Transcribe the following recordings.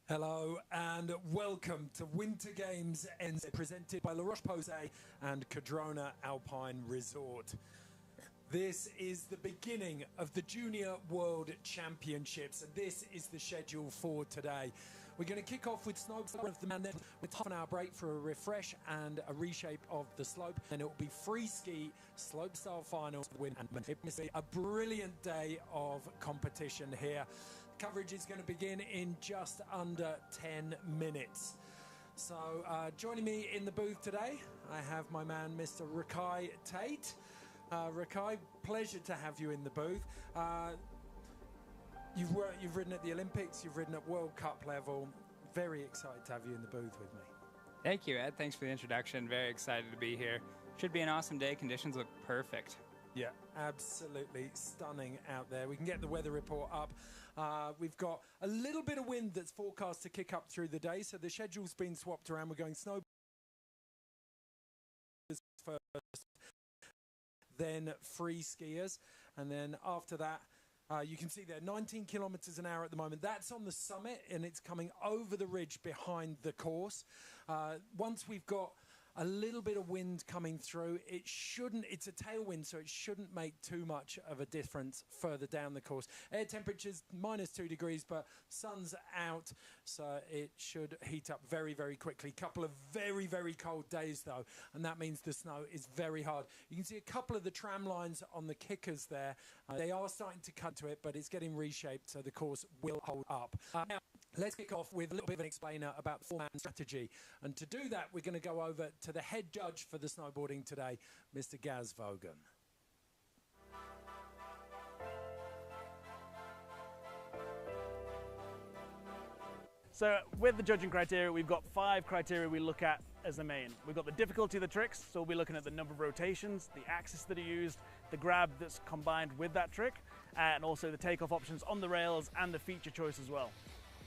Hello and welcome to Winter Games presented by Roche-Posay and Cardrona Alpine Resort. This is the beginning of the Junior World Championships, and this is the schedule for today. We're going to kick off with Snowboard with half an hour break for a refresh and a reshape of the slope. And it will be Freeski Slopestyle finals win. And it will be a brilliant day of competition here. Coverage is going to begin in just under 10 minutes. So joining me in the booth today, I have my man, Mr. Rakai Tait. Rakai, pleasure to have you in the booth. You've ridden at the Olympics, you've ridden at World Cup level. Very excited to have you in the booth with me. Thank you, Ed. Thanks for the introduction. Very excited to be here. Should be an awesome day. Conditions look perfect. Yeah, absolutely stunning out there. We can get the weather report up. We've got a little bit of wind that's forecast to kick up through the day, so the schedule's been swapped around. We're going snowboard first, then free skiers, and then after that, you can see there 19 kilometers an hour at the moment. That's on the summit, and it's coming over the ridge behind the course. Once we've got a little bit of wind coming through, it's a tailwind, so it shouldn't make too much of a difference further down the course. Air temperature's -2 degrees, but sun's out, so it should heat up very, very quickly. Couple of very, very cold days, though, and that means the snow is very hard. You can see a couple of the tram lines on the kickers there. They are starting to cut to it, but it's getting reshaped, so the course will hold up. Now, let's kick off with a little bit of an explainer about four-man strategy. And to do that, we're going to go over to the head judge for the snowboarding today, Mr. Gaz Vaughan. So with the judging criteria, we've got 5 criteria we look at as the main. We've got the difficulty of the tricks, so we'll be looking at the number of rotations, the axis that are used, the grab that's combined with that trick, and also the takeoff options on the rails and the feature choice as well.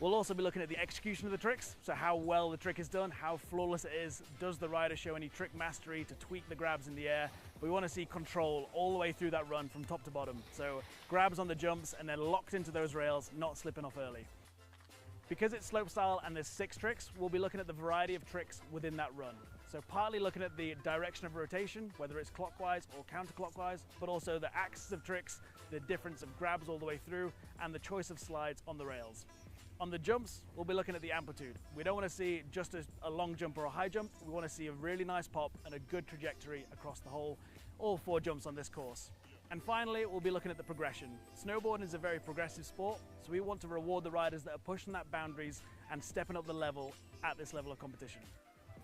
We'll also be looking at the execution of the tricks, so how well the trick is done, how flawless it is, does the rider show any trick mastery to tweak the grabs in the air. We want to see control all the way through that run from top to bottom, so grabs on the jumps and then locked into those rails, not slipping off early. Because it's slopestyle and there's 6 tricks, we'll be looking at the variety of tricks within that run. So partly looking at the direction of rotation, whether it's clockwise or counterclockwise, but also the axis of tricks, the difference of grabs all the way through, and the choice of slides on the rails. On the jumps, we'll be looking at the amplitude. We don't want to see just a long jump or a high jump. We want to see a really nice pop and a good trajectory across the whole, all 4 jumps on this course. And finally, we'll be looking at the progression. Snowboarding is a very progressive sport, so we want to reward the riders that are pushing that boundaries and stepping up the level at this level of competition.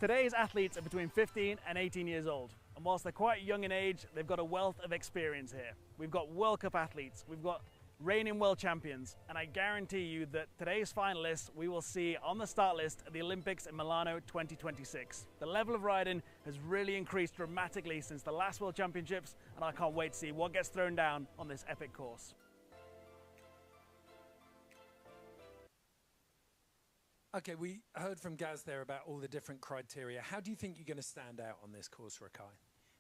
Today's athletes are between 15 and 18 years old, and whilst they're quite young in age, they've got a wealth of experience here. We've got World Cup athletes, we've got reigning world champions, and I guarantee you that today's finalists we will see on the start list at the Olympics in Milano 2026. The level of riding has really increased dramatically since the last World Championships, and I can't wait to see what gets thrown down on this epic course. Okay, we heard from Gaz there about all the different criteria. How do you think you're going to stand out on this course, Rakai?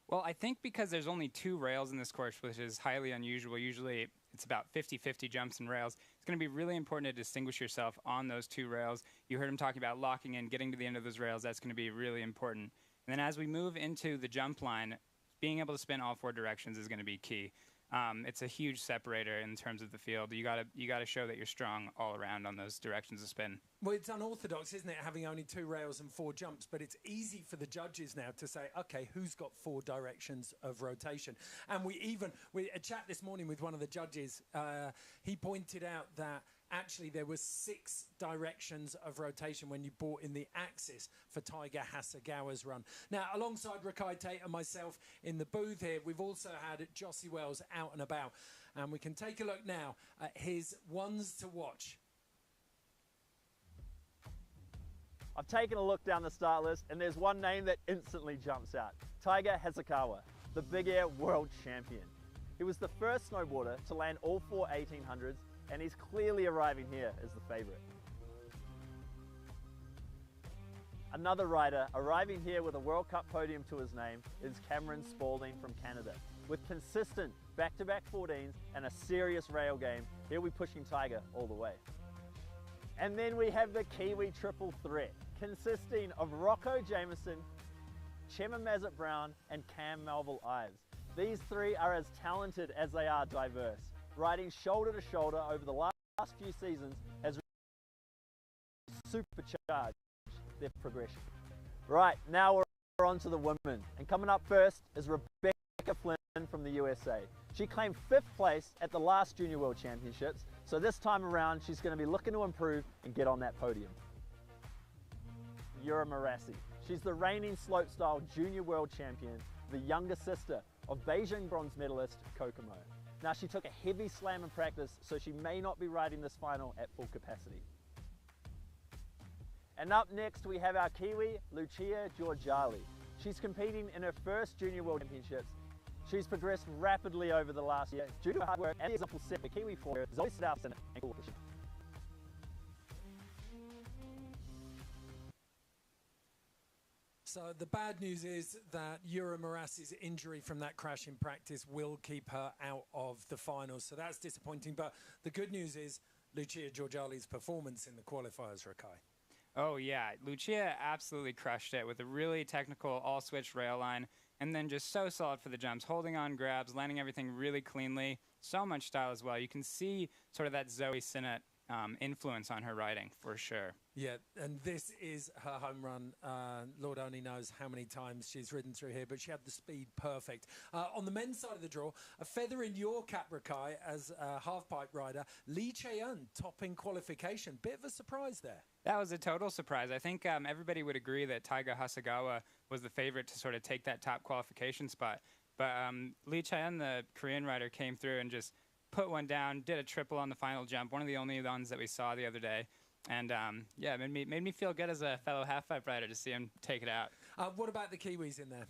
Well, I think because there's only 2 rails in this course, which is highly unusual. Usually it's about 50-50 jumps and rails. It's going to be really important to distinguish yourself on those 2 rails. You heard him talking about locking in, getting to the end of those rails. That's going to be really important. And then as we move into the jump line, being able to spin all 4 directions is going to be key. It's a huge separator in terms of the field. You gotta show that you're strong all around on those directions of spin. Well, it's unorthodox, isn't it, having only 2 rails and 4 jumps, but it's easy for the judges now to say, okay, who's got 4 directions of rotation? And we a chat this morning with one of the judges, he pointed out that actually there was 6 directions of rotation when you brought in the axis for Tiger Hasegawa's run. Now, alongside Rakai Tait and myself in the booth here, we've also had Jossie Wells out and about. And we can take a look now at his ones to watch. I've taken a look down the start list and there's one name that instantly jumps out. Tiger Hasegawa, the big air world champion. He was the first snowboarder to land all 4 1800s, and he's clearly arriving here as the favorite. Another rider arriving here with a World Cup podium to his name is Cameron Spalding from Canada. With consistent back-to-back 14s and a serious rail game, he'll be pushing Tiger all the way. And then we have the Kiwi triple threat, consisting of Rocco Jameson, Chema Mazet-Brown, and Cam Melville-Ives. These three are as talented as they are diverse. Riding shoulder to shoulder over the last few seasons has supercharged their progression. Right, now we're on to the women. And coming up first is Rebecca Flynn from the USA. She claimed 5th place at the last Junior World Championships, so this time around she's going to be looking to improve and get on that podium. Yura Marassi. She's the reigning slopestyle Junior World Champion, the younger sister of Beijing bronze medalist Kokomo. Now, she took a heavy slam in practice, so she may not be riding this final at full capacity. And up next we have our Kiwi, Lucia Georgali. She's competing in her first Junior World Championships. She's progressed rapidly over the last year due to hard work and the example set the Kiwi for Zoe Slopestyle and coefficient. So the bad news is that Yura Marassi's injury from that crash in practice will keep her out of the finals. So that's disappointing. But the good news is Lucia Georgali's performance in the qualifiers, Rakai. Oh, yeah. Lucia absolutely crushed it with a really technical all-switch rail line, and then just so solid for the jumps, holding on grabs, landing everything really cleanly. So much style as well. You can see sort of that Zoe Sinnott influence on her riding, for sure. Yeah, and this is her home run. Lord only knows how many times she's ridden through here, but she had the speed perfect. On the men's side of the draw, a feather in your cap, Rakai, as a half-pipe rider, Lee Chae-eun topping qualification. Bit of a surprise there. That was a total surprise. I think everybody would agree that Taiga Hasegawa was the favorite to sort of take that top qualification spot. But Lee Chae-eun, the Korean rider, came through and just put one down, did a triple on the final jump, one of the only ones that we saw the other day. And yeah, it made me feel good as a fellow half-pipe rider to see him take it out. What about the Kiwis in there?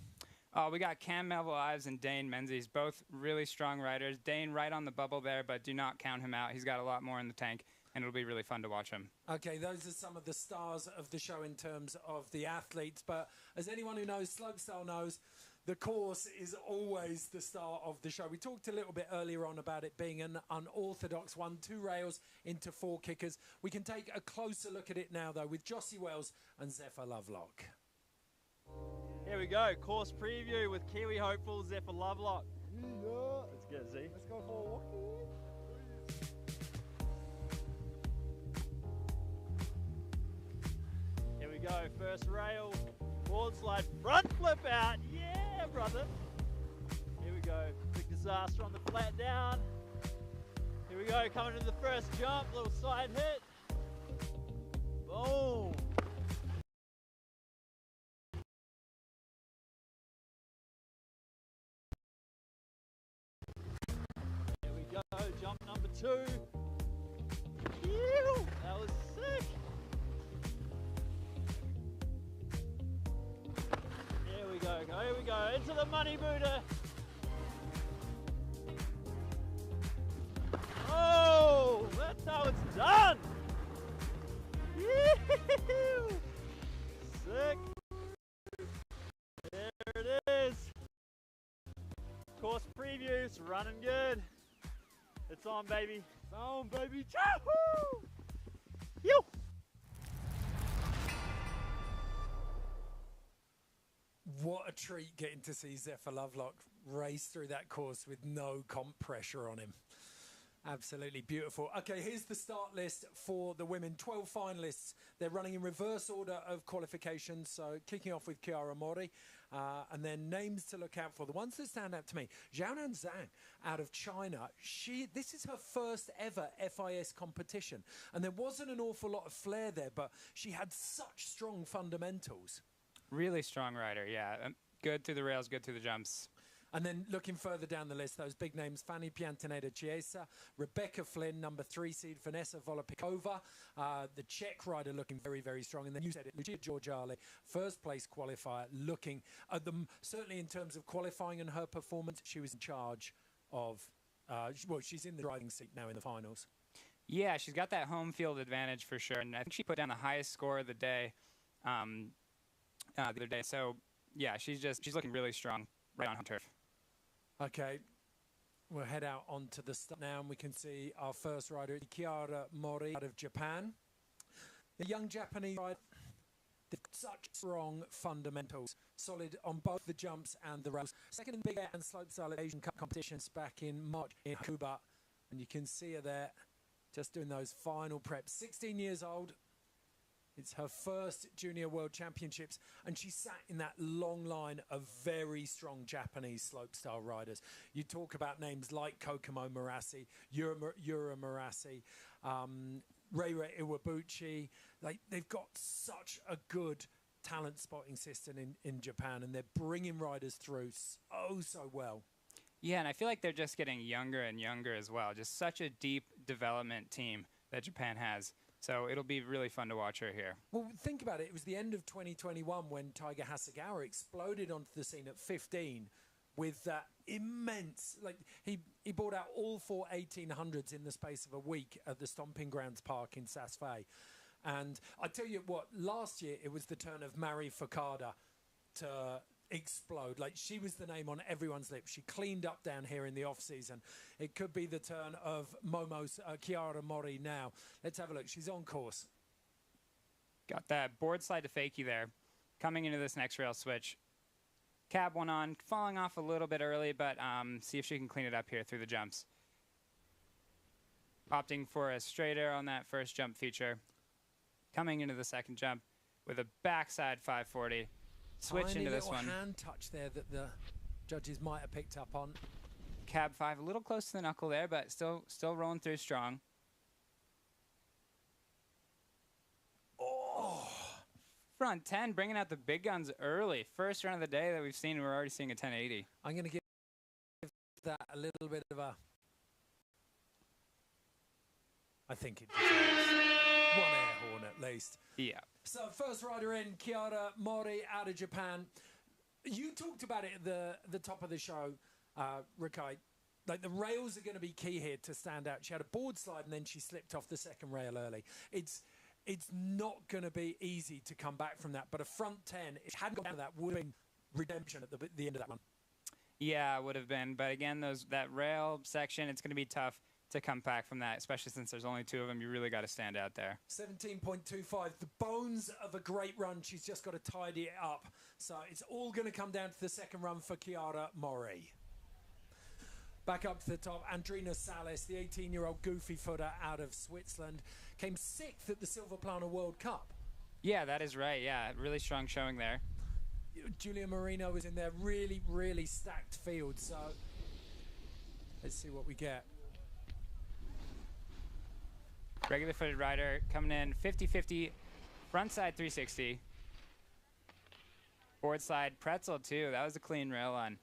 We got Cam Melville-Ives and Dane Menzies, both really strong riders. Dane right on the bubble there, but do not count him out. He's got a lot more in the tank, and it'll be really fun to watch him. Okay, those are some of the stars of the show in terms of the athletes. But as anyone who knows slopestyle knows, the course is always the star of the show. We talked a little bit earlier on about it being an unorthodox one, 2 rails into 4 kickers. We can take a closer look at it now, though, with Jossie Wells and Zephyr Lovelock. Here we go, course preview with Kiwi hopeful Zephyr Lovelock. Let's get Z. Let's go for a walk. Here we go, first rail, board slide, front flip out. Yeah, brother. Here we go, big disaster on the flat down. Here we go, coming into the first jump, little side hit. Boom. Here we go, jump number 2. Ew, that was sick. Here we go, into the money Buddha. Oh, that's how it's done. Yee-hoo. Sick. There it is. Course previews, running good. It's on, baby. It's on, baby. Chahoo! Yo! What a treat getting to see Zephyr Lovelock race through that course with no comp pressure on him. Absolutely beautiful. Okay, here's the start list for the women. 12 finalists. They're running in reverse order of qualification. So kicking off with Chiara Mori. And then names to look out for. The ones that stand out to me. Xiaonan Zhang out of China. This is her first ever FIS competition. And there wasn't an awful lot of flair there, but she had such strong fundamentals. Really strong rider, yeah. Good through the rails, good through the jumps. And then looking further down the list, those big names, Fanny Piantaneda-Chiesa, Rebecca Flynn, number 3 seed, Vanessa Volopikova, the Czech rider looking very, very strong. And then you said it, Lucia Georgali, first place qualifier, looking at them, certainly in terms of qualifying and her performance, she was in charge of, well, she's in the driving seat now in the finals. Yeah, she's got that home field advantage for sure. And I think she put down the highest score of the day the other day. So, yeah, she's looking really strong right on home turf. Okay, we'll head out onto the start now, and we can see our first rider, Chiara Mori, out of Japan. The young Japanese rider, they've got such strong fundamentals, solid on both the jumps and the rails. Second in big air and slopestyle Asian Cup competitions back in March in Cuba. And you can see her there just doing those final preps. 16 years old. It's her first Junior World Championships, and she sat in that long line of very strong Japanese slopestyle riders. You talk about names like Kokomo Murase, Yura Murase, Reira Iwabuchi. Like, they've got such a good talent spotting system in Japan, and they're bringing riders through so well. Yeah, and I feel like they're just getting younger and younger as well. Just such a deep development team that Japan has. So it'll be really fun to watch her here. Well, think about it. It was the end of 2021 when Taiga Hasegawa exploded onto the scene at 15 with that immense, like, he brought out all 4 1800s in the space of a week at the Stomping Grounds Park in Sasfay. And I tell you what, last year it was the turn of Mari Fukada to explode. Like, she was the name on everyone's lips. She cleaned up down here in the off season. It could be the turn of Chiara Mori now. Let's have a look. She's on course. Got that board slide to fakie there. Coming into this next rail switch. Cab one on, falling off a little bit early, but see if she can clean it up here through the jumps. Opting for a straight air on that first jump feature. Coming into the second jump with a backside 540. Switch into this one. Hand touch there that the judges might have picked up on. Cab 5, a little close to the knuckle there, but still rolling through strong. Oh! Front 10, bringing out the big guns early. First run of the day that we've seen, we're already seeing a 1080. I'm going to give that a little bit of a... I think it deserves one air horn at least. Yeah. So first rider in, Chiara Mori out of Japan. You talked about it at the top of the show, Rakai. Like, the rails are going to be key here to stand out. She had a board slide and then she slipped off the second rail early. It's not going to be easy to come back from that. But a front 10, if she hadn't gone down to that, would have been redemption at the end of that one. Yeah, it would have been. But again, that rail section, it's going to be tough to come back from that, especially since there's only 2 of them. You really got to stand out there. 17.25, the bones of a great run. She's just got to tidy it up. So it's all going to come down to the second run for Chiara Mori. Back up to the top, Andrina Salis, the 18-year-old goofy footer out of Switzerland, came 6th at the Silverplana World Cup. Yeah, that is right. Yeah, really strong showing there. Julia Marino is in there, really, really stacked field. So let's see what we get. Regular footed rider coming in 50-50, front side 360. Board slide pretzel too. That was a clean rail on.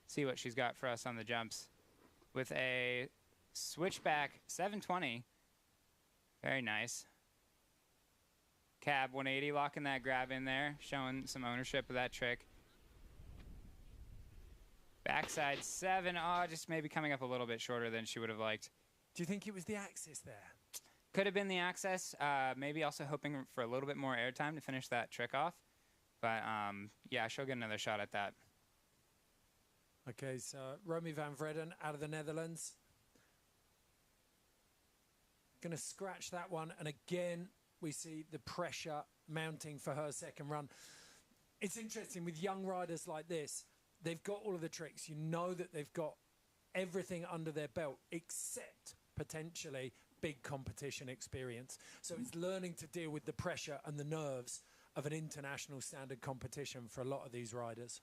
See what she's got for us on the jumps. With a switchback 720. Very nice. Cab 180, locking that grab in there, showing some ownership of that trick. Backside 7, just maybe coming up a little bit shorter than she would have liked. Do you think it was the axis there? Could have been the access. Maybe also hoping for a little bit more airtime to finish that trick off. But yeah, she'll get another shot at that. Okay, so Romy van Vreden out of the Netherlands. Going to scratch that one. And again, we see the pressure mounting for her second run. It's interesting with young riders like this. They've got all of the tricks. You know that they've got everything under their belt except potentially big competition experience. So it's learning to deal with the pressure and the nerves of an international standard competition for a lot of these riders.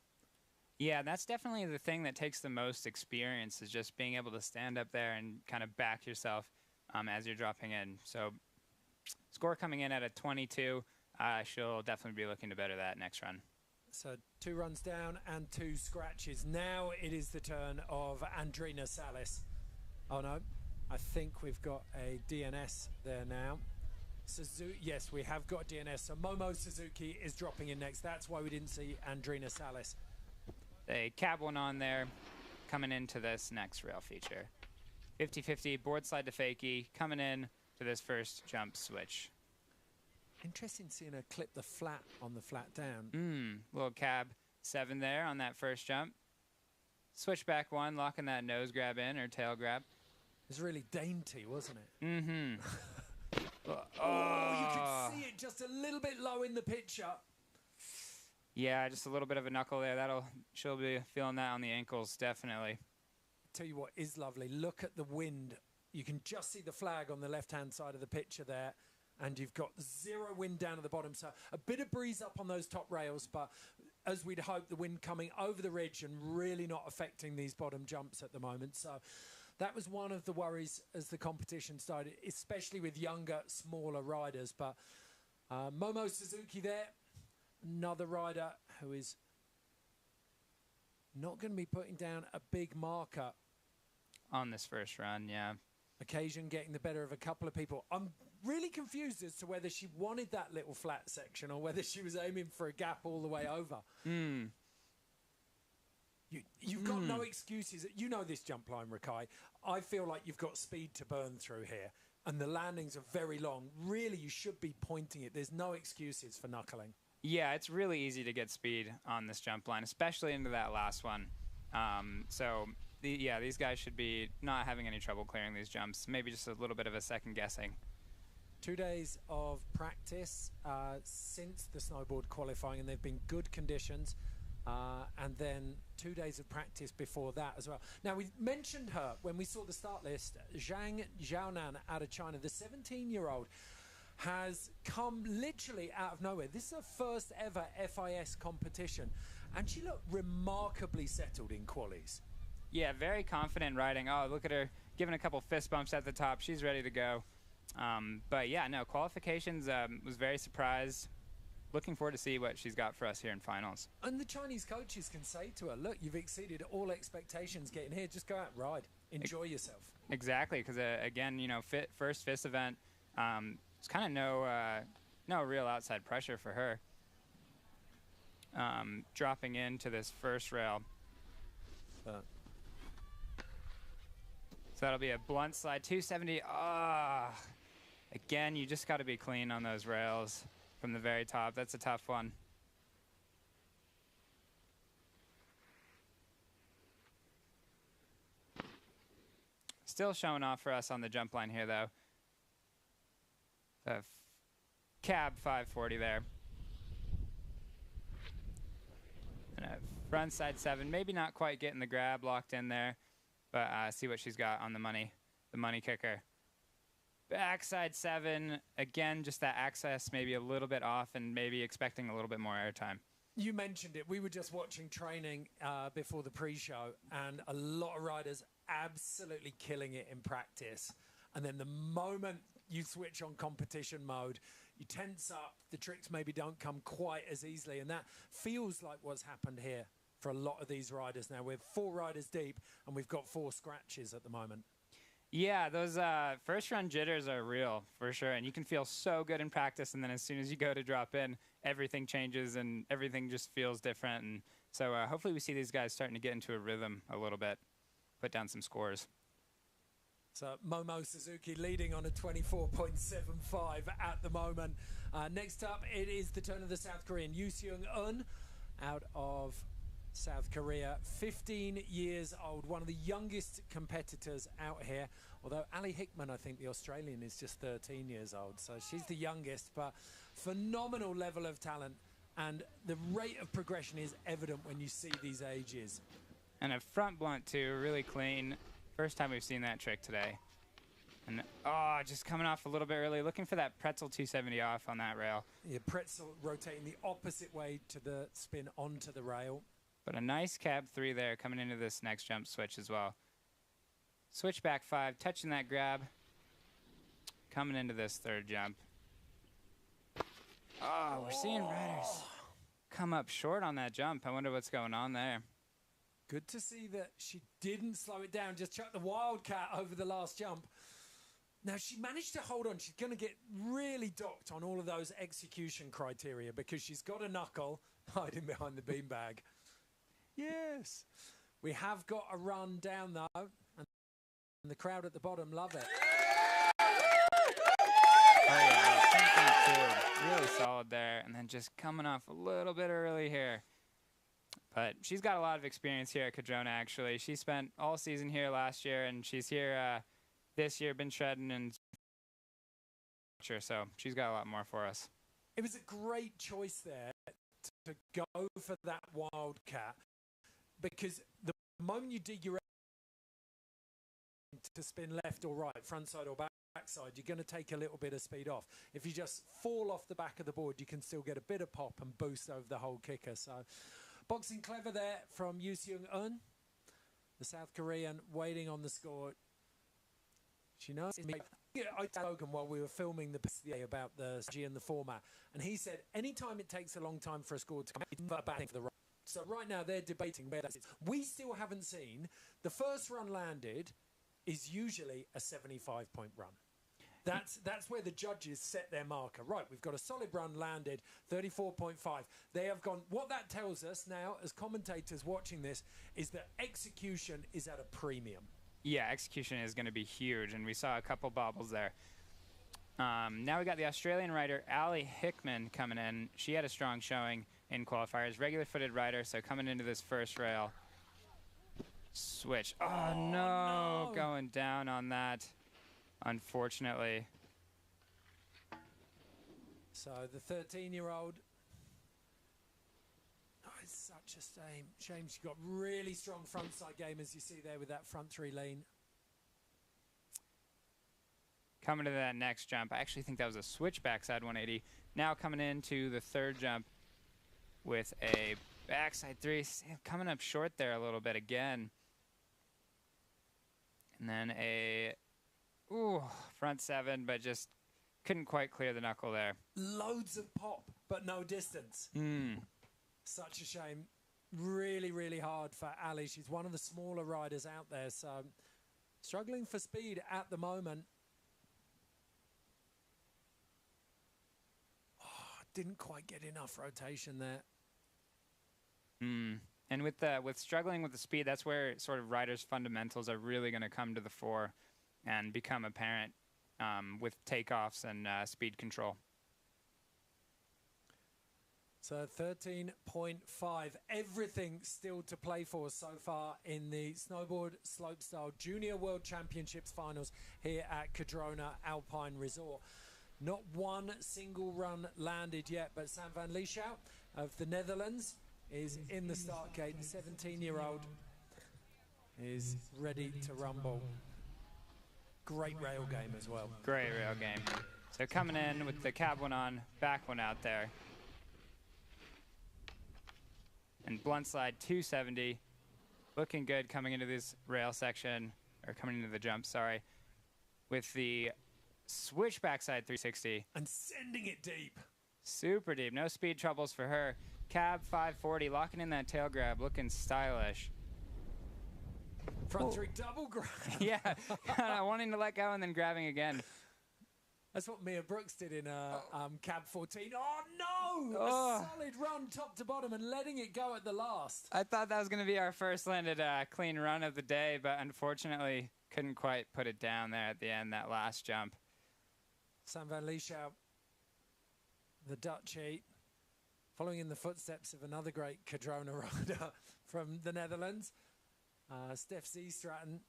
Yeah, that's definitely the thing that takes the most experience, is just being able to stand up there and kind of back yourself as you're dropping in. So score coming in at a 22. She'll definitely be looking to better that next run. So 2 runs down and 2 scratches. Now it is the turn of Andrina Salis. Oh no, I think we've got a DNS there now. Suzuki, yes, we have got DNS. So Momo Suzuki is dropping in next. That's why we didn't see Andrina Salis. A cab one on there, coming into this next rail feature. 50-50, board slide to fakie, coming in to this first jump switch. Interesting seeing her clip the flat on the flat down. Little cab 7 there on that first jump. Switchback 1, locking that nose grab in, or tail grab. It was really dainty, wasn't it? Oh, you can see it just a little bit low in the picture. Yeah, just a little bit of a knuckle there. She'll be feeling that on the ankles, definitely. Tell you what is lovely. Look at the wind. You can just see the flag on the left-hand side of the picture there, and you've got zero wind down at the bottom. So a bit of breeze up on those top rails, but as we'd hoped, the wind coming over the ridge and really not affecting these bottom jumps at the moment. So that was one of the worries as the competition started, especially with younger, smaller riders. But Momo Suzuki there, another rider who is not going to be putting down a big marker on this first run. Yeah, occasion getting the better of a couple of people. I'm really confused as to whether she wanted that little flat section or whether she was aiming for a gap all the way over. You've got no excuses. You know this jump line, Rakai. I feel like you've got speed to burn through here, and the landings are very long. Really, you should be pointing it. There's no excuses for knuckling. Yeah, it's really easy to get speed on this jump line, especially into that last one. These guys should be not having any trouble clearing these jumps. Maybe just a little bit of a second guessing. 2 days of practice since the snowboard qualifying, and they've been good conditions. And then 2 days of practice before that as well. Now, we mentioned her when we saw the start list. Zhang Zhaonan out of China, the 17-year-old, has come literally out of nowhere. This is her first ever FIS competition, and she looked remarkably settled in qualies. Yeah, very confident riding. Oh, look at her giving a couple fist bumps at the top. She's ready to go. But yeah, no, qualifications, was very surprised. Looking forward to see what she's got for us here in finals. And the Chinese coaches can say to her, look, you've exceeded all expectations getting here. Just go out and ride. Enjoy yourself. Exactly, because again, you know, first FIS event, it's kind of no real outside pressure for her. Dropping into this first rail. So that'll be a blunt slide, 270. Again, you just got to be clean on those rails from the very top. That's a tough one. Still showing off for us on the jump line here, though. The cab 540 there. And a front side 7. Maybe not quite getting the grab locked in there, but see what she's got on the money kicker. Backside 7, again, just that access maybe a little bit off and maybe expecting a little bit more airtime. You mentioned it. We were just watching training before the pre-show, and a lot of riders absolutely killing it in practice. And then the moment you switch on competition mode, you tense up. The tricks maybe don't come quite as easily, and that feels like what's happened here for a lot of these riders now. We're 4 riders deep, and we've got 4 scratches at the moment. Yeah, those first run jitters are real for sure, and you can feel so good in practice, and then as soon as you go to drop in, everything changes and everything just feels different. And so hopefully we see these guys starting to get into a rhythm a little bit, put down some scores. So Momo Suzuki leading on a 24.75 at the moment. Next up, it is the turn of the South Korean, Yoo Seung-eun, out of South Korea, 15 years old, one of the youngest competitors out here. Although Ali Hickman, I think the Australian, is just 13 years old, so she's the youngest, but phenomenal level of talent, and the rate of progression is evident when you see these ages. And a front blunt too, really clean. First time we've seen that trick today. And just coming off a little bit early, looking for that pretzel 270 off on that rail. Yeah, pretzel rotating the opposite way to the spin onto the rail. But a nice cab 3 there coming into this next jump switch as well. Switch back 5, touching that grab. Coming into this third jump. Oh, we're seeing riders come up short on that jump. I wonder what's going on there. Good to see that she didn't slow it down, just chucked the wildcat over the last jump. Now, she managed to hold on. She's going to get really docked on all of those execution criteria because she's got a knuckle hiding behind the beanbag. Yes. We have got a run down, though, and the crowd at the bottom love it. Oh, yeah, really solid there, and then just coming off a little bit early here. But she's got a lot of experience here at Cardrona, actually. She spent all season here last year, and she's here this year, been shredding, and picture, so she's got a lot more for us. It was a great choice there to go for that wildcat, because the moment you dig your to spin left or right, front side or backside, you're going to take a little bit of speed off. If you just fall off the back of the board, you can still get a bit of pop and boost over the whole kicker. So boxing clever there from Yoo Seung-eun, the South Korean, waiting on the score. She knows. I told him while we were filming the PCA about the strategy and the format, and he said anytime it takes a long time for a score to come, it's not a bad thing for the right. So right now they're debating where that is. We still haven't seen the first run landed is usually a 75-point run. That's where the judges set their marker. Right, we've got a solid run landed, 34.5. They have gone. What that tells us now, as commentators watching this, is that execution is at a premium. Yeah, execution is going to be huge, and we saw a couple bobbles there. Now we got the Australian rider, Ali Hickman, coming in. She had a strong showing in qualifiers. Regular-footed rider, so coming into this first rail. Switch. Oh, no. Going down on that, unfortunately. So the 13-year-old, it's such a shame. She's got really strong front-side game, as you see there with that front three lean. Coming to that next jump, I actually think that was a switch backside 180. Now coming into the third jump with a backside three, coming up short there a little bit again. And then a front seven, but just couldn't quite clear the knuckle there. Loads of pop, but no distance. Such a shame. Really, really hard for Ali. She's one of the smaller riders out there, so struggling for speed at the moment. Didn't quite get enough rotation there. And with struggling with the speed, that's where sort of riders' fundamentals are really going to come to the fore and become apparent with takeoffs and speed control. So 13.5. Everything still to play for so far in the Snowboard Slopestyle Junior World Championships finals here at Cardrona Alpine Resort. Not one single run landed yet, but Sam van Lieshout of the Netherlands is in the start gate. The 17-year-old is ready to rumble. Great rail game as well. Great rail game. So coming in with the cab one on, back one out there. And blunt slide 270. Looking good coming into this rail section, or coming into the jump, sorry. With the switch backside 360. And sending it deep. Super deep. No speed troubles for her. Cab 540, locking in that tail grab, looking stylish. Front three double grab. Yeah, wanting to let go and then grabbing again. That's what Mia Brooks did in Cab 14. Oh, no! A solid run top to bottom and letting it go at the last. I thought that was going to be our first landed clean run of the day, but unfortunately couldn't quite put it down there at the end, that last jump. Sam van Lieshout, the Dutchie, following in the footsteps of another great Cardrona rider from the Netherlands, Steph Stratton.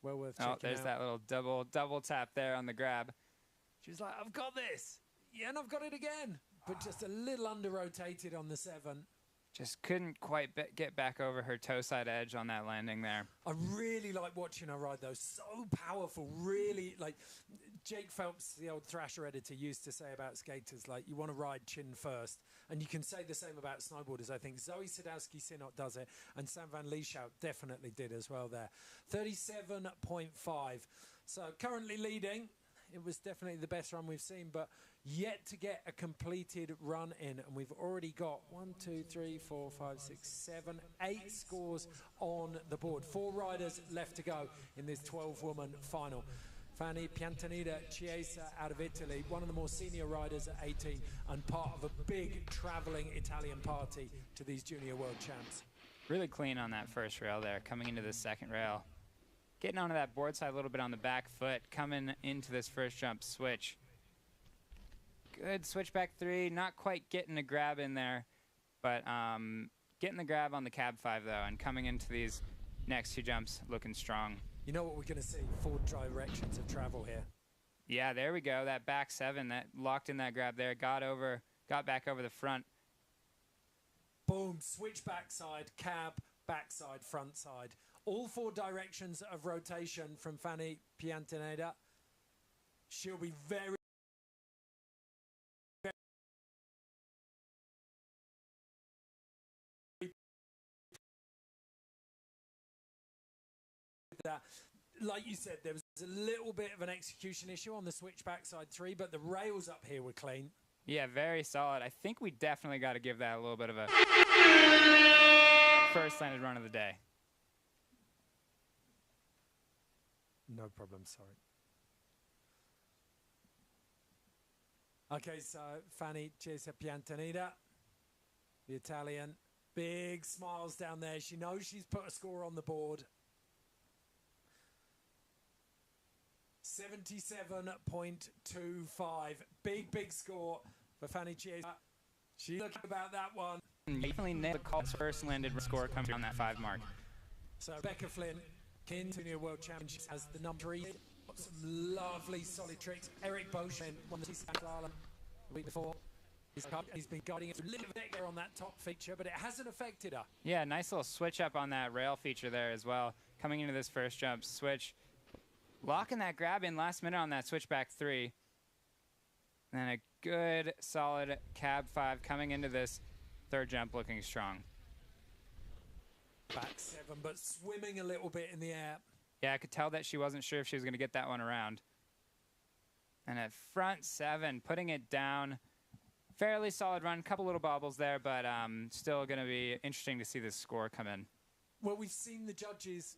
Well worth checking out. There's that little double tap there on the grab. She was like, I've got this. Yeah, and I've got it again. But just a little under-rotated on the 7. Just couldn't quite get back over her toe side edge on that landing there. I really like watching her ride, though. So powerful. Really, like Jake Phelps, the old Thrasher editor, used to say about skaters, like, you want to ride chin first. And you can say the same about snowboarders. I think Zoe Sadowski-Sinot does it, and Sam van Lieshout definitely did as well there. 37.5. So currently leading. It was definitely the best run we've seen, but yet to get a completed run in. And we've already got 1, 2, 3, 4, 5, 6, 7, 8 scores on the board. 4 riders left to go in this 12-woman final. Fanny Piantanida Chiesa out of Italy, one of the more senior riders at 18 and part of a big travelling Italian party to these Junior World Champs. Really clean on that first rail there, coming into the second rail. Getting onto that board side a little bit on the back foot, coming into this first jump switch. Good switchback 3, not quite getting a grab in there, but getting the grab on the cab 5 though, and coming into these next 2 jumps looking strong. You know what we're going to see? 4 directions of travel here. Yeah, there we go. That back 7, that locked in that grab there, got back over the front. Boom, switch backside, cab, backside, front side. All 4 directions of rotation from Fanny Piantaneda. She'll be very that. Like you said, there was a little bit of an execution issue on the switch backside 3, but the rails up here were clean. Yeah, very solid. I think we definitely got to give that a little bit of a first landed run of the day. No problem, sorry. Okay, so Fanny Piantaneda, the Italian, big smiles down there. She knows she's put a score on the board. 77.25. Big score for Fanny Chiesa. She's looking about that one. Definitely nailed the call's first landed score coming on that 5 mark. So Rebecca Flynn, Junior World Championship, has the number 3. Got some lovely solid tricks. Eric Beauchamp won the the week before. He's been guiding it a little bit there on that top feature, but it hasn't affected her. Yeah, nice little switch up on that rail feature there as well. Coming into this first jump, switch. Locking that grab in last minute on that switchback 3. And then a good, solid cab 5 coming into this third jump looking strong. Back 7, but swimming a little bit in the air. Yeah, I could tell that she wasn't sure if she was going to get that one around. And at front 7, putting it down. Fairly solid run, couple little bobbles there, but still going to be interesting to see this score come in. Well, we've seen the judges,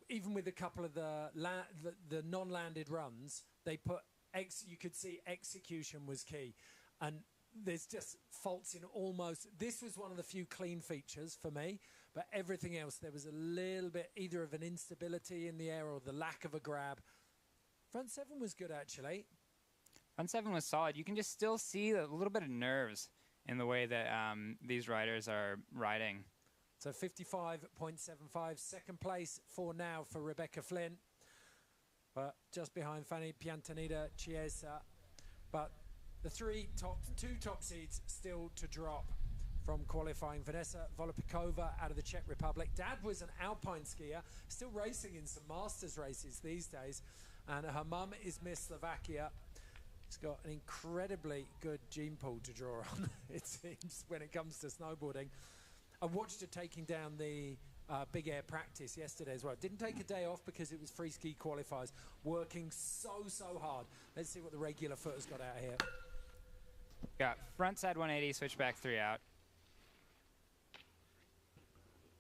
even with a couple of the non-landed runs, they put you could see execution was key, and there's just faults in almost. This was one of the few clean features for me, but everything else there was a little bit either of an instability in the air or the lack of a grab. Front 7 was good actually. Front 7 was solid. You can just still see a little bit of nerves in the way that these riders are riding. So 55.75, second place for now for Rebecca Flynn, but just behind Fanny Piantaneda Chiesa. But the two top seeds still to drop from qualifying. Vanessa Volopikova out of the Czech Republic. Dad was an Alpine skier, still racing in some Masters races these days, and her mum is Miss Slovakia. She's got an incredibly good gene pool to draw on, it seems, when it comes to snowboarding. I watched her taking down the big air practice yesterday as well. Didn't take a day off because it was Freeski qualifiers. Working so hard. Let's see what the regular footers got out here. Got front side 180, switchback 3 out.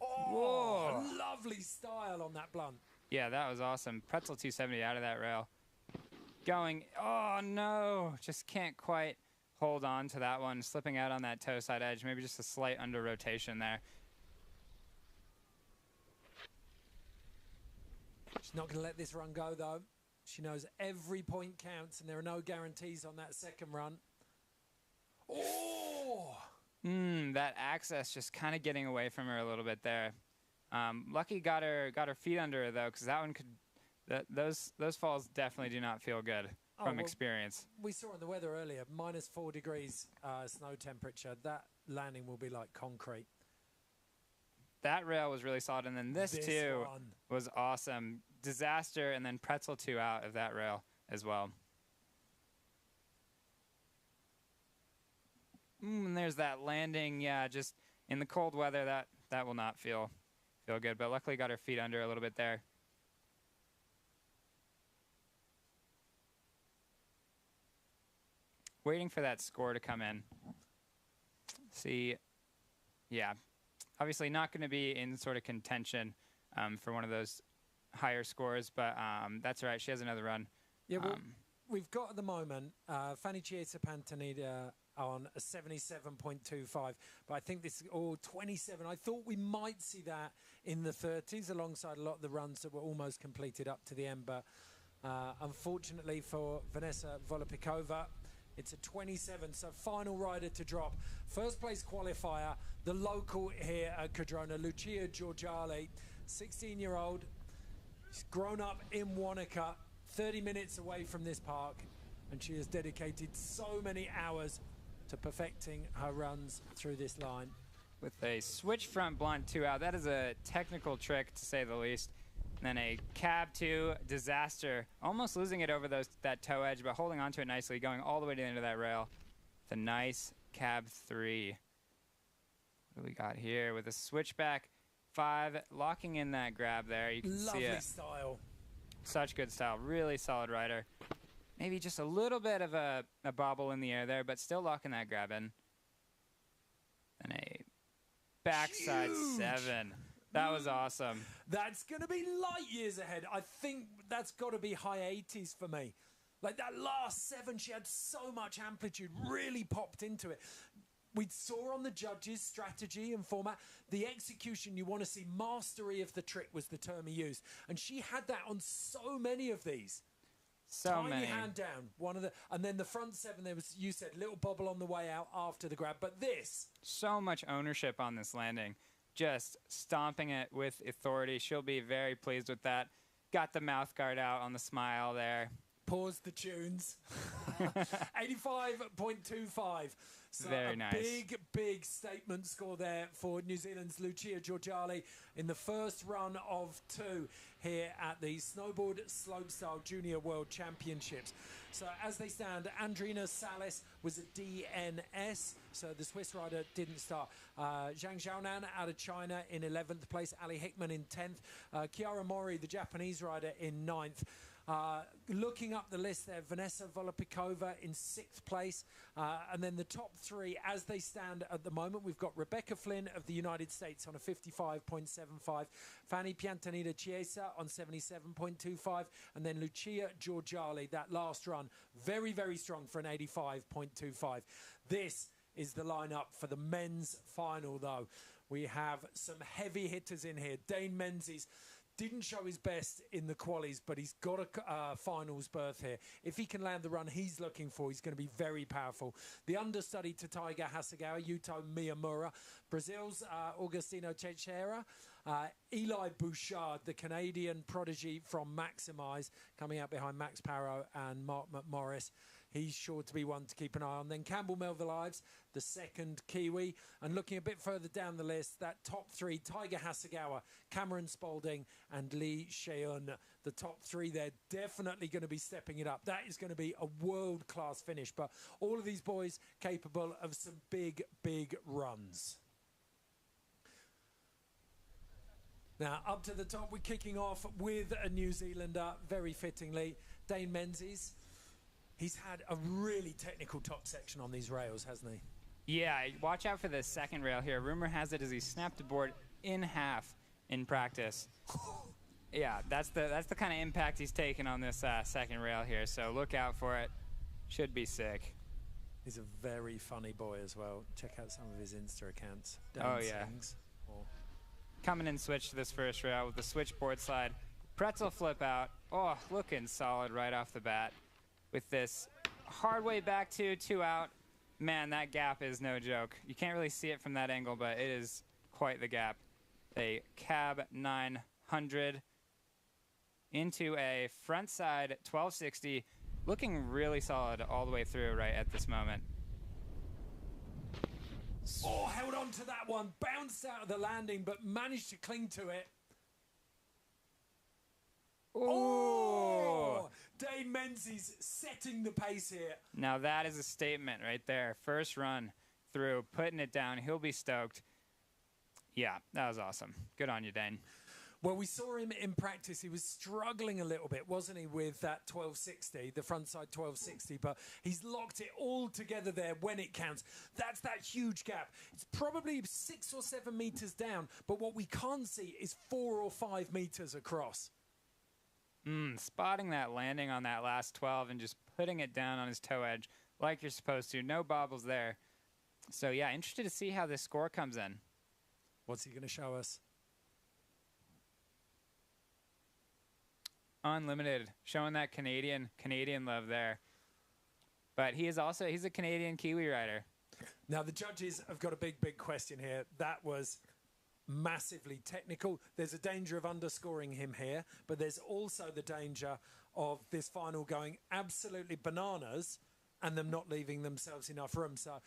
Oh, whoa. Lovely style on that blunt. Yeah, that was awesome. Pretzel 270 out of that rail. Going, oh no, just can't quite hold on to that one, slipping out on that toe side edge, maybe just a slight under rotation there. She's not going to let this run go though. She knows every point counts and there are no guarantees on that second run. Oh! That access just kind of getting away from her a little bit there. Lucky got her feet under her though, because that one could, those falls definitely do not feel good from experience. We saw in the weather earlier, -4 degrees snow temperature. That landing will be like concrete. That rail was really solid, and then this too was awesome. Disaster, and then pretzel 2 out of that rail as well. And there's that landing, yeah, just in the cold weather, that will not feel good, but luckily got her feet under a little bit there. Waiting for that score to come in. See, yeah, obviously not going to be in sort of contention for one of those higher scores, but that's all right. She has another run. Yeah, well, we've got at the moment Fanny Chiesa Piantaneda on a 77.25, but I think this is all 27. I thought we might see that in the 30s alongside a lot of the runs that were almost completed up to the end, but unfortunately for Vanessa Volopikova, it's a 27, so final rider to drop. First place qualifier, the local here at Cardrona, Lucia Georgiali, 16-year-old. She's grown up in Wanaka, 30 minutes away from this park, and she has dedicated so many hours to perfecting her runs through this line. With a switch front blunt 2 out, that is a technical trick to say the least. And then a cab 2 disaster, almost losing it over that toe edge, but holding onto it nicely, going all the way to the end of that rail. The nice cab 3. What do we got here with a switchback 5, locking in that grab there. You can see it. Lovely style. Such good style. Really solid rider. Maybe just a little bit of a bobble in the air there, but still locking that grab in. And a backside 7. That was awesome. That's going to be light years ahead. I think that's got to be high 80s for me. Like that last 7, she had so much amplitude, really popped into it. We saw on the judges' strategy and format, the execution, you want to see mastery of the trick was the term he used. And she had that on so many of these. So Tiny many. hand down, and then the front 7, there was, you said, little bobble on the way out after the grab. But this. So much ownership on this landing. Just stomping it with authority. She'll be very pleased with that. Got the mouth guard out on the smile there. Pause the tunes. 85.25. So very a nice. big statement score there for New Zealand's Lucia Georgali in the first run of 2 here at the Snowboard Slopestyle Junior World Championships. So as they stand, Andrina Salas was a DNS, so the Swiss rider didn't start. Zhang Xiaonan out of China in 11th place, Ali Hickman in 10th, Chiara Mori, the Japanese rider, in 9th. Looking up the list there, Vanessa Volopikova in 6th place. And then the top 3, as they stand at the moment, we've got Rebecca Flynn of the United States on a 55.75, Fanny Piantanida Chiesa on 77.25, and then Lucia Georgali, that last run, very, very strong for an 85.25. This is the lineup for the men's final, though. We have some heavy hitters in here. Dane Menzies didn't show his best in the qualies, but he's got a finals berth here. If he can land the run he's looking for, he's going to be very powerful. The understudy to Taiga Hasegawa, Yuto Miyamura. Brazil's Augustino Teixeira. Eli Bouchard, the Canadian prodigy from Maximize, coming out behind Max Parrow and Mark McMorris. He's sure to be one to keep an eye on. Then Campbell Melville Ives, the second Kiwi. And looking a bit further down the list, that top 3, Taiga Hasegawa, Cameron Spalding and Lee Sheun. The top 3 there, definitely going to be stepping it up. That is going to be a world-class finish. But all of these boys capable of some big runs. Now, up to the top, we're kicking off with a New Zealander, very fittingly, Dane Menzies. He's had a really technical top section on these rails, hasn't he? Yeah, watch out for the second rail here. Rumor has it as he snapped the board in half in practice. Yeah, that's the kind of impact he's taken on this second rail here, so look out for it. Should be sick. He's a very funny boy as well. Check out some of his Insta accounts. Oh, yeah. Coming in switch to this first rail with the switchboard slide. Pretzel flip out. Oh, looking solid right off the bat. With this hard way back 2 out. Man, that gap is no joke. You can't really see it from that angle, but it is quite the gap. A cab 900 into a front side 1260. Looking really solid all the way through right at this moment. Oh, held on to that one. Bounced out of the landing, but managed to cling to it. Oh! Dane Menzies setting the pace here. Now that is a statement right there. First run through, putting it down. He'll be stoked. Yeah, that was awesome. Good on you, Dane. Well, we saw him in practice. He was struggling a little bit, wasn't he, with that 1260, the frontside 1260, but he's locked it all together there when it counts. That's that huge gap. It's probably 6 or 7 meters down, but what we can't see is 4 or 5 meters across. Spotting that landing on that last 12 and just putting it down on his toe edge like you're supposed to. No bobbles there. So, yeah, interested to see how this score comes in. What's he going to show us? Unlimited, showing that Canadian love there. But he's a Canadian Kiwi rider. Now, the judges have got a big question here. That was massively technical. There's a danger of underscoring him here, but there's also the danger of this final going absolutely bananas and them not leaving themselves enough room. So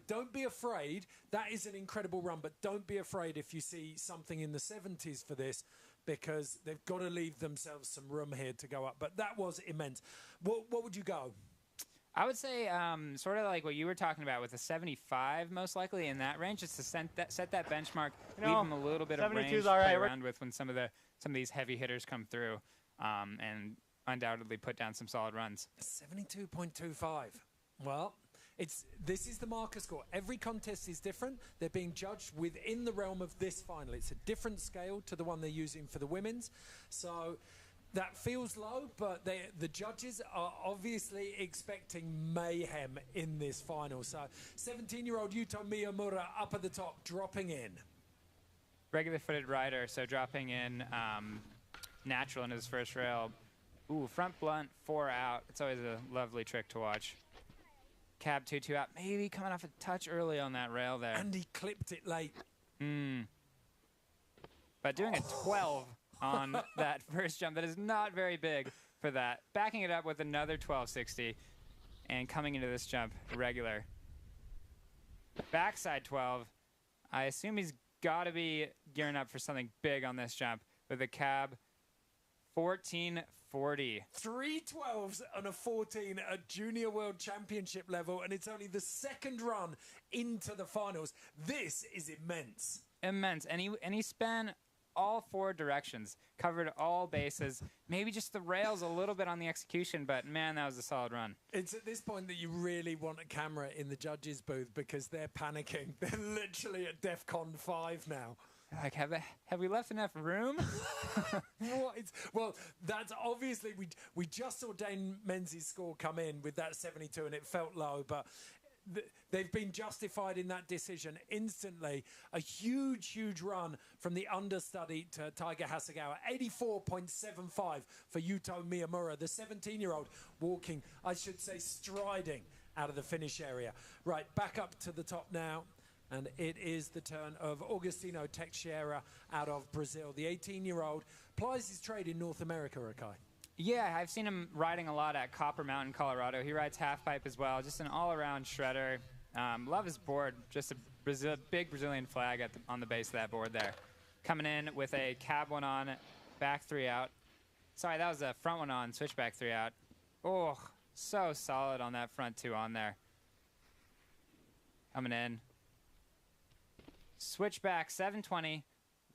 don't be afraid. That is an incredible run, but don't be afraid if you see something in the 70s for this, because they've got to leave themselves some room here to go up. But that was immense. What would you go? I would say sort of like what you were talking about with a 75, most likely in that range, just to set that benchmark, leave them a little bit of range to play around with when some of these heavy hitters come through, and undoubtedly put down some solid runs. 72.25. Well, this is the marker score. Every contest is different. They're being judged within the realm of this final. It's a different scale to the one they're using for the women's. So that feels low, but the judges are obviously expecting mayhem in this final. So 17-year-old Yuto Miyamura up at the top, dropping in. Regular-footed rider, so dropping in natural into his first rail. Ooh, front blunt, 4 out. It's always a lovely trick to watch. Cab 2-2 out, maybe coming off a touch early on that rail there. And he clipped it late. But doing a 12 on that first jump, that is not very big for that. Backing it up with another 1260 and coming into this jump regular. Backside 12. I assume he's got to be gearing up for something big on this jump with a cab 1440. 3 12s and a 14 at Junior World Championship level, and it's only the second run into the finals. This is immense. Immense. And he span all 4 directions, covered all bases, maybe just the rails a little bit on the execution, but man, that was a solid run. It's at this point that you really want a camera in the judges' booth, because they're panicking. They're literally at DEFCON 5 now. Like, have we left enough room? Well, that's obviously, we just saw Dane Menzies' score come in with that 72, and it felt low, but they've been justified in that decision instantly. A huge run from the understudy to Taiga Hasegawa. 84.75 for Yuto Miyamura, the 17-year-old, walking, I should say, striding out of the finish area. Right, back up to the top now. And it is the turn of Augustino Teixeira out of Brazil. The 18-year-old plies his trade in North America, Rakai. Yeah, I've seen him riding a lot at Copper Mountain, Colorado. He rides half pipe as well. Just an all-around shredder. Love his board. Just a big Brazilian flag on the base of that board there. Coming in with a cab 1 on, back 3 out. Sorry, that was a front 1 on, switchback 3 out. Oh, so solid on that front 2 on there. Coming in. Switchback 720.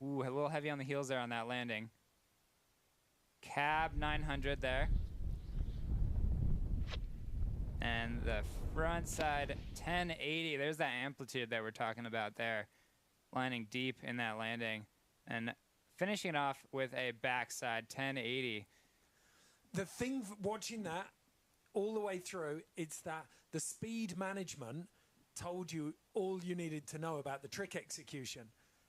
Ooh, a little heavy on the heels there on that landing. Cab 900 there. And the front side 1080. There's that amplitude that we're talking about there. Lining deep in that landing. And finishing it off with a backside 1080. The thing watching that all the way through, it's that the speed management told you all you needed to know about the trick execution.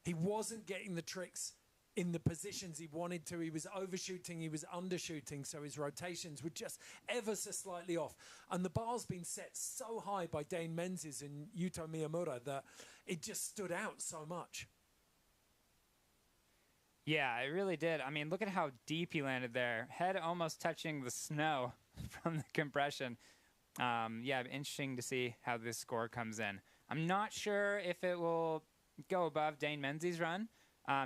He wasn't getting the tricks in the positions he wanted to. He was overshooting, he was undershooting, so his rotations were just ever so slightly off. And the bar's been set so high by Dane Menzies and Yuto Miyamura that it just stood out so much. Yeah, it really did. I mean, look at how deep he landed there. Head almost touching the snow from the compression. Yeah, interesting to see how this score comes in. I'm not sure if it will go above Dane Menzies' run,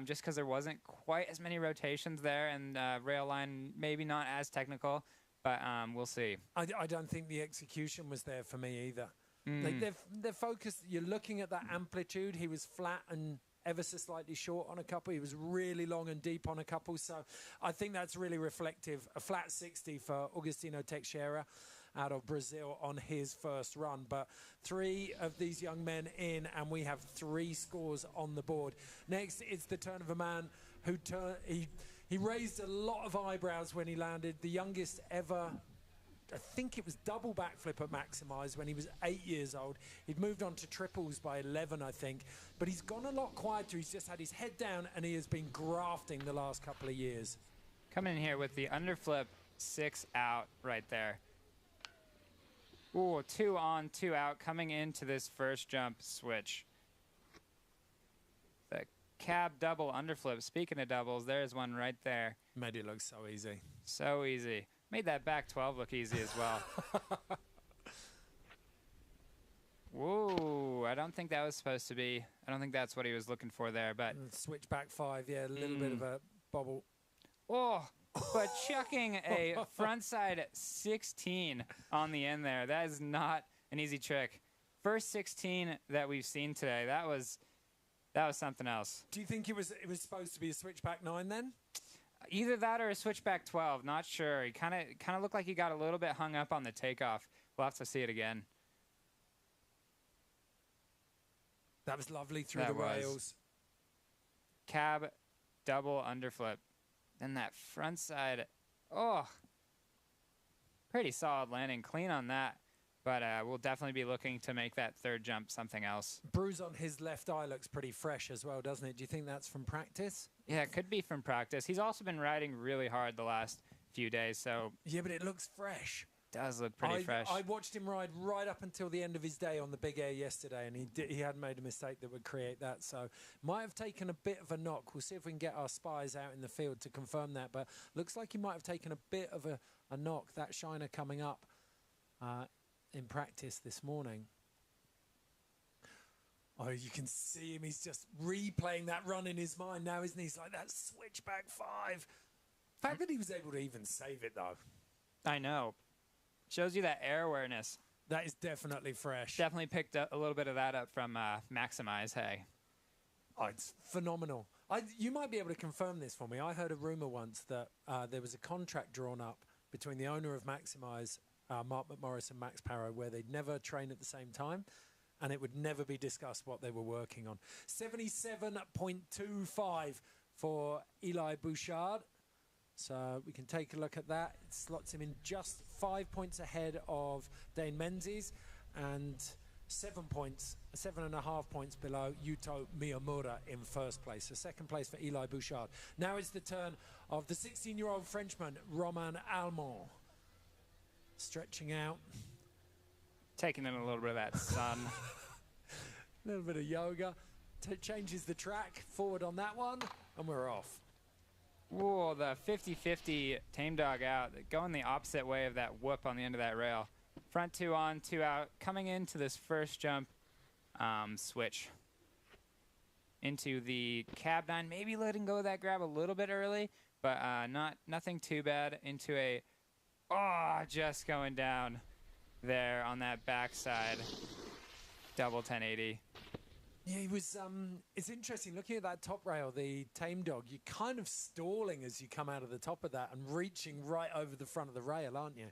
just because there wasn't quite as many rotations there, and rail line maybe not as technical, but we'll see. I don't think the execution was there for me either. Like they're focused. You're looking at that amplitude. He was flat and ever so slightly short on a couple. He was really long and deep on a couple. So I think that's really reflective. A flat 60 for Augustino Teixeira out of Brazil on his first run. But 3 of these young men in, and we have 3 scores on the board. Next, it's the turn of a man who he raised a lot of eyebrows when he landed. The youngest ever, I think it was double backflip at Maximize when he was 8 years old. He'd moved on to triples by 11, I think. But he's gone a lot quieter. He's just had his head down, and he has been grafting the last couple of years. Coming in here with the underflip 6 out right there. Ooh, 2 on, 2 out, coming into this first jump switch. The cab double underflip. Speaking of doubles, there's one right there. Made it look so easy. So easy. Made that back 12 look easy as well. Whoa, I don't think that was supposed to be. I don't think that's what he was looking for there, but... Switchback 5, yeah, a little bit of a bobble. Oh, but chucking a frontside 16 on the end there. That is not an easy trick. First 16 that we've seen today. That was something else. Do you think it was supposed to be a switchback 9 then? Either that or a switchback 12. Not sure. He kind of looked like he got a little bit hung up on the takeoff. We'll have to see it again. That was lovely through the rails. Cab, double underflip. Then that front side. Oh, pretty solid landing. Clean on that. But we'll definitely be looking to make that third jump something else. Bruise on his left eye looks pretty fresh as well, doesn't it? Do you think that's from practice? Yeah, it could be from practice. He's also been riding really hard the last few days, so... Yeah, but it looks fresh. Does look pretty fresh. I watched him ride right up until the end of his day on the big air yesterday, and he hadn't made a mistake that would create that. So might have taken a bit of a knock. We'll see if we can get our spies out in the field to confirm that. But looks like he might have taken a bit of a knock. That shiner coming up in practice this morning. Oh, you can see him. He's just replaying that run in his mind now, isn't he? He's like, that switchback 5. The fact that he was able to even save it, though. I know. Shows you that air awareness. That is definitely fresh. Definitely picked up a little bit of that up from Maximize, hey. Oh, it's phenomenal. You might be able to confirm this for me. I heard a rumor once that there was a contract drawn up between the owner of Maximize, Mark McMorris, and Max Parrow, where they'd never train at the same time, and it would never be discussed what they were working on. 77.25 for Eli Bouchard. So we can take a look at that. It slots him in just 5 points ahead of Dane Menzies and 7.5 points below Yuto Miyamura in first place. So second place for Eli Bouchard. Now it's the turn of the 16-year-old Frenchman, Romain Almond. Stretching out. Taking in a little bit of that sun. A little bit of yoga. Changes the track forward on that one, and we're off. Whoa, the 50-50 tame dog out, going the opposite way of that whoop on the end of that rail. Front 2 on, 2 out, coming into this first jump, switch into the cab 9, maybe letting go of that grab a little bit early, but nothing too bad. Into a, just going down there on that backside, double 1080. Yeah, he was, it's interesting, looking at that top rail, the tame dog, you're kind of stalling as you come out of the top of that and reaching right over the front of the rail, aren't you?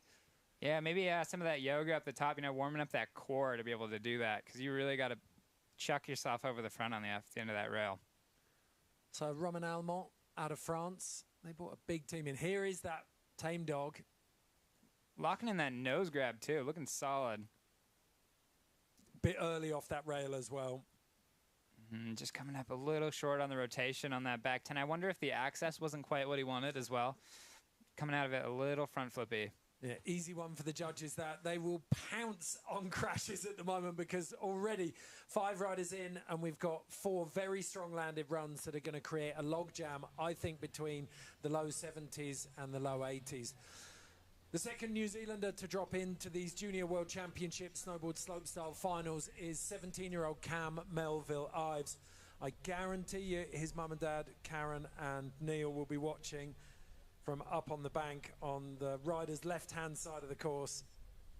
Yeah, maybe some of that yoga up the top, warming up that core to be able to do that, because you really got to chuck yourself over the front on the end of that rail. So Romain Almond out of France, they brought a big team in. Here is that tame dog. Locking in that nose grab, too, looking solid. Bit early off that rail as well. Just coming up a little short on the rotation on that back 10. I wonder if the access wasn't quite what he wanted as well. Coming out of it a little front flippy. Yeah, easy one for the judges that. They will pounce on crashes at the moment because already 5 riders in and we've got 4 very strong landed runs that are going to create a logjam, I think, between the low 70s and the low 80s. The second New Zealander to drop into these Junior World Championship Snowboard Slopestyle finals is 17-year-old Cam Melville Ives. I guarantee you his mum and dad, Karen and Neil, will be watching from up on the bank on the rider's left-hand side of the course.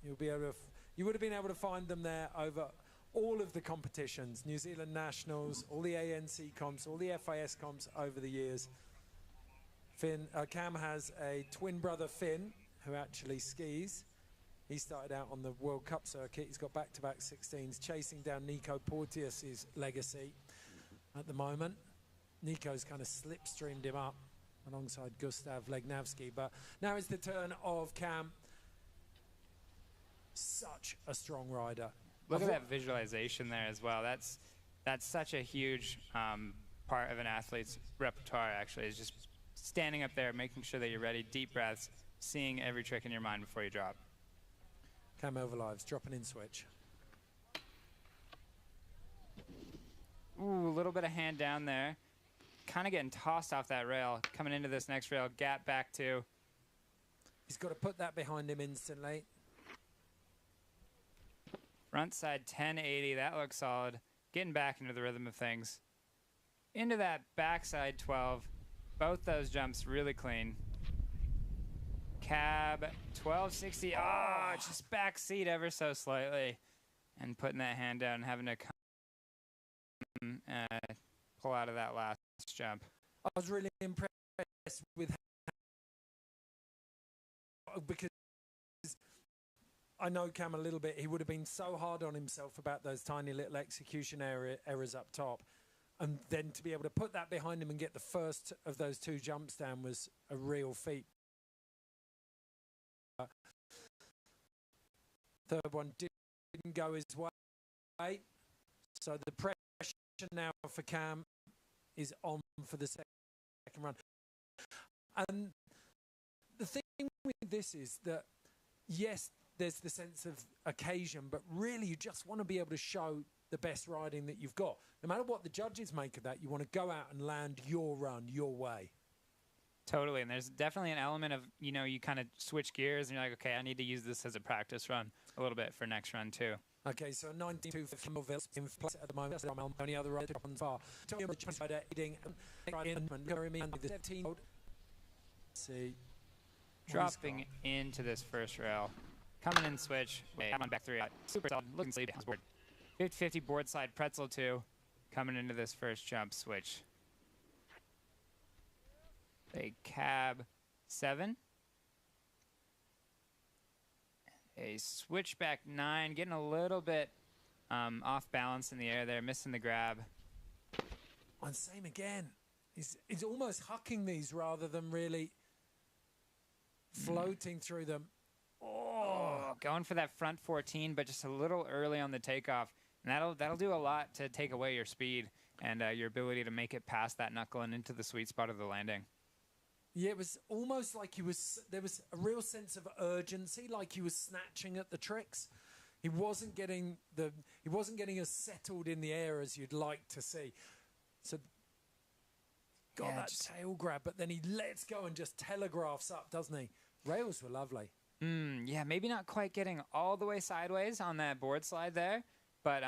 You'll be able to, you would have been able to find them there over all of the competitions, New Zealand Nationals, all the ANC comps, all the FIS comps over the years. Cam has a twin brother, Finn, who actually skis. He started out on the World Cup circuit. He's got back-to-back 16s, chasing down Nico Porteous' legacy at the moment. Nico's kind of slipstreamed him up alongside Gustav Legnavsky. But now is the turn of Cam. Such a strong rider. Look at that visualization there as well. That's such a huge part of an athlete's repertoire, actually, is just standing up there, making sure that you're ready, deep breaths, seeing every trick in your mind before you drop. Cam Melville Ives dropping in switch. Ooh, a little bit of hand down there. Kind of getting tossed off that rail. Coming into this next rail, gap back 2. He's got to put that behind him instantly. Frontside 1080, that looks solid. Getting back into the rhythm of things. Into that backside 12. Both those jumps really clean. Cab 1260. Oh, just back seat ever so slightly. And putting that hand down and having to come pull out of that last jump. I was really impressed with because I know Cam a little bit. He would have been so hard on himself about those tiny little execution errors up top. And then to be able to put that behind him and get the first of those two jumps down was a real feat. Third one didn't go his way. So the pressure now for Cam is on for the second run. And the thing with this is that, yes, there's the sense of occasion, but really you just want to be able to show the best riding that you've got. No matter what the judges make of that, you want to go out and land your run your way. Totally, and there's definitely an element of, you know, you kind of switch gears and you're like, okay, I need to use this as a practice run a little bit for next run too. Okay, so 92 for Millville in place at the moment. Only other rider on far. See. Dropping into this first rail. Coming in switch. Wait, I'm on back three. Super solid. Looking sleepy. 50-50 board slide pretzel 2. Coming into this first jump switch. A cab 7. A switchback 9. Getting a little bit off balance in the air there. Missing the grab. And same again. He's almost hucking these rather than really floating through them. Oh, going for that front 14, but just a little early on the takeoff. And that'll do a lot to take away your speed and your ability to make it past that knuckle and into the sweet spot of the landing. Yeah, it was almost like there was a real sense of urgency, like he was snatching at the tricks. He wasn't getting as settled in the air as you'd like to see. So got that tail grab, but then he lets go and just telegraphs up, doesn't he? Rails were lovely. Yeah, maybe not quite getting all the way sideways on that board slide there, but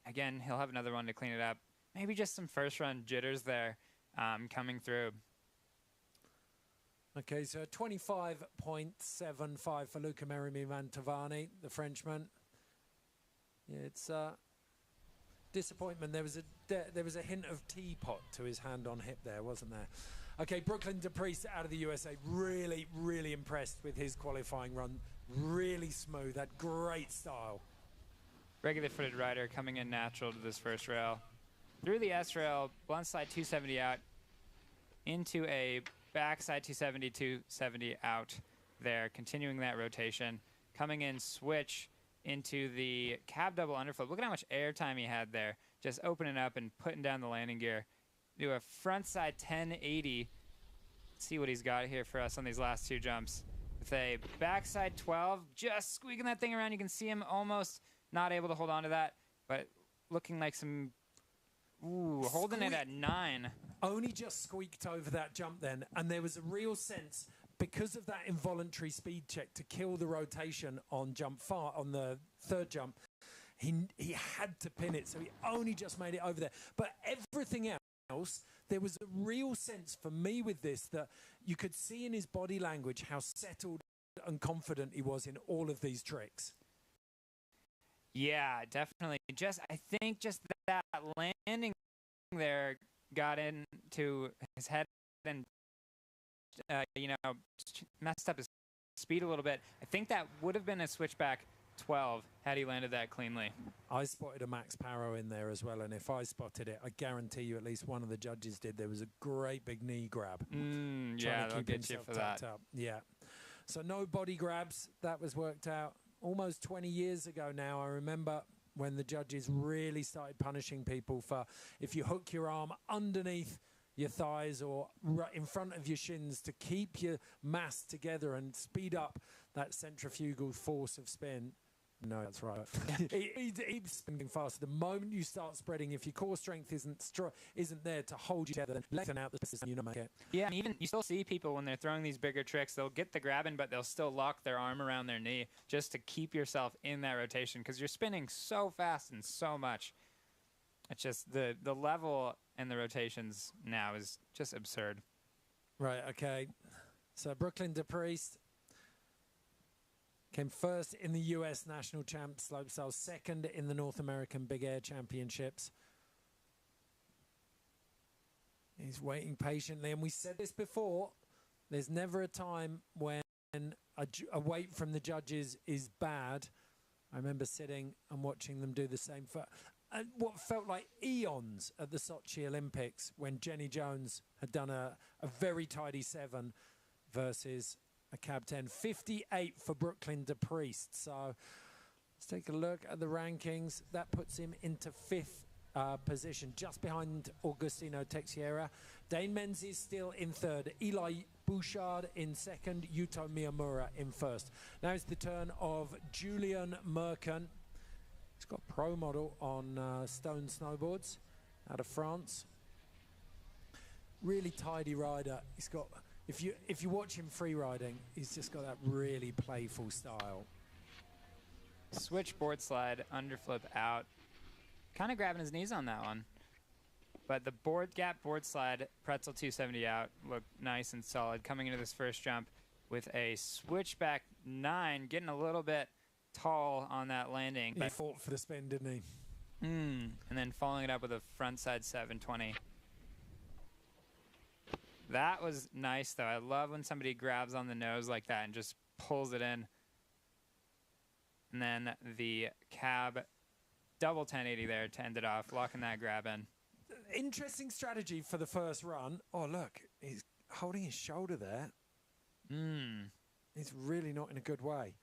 again, he'll have another one to clean it up. Maybe just some first run jitters there coming through. Okay, so 25.75 for Luca Merimi-Mantovani, the Frenchman. Yeah, it's disappointment. There was a hint of teapot to his hand on hip there, wasn't there? Okay, Brooklyn DePriest out of the USA. Really, really impressed with his qualifying run. Really smooth, had great style. Regular footed rider coming in natural to this first rail. Through the S rail, blunt slide 270 out into a backside 270, 270 out there, continuing that rotation. Coming in switch into the cab double underflip. Look at how much air time he had there. Just opening up and putting down the landing gear. Do a front side 1080. Let's see what he's got here for us on these last two jumps. With a backside 12, just squeaking that thing around. You can see him almost not able to hold on to that, but looking like some, holding it at 9. Only just squeaked over that jump then, and there was a real sense, because of that involuntary speed check to kill the rotation on on the third jump, he had to pin it, so he only just made it over there. But everything else, there was a real sense for me with this that you could see in his body language how settled and confident he was in all of these tricks. Yeah, definitely. I think just that landing there got into his head and messed up his speed a little bit. I think that would have been a switchback 12 had he landed that cleanly. I spotted a Max Parrow in there as well, and if I spotted it, I guarantee you at least one of the judges did. There was a great big knee grab. Yeah, they'll get you for that. Up. Yeah. So no body grabs. That was worked out almost 20 years ago now. I remember when the judges really started punishing people for if you hook your arm underneath your thighs or right in front of your shins to keep your mass together and speed up that centrifugal force of spin. No, that's right. He's spinning fast. The moment you start spreading, if your core strength isn't there to hold you together, then lengthen out the distance and you not make it. Yeah, and even you still see people when they're throwing these bigger tricks, they'll get the grab in, but they'll still lock their arm around their knee just to keep yourself in that rotation because you're spinning so fast and so much. It's just the level and the rotations now is just absurd. Right, okay. So Brooklyn DePriest came first in the US National Champ Slopestyle, second in the North American Big Air Championships. He's waiting patiently, and we said this before, there's never a time when a wait from the judges is bad. I remember sitting and watching them do the same for what felt like eons at the Sochi Olympics when Jenny Jones had done a very tidy 7 versus a cab 10. 58 for Brooklyn DePriest. So let's take a look at the rankings. That puts him into 5th position, just behind Augustino Teixeira. Dane Menzies still in 3rd. Eli Bouchard in 2nd. Yuto Miyamura in 1st. Now it's the turn of Julian Merkin. He's got pro model on Stone Snowboards out of France. Really tidy rider. He's got... If you watch him free riding, he's just got that really playful style. Switch board slide, underflip out. Kind of grabbing his knees on that one. But the gap board slide, pretzel 270 out, looked nice and solid. Coming into this first jump with a switchback 9, getting a little bit tall on that landing. He fought for the spin, didn't he? And then following it up with a frontside 720. That was nice, though. I love when somebody grabs on the nose like that and just pulls it in. And then the cab double 1080 there to end it off, locking that grab in. Interesting strategy for the first run. Oh, look, he's holding his shoulder there. He's really not in a good way.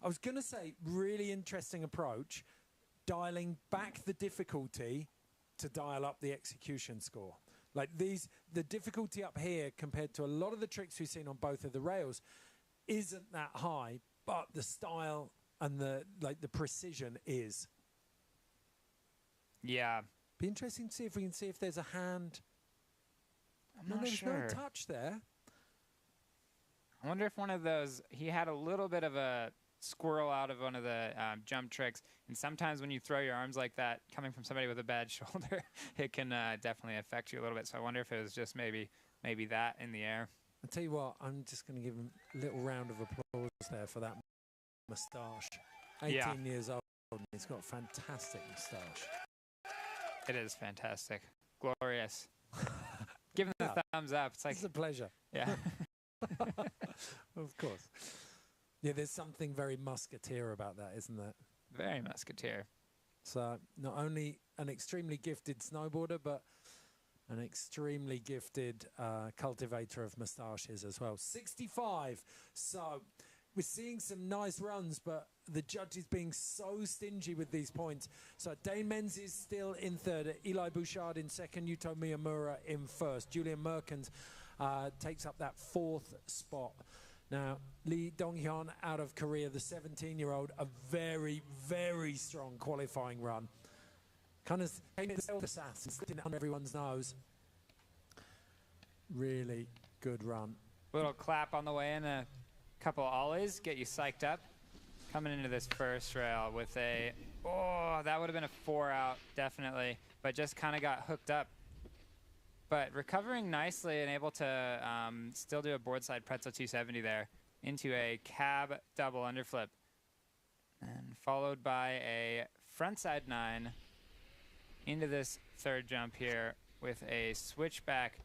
I was going to say, really interesting approach, dialing back the difficulty to dial up the execution score. Like the difficulty up here compared to a lot of the tricks we've seen on both of the rails isn't that high, but the style and the precision is. Yeah. Be interesting to see if we can see if there's a hand. I'm not sure. There's no touch there. I wonder if one of those, he had a little bit of a squirrel out of one of the jump tricks. And sometimes when you throw your arms like that, coming from somebody with a bad shoulder, it can definitely affect you a little bit. So I wonder if it was just maybe that in the air. I'll tell you what, I'm just going to give him a little round of applause there for that moustache. 18 years old, and he's got a fantastic moustache. It is fantastic. Glorious. Give him the thumbs up. It's like, it's a pleasure. Yeah. Of course. Yeah, there's something very musketeer about that, isn't there? Very musketeer. So not only an extremely gifted snowboarder, but an extremely gifted cultivator of moustaches as well. 65. So we're seeing some nice runs, but the judges being so stingy with these points. So Dane Menzies still in 3rd, Eli Bouchard in 2nd, Yuto Miyamura in 1st. Julian Merkins takes up that 4th spot. Now, Lee Donghyun out of Korea, the 17-year-old, a very, very strong qualifying run. Kind of came in the SAS and slipped in on everyone's nose. Really good run. Little clap on the way in, a couple of ollies, get you psyched up. Coming into this first rail with a, that would have been a 4 out, definitely, but just kind of got hooked up. But recovering nicely and able to still do a board slide pretzel 270 there into a cab double underflip. And followed by a frontside 9 into this 3rd jump here with a switchback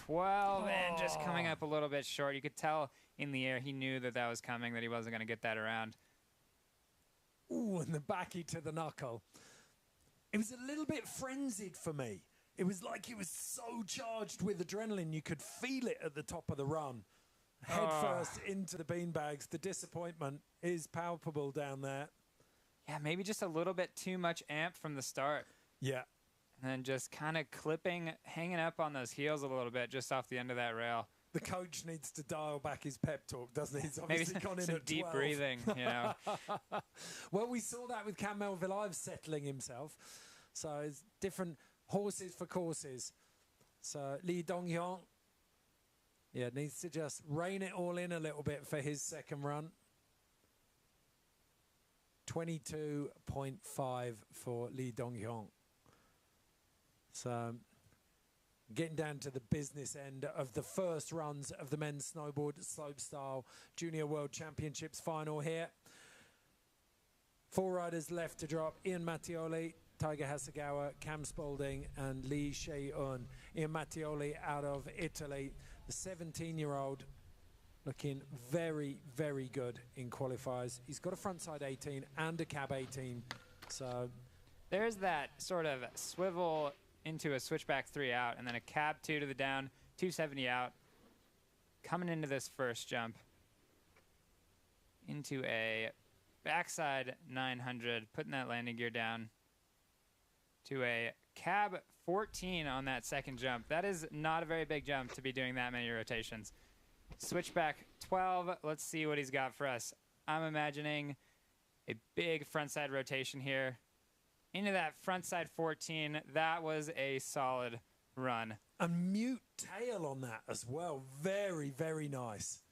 12 and just coming up a little bit short. You could tell in the air he knew that was coming, that he wasn't going to get that around. Ooh, and the backy to the knuckle. It was a little bit frenzied for me. It was like it was so charged with adrenaline, you could feel it at the top of the run. Head first into the beanbags. The disappointment is palpable down there. Yeah, maybe just a little bit too much amp from the start. Yeah. And then just kind of hanging up on those heels a little bit just off the end of that rail. The coach needs to dial back his pep talk, doesn't he? He's obviously Maybe gone in some at deep 12. breathing, you know. Well, we saw that with Kamel Velayev settling himself. So it's different horses for courses. So Lee Donghyun, yeah, needs to just rein it all in a little bit for his second run. 22.5 for Lee Donghyun. So getting down to the business end of the first runs of the men's snowboard slopestyle Junior World Championships final here. 4 riders left to drop: Ian Mattioli, Taiga Hasegawa, Cam Spalding and Lee Chae-eun. Ian Mattioli out of Italy, the 17-year-old, looking very, very good in qualifiers. He's got a frontside 18 and a cab 18. So there's that sort of swivel into a switchback 3 out, and then a cab 2 to the down, 270 out. Coming into this first jump into a backside 900, putting that landing gear down to a cab 14 on that second jump. That is not a very big jump to be doing that many rotations. Switchback 12, let's see what he's got for us. I'm imagining a big frontside rotation here. Into that frontside 14, that was a solid run. a mute tail on that as well. Very, very nice.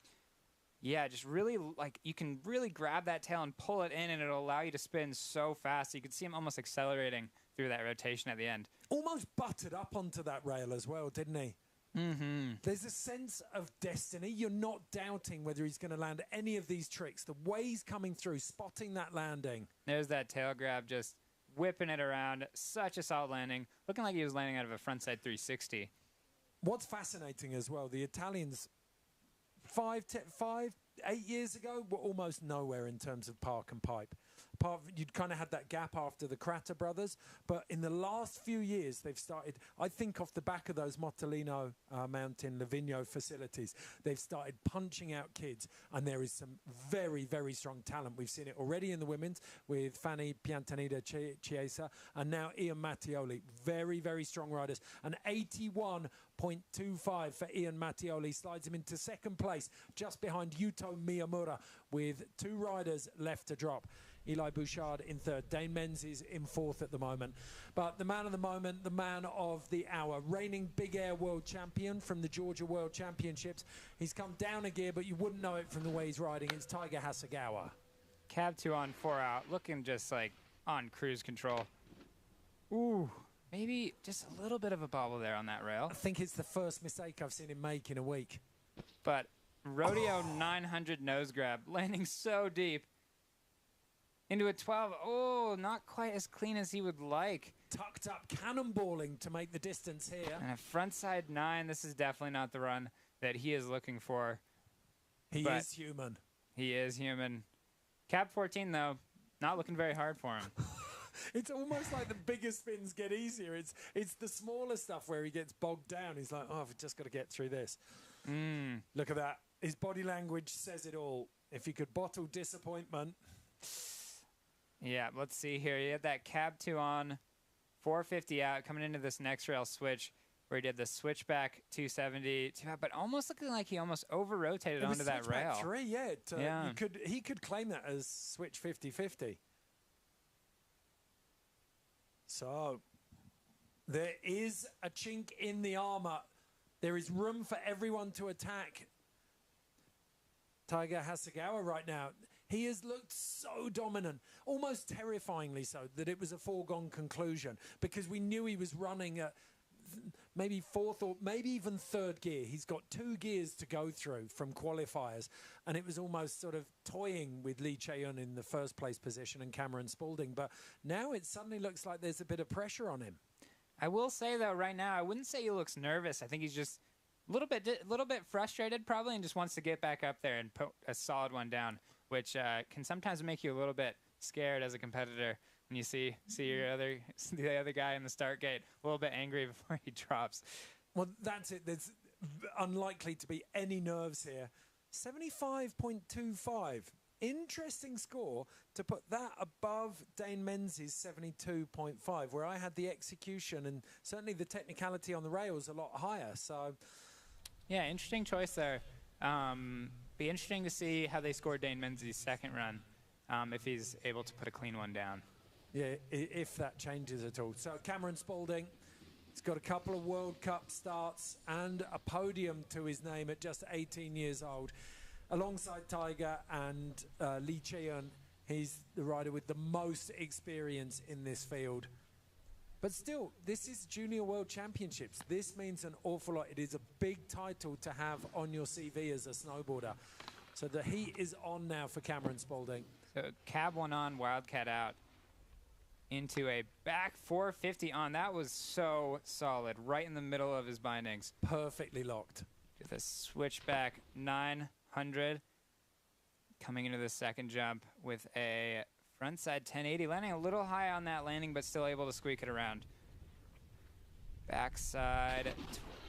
Yeah, just really, like, you can really grab that tail and pull it in, and it'll allow you to spin so fast. You could see him almost accelerating through that rotation at the end. Almost butted up onto that rail as well, didn't he? Mm-hmm. There's a sense of destiny. You're not doubting whether he's going to land any of these tricks. The way he's coming through, spotting that landing. There's that tail grab, just whipping it around. Such a solid landing. Looking like he was landing out of a frontside 360. What's fascinating as well, the Italians 8 years ago were almost nowhere in terms of park and pipe. You'd kind of had that gap after the Crater brothers, but in the last few years they've started, I think off the back of those Mottolino Mountain Livigno facilities, they've started punching out kids, and there is some very, very strong talent. We've seen it already in the women's with Fanny Piantanida Chiesa and now Ian Mattioli. Very, very strong riders. An 81.25 for Ian Mattioli slides him into second place, just behind Yuto Miyamura, with 2 riders left to drop. Eli Bouchard in third. Dane Menzies in fourth at the moment. But the man of the moment, the man of the hour, reigning big air world champion from the Georgia World Championships. He's come down a gear, but you wouldn't know it from the way he's riding. It's Taiga Hasegawa. Cab 2 on 4 out, looking just like on cruise control. Ooh, maybe just a little bit of a bobble there on that rail. I think it's the first mistake I've seen him make in a week. But Rodeo 900 nose grab, landing so deep. Into a 12. Oh, not quite as clean as he would like. Tucked up, cannonballing to make the distance here. And a frontside 9. This is definitely not the run that he is looking for. He is human. He is human. Cab 14, though, not looking very hard for him. It's almost like the bigger spins get easier. It's the smaller stuff where he gets bogged down. He's like, oh, I've just got to get through this. Look at that. His body language says it all. If he could bottle disappointment. Yeah, let's see here. He had that cab 2 on, 450 out, coming into this next rail switch where he did the switchback 270, but almost looking like he almost over-rotated onto that rail. 3, yeah. He could claim that as switch 50-50. So, there is a chink in the armor. There is room for everyone to attack Taiga Hasegawa right now. He has looked so dominant, almost terrifyingly so, that it was a foregone conclusion because we knew he was running at maybe 4th or maybe even 3rd gear. He's got 2 gears to go through from qualifiers, and it was almost sort of toying with Lee Chae-eun in the first place position and Cameron Spalding. But now it suddenly looks like there's a bit of pressure on him. I will say, though, right now, I wouldn't say he looks nervous. I think he's just a little bit frustrated probably and just wants to get back up there and put a solid one down, which can sometimes make you a little bit scared as a competitor when you see the other guy in the start gate a little bit angry before he drops. Well, that's it. There's unlikely to be any nerves here. 75.25. Interesting score to put that above Dane Menzies' 72.5, where I had the execution and certainly the technicality on the rails a lot higher. So Yeah, interesting choice there. Be interesting to see how they score Dane Menzies' second run, if he's able to put a clean one down. Yeah, if that changes at all. So Cameron Spalding, he's got a couple of World Cup starts and a podium to his name at just 18 years old. Alongside Tiger and Lee Cheon, he's the rider with the most experience in this field. But still, this is Junior World Championships. This means an awful lot. It is a big title to have on your CV as a snowboarder. So the heat is on now for Cameron Spalding. So cab one on, Wildcat out into a back 450 on. That was so solid, right in the middle of his bindings. Perfectly locked. With a switchback 900. Coming into the second jump with a frontside 1080, landing a little high on that landing, but still able to squeak it around. Backside.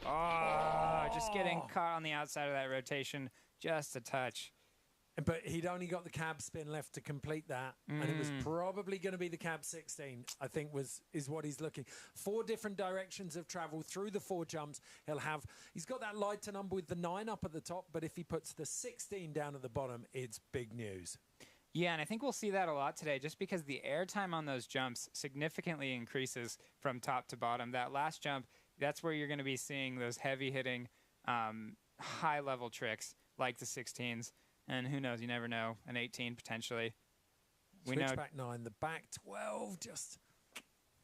Oh, just getting caught on the outside of that rotation just a touch. But he'd only got the cab spin left to complete that, and it was probably going to be the cab 16, I think is what he's looking. 4 different directions of travel through the 4 jumps. He's got that lighter number with the 9 up at the top, but if he puts the 16 down at the bottom, it's big news. Yeah, and I think we'll see that a lot today just because the airtime on those jumps significantly increases from top to bottom. That last jump, that's where you're going to be seeing those heavy-hitting, high-level tricks like the 16s. And who knows, you never know, an 18 potentially. Switchback 9, the back 12, just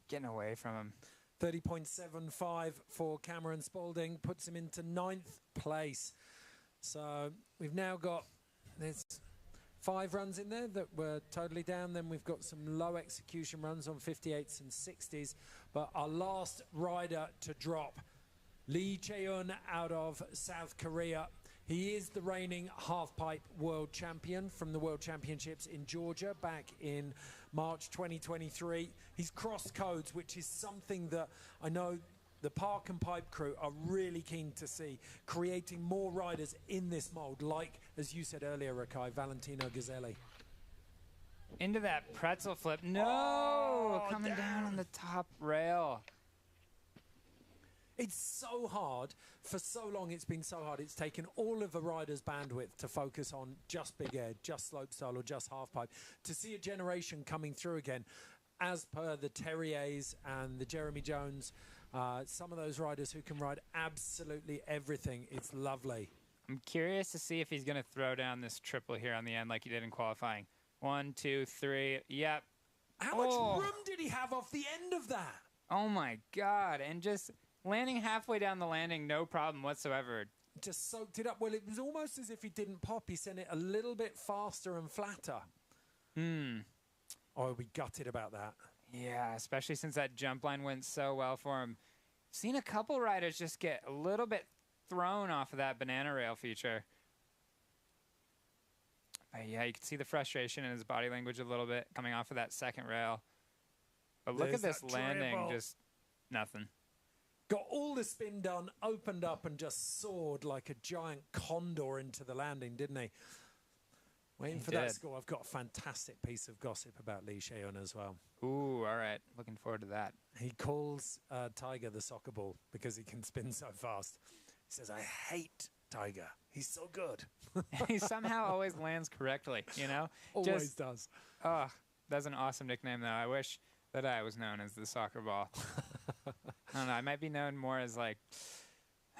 getting away from him. 30.75 for Cameron Spalding, puts him into 9th place. So we've now got, there's 5 runs in there that were totally down. Then we've got some low execution runs on 58s and 60s. But our last rider to drop, Lee Cheon out of South Korea. He is the reigning half-pipe world champion from the World Championships in Georgia back in March 2023. He's crossed codes, which is something that I know the park and pipe crew are really keen to see, creating more riders in this mold, like, as you said earlier, Rakai, Valentino Gazzelli. Into that pretzel flip. No! Coming down on the top rail. It's so hard. For so long, it's been so hard. It's taken all of a rider's bandwidth to focus on just big air, just slopestyle, or just half-pipe. To see a generation coming through again, as per the Terriers and the Jeremy Jones, some of those riders who can ride absolutely everything. It's lovely. I'm curious to see if he's going to throw down this triple here on the end like he did in qualifying. 1, 2, 3. Yep. How much room did he have off the end of that? Oh, my God. And just landing halfway down the landing, no problem whatsoever. Just soaked it up. Well, it was almost as if he didn't pop. He sent it a little bit faster and flatter. Oh, we gutted about that. Yeah, especially since that jump line went so well for him. Seen a couple riders just get a little bit thrown off of that banana rail feature. But yeah, you can see the frustration in his body language a little bit coming off of that second rail. But look at this landing, just nothing. Got all the spin done, opened up, and just soared like a giant condor into the landing, didn't he? Waiting for that score. I've got a fantastic piece of gossip about Lee Cheon as well. Ooh, all right. Looking forward to that. He calls Tiger the soccer ball because he can spin so fast. He says, I hate Tiger. He's so good. He somehow always lands correctly, you know? Always does. Oh, that's an awesome nickname, though. I wish that I was known as the soccer ball. I don't know. I might be known more as, like,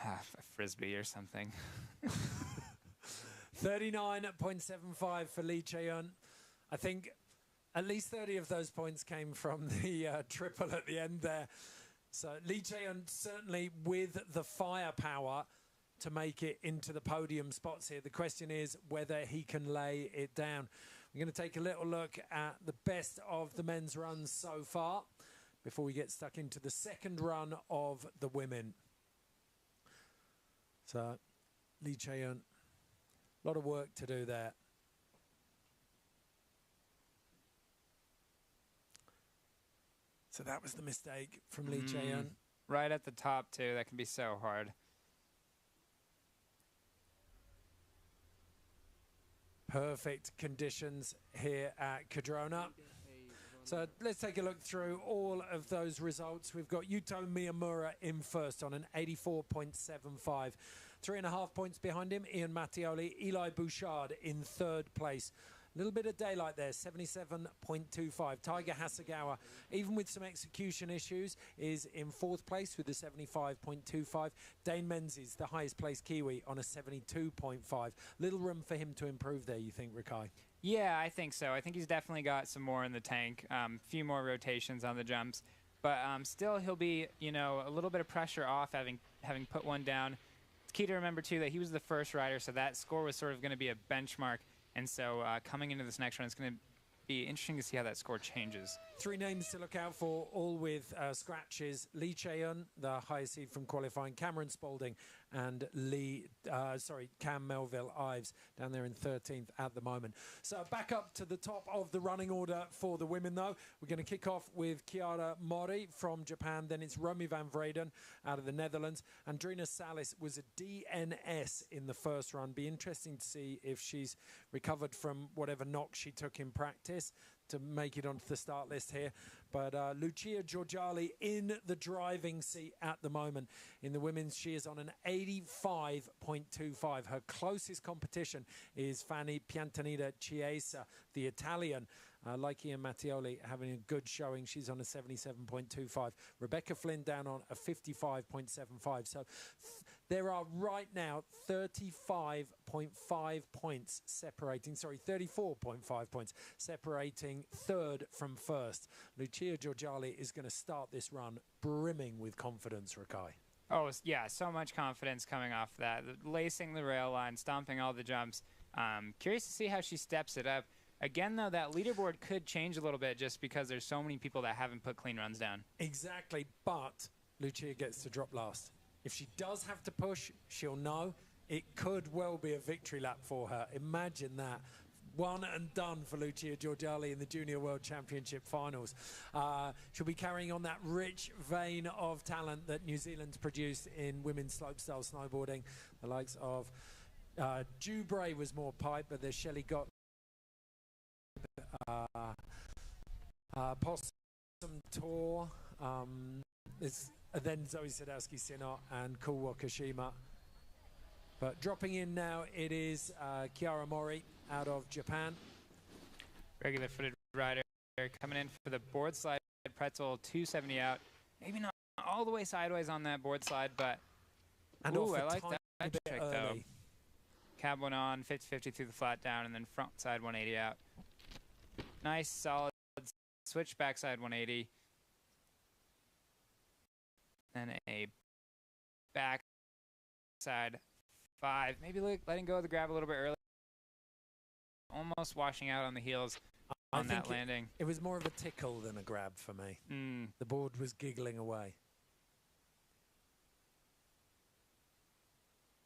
a frisbee or something. 39.75 for Lee Cheon. I think at least 30 of those points came from the triple at the end there. So Lee Cheon certainly with the firepower to make it into the podium spots here. The question is whether he can lay it down. We're going to take a little look at the best of the men's runs so far before we get stuck into the second run of the women. So Lee Cheon, a lot of work to do there. So that was the mistake from Lee Cheon. Right at the top, too. That can be so hard. Perfect conditions here at Cardrona. So let's take a look through all of those results. We've got Yuto Miyamura in first on an 84.75. 3.5 points behind him, Ian Mattioli. Eli Bouchard in third place. A little bit of daylight there, 77.25. Tiger Hasegawa, even with some execution issues, is in fourth place with a 75.25. Dane Menzies, the highest placed Kiwi, on a 72.5. Little room for him to improve there, you think, Rakai? Yeah, I think so. I think he's definitely got some more in the tank, a few more rotations on the jumps. But still, he'll be, you know, a little bit of pressure off having put one down. It's key to remember, too, that he was the first rider, so that score was sort of going to be a benchmark. And so coming into this next run, it's going to be interesting to see how that score changes. Three names to look out for, all with scratches. Lee Chae-un, the highest seed from qualifying, Cameron Spaulding, and Cam Melville Ives down there in 13th at the moment. So back up to the top of the running order for the women, though. We're going to kick off with Chiara Mori from Japan. Then it's Romy van Vreden out of the Netherlands. Andrina Salis was a DNS in the first run. Be interesting to see if she's recovered from whatever knock she took in practice to make it onto the start list here. But Lucia Giorgiali in the driving seat at the moment. In the women's, she is on an 85.25. Her closest competition is Fanny Piantanida Chiesa, the Italian. Like Ian Mattioli, having a good showing. She's on a 77.25. Rebecca Flynn down on a 55.75. So there are right now 35.5 points separating, 34.5 points separating third from first. Lucia Giorgiali is going to start this run brimming with confidence, Rakai. Oh, yeah, so much confidence coming off that. Lacing the rail line, stomping all the jumps. Curious to see how she steps it up. Again, though, that leaderboard could change a little bit just because there's so many people that haven't put clean runs down. Exactly, but Lucia gets to drop last. If she does have to push, she'll know. It could well be a victory lap for her. Imagine that. One and done for Lucia Giorgiali in the Junior World Championship finals. She'll be carrying on that rich vein of talent that New Zealand's produced in women's slopestyle snowboarding. The likes of Ju Bray was more pipe, but there's Shelley Gott, Possum Tor, then Zoe Sadowski-Sinot and Kul Wakashima. But dropping in now, it is Chiara Mori out of Japan. Regular footed rider coming in for the board slide pretzel, 270 out. Maybe not all the way sideways on that board slide, but and ooh, I like that trick early. though. Cab one on, 50-50 through the flat down, and then front side 180 out. Nice, solid switch backside 180. Then a backside 5. Maybe letting go of the grab a little bit early. Almost washing out on the heels on that landing. It was more of a tickle than a grab for me. The board was giggling away.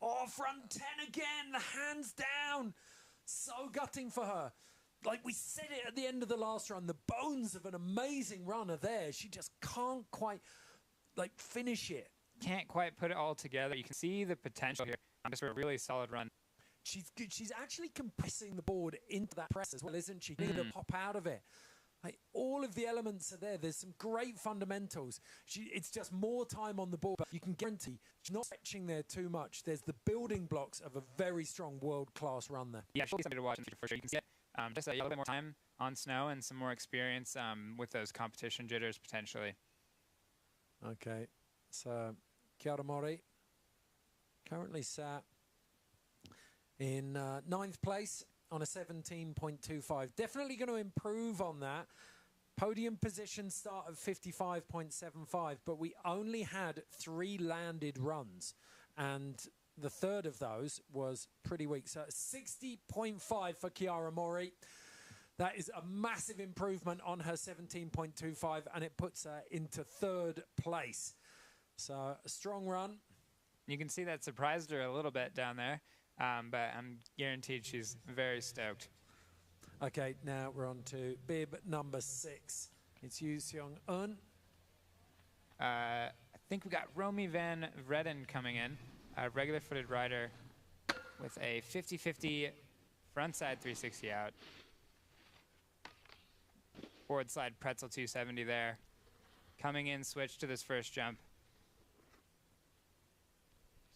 Oh, front 10 again, the hands down. So gutting for her. Like we said it at the end of the last run, the bones of an amazing run are there. She just can't quite finish it. Can't quite put it all together. You can see the potential here. Just a really solid run. She's good. She's actually compressing the board into that press as well, isn't she? Need to pop out of it. Like, all of the elements are there. There's some great fundamentals. It's just more time on the board, but you can guarantee she's not stretching there too much. There's the building blocks of a very strong world-class run there. Yeah, she'll be something to watch in the future for sure. You can see it. Just a little bit more time on snow and some more experience with those competition jitters potentially. Okay, so Chiara Mori currently sat in 9th place on a 17.25. Definitely going to improve on that. Podium position start of 55.75, but we only had 3 landed runs, and the third of those was pretty weak. So 60.5 for Chiara Mori. That is a massive improvement on her 17.25, and it puts her into 3rd place. So a strong run. You can see that surprised her a little bit down there, but I'm guaranteed she's very stoked. Okay, now we're on to bib number 6. It's Yu Seong-eun. I think we got Romy van Vreden coming in, a regular footed rider with a 50-50 frontside 360 out. Board slide pretzel 270 there. Coming in, switch to this first jump.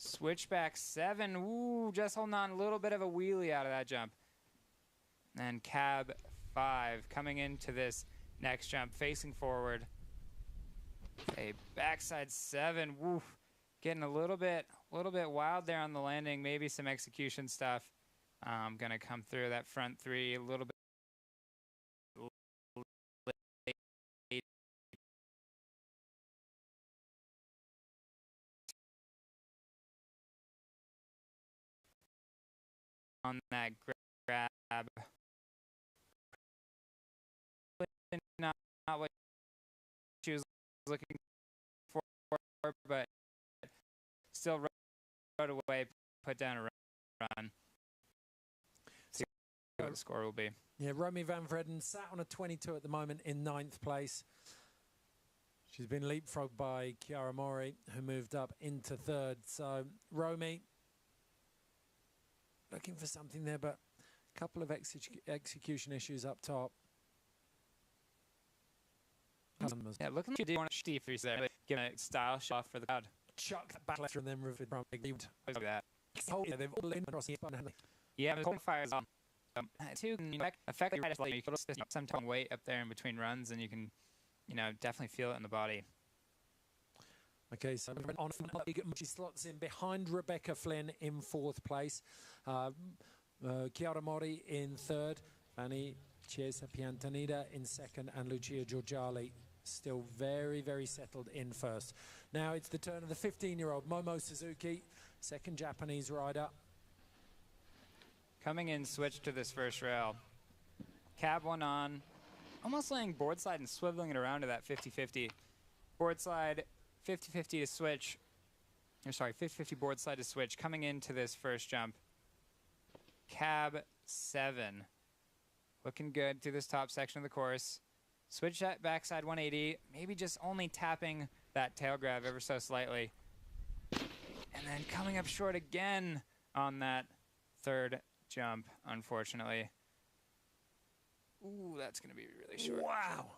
Switchback 7. Ooh, just holding on. A little bit of a wheelie out of that jump. And cab 5 coming into this next jump, facing forward. A backside 7. Woo. Getting a little bit wild there on the landing. Maybe some execution stuff. Gonna come through that front 3 a little bit late. On that grab. Not what she was looking for, but still rode away, put down a run. See what the score will be. Yeah, Romy van Vreden sat on a 22 at the moment in 9th place. She's been leapfrogged by Chiara Mori, who moved up into 3rd. So Romy looking for something there, but a couple of execution issues up top. Yeah, looking like you do want to Steve there, give a style shot for the crowd. Chuck that back left and then revealed that. Oh, yeah, they've all in across the spine, haven't they? Yeah, the fires on. Two can effectively right, like, you can some time weight up there in between runs, and you can, definitely feel it in the body. Okay, so on she slots in behind Rebecca Flynn in 4th place, Chiara Mori in 3rd, Fanny Chiesa Piantanida in 2nd, and Lucia Giorgiali still very, very settled in 1st. Now it's the turn of the 15-year-old Momo Suzuki, 2nd Japanese rider. Coming in, switch to this first rail. Cab 1 on, almost laying board slide and swiveling it around to that 50-50. Board slide, 50-50 to switch. Or sorry, 50-50 board slide to switch. Coming into this first jump. Cab 7. Looking good through this top section of the course. Switch that backside 180, maybe just only tapping that tail grab ever so slightly. And then coming up short again on that 3rd jump, unfortunately. Ooh, that's going to be really short. Wow.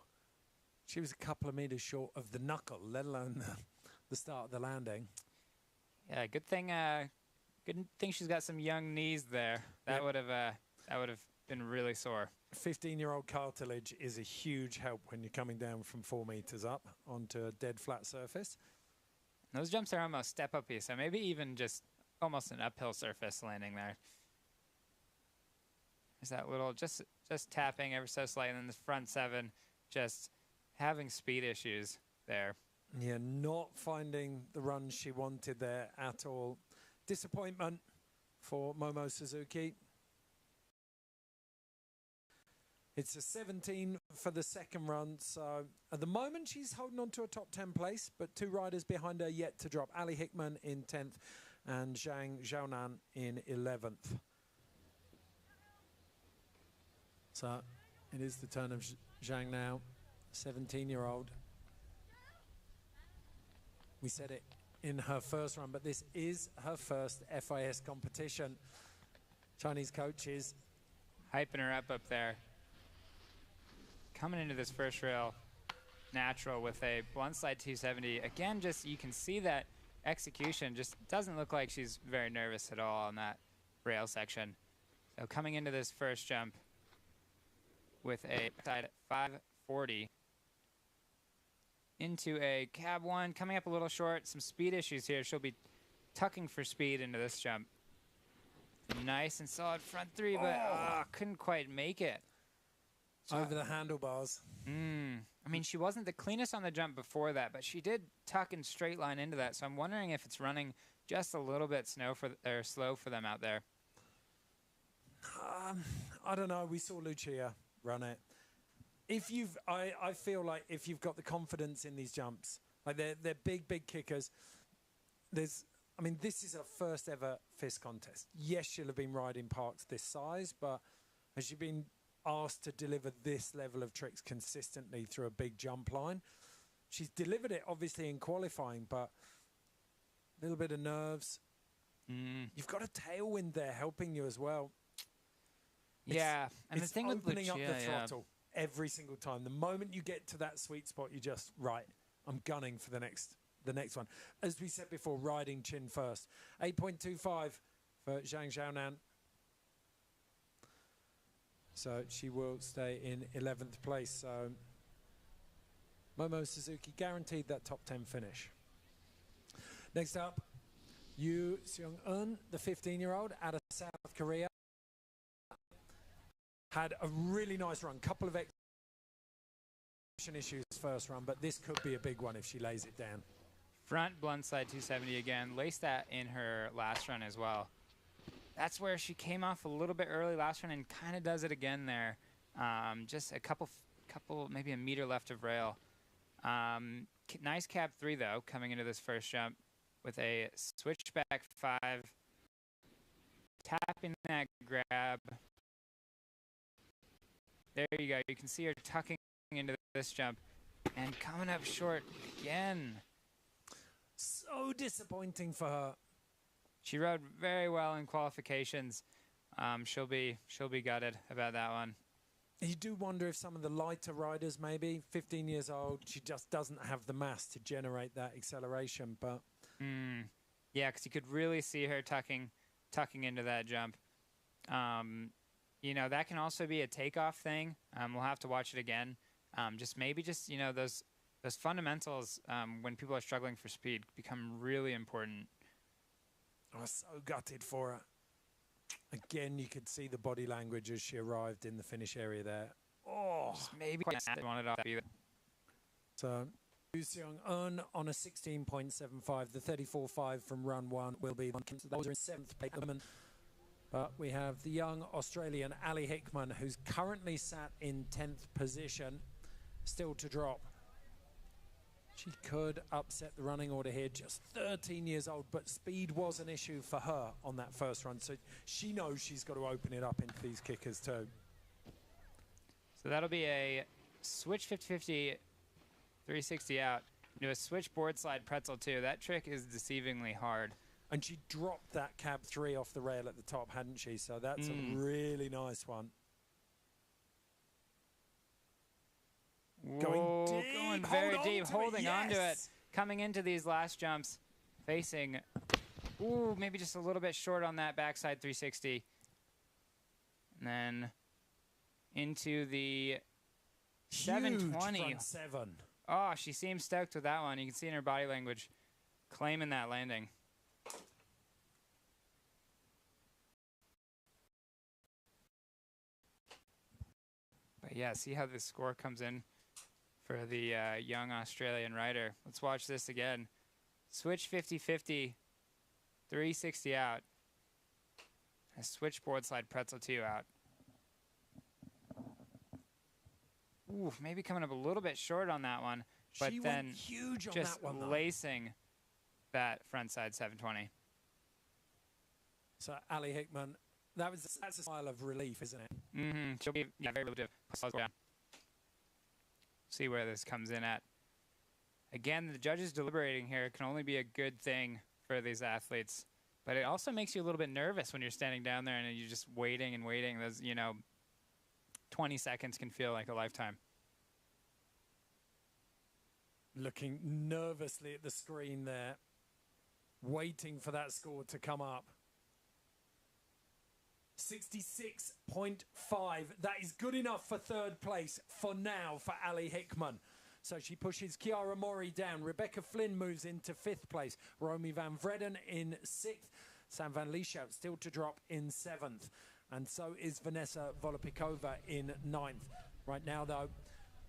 She was a couple of meters short of the knuckle, let alone the start of the landing. Yeah, good thing she's got some young knees there. That would have been really sore. 15-year-old cartilage is a huge help when you're coming down from 4 meters up onto a dead flat surface. Those jumps are almost step uppy, so maybe even just almost an uphill surface landing there. There's that little just tapping ever so slightly, and then the front 7 just having speed issues there. Yeah, not finding the run she wanted there at all. Disappointment for Momo Suzuki. It's a 17 for the 2nd run, so at the moment she's holding on to a top 10 place, but 2 riders behind her yet to drop. Ali Hickman in 10th and Zhang Xiaonan in 11th. So it is the turn of Zhang now, 17-year-old. We said it in her first run, but this is her first FIS competition. Chinese coaches hyping her up there. Coming into this first rail, natural with a blunt slide 270. Again, just you can see that execution just doesn't look like she's very nervous at all on that rail section. So coming into this first jump with a side 540 into a cab 1, coming up a little short. Some speed issues here. She'll be tucking for speed into this jump. Nice and solid front 3, but couldn't quite make it. Over the handlebars. I mean, she wasn't the cleanest on the jump before that, but she did tuck and straight line into that. So I'm wondering if it's running just a little bit slow for them out there. I don't know. We saw Lucia run it. I feel like if you've got the confidence in these jumps, like they're big kickers. This is her first ever FIS contest. Yes, she'll have been riding parks this size, but has she been asked to deliver this level of tricks consistently through a big jump line? She's delivered it obviously in qualifying, but a little bit of nerves. You've got a tailwind there helping you as well. Yeah, and the thing with opening up the throttle every single time. The moment you get to that sweet spot, you just, right, I'm gunning for the next the next one. As we said before, riding chin first. 8.25 for Zhang Xiaonan. So she will stay in 11th place. So Momo Suzuki guaranteed that top 10 finish. Next up, Yu Seung-eun, the 15-year-old out of South Korea. Had a really nice run. Couple of issues first run, but this could be a big one if she lays it down. Front blindside 270 again. Laced that in her last run as well. That's where she came off a little bit early last run and kind of does it again there. Just a couple, maybe a meter left of rail. Nice cab 3 though, coming into this first jump with a switchback 5. Tapping that grab. There you go. You can see her tucking into this jump and coming up short again. So disappointing for her. She rode very well in qualifications. She'll be gutted about that one. You do wonder if some of the lighter riders, maybe 15 years old, she just doesn't have the mass to generate that acceleration. But yeah, because you could really see her tucking into that jump. You know, that can also be a takeoff thing. We'll have to watch it again. Just you know, those fundamentals when people are struggling for speed become really important. I was so gutted for her. Again, you could see the body language as she arrived in the finish area there. Oh, just maybe wanted off either. So Yu Seung-eun on a 16.75. The 34.5 from run 1 will be those are in 7th place. But we have the young Australian Ali Hickman, who's currently sat in 10th position, still to drop. She could upset the running order here, just 13 years old, but speed was an issue for her on that first run. So she knows she's got to open it up into these kickers too. So that'll be a switch 50-50, 360 out. Do a switch board slide pretzel too. That trick is deceivingly hard. And she dropped that cab 3 off the rail at the top, hadn't she? So that's a really nice one. Whoa, going very deep, holding on to it. Coming into these last jumps, facing, maybe just a little bit short on that backside 360. And then into the 720. Front 7. Oh, she seems stoked with that one. You can see in her body language, claiming that landing. But yeah, see how this score comes in for the young Australian rider. Let's watch this again. Switch 50-50, 360 out. A switch board slide pretzel 2 out. Ooh, maybe coming up a little bit short on that one, but she then went huge on just that one, though. Lacing that front side 720. So Ali Hickman, that's a smile of relief, isn't it? She'll be very relative. See where this comes in at. Again, the judges deliberating here can only be a good thing for these athletes, but it also makes you a little bit nervous when you're standing down there and you're just waiting and waiting. Those, 20 seconds can feel like a lifetime. Looking nervously at the screen there, waiting for that score to come up. 66.5. That is good enough for 3rd place for now for Ali Hickman. So she pushes Chiara Mori down. Rebecca Flynn moves into 5th place. Romy van Vreden in 6th. Sam van Lieshout still to drop in 7th. And so is Vanessa Volopikova in 9th. Right now, though,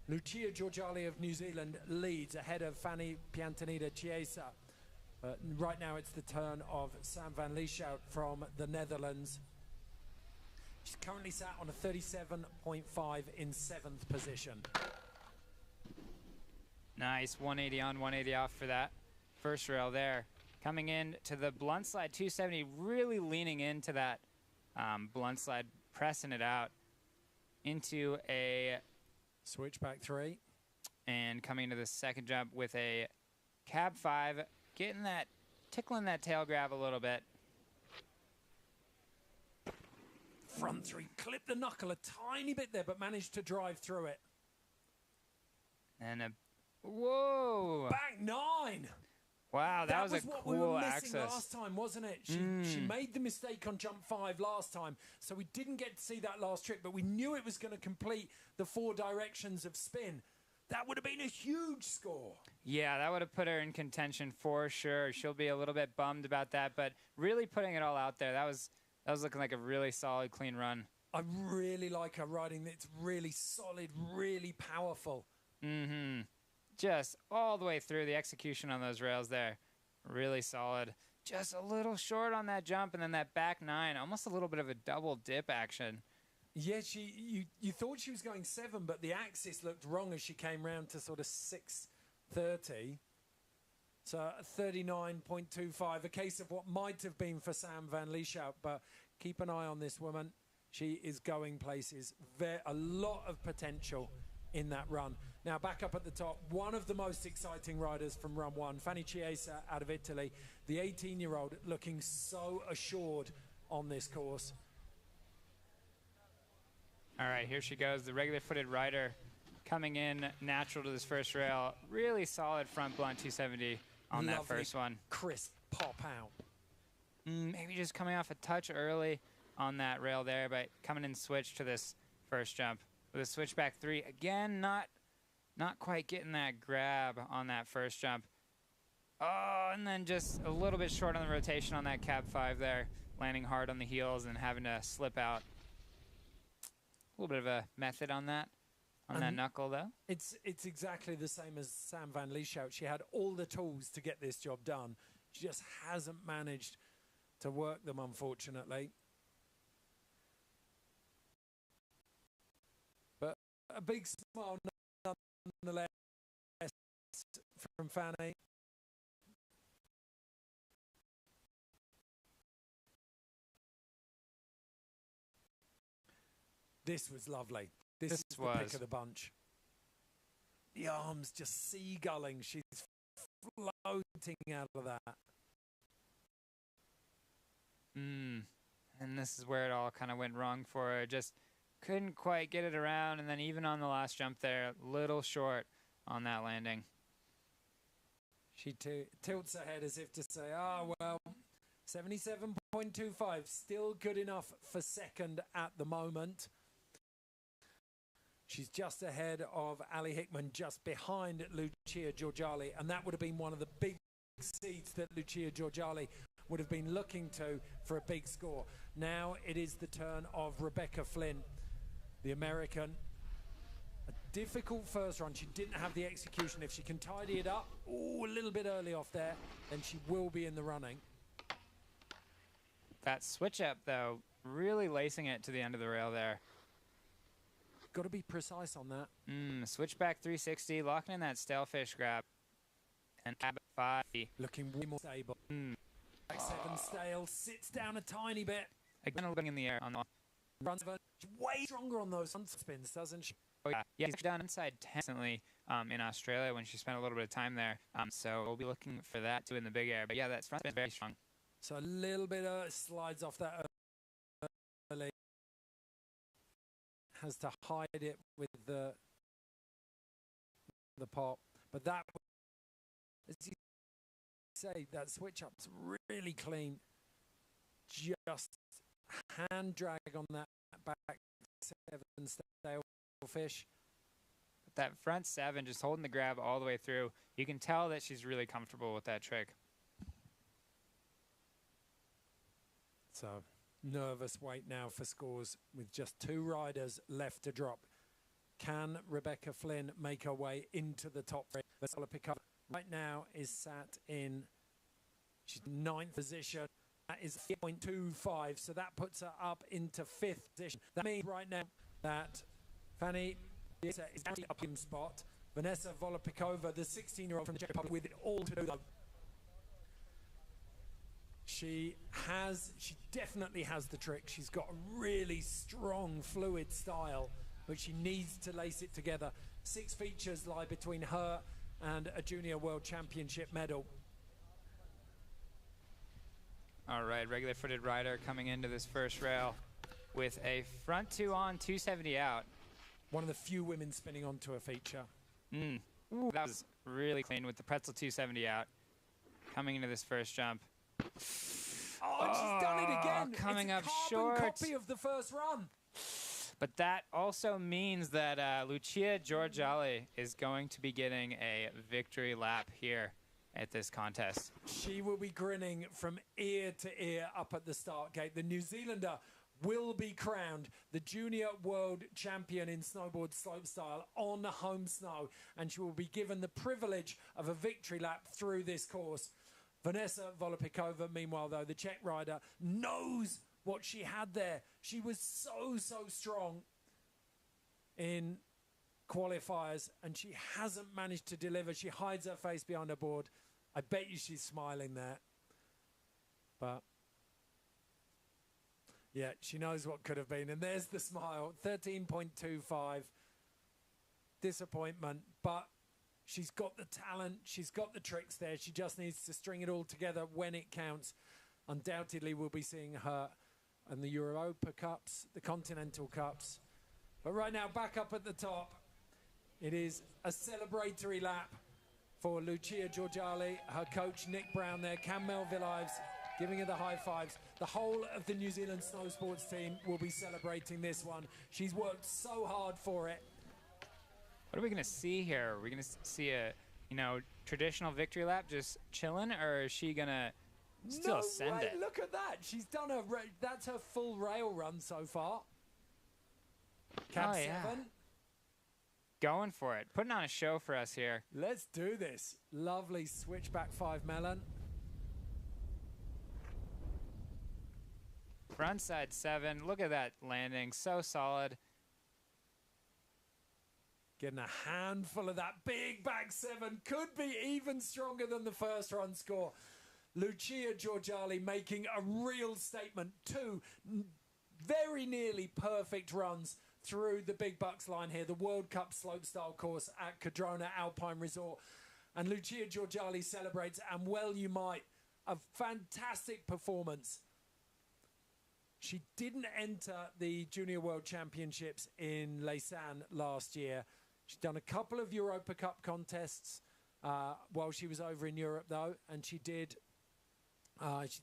Lucia Georgali of New Zealand leads ahead of Fanny Piantanida Chiesa. But right now, it's the turn of Sam van Lieshout from the Netherlands. She's currently sat on a 37.5 in 7th position. Nice, 180 on, 180 off for that first rail there. Coming in to the blunt slide 270, really leaning into that blunt slide, pressing it out into a switchback 3. And coming to the second jump with a cab 5, tickling that tail grab a little bit. Front 3, clipped the knuckle a tiny bit there, but managed to drive through it. And whoa! Back 9! Wow, that was a what cool we were missing access. last time, wasn't it? She made the mistake on jump 5 last time, so we didn't get to see that last trick, but we knew it was going to complete the 4 directions of spin. That would have been a huge score. Yeah, that would have put her in contention for sure. She'll be a little bit bummed about that, but really putting it all out there, that was looking like a really solid, clean run. I really like her riding. It's really solid, really powerful. Mm-hmm. Just all the way through the execution on those rails there. Really solid. Just a little short on that jump, and then that back 9, almost a little bit of a double dip action. Yeah, you thought she was going 7, but the axis looked wrong as she came round to sort of 6:30. So 39.25, a case of what might have been for Sam van Lieshout, but keep an eye on this woman. She is going places. A lot of potential in that run. Now back up at the top, one of the most exciting riders from run 1, Fanny Chiesa out of Italy, the 18-year-old, looking so assured on this course. All right, here she goes, the regular-footed rider coming in natural to this first rail. Really solid front blunt 270 on that first one. Crisp pop out. Maybe just coming off a touch early on that rail there, but coming in switch to this first jump. With a switchback 3, again, not quite getting that grab on that first jump. Oh, and then just a little bit short on the rotation on that cab 5 there, landing hard on the heels and having to slip out. A little bit of a method on that knuckle, though. It's exactly the same as Sam van Lieshout. She had all the tools to get this job done. She just hasn't managed to work them, unfortunately. But a big smile nonetheless from Fanny. This was lovely. This is the pick of the bunch. The arms just seagulling. She's floating out of that. And this is where it all kind of went wrong for her. Just couldn't quite get it around, and then even on the last jump there, little short on that landing. She tilts her head as if to say, oh, well, 77.25, still good enough for second at the moment. She's just ahead of Ali Hickman, just behind Lucia Giorgiali, and that would have been one of the big seeds that Lucia Giorgiali would have been looking to for a big score. Now it is the turn of Rebecca Flynn, the American. A difficult first run. She didn't have the execution. If she can tidy it up, a little bit early off there, then she will be in the running. That switch up, though, really lacing it to the end of the rail there. Got to be precise on that. Switchback 360, locking in that stalefish grab. And cab 5. Looking way more stable. Back 7 stale, sits down a tiny bit. Again, a little bit in the air on the runs. She's way stronger on those front spins, doesn't she? Oh, yeah. Yeah, she's done inside 10 recently in Australia when she spent a little bit of time there. So we'll be looking for that too in the big air. But yeah, that front spin is very strong. So a little bit slides off that early. Has to hide it with the pop. But that, as you say, that switch up's really clean. Just hand drag on that back 7 stale fish. That front 7, just holding the grab all the way through. You can tell that she's really comfortable with that trick. So nervous wait now for scores with just 2 riders left to drop. Can Rebecca Flynn make her way into the top 3? The solo pickup right now is sat in, she's 9th position. That is 8.25, so that puts her up into 5th position. That means right now that Fanny is up in spot. Vanessa Volopikova, the 16-year-old from the Czech Republic, with it all to do though. She definitely has the trick. She's got a really strong, fluid style, but she needs to lace it together. 6 features lie between her and a junior world championship medal. All right, regular-footed rider coming into this first rail with a front 2 on, 270 out. One of the few women spinning onto a feature. Ooh, that was really clean with the pretzel 270 out. coming into this first jump. Oh, she's done it again. Coming it's up a short. carbon copy of the first run. But that also means that Lucia Giorgiali is going to be getting a victory lap here at this contest. She will be grinning from ear to ear up at the start gate. The New Zealander will be crowned the Junior World Champion in snowboard slopestyle on home snow, and she will be given the privilege of a victory lap through this course. Vanessa Volopikova, meanwhile, though, the Czech rider, knows what she had there. She was so strong in qualifiers, and she hasn't managed to deliver. She hides her face behind her board. I bet you she's smiling there. But yeah, she knows what could have been. And there's the smile. 13.25. Disappointment. But she's got the talent. She's got the tricks there. She just needs to string it all together when it counts. Undoubtedly, we'll be seeing her in the Europa Cups, the Continental Cups. But right now, back up at the top, it is a celebratory lap for Lucia Giorgiali, her coach Nick Brown there, Cam Melville-Ives giving her the high fives. The whole of the New Zealand snow sports team will be celebrating this one. She's worked so hard for it. What are we going to see here? Are we going to see a, traditional victory lap just chilling, or is she going to still send it? Look at that. She's done that's her full rail run so far. Cab 7. Going for it. Putting on a show for us here. Let's do this. Lovely switchback 5 melon. Frontside 7. Look at that landing. So solid. Getting a handful of that big back 7. Could be even stronger than the first run score. Lucia Giorgiali making a real statement. 2 very nearly perfect runs through the big bucks line here, the World Cup slopestyle course at Cardrona Alpine Resort. And Lucia Giorgiali celebrates, and well you might. A fantastic performance. She didn't enter the Junior World Championships in Lausanne last year. She's done a couple of Europa Cup contests while she was over in Europe, though, and she's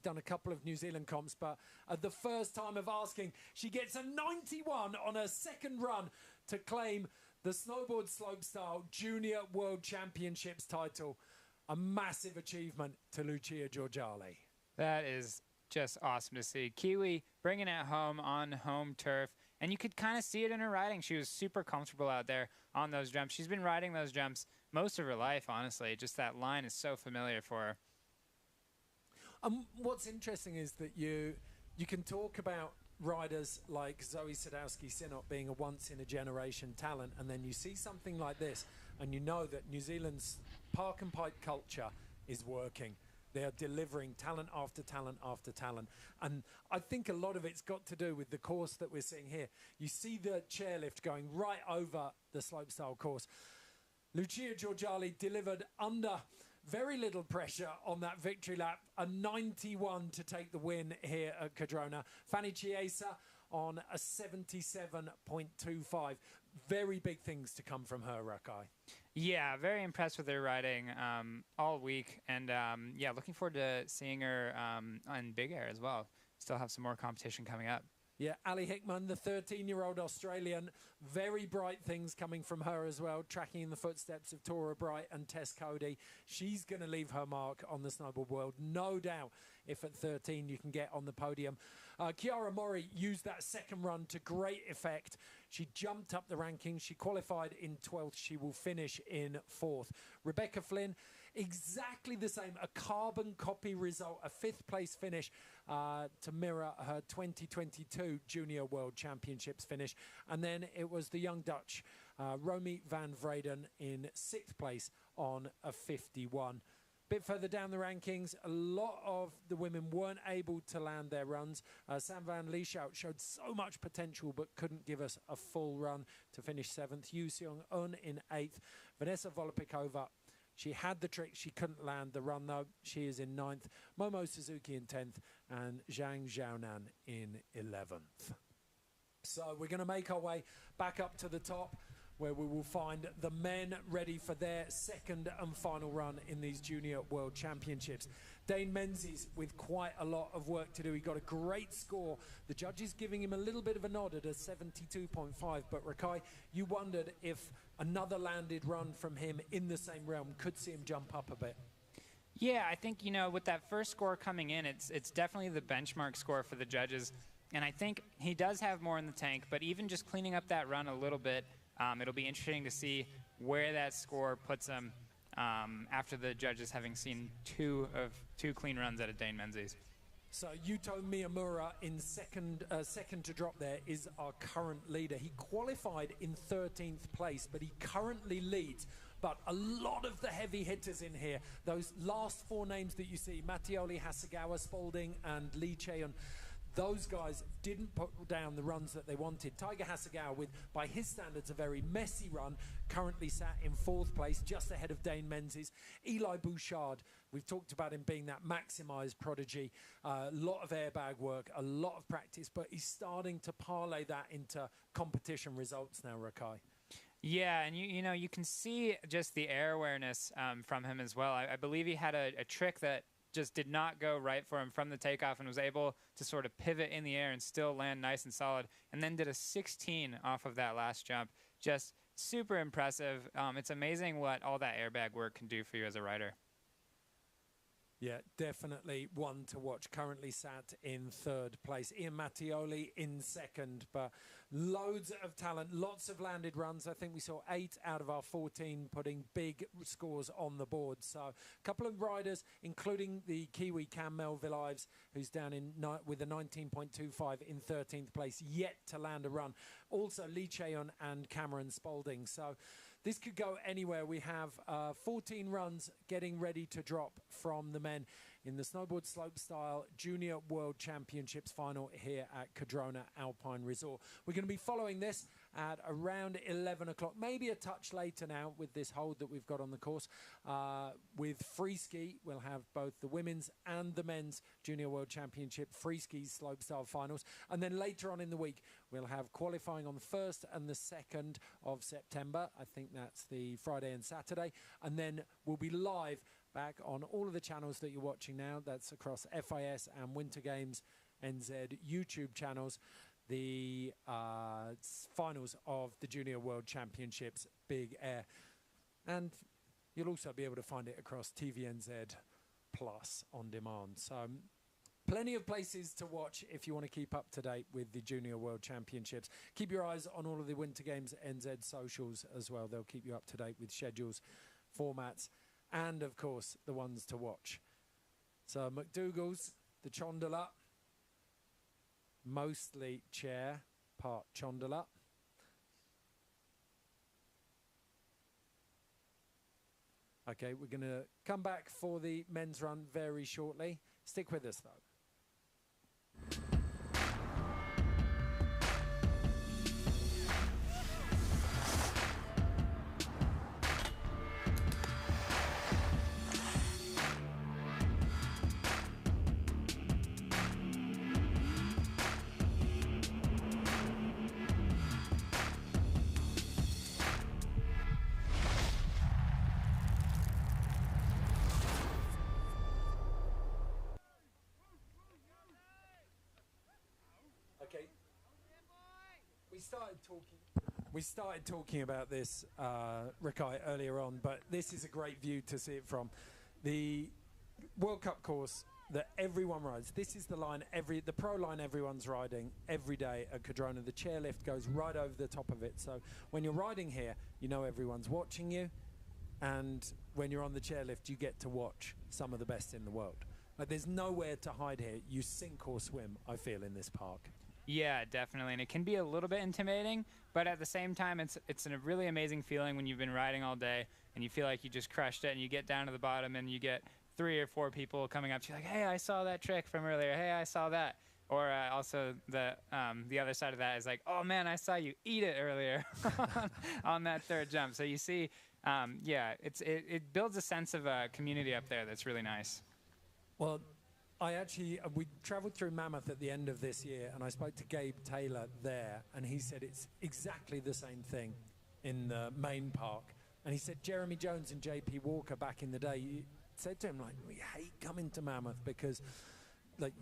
done a couple of New Zealand comps, but at the first time of asking, she gets a 91 on her second run to claim the Snowboard Slopestyle Junior World Championships title. A massive achievement to Lucia Giorgiali. That is just awesome to see. Kiwi bringing it home on home turf, and you could kind of see it in her riding. She was super comfortable out there on those jumps. She's been riding those jumps most of her life, honestly. Just that line is so familiar for her. What's interesting is that you can talk about riders like Zoe Sadowski-Synnott being a once-in-a-generation talent, and then you see something like this, and you know that New Zealand's park and pipe culture is working. They are delivering talent after talent after talent. And I think a lot of it's got to do with the course that we're seeing here. You see the chairlift going right over the slopestyle course. Lucia Giorgiali delivered under very little pressure on that victory lap. A 91 to take the win here at Cardrona. Fanny Chiesa on a 77.25. Very big things to come from her, Rakai. Yeah, very impressed with her riding all week. And, yeah, looking forward to seeing her on Big Air as well. Still have some more competition coming up. Yeah, Ali Hickman, the 13-year-old Australian. Very bright things coming from her as well, tracking in the footsteps of Tora Bright and Tess Cody. She's going to leave her mark on the snowboard world, no doubt, if at 13 you can get on the podium. Chiara Mori used that second run to great effect. She jumped up the rankings. She qualified in 12th. She will finish in 4th. Rebecca Flynn, exactly the same, a carbon copy result, a 5th place finish to mirror her 2022 Junior World Championships finish. And then it was the young Dutch, Romy van Vreden, in 6th place on a 51. Bit further down the rankings, a lot of the women weren't able to land their runs. Sam van Lieshout showed so much potential but couldn't give us a full run to finish 7th. Yu Seong-eun in 8th. Vanessa Volopikova, she had the trick. She couldn't land the run, though. She is in 9th. Momo Suzuki in 10th. And Zhang Zhaonan in 11th. So we're going to make our way back up to the top. where we will find the men ready for their second and final run in these Junior World Championships. Dane Menzies with quite a lot of work to do. He got a great score. The judges giving him a little bit of a nod at a 72.5, but Rakai, you wondered if another landed run from him in the same realm could see him jump up a bit. Yeah, I think, you know, with that first score coming in, it's definitely the benchmark score for the judges. And I think he does have more in the tank, but even just cleaning up that run a little bit, it'll be interesting to see where that score puts him after the judges having seen two clean runs out of Dane Menzies. So Yuto Miyamura in second to drop there is our current leader. He qualified in 13th place, but he currently leads. But a lot of the heavy hitters in here, those last four names that you see, Mattioli, Hasegawa, Spalding, and Lee Cheon, those guys didn't put down the runs that they wanted. Tiger Hasegawa, with, by his standards, a very messy run, currently sat in 4th place, just ahead of Dane Menzies. Eli Bouchard, we've talked about him being that maximised prodigy. A lot of airbag work, a lot of practice, but he's starting to parlay that into competition results now, Rakai. Yeah, and you know, you can see just the air awareness from him as well. I believe he had a trick that just did not go right for him from the takeoff and was able to sort of pivot in the air and still land nice and solid, and then did a 16 off of that last jump. Just super impressive. It's amazing what all that airbag work can do for you as a rider. Yeah, definitely one to watch. Currently sat in 3rd place. Ian Mattioli in 2nd, but loads of talent, lots of landed runs. I think we saw 8 out of our 14 putting big scores on the board. So a couple of riders, including the Kiwi Cam Melville-Ives, who's down in with a 19.25 in 13th place, yet to land a run. Also Lee Cheon and Cameron Spalding. So this could go anywhere. We have 14 runs getting ready to drop from the men in the Snowboard Slopestyle Junior World Championships final here at Cardrona Alpine Resort. We're going to be following this at around 11 o'clock, maybe a touch later now with this hold that we've got on the course. With Freeski, we'll have both the women's and the men's Junior World Championship Freeski Slopestyle finals. And then later on in the week, we'll have qualifying on the 1st and the 2nd of September. I think that's the Friday and Saturday. And then we'll be live back on all of the channels that you're watching now. That's across FIS and Winter Games NZ YouTube channels. The finals of the Junior World Championships Big Air. And you'll also be able to find it across TVNZ Plus on demand. So plenty of places to watch if you want to keep up to date with the Junior World Championships. Keep your eyes on all of the Winter Games NZ socials as well. They'll keep you up to date with schedules, formats, and of course the ones to watch. So McDougall's, the Chondala, mostly chair, part Chondala. Okay, we're going to come back for the men's run very shortly. Stick with us though. We started talking about this, Rakai, earlier on, but this is a great view to see it from. The World Cup course that everyone rides. This is the line, the pro line everyone's riding every day at Cardrona. The chairlift goes right over the top of it. So when you're riding here, you know everyone's watching you. And when you're on the chairlift, you get to watch some of the best in the world. Like, there's nowhere to hide here. You sink or swim, I feel, in this park. Yeah, definitely, and it can be a little bit intimidating, but at the same time, it's a really amazing feeling when you've been riding all day and you feel like you just crushed it, and you get down to the bottom and you get 3 or 4 people coming up to you like, hey, I saw that trick from earlier, hey, I saw that. Or also the other side of that is like, oh man, I saw you eat it earlier on that 3rd jump. So you see, yeah, it builds a sense of community up there that's really nice. Well, we travelled through Mammoth at the end of this year, and I spoke to Gabe Taylor there, and he said it's exactly the same thing in the main park. And he said Jeremy Jones and JP Walker back in the day said to him, like, we hate coming to Mammoth because, like,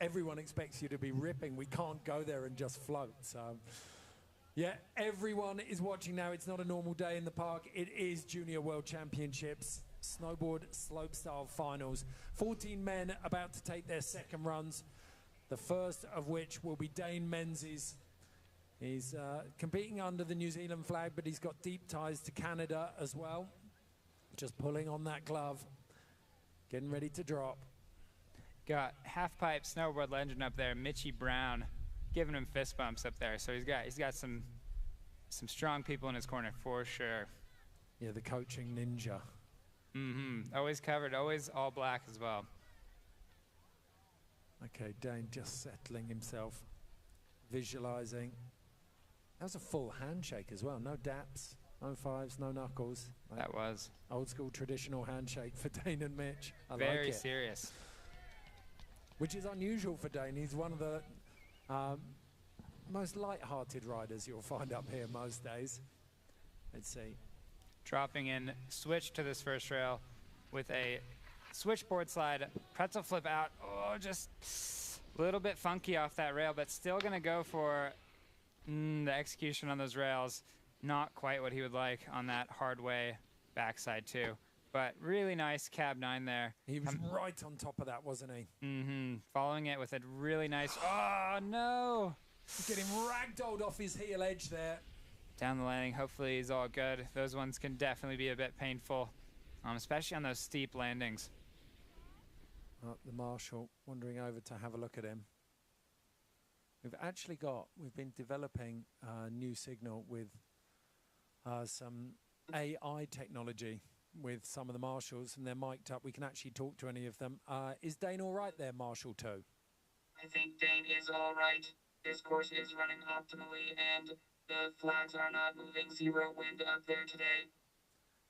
everyone expects you to be ripping. We can't go there and just float. So, yeah, everyone is watching now. It's not a normal day in the park. It is Junior World Championships, Snowboard Slopestyle Finals. 14 men about to take their second runs, the first of which will be Dane Menzies. He's competing under the New Zealand flag, but he's got deep ties to Canada as well. Just pulling on that glove, getting ready to drop. Got half-pipe snowboard legend up there, Mitchie Brown, giving him fist bumps up there. So he's got some strong people in his corner for sure. Yeah, the coaching ninja. Always covered, always all black as well. Okay, Dane just settling himself, visualizing. That was a full handshake as well. No daps, no fives, no knuckles. Like that was old school traditional handshake for Dane and Mitch. I like it. Very serious. Which is unusual for Dane. He's one of the most light-hearted riders you'll find up here most days. Let's see. Dropping in, switch to this first rail with a switchboard slide, pretzel flip out. Oh, just a little bit funky off that rail, but still gonna go for the execution on those rails. Not quite what he would like on that hard way backside too. But really nice cab 9 there. He was right on top of that, wasn't he? Following it with a really nice, oh no! Getting ragdolled off his heel edge there. Down the landing, hopefully he's all good. Those ones can definitely be a bit painful, especially on those steep landings. The marshal wandering over to have a look at him. We've been developing a new signal with some AI technology with some of the marshals, and they're mic'd up. We can actually talk to any of them. Is Dane all right there, Marshal 2? I think Dane is all right. This course is running optimally, and the flags are not moving. 0 wind up there today.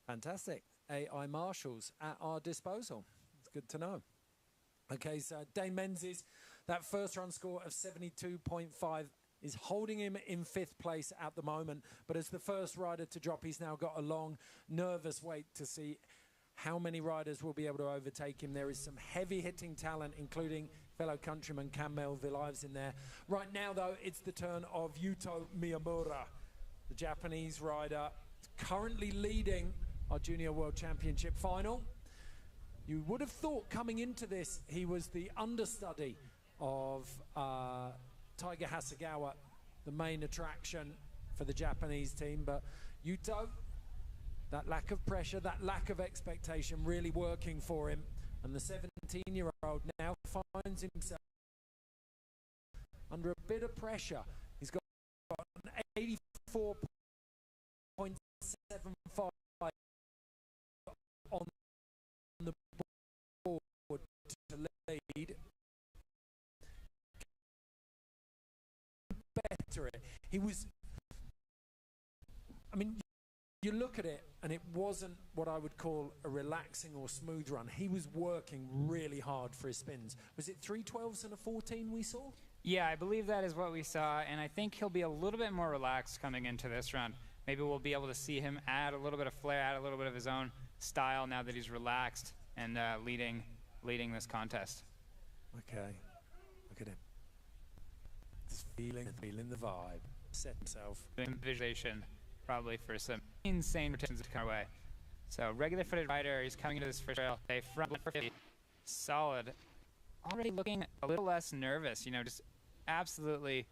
Fantastic. AI marshals at our disposal. It's good to know. Okay, so Dane Menzies, that first run score of 72.5 is holding him in 5th place at the moment. But as the first rider to drop, he's now got a long, nervous wait to see how many riders will be able to overtake him. There is some heavy-hitting talent, including fellow countryman Kamel Bilous in there. Right now, though, it's the turn of Yuto Miyamura, the Japanese rider, currently leading our Junior World Championship final. You would have thought coming into this, he was the understudy of Taiga Hasegawa, the main attraction for the Japanese team. But Yuto, that lack of pressure, that lack of expectation really working for him. And the 17-year-old now finds himself under a bit of pressure. He's got an 84.75 on the board to lead. Better it. He was, I mean, you look at it and it wasn't what I would call a relaxing or smooth run. He was working really hard for his spins. Was it 312s and a 14 we saw? Yeah, I believe that is what we saw, and I think he'll be a little bit more relaxed coming into this run. Maybe we'll be able to see him add a little bit of flair, add a little bit of his own style now that he's relaxed and leading this contest. Okay, look at him. Just feeling the vibe. Set himself. Visualization, probably for some insane rotations to come away. So regular footed rider, he's coming into this first rail. They front for 50. Solid. Already looking a little less nervous, you know, just absolutely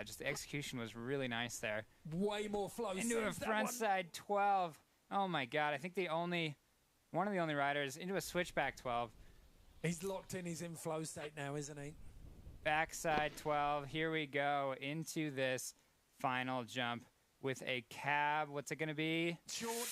just the execution was really nice there. Way more flow. Into a front side 12. Oh my god, I think one of the only riders into a switchback 12. He's locked in, he's in flow state now, isn't he? Backside 12, here we go into this final jump with a cab. What's it gonna be? Short.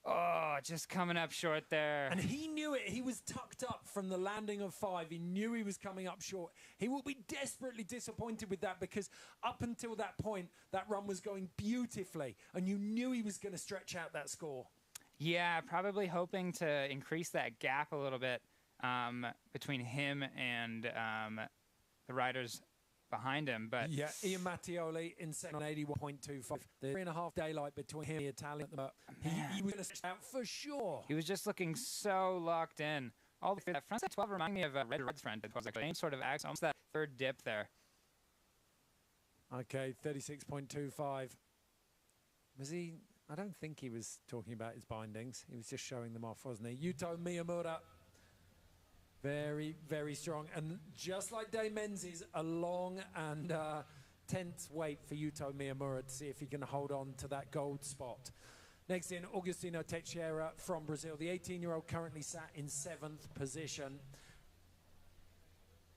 Oh, just coming up short there. And he knew it. He was tucked up from the landing of 5. He knew he was coming up short. He will be desperately disappointed with that because up until that point, that run was going beautifully. And you knew he was going to stretch out that score. Yeah, probably hoping to increase that gap a little bit between him and the riders behind him. But yeah, Ian Mattioli in second on 81.25. The 3.5 daylight between him and the Italian, but he was going to out for sure. He was just looking so locked in. All the that front side 12 reminded me of Red Red's front. It was like any sort of axe, almost that third dip there. Okay, 36.25. Was he? I don't think he was talking about his bindings. He was just showing them off, wasn't he? Yuto Miyamura. Very, very strong. And just like Dave Menzies, a long and tense wait for Yuto Miyamura to see if he can hold on to that gold spot. Next in, Augustino Teixeira from Brazil. The 18-year-old currently sat in 7th position.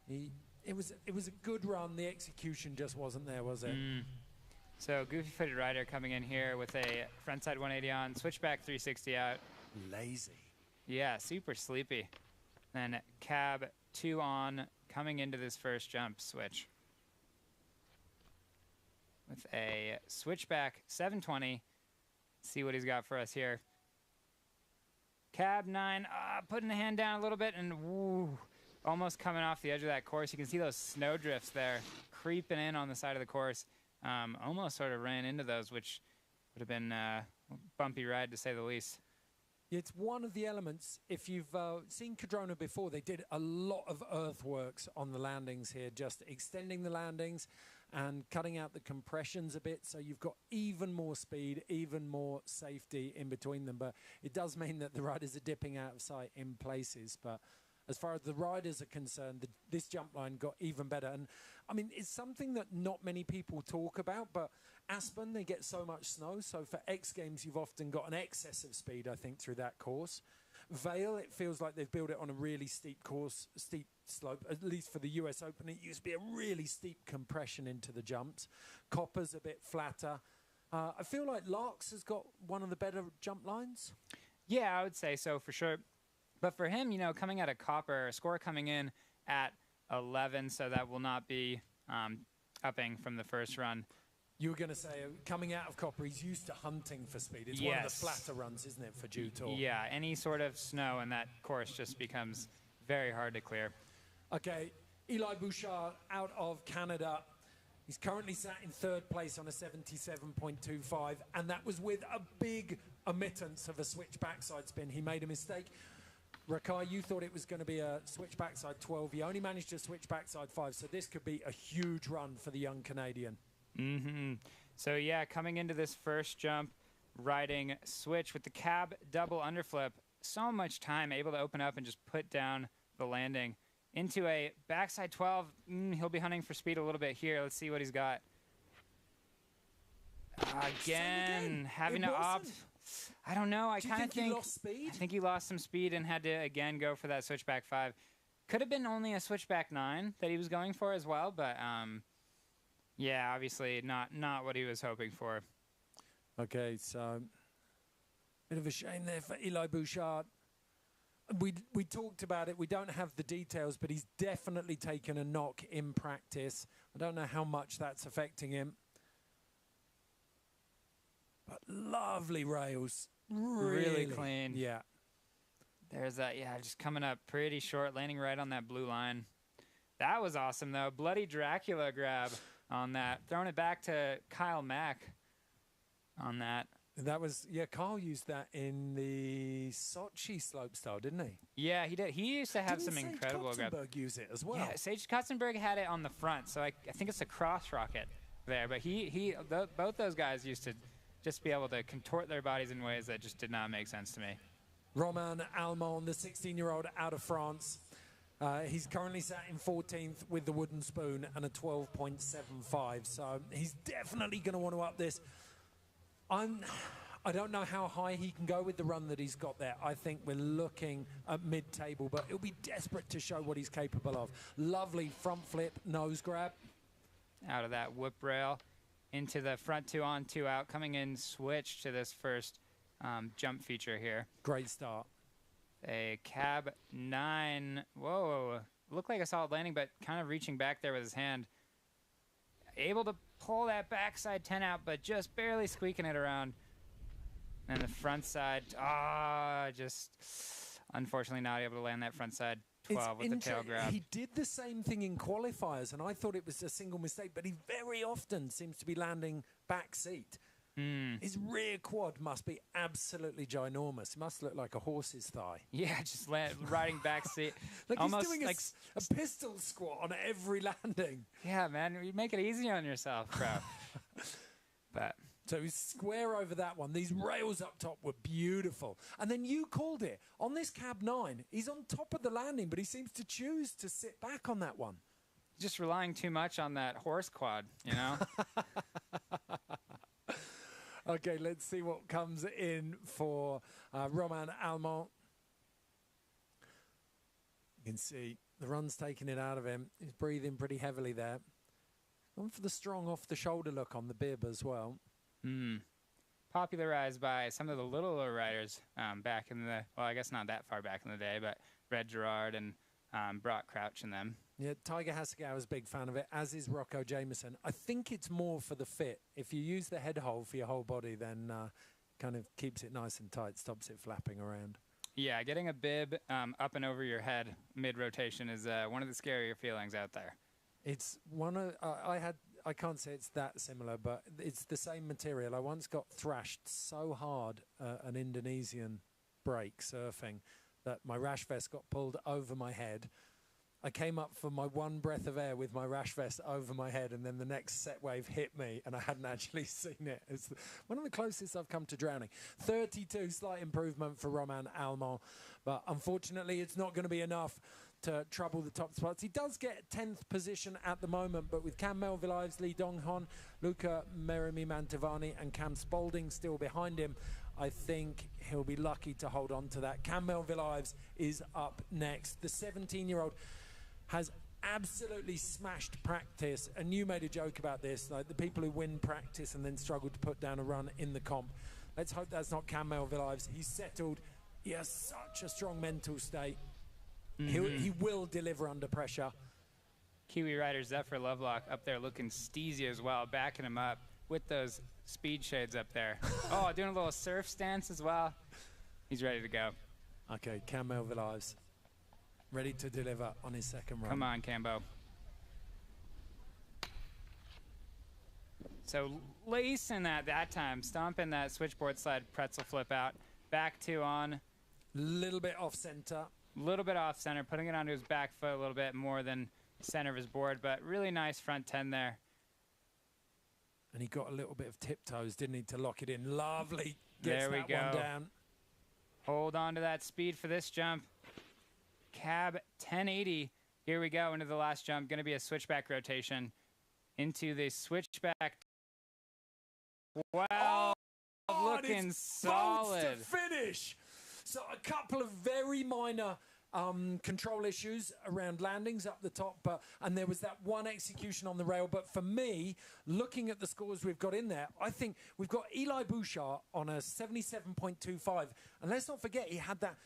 It was a good run. The execution just wasn't there, was it? So goofy-footed rider coming in here with a frontside 180 on, switchback 360 out. Lazy. Yeah, super sleepy. Then cab 2 on, coming into this first jump switch. With a switchback 720. See what he's got for us here. Cab 9, putting the hand down a little bit and woo, almost coming off the edge of that course. You can see those snow drifts there creeping in on the side of the course. Almost sort of ran into those, which would have been a bumpy ride to say the least. It's one of the elements. If you've seen Cardrona before, they did a lot of earthworks on the landings here, just extending the landings and cutting out the compressions a bit, so you've got even more speed, even more safety in between them. But it does mean that the riders are dipping out of sight in places. But as far as the riders are concerned, this jump line got even better. And I mean, it's something that not many people talk about, but Aspen, they get so much snow. So for X Games, you've often got an excess of speed, I think, through that course. Vale, it feels like they've built it on a really steep course, steep slope, at least for the US Open. It used to be a really steep compression into the jumps. Copper's a bit flatter. I feel like Larks has got one of the better jump lines. Yeah, I would say so for sure. But for him, you know, coming out of Copper, score coming in at 11, so that will not be upping from the first run. You were going to say, coming out of Copper, he's used to hunting for speed. It's one of the flatter runs, isn't it, for Dew Tour? Yeah, any sort of snow in that course just becomes very hard to clear. Okay, Eli Bouchard out of Canada. He's currently sat in 3rd place on a 77.25, and that was with a big omittance of a switch backside spin. He made a mistake. Rakai, you thought it was going to be a switch backside 12. He only managed to switch backside 5, so this could be a huge run for the young Canadian. So yeah, coming into this first jump, riding switch with the cab double underflip. So much time, able to open up and just put down the landing. Into a backside 12. He'll be hunting for speed a little bit here. Let's see what he's got. Again, having to opt. I don't know. I kind of think he lost speed? I think he lost some speed and had to again go for that switchback 5. Could have been only a switchback 9 that he was going for as well, but yeah, obviously not what he was hoping for. Okay, so bit of a shame there for Eli Bouchard. We talked about it. We don't have the details, but he's definitely taken a knock in practice. I don't know how much that's affecting him. But lovely rails. Really clean. Yeah. There's that, yeah, just coming up pretty short, landing right on that blue line. That was awesome, though. Bloody Dracula grab on that. Throwing it back to Kyle Mack on that. That was, yeah, Kyle used that in the Sochi slopestyle, didn't he? Yeah, he did. He used to have some incredible grabs. Sage Kotzenberg use it as well. Yeah, Sage Kotzenberg had it on the front, so I think it's a cross rocket there. But both those guys used to just be able to contort their bodies in ways that just did not make sense to me. Romain Almond, the 16-year-old out of France. He's currently sat in 14th with the wooden spoon and a 12.75. So he's definitely going to want to up this. I don't know how high he can go with the run that he's got there. I think we're looking at mid-table, but he'll be desperate to show what he's capable of. Lovely front flip, nose grab. Out of that whip rail into the front 2 on, 2 out, coming in switch to this first jump feature here. Great start. A cab 9. Whoa. Looked like a solid landing, but kind of reaching back there with his hand. Able to pull that backside 10 out, but just barely squeaking it around. And the front side, just unfortunately not able to land that front side 12 with the tail grab. He did the same thing in qualifiers, and I thought it was a single mistake, but he very often seems to be landing back seat. His rear quad must be absolutely ginormous. It must look like a horse's thigh. Yeah, just riding back seat. Like Almost he's doing like a pistol squat on every landing. Yeah, man, you make it easy on yourself, bro. But so he's square over that one. These rails up top were beautiful. And then you called it. On this Cab 9, he's on top of the landing, but he seems to choose to sit back on that one. Just relying too much on that horse quad, you know? Okay, let's see what comes in for Romain Almond. You can see the run's taking it out of him. He's breathing pretty heavily there. Going for the strong off-the-shoulder look on the bib as well. Popularized by some of the littler riders back in the, well, I guess not that far back in the day, but Red Gerard and Brock Crouch and them. Yeah, Tiger Hasegawa is a big fan of it, as is Rocco Jameson. I think it's more for the fit. If you use the head hold for your whole body, then kind of keeps it nice and tight, stops it flapping around. Yeah, getting a bib up and over your head mid-rotation is one of the scarier feelings out there. It's one of, I can't say it's that similar, but it's the same material. I once got thrashed so hard an Indonesian break surfing that my rash vest got pulled over my head. I came up for my one breath of air with my rash vest over my head, and then the next set wave hit me, and I hadn't actually seen it. It's one of the closest I've come to drowning. 32, slight improvement for Romain Almond, but unfortunately it's not going to be enough to trouble the top spots. He does get 10th position at the moment, but with Cam Melville-Ives, Lee Dong-hon, Luca Merimi-Mantovani and Cam Spalding still behind him, I think he'll be lucky to hold on to that. Cam Melville-Ives is up next. The 17-year-old has absolutely smashed practice, and you made a joke about this, like the people who win practice and then struggle to put down a run in the comp. Let's hope that's not Cam Melville-Ives. He's settled. He has such a strong mental state. He will deliver under pressure. Kiwi rider Zephyr Lovelock up there looking steezy as well, backing him up with those speed shades up there. Oh, doing a little surf stance as well. He's ready to go. Okay, Cam Melville-Ives ready to deliver on his second run. Come on, Cambo. So lacing that time, stomping that switchboard slide pretzel flip out, back two on. Little bit off center. Little bit off center, putting it onto his back foot a little bit more than center of his board, but really nice front 10 there. And he got a little bit of tiptoes, didn't he, to lock it in. Lovely. Gets there we that go. one down. Hold on to that speed for this jump. Cab 1080. Here we go into the last jump. Going to be a switchback rotation into the switchback. Wow, looking solid. To finish. So a couple of very minor control issues around landings up the top, and there was that one execution on the rail. But for me, looking at the scores we've got in there, I think we've got Eli Bouchard on a 77.25, and let's not forget he had that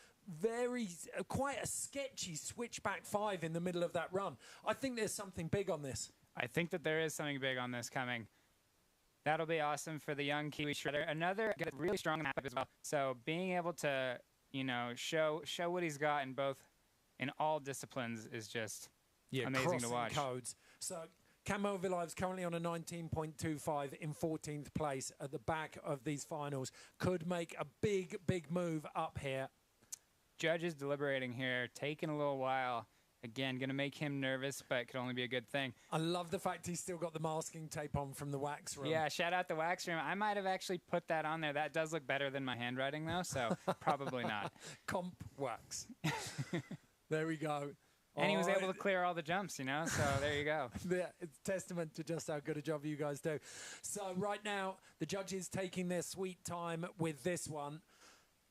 quite a sketchy switchback 5 in the middle of that run. I think there's something big on this. I think that there is something big on this coming. That'll be awesome for the young Kiwi shredder. Another really strong map as well. So being able to, you know, show what he's got in all disciplines is just amazing to watch. Codes. So Cam Melville-Ives currently on a 19.25 in 14th place at the back of these finals. Could make a big move up here. Judges deliberating here, taking a little while. Again, going to make him nervous, but could only be a good thing. I love the fact he's still got the masking tape on from the wax room. Yeah, shout out the wax room. I might have actually put that on there. That does look better than my handwriting, though, so probably not. Comp wax. There we go. And he was able to clear all the jumps, you know, so there you go. Yeah, it's testament to just how good a job you guys do. So right now, the judges taking their sweet time with this one.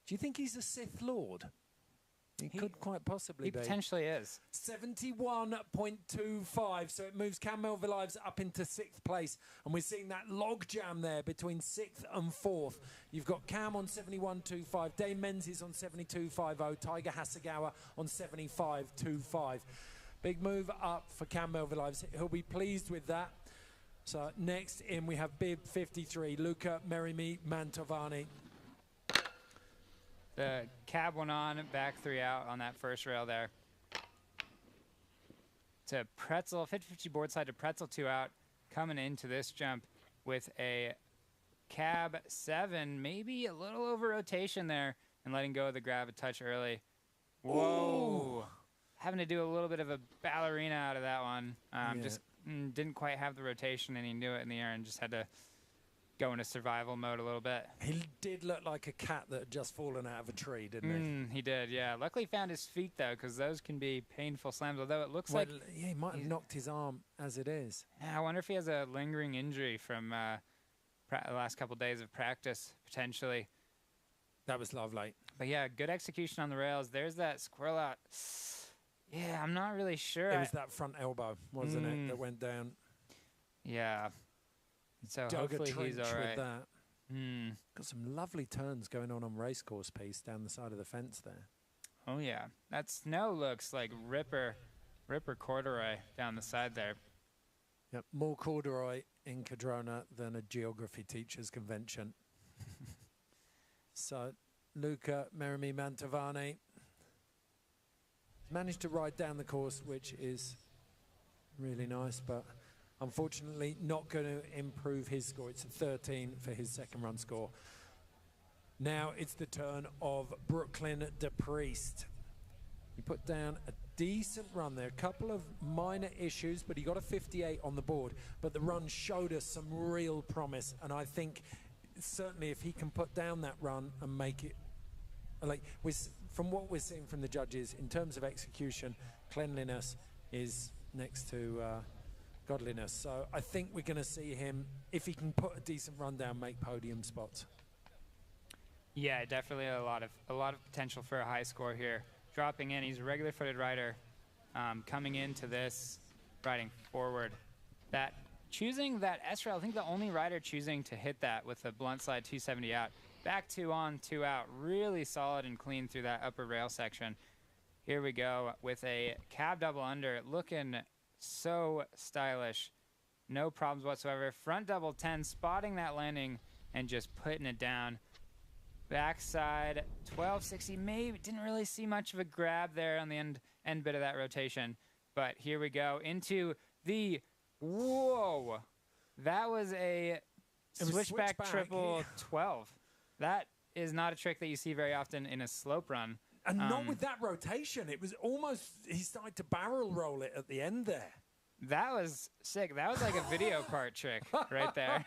Do you think he's a Sith Lord? He could quite possibly be. He potentially is. 71.25, so it moves Cam Melville-Ives up into 6th place, and we're seeing that log jam there between 6th and 4th. You've got Cam on 71.25, Dane Menzies on 72.50, Tiger Hasegawa on 75.25. Big move up for Cam Melville-Ives. He'll be pleased with that. So next in we have Bib 53, Luca Merimi-Mantovani. The cab went on, back 3 out on that first rail there. to pretzel, 50-50 board slide to pretzel 2 out, coming into this jump with a cab 7, maybe a little over rotation there, and letting go of the grab a touch early. Whoa. Ooh. Having to do a little bit of a ballerina out of that one. Just didn't quite have the rotation, and he knew it in the air and just had to go into survival mode a little bit. He did look like a cat that had just fallen out of a tree, didn't he? He did, yeah. Luckily found his feet, though, because those can be painful slams, although it looks like... Yeah, he might have knocked his arm as it is. Yeah, I wonder if he has a lingering injury from the last couple days of practice, potentially. That was lovely. But yeah, good execution on the rails. There's that squirrel out. Yeah, I'm not really sure. It was that front elbow, wasn't it, that went down. Yeah. So Dug hopefully he's all right. With that. Got some lovely turns going on racecourse piece down the side of the fence there. Oh yeah, that snow looks like ripper corduroy down the side there. Yep, more corduroy in Cardrona than a geography teacher's convention. So Luca Merimi Mantovani managed to ride down the course, which is really nice, but unfortunately not going to improve his score. It's a 13 for his second run score. Now it's the turn of Brooklyn DePriest. He put down a decent run there, a couple of minor issues, but he got a 58 on the board. But the run showed us some real promise, and I think certainly if he can put down that run and make it, like from what we're seeing from the judges in terms of execution, cleanliness is next to godliness. So I think we're going to see him, if he can put a decent run down, make podium spots. Yeah, definitely a lot of potential for a high score here. Dropping in, he's a regular footed rider, coming into this, riding forward. Choosing that S rail, I think the only rider choosing to hit that with a blunt slide 270 out. Back 2 on, 2 out, really solid and clean through that upper rail section. Here we go with a cab double under, looking so stylish. No problems whatsoever. Front double 10, spotting that landing and just putting it down. Backside 1260, maybe didn't really see much of a grab there on the end bit of that rotation. But here we go into the, whoa, that was a switchback triple 12. That is not a trick that you see very often in a slope run. And not with that rotation. It was almost, he started to barrel roll it at the end there. That was sick. That was like a video park trick right there.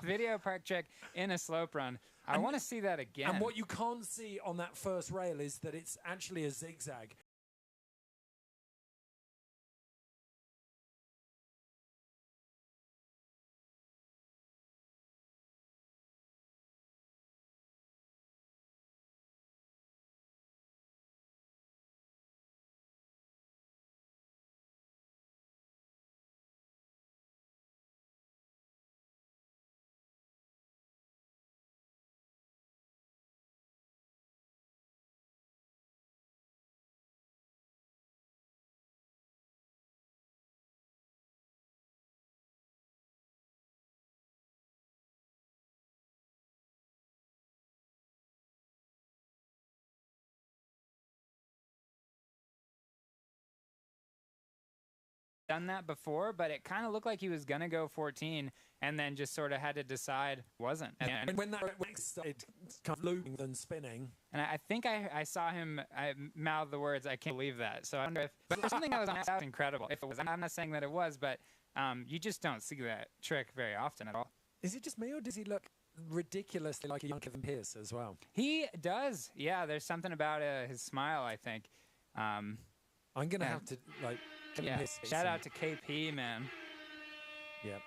Video park trick in a slope run. I want to see that again. And what you can't see on that first rail is that it's actually a zigzag. Done that before, but it kind of looked like he was gonna go 14 and then just sort of had to decide wasn't. And when that started kind of looping and spinning, and I think I saw him mouth the words, "I can't believe that." So I wonder if, but there's something that was incredible. If it was, I'm not saying that it was, but you just don't see that trick very often at all. Is it just me, or does he look ridiculously like a young Kevin Pearce as well? He does. Yeah, there's something about his smile, I think. I'm gonna have to like. Yeah, shout out to KP, man. Yep.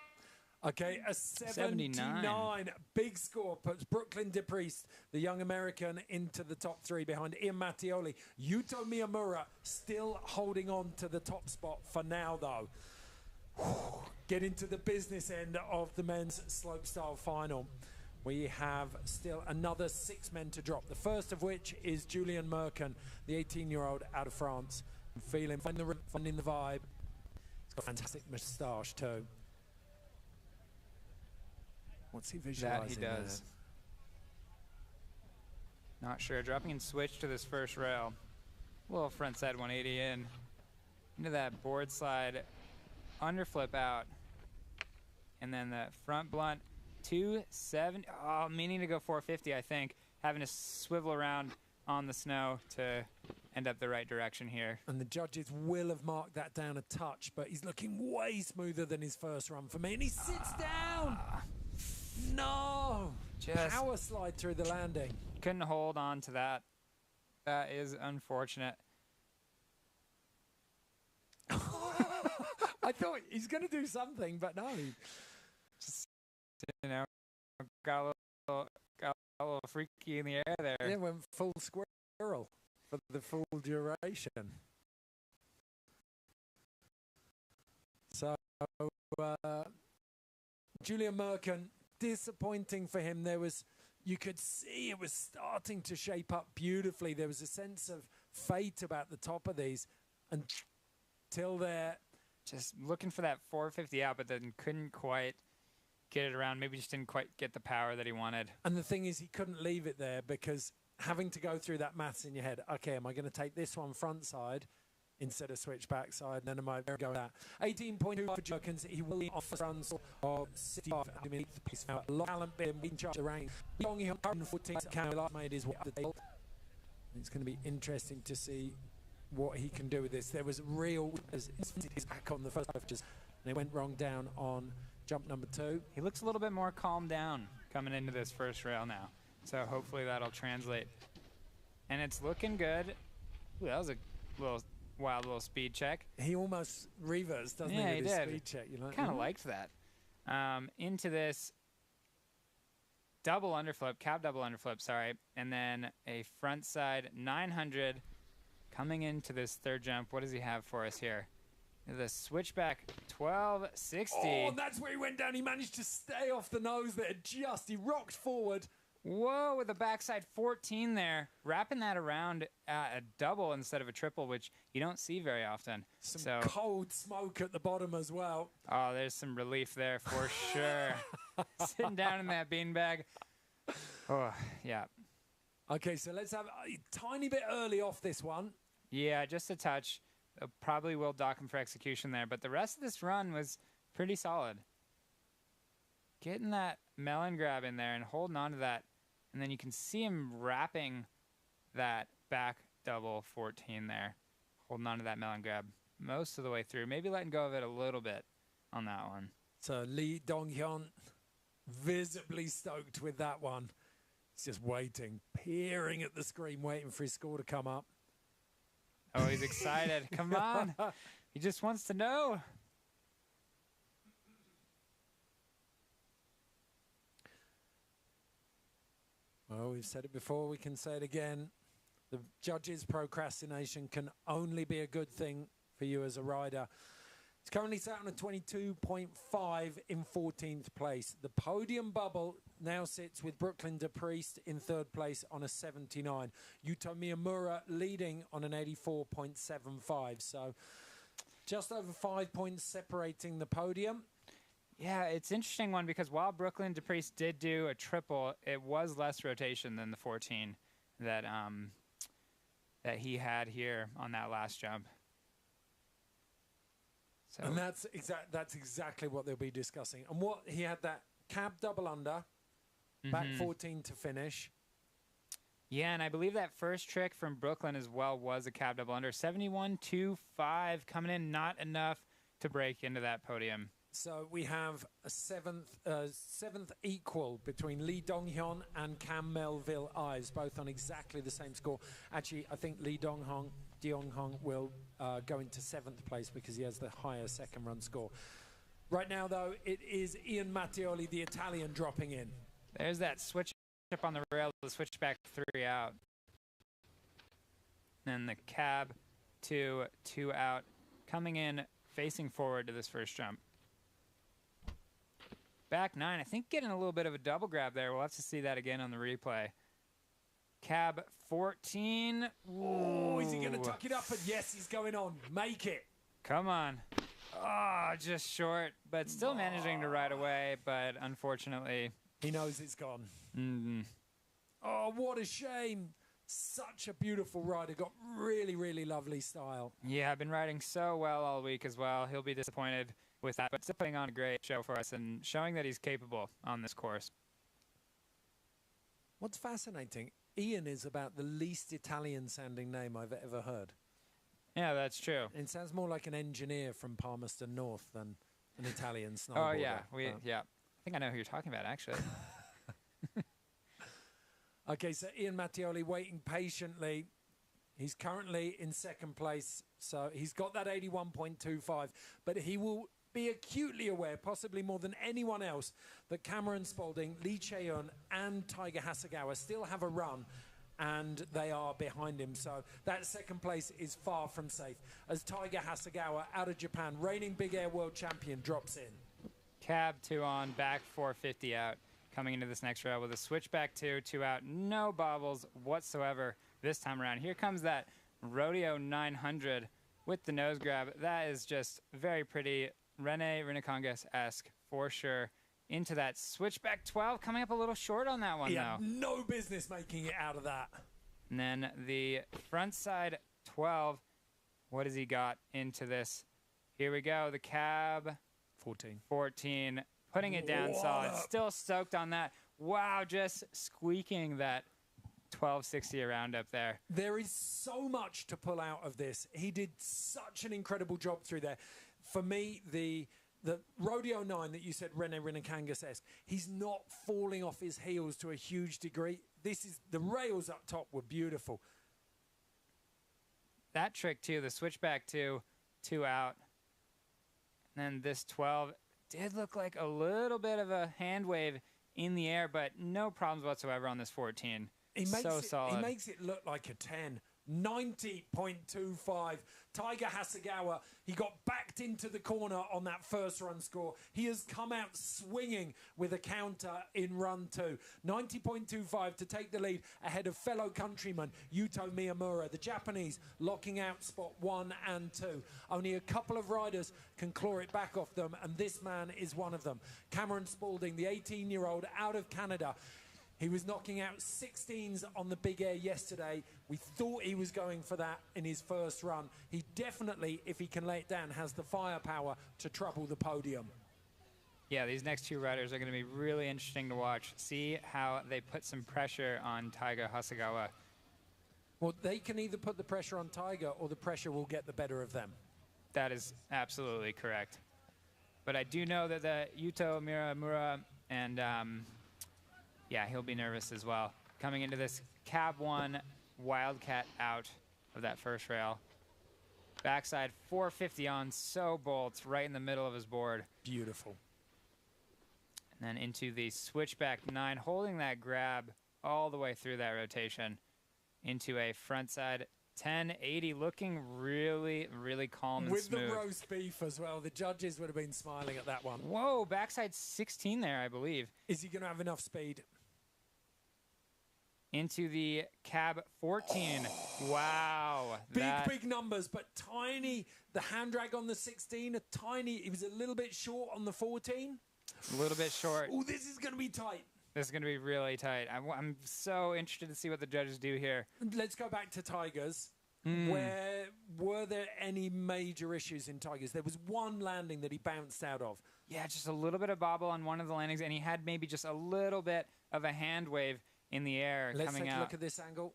Okay, a 79. Big score puts Brooklyn DePriest, the young American, into the top 3 behind Ian Mattioli. Yuto Miyamura still holding on to the top spot for now, though. Get into the business end of the men's slopestyle final. We have still another 6 men to drop. The first of which is Julian Merkin, the 18-year-old out of France. Finding the vibe. He's got a fantastic moustache too. What's he visualizing? That he does. Not sure. Dropping in switch to this first rail. Little front side 180 in. into that board slide, underflip out, and then the front blunt, 270. Oh, meaning to go 450, I think. Having to swivel around on the snow to end up the right direction here. And the judges will have marked that down a touch, but he's looking way smoother than his first run for me. And he sits down. No. Just power slide through the landing. Couldn't hold on to that. That is unfortunate. I thought he's going to do something, but no. Just, you know, got a little freaky in the air there. Yeah, went full squirrel for the full duration. So, Julian Merkin, disappointing for him. You could see it was starting to shape up beautifully. There was a sense of fate about the top of these until there. Just looking for that 450 out, but then couldn't quite get it around. Maybe just didn't quite get the power that he wanted. And the thing is, he couldn't leave it there because having to go through that maths in your head. Okay, am I going to take this one front side instead of switch back side? And then am I going to go that? 18.2 for Jerkins. He will off the runs of 65 minutes. Now, a lot of talent been in charge of rank. Long 14 made his way up the table. It's going to be interesting to see what he can do with this. There was real back on the first and it went wrong down on jump number 2. He looks a little bit more calmed down coming into this first rail now. So hopefully that'll translate. And it's looking good. Ooh, that was a wild little speed check. He almost reversed, doesn't he? Yeah, he with his did. Speed check, you know? Kind of liked that. Into this double underflip, cab double underflip, sorry, and then a front side 900 coming into this third jump. What does he have for us here? The switchback 1260. Oh, and that's where he went down. He managed to stay off the nose there. He rocked forward. Whoa, with the backside 14 there. Wrapping that around a double instead of a triple, which you don't see very often. Some cold smoke at the bottom as well. Oh, there's some relief there for sure. Sitting down in that beanbag. Oh, yeah. Okay, so let's have a tiny bit early off this one. Yeah, just a touch. Probably will dock him for execution there, but the rest of this run was pretty solid. Getting that melon grab in there and holding on to that, and then you can see him wrapping that back double 14 there, holding on to that melon grab most of the way through, maybe letting go of it a little bit on that one. So Lee Dong-hyun visibly stoked with that one. He's just waiting, peering at the screen, waiting for his score to come up. Oh, he's excited. Come on. He just wants to know. Well, we've said it before. We can say it again. The judges' procrastination can only be a good thing for you as a rider. It's currently sat on a 22.5 in 14th place. The podium bubble now sits with Brooklyn DePriest in 3rd place on a 79. Yuto Miyamura leading on an 84.75. So just over 5 points separating the podium. Yeah, it's an interesting one because while Brooklyn DePriest did do a triple, it was less rotation than the 14 that he had here on that last jump. So. And that's exactly what they'll be discussing. And what he had that cab double under, back 14 to finish. Yeah, and I believe that first trick from Brooklyn as well was a cab double under. 71.25 coming in, not enough to break into that podium. So we have a seventh equal between Lee Dong-hyun and Cam Melville Ives, both on exactly the same score. Actually, I think Lee Dong-hyun will go into 7th place because he has the higher second run score. Right now, though, it is Ian Mattioli, the Italian, dropping in. There's that switch up on the rail, the switchback 3 out. Then the cab 2 out, coming in, facing forward to this first jump. Back 9, I think getting a little bit of a double grab there. We'll have to see that again on the replay. Cab 14. Oh, is he going to tuck it up? And yes, he's going on. Make it. Come on. Oh, just short, but still managing to ride away, but unfortunately. He knows it's gone. Mm-hmm. Oh, what a shame. Such a beautiful rider. Got really, really lovely style. Yeah, I've been riding so well all week as well. He'll be disappointed with that, but still putting on a great show for us and showing that he's capable on this course. What's fascinating, Ian is about the least Italian-sounding name I've ever heard. Yeah, that's true. It sounds more like an engineer from Palmerston North than an Italian snowboarder. Oh, yeah. Yeah. I think I know who you're talking about, actually. Okay, so Ian Mattioli waiting patiently. He's currently in second place, so he's got that 81.25, but he will be acutely aware, possibly more than anyone else, that Cameron Spalding, Lee Chae-yun and Taiga Hasegawa still have a run, and they are behind him. So that second place is far from safe as Taiga Hasegawa, out of Japan, reigning Big Air World Champion, drops in. Cab 2 on, back 450 out. Coming into this next rail with a switchback 2 out, no bobbles whatsoever this time around. Here comes that Rodeo 900 with the nose grab. That is just very pretty, Rene Rinnekangas-esque for sure. Into that switchback 12, coming up a little short on that one, He though. had no business making it out of that. And then the front side 12, what has he got into this? Here we go, the cab 14. Putting it down solid. Still stoked on that. Wow, just squeaking that 1260 around up there. There is so much to pull out of this. He did such an incredible job through there. For me, the Rodeo 9 that you said, Rene Rinnekangas-esque, he's not falling off his heels to a huge degree. The rails up top were beautiful. That trick, too, the switchback 2 out. And then this 12 did look like a little bit of a hand wave in the air, but no problems whatsoever on this 14. Solid. He makes it look like a 10. 90.25. Taiga Hasegawa, he got backed into the corner on that first run score. He has come out swinging with a counter in run 2. 90.25 to take the lead ahead of fellow countryman Yuto Miyamura. The Japanese locking out spot 1 and 2. Only a couple of riders can claw it back off them, and this man is one of them. Cameron Spalding, the 18-year-old out of Canada. He was knocking out 16s on the Big Air yesterday. We thought he was going for that in his first run. He definitely, if he can lay it down, has the firepower to trouble the podium. Yeah, these next two riders are going to be really interesting to watch. See how they put some pressure on Taiga Hasegawa. Well, they can either put the pressure on Taiga or the pressure will get the better of them. That is absolutely correct. But I do know that the Yuto Miyamura and... yeah, he'll be nervous as well. Coming into this cab 1, Wildcat out of that first rail. Backside 450 on, so bolts right in the middle of his board. Beautiful. And then into the switchback 9, holding that grab all the way through that rotation. Into a frontside 1080, looking really, really calm and smooth. With the roast beef as well. The judges would have been smiling at that one. Whoa, backside 16 there, I believe. Is he going to have enough speed? Into the cab 14. Wow. Big numbers, but tiny. The hand drag on the 16, he was a little bit short on the 14. A little bit short. Oh, this is going to be tight. This is going to be really tight. I'm so interested to see what the judges do here. Let's go back to Tigers. Were there any major issues in Tigers? There was one landing that he bounced out of. Yeah, just a little bit of bobble on one of the landings, and he had maybe just a little bit of a hand wave in the air coming out. Let's take a look at this angle.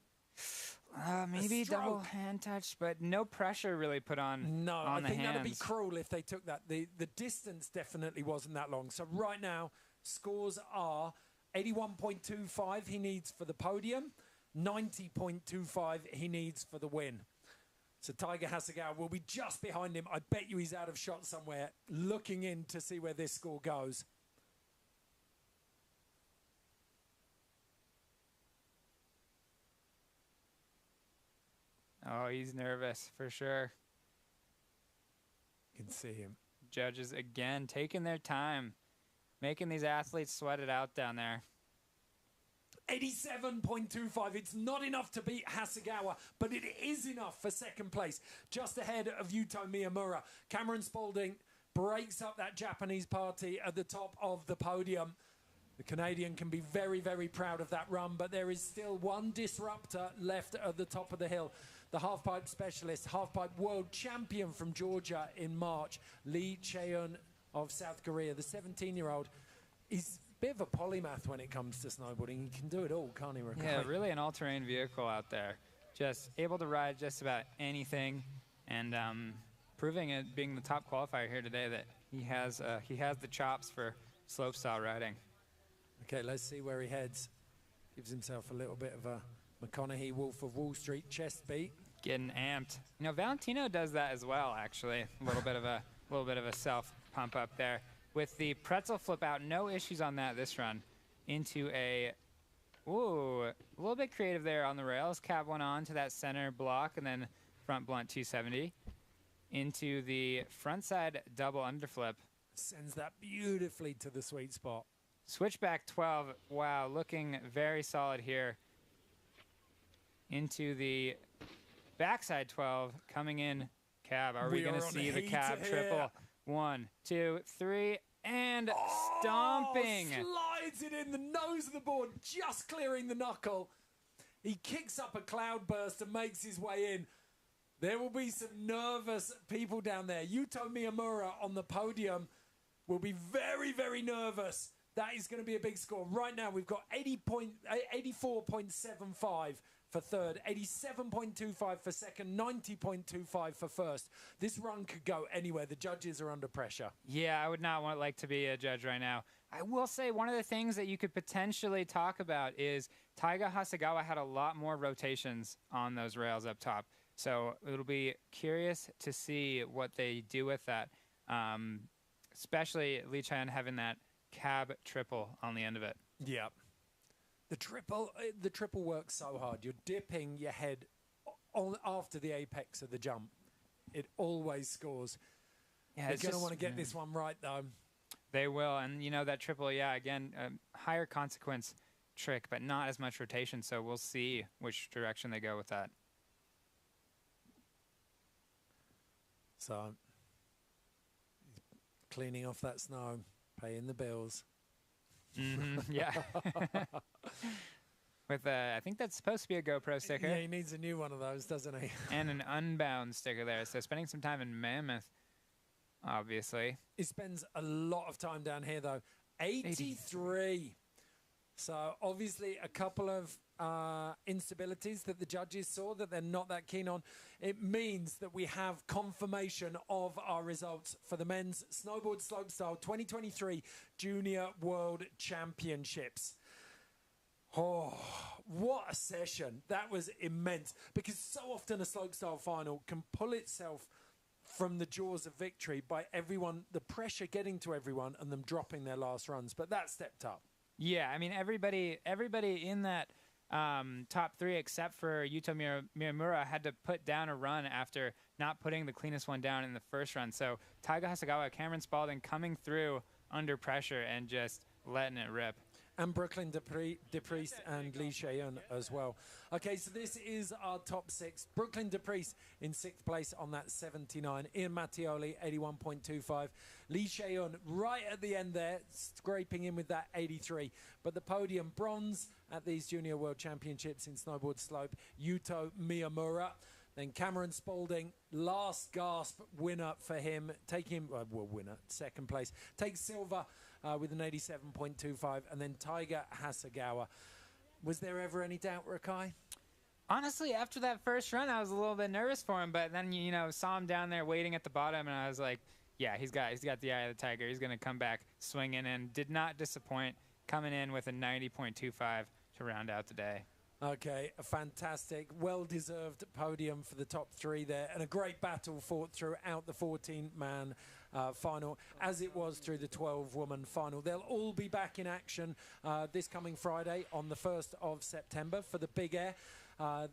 Maybe double hand touch, but no pressure really put on the hands. No, I think that would be cruel if they took that. The distance definitely wasn't that long. So right now, scores are 81.25 he needs for the podium, 90.25 he needs for the win. So Taiga Hasegawa will be just behind him. I bet you he's out of shot somewhere, looking in to see where this score goes. Oh, he's nervous for sure. You can see him. Judges again taking their time, making these athletes sweat it out down there. 87.25. It's not enough to beat Hasegawa, but it is enough for second place. Just ahead of Yuto Miyamura. Cameron Spalding breaks up that Japanese party at the top of the podium. The Canadian can be very, very proud of that run, but there is still one disruptor left at the top of the hill. The halfpipe specialist, halfpipe world champion from Georgia in March, Lee Cheon of South Korea. The 17-year-old is a bit of a polymath when it comes to snowboarding. He can do it all, can't he, Rakai? Yeah, really an all-terrain vehicle out there. Just able to ride just about anything, and proving it, being the top qualifier here today, that he has the chops for slopestyle riding. Okay, let's see where he heads. Gives himself a little bit of a McConaughey Wolf of Wall Street chest beat. Getting amped. You know, Valentino does that as well, actually. A little bit of a self pump up there. With the pretzel flip out, no issues on that this run. Into a little bit creative there on the rails. Cab one on to that center block and then front blunt 270. Into the front side double underflip. Sends that beautifully to the sweet spot. Switchback 12, wow, looking very solid here. Into the backside 12, coming in cab. Are we going to see the cab triple? 1, 2, 3, and stomping. Slides it in the nose of the board, just clearing the knuckle. He kicks up a cloudburst and makes his way in. There will be some nervous people down there. Yuto Miyamura on the podium will be very, very nervous. That is going to be a big score. Right now, we've got 84.75 for third, 87.25 for second, 90.25 for first. This run could go anywhere. The judges are under pressure. Yeah, I would not like to be a judge right now. I will say one of the things that you could potentially talk about is Taiga Hasegawa had a lot more rotations on those rails up top. So it'll be curious to see what they do with that, especially Lee Cheon having that cab triple on the end of it. Yeah. The triple works so hard. You're dipping your head on after the apex of the jump. It always scores. Yeah, they're going to want to get this one right, though. They will. And, you know, that triple, yeah, again, higher consequence trick, but not as much rotation. So we'll see which direction they go with that. So, cleaning off that snow, paying the bills. Yeah. With I think that's supposed to be a GoPro sticker. Yeah, he needs a new one of those, doesn't he? And an Unbound sticker there. So spending some time in Mammoth, obviously. He spends a lot of time down here, though. 83. So obviously a couple of instabilities that the judges saw that they're not that keen on. It means that we have confirmation of our results for the men's snowboard slopestyle 2023 Junior World Championships. Oh, what a session. That was immense, because so often a slopestyle final can pull itself from the jaws of victory by everyone, the pressure getting to everyone and them dropping their last runs. But that stepped up. Yeah, I mean, everybody in that top three, except for Yuto Miyamura, had to put down a run after not putting the cleanest one down in the first run. So Taiga Hasegawa, Cameron Spalding coming through under pressure and just letting it rip. And Brooklyn DePriest and Lee Cheon as well. Okay, so this is our top six. Brooklyn DePriest in 6th place on that 79. Ian Mattioli, 81.25. Lee Cheon right at the end there, scraping in with that 83. But the podium, bronze at these Junior World Championships in snowboard slope, Yuto Miyamura. Then Cameron Spalding, last gasp winner for him, second place. Takes silver with an 87.25, and then Taiga Hasegawa. Was there ever any doubt, Rakai? Honestly, after that first run, I was a little bit nervous for him, but then, you know, saw him down there waiting at the bottom, and I was like, yeah, he's got the eye of the tiger. He's going to come back swinging, and did not disappoint, coming in with a 90.25 to round out the day. Okay, a fantastic, well-deserved podium for the top three there, and a great battle fought throughout the 14-man final, as it was through the 12-woman final. They'll all be back in action this coming Friday on the 1st of September for the Big Air.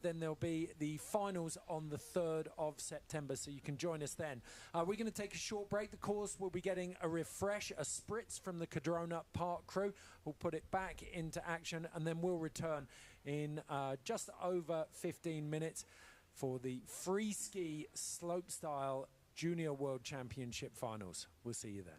Then there'll be the finals on the 3rd of September, so you can join us then. We're going to take a short break. The course will be getting a refresh, a spritz from the Cardrona park crew. We'll put it back into action, and then we'll return in just over 15 minutes for the Freeski Slopestyle Junior World Championship Finals. We'll see you then.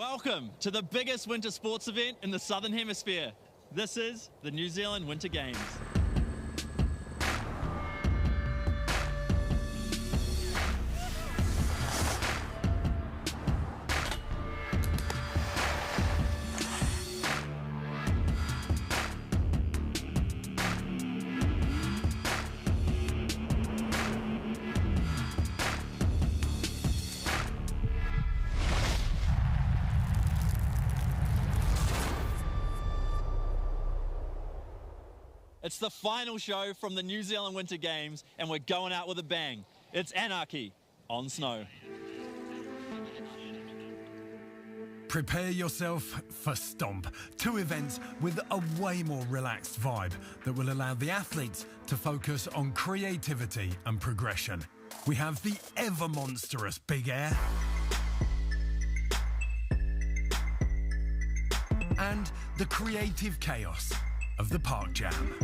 Welcome to the biggest winter sports event in the Southern Hemisphere. This is the New Zealand Winter Games. It's the final show from the New Zealand Winter Games, and we're going out with a bang. It's anarchy on snow. Prepare yourself for Stomp, 2 events with a way more relaxed vibe that will allow the athletes to focus on creativity and progression. We have the ever monstrous Big Air and the creative chaos of the Park Jam.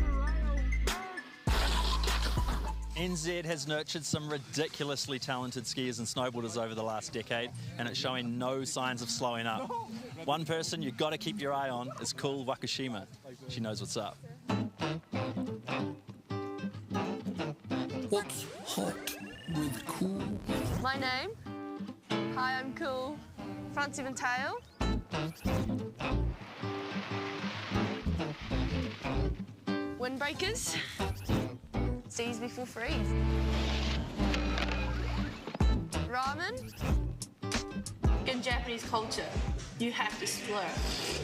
NZ has nurtured some ridiculously talented skiers and snowboarders over the last decade, and it's showing no signs of slowing up. One person you've got to keep your eye on is Cool Wakashima. She knows what's up. What's hot with Cool? My name? Hi, I'm Cool. Front even tail. Windbreakers. Seas before freeze. Ramen. In Japanese culture, you have to splurge.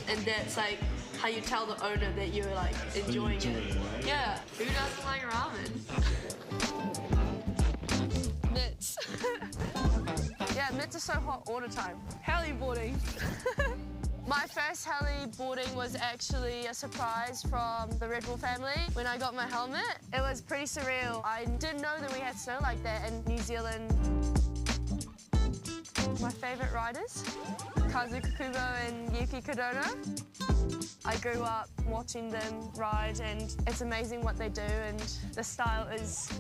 And that's like how you tell the owner that you're like enjoying it. Yeah, who doesn't like ramen? Mitts. Yeah, mitts are so hot all the time. Heli boarding. My first heli boarding was actually a surprise from the Red Bull family. When I got my helmet, it was pretty surreal. I didn't know that we had snow like that in New Zealand. My favourite riders, Kazuka Kubo and Yuki Cardrona. I grew up watching them ride, and it's amazing what they do, and the style is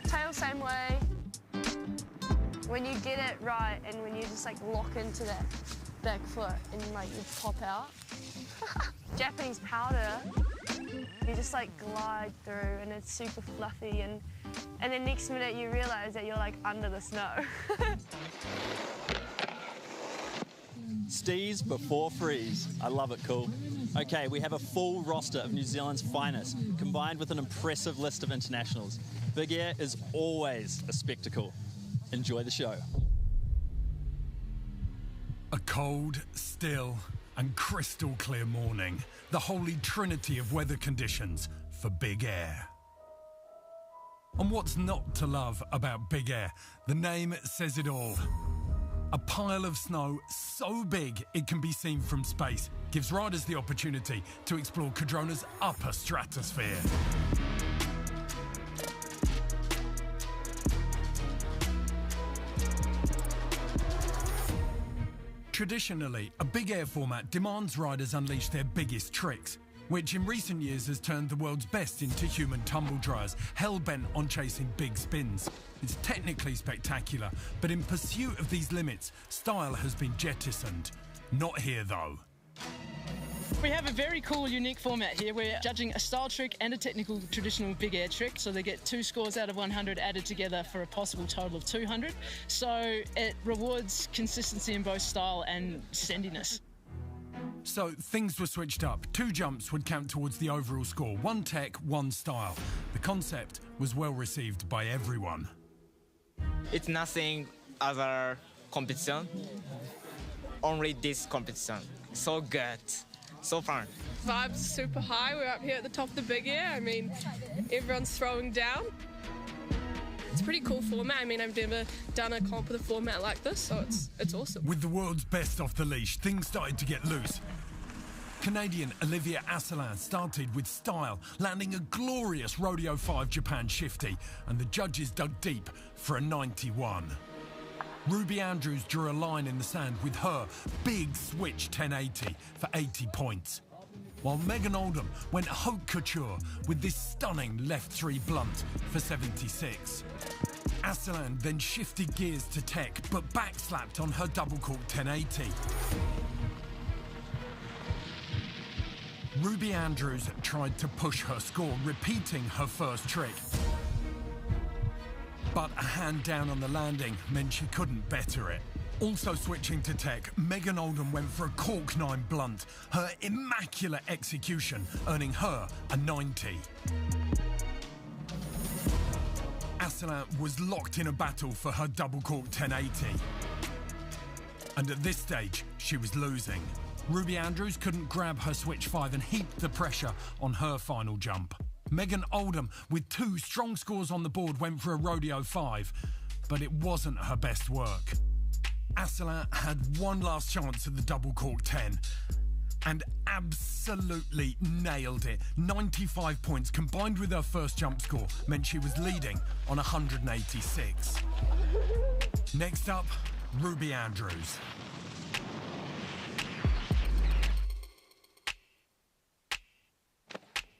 tail same way. When you get it right and when you just like lock into that back foot and like you pop out. Japanese powder, you just like glide through and it's super fluffy, and then next minute you realize that you're like under the snow. Stees before freeze. I love it, Cool. Okay, we have a full roster of New Zealand's finest, combined with an impressive list of internationals. Big Air is always a spectacle. Enjoy the show. A cold, still, and crystal clear morning. The holy trinity of weather conditions for Big Air. And what's not to love about Big Air? The name says it all. A pile of snow so big it can be seen from space gives riders the opportunity to explore Cardrona's upper stratosphere. Traditionally, a Big Air format demands riders unleash their biggest tricks, which in recent years has turned the world's best into human tumble dryers, hell-bent on chasing big spins. It's technically spectacular, but in pursuit of these limits, style has been jettisoned. Not here, though. We have a very cool, unique format here. We're judging a style trick and a technical traditional Big Air trick, so they get 2 scores out of 100 added together for a possible total of 200. So it rewards consistency in both style and sendiness. So things were switched up. 2 jumps would count towards the overall score. 1 tech, 1 style. The concept was well received by everyone. It's nothing other competition, only this competition. So good. So fun. Vibes super high. We're up here at the top of the Big Air. I mean, everyone's throwing down. It's a pretty cool format. I mean, I've never done a comp with a format like this, so it's awesome. With the world's best off the leash, things started to get loose. Canadian Olivia Asselin started with style, landing a glorious Rodeo 5 Japan shifty, and the judges dug deep for a 91. Ruby Andrews drew a line in the sand with her big switch 1080 for 80 points. While Megan Oldham went haute couture with this stunning left 3 blunt for 76. Asselan then shifted gears to Tait, but backslapped on her double cork 1080. Ruby Andrews tried to push her score, repeating her first trick. But a hand down on the landing meant she couldn't better it. Also switching to Tait, Megan Oldham went for a cork 9 blunt, her immaculate execution earning her a 90. Asselan was locked in a battle for her double cork 1080. And at this stage, she was losing. Ruby Andrews couldn't grab her switch 5 and heaped the pressure on her final jump. Megan Oldham, with 2 strong scores on the board, went for a rodeo 5, but it wasn't her best work. Asselan had one last chance at the double cork 10 and absolutely nailed it. 95 points combined with her first jump score meant she was leading on 186. Next up, Ruby Andrews.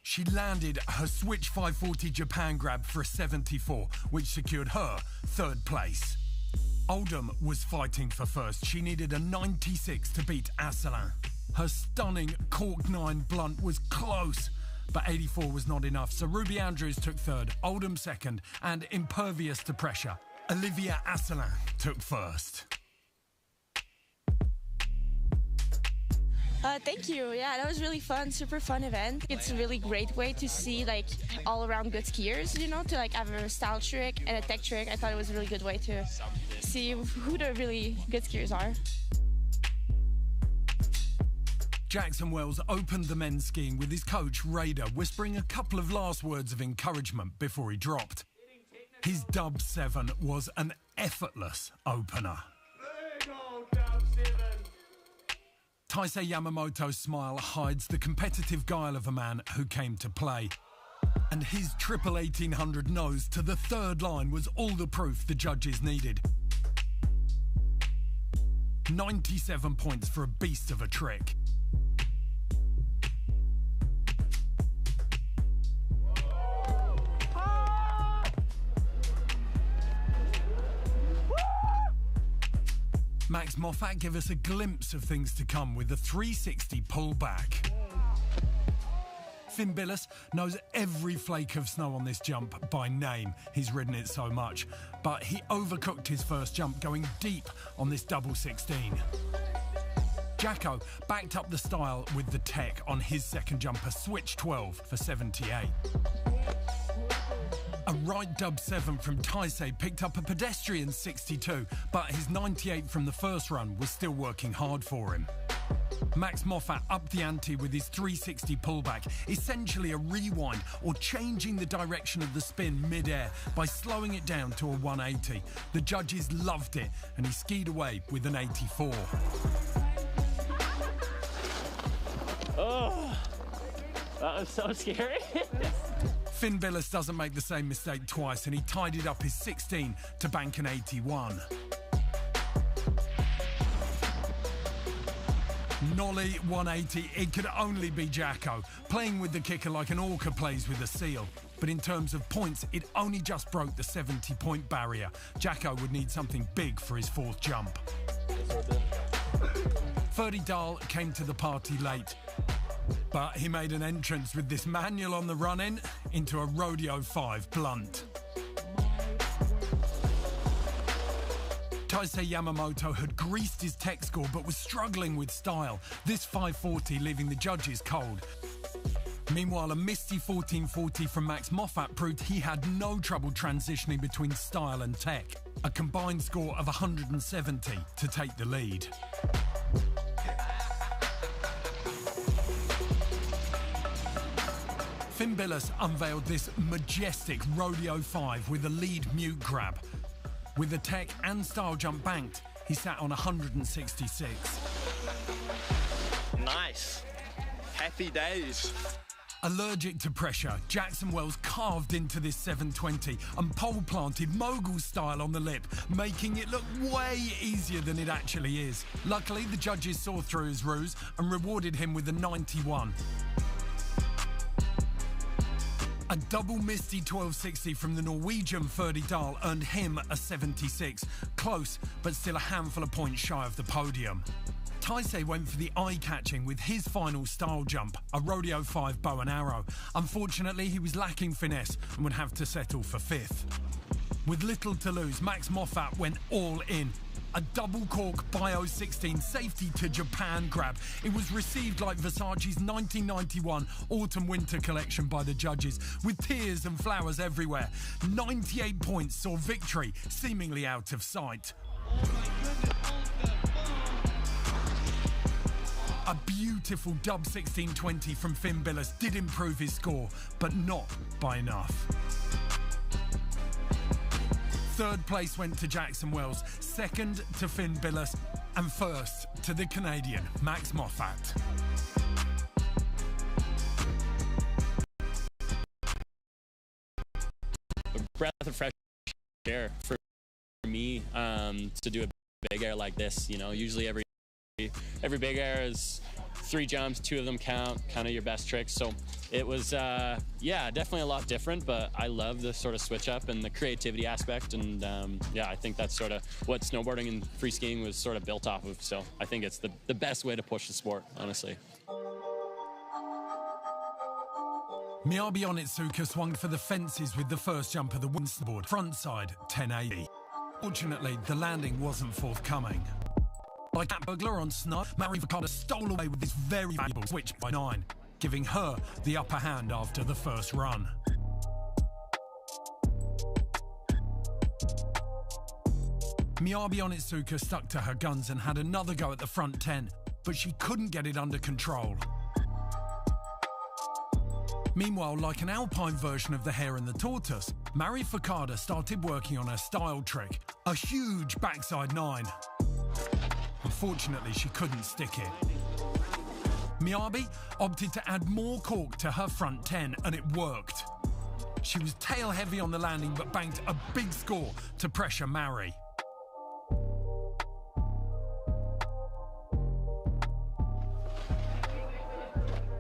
She landed her switch 540 Japan grab for a 74, which secured her 3rd place. Oldham was fighting for first. She needed a 96 to beat Asselan. Her stunning cork 9 blunt was close, but 84 was not enough, so Ruby Andrews took 3rd, Oldham 2nd, and impervious to pressure, Olivia Asselan took 1st. Thank you. Yeah, that was really fun, super fun event. It's a really great way to see like all around good skiers, you know, to like have a style trick and a tech trick. I thought it was a really good way to see who the really good skiers are. Jackson Wells opened the men's skiing with his coach, Raider, whispering a couple of last words of encouragement before he dropped. His dub 7 was an effortless opener. Taisei Yamamoto's smile hides the competitive guile of a man who came to play. And his triple 1800 nose to the 3rd line was all the proof the judges needed. 97 points for a beast of a trick. Max Moffat gave us a glimpse of things to come with the 360 pullback. Finn Bilous knows every flake of snow on this jump by name. He's ridden it so much, but he overcooked his first jump going deep on this double 16. Jacko backed up the style with the tech on his second jumper, switch 12 for 78. A right dub 7 from Taisei picked up a pedestrian 62, but his 98 from the first run was still working hard for him. Max Moffat upped the ante with his 360 pullback, essentially a rewind or changing the direction of the spin mid-air by slowing it down to a 180. The judges loved it and he skied away with an 84. Oh, that was so scary. Finn Bilous doesn't make the same mistake twice and he tidied up his 16 to bank an 81. Nolly 180, it could only be Jacko, playing with the kicker like an orca plays with a seal. But in terms of points, it only just broke the 70-point barrier. Jacko would need something big for his 4th jump. Ferdy Dahl came to the party late, but he made an entrance with this manual on the run-in into a rodeo 5 blunt. Taisei Yamamoto had greased his tech score but was struggling with style. This 540 leaving the judges cold. Meanwhile, a misty 1440 from Max Moffat proved he had no trouble transitioning between style and tech. A combined score of 170 to take the lead. Finn Bilous unveiled this majestic rodeo 5 with a lead mute grab. With the tech and style jump banked, he sat on 166. Nice. Happy days. Allergic to pressure, Jackson Wells carved into this 720 and pole planted mogul style on the lip, making it look way easier than it actually is. Luckily, the judges saw through his ruse and rewarded him with a 91. A double misty 1260 from the Norwegian Ferdy Dahl earned him a 76. Close, but still a handful of points shy of the podium. Tait went for the eye-catching with his final style jump, a Rodeo 5 bow and arrow. Unfortunately, he was lacking finesse and would have to settle for 5th. With little to lose, Max Moffat went all in. A double cork Bio 16 safety to Japan grab. It was received like Versace's 1991 autumn-winter collection by the judges, with tears and flowers everywhere. 98 points saw victory seemingly out of sight. A beautiful dub 1620 from Finn Bilous did improve his score, but not by enough. 3rd place went to Jackson Wells, 2nd to Finn Bilous, and 1st to the Canadian Max Moffat. A breath of fresh air for me to do a big air like this. You know, usually every big air is 3 jumps, 2 of them count, kind of your best tricks. So it was, yeah, definitely a lot different, but I love the sort of switch up and the creativity aspect. And yeah, I think that's sort of what snowboarding and free skiing was sort of built off of. So I think it's the best way to push the sport, honestly. Miyabi Onitsuka swung for the fences with the first jump of the snowboard, frontside 1080. Fortunately, the landing wasn't forthcoming. Like that burglar on snow, Mary Vakada stole away with this very valuable switch by 9, giving her the upper hand after the first run. Miyabi Onitsuka stuck to her guns and had another go at the front 10, but she couldn't get it under control. Meanwhile, like an Alpine version of the Hare and the Tortoise, Mary Vakada started working on her style trick, a huge backside 9. Unfortunately, she couldn't stick it. Miyabi opted to add more cork to her front 10, and it worked. She was tail heavy on the landing, but banked a big score to pressure Mary.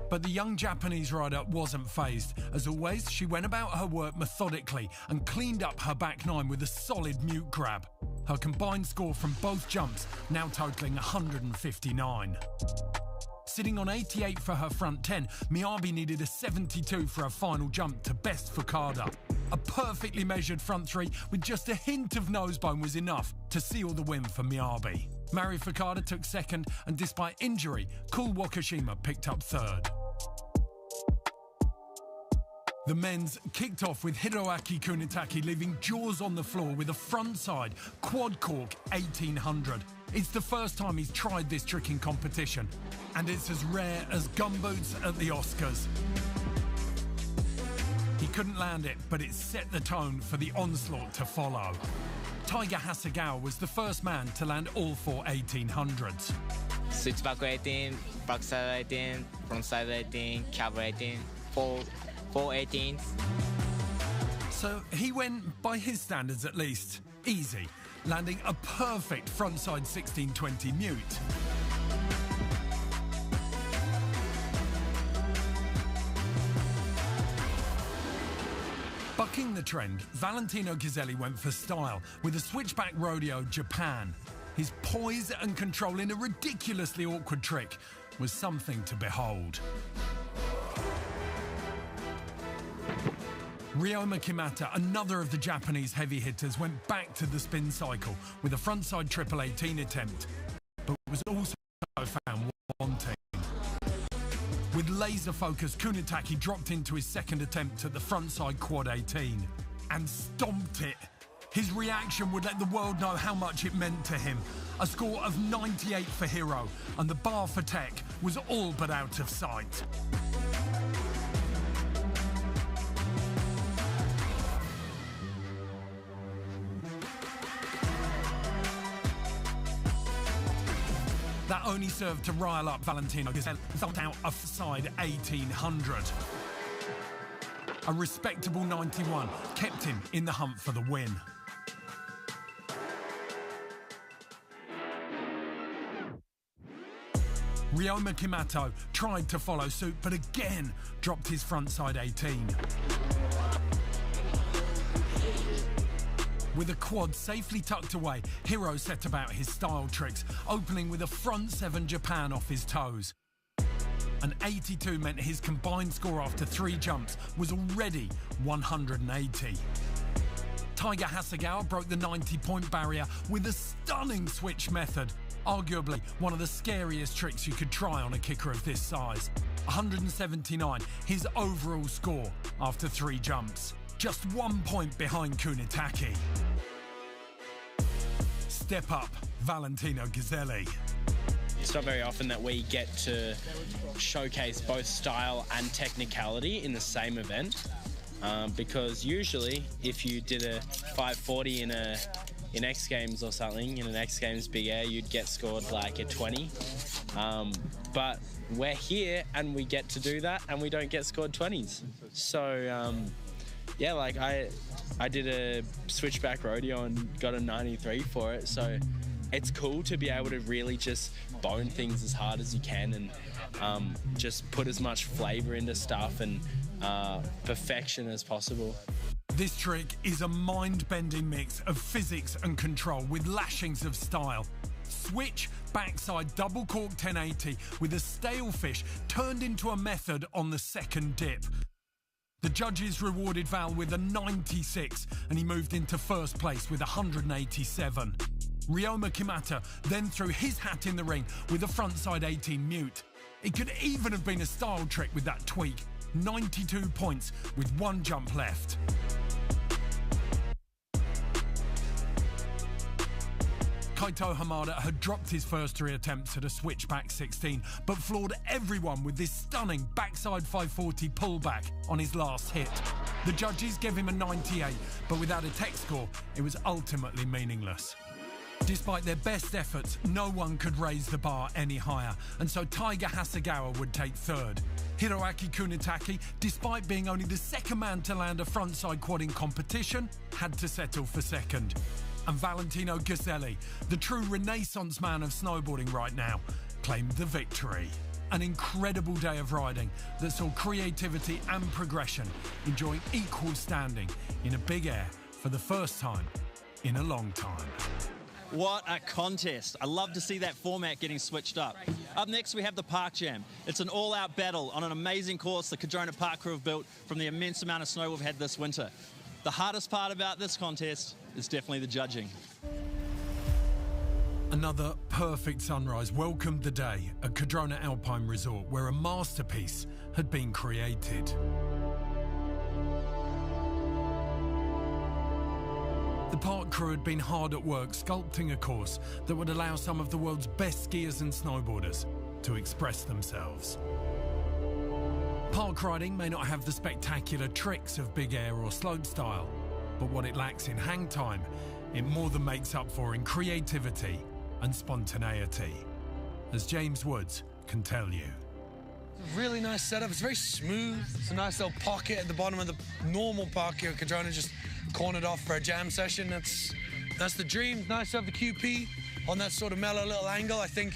But the young Japanese rider wasn't fazed. As always, she went about her work methodically and cleaned up her back 9 with a solid mute grab. Her combined score from both jumps now totaling 159. Sitting on 88 for her front 10, Miyabi needed a 72 for her final jump to best Vakada. A perfectly measured front 3 with just a hint of nosebone was enough to seal the win for Miyabi. Mary Vakada took 2nd, and despite injury, Kul Wakashima picked up 3rd. The men's kicked off with Hiroaki Kunitake leaving jaws on the floor with a frontside quad cork 1800. It's the first time he's tried this trick in competition, and it's as rare as gumboots at the Oscars. He couldn't land it, but it set the tone for the onslaught to follow. Taiga Hasegawa was the first man to land all 4 1800s. Switch back 18, backside 18, frontside 18, cab 18, 4 18s. So he went, by his standards at least, easy, landing a perfect frontside 1620 mute. Bucking the trend, Valentino Ghiselli went for style with a switchback rodeo Japan. His poise and control in a ridiculously awkward trick was something to behold. Ryoma Kimata, another of the Japanese heavy hitters, went back to the spin cycle with a frontside triple 18 attempt, but was also found wanting. With laser focus, Kunitake dropped into his 2nd attempt at the frontside quad 18 and stomped it. His reaction would let the world know how much it meant to him. A score of 98 for Hiro, and the bar for Tech was all but out of sight. That only served to rile up Valentino Ghiselli, thumped out a side 1800. A respectable 91 kept him in the hunt for the win. Ryoma Kimato tried to follow suit, but again dropped his frontside 18. With a quad safely tucked away, Hiro set about his style tricks, opening with a front 7 Japan off his toes. An 82 meant his combined score after 3 jumps was already 180. Taiga Hasegawa broke the 90-point barrier with a stunning switch method. Arguably one of the scariest tricks you could try on a kicker of this size. 179, his overall score after 3 jumps. Just 1 point behind Kunitake. Step up, Valentino Gazzelli. It's not very often that we get to showcase both style and technicality in the same event, because usually if you did a 540 in X Games or something, in an X Games Big Air, you'd get scored like a 20. But we're here and we get to do that and we don't get scored 20s. So yeah, like I did a switchback rodeo and got a 93 for it. So it's cool to be able to really just bone things as hard as you can and just put as much flavor into stuff and perfection as possible. This trick is a mind-bending mix of physics and control with lashings of style. Switch backside double cork 1080 with a stale fish turned into a method on the second dip. The judges rewarded Val with a 96 and he moved into first place with 187. Ryoma Kimata then threw his hat in the ring with a frontside 18 mute. It could even have been a style trick with that tweak. 92 points with 1 jump left. Kaito Hamada had dropped his first 3 attempts at a switchback 16, but floored everyone with this stunning backside 540 pullback on his last hit. The judges gave him a 98, but without a tech score, it was ultimately meaningless. Despite their best efforts, no one could raise the bar any higher, and so Taiga Hasegawa would take third. Hiroaki Kunitake, despite being only the second man to land a frontside quad in competition, had to settle for second. And Valentino Gazzelli, the true renaissance man of snowboarding right now, claimed the victory. An incredible day of riding that saw creativity and progression enjoying equal standing in a big air for the first time in a long time. What a contest. I love to see that format getting switched up. Up next, we have the Park Jam. It's an all-out battle on an amazing course the Cardrona Park crew have built from the immense amount of snow we've had this winter. The hardest part about this contest is definitely the judging. Another perfect sunrise welcomed the day at Cardrona Alpine Resort, where a masterpiece had been created. The park crew had been hard at work sculpting a course that would allow some of the world's best skiers and snowboarders to express themselves. Park riding may not have the spectacular tricks of big air or slopestyle, but what it lacks in hang time, it more than makes up for in creativity and spontaneity, as James Woods can tell you. It's a really nice setup. It's very smooth. It's a nice little pocket at the bottom of the normal park here at Cardrona, just cornered off for a jam session. That's the dream. Nice to have the QP on that sort of mellow little angle. I think,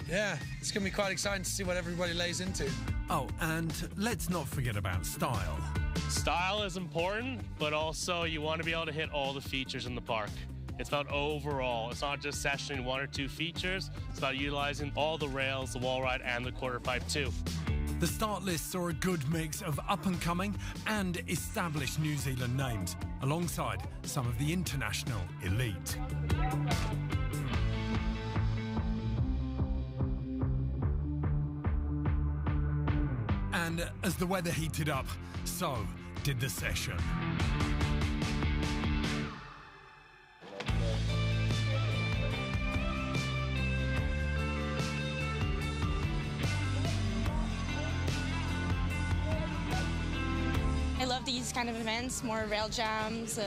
yeah, it's going to be quite exciting to see what everybody lays into. Oh, and let's not forget about style. Style is important, but also you want to be able to hit all the features in the park. It's about overall. It's not just sessioning 1 or 2 features. It's about utilizing all the rails, the wall ride, and the quarter pipe too. The start list saw a good mix of up-and-coming and established New Zealand names, alongside some of the international elite. And as the weather heated up, so did the session. I love these kind of events, more rail jams,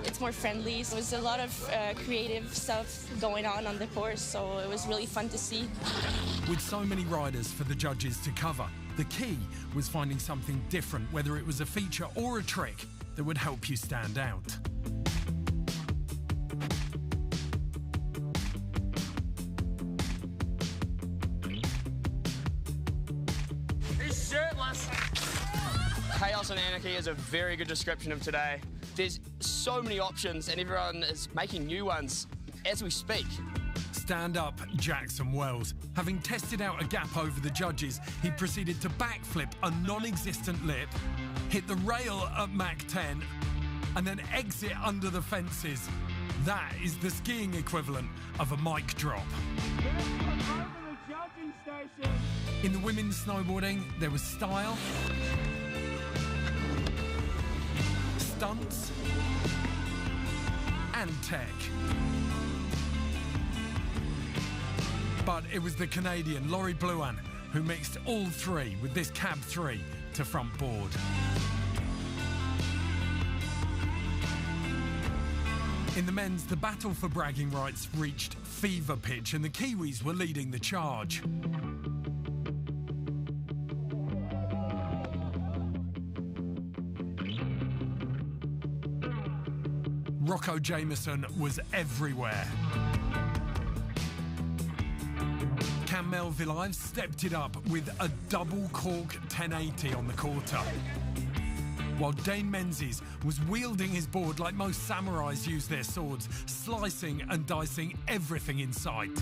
it's more friendly. So there's a lot of creative stuff going on the course, so it was really fun to see. With so many riders for the judges to cover, the key was finding something different, whether it was a feature or a trick that would help you stand out. Chaos and anarchy is a very good description of today. There's so many options and everyone is making new ones as we speak. Stand up Jackson Wells. Having tested out a gap over the judges, he proceeded to backflip a non-existent lip, hit the rail at Mach 10, and then exit under the fences. That is the skiing equivalent of a mic drop. In the women's snowboarding, there was style, stunts, and tech. But it was the Canadian Laurie Blouin who mixed all three with this cab 3 to front board. In the men's, the battle for bragging rights reached fever pitch and the Kiwis were leading the charge. Rocco Jameson was everywhere. Mel Bilous stepped it up with a double cork 1080 on the quarter, while Dane Menzies was wielding his board like most samurais use their swords, slicing and dicing everything in sight.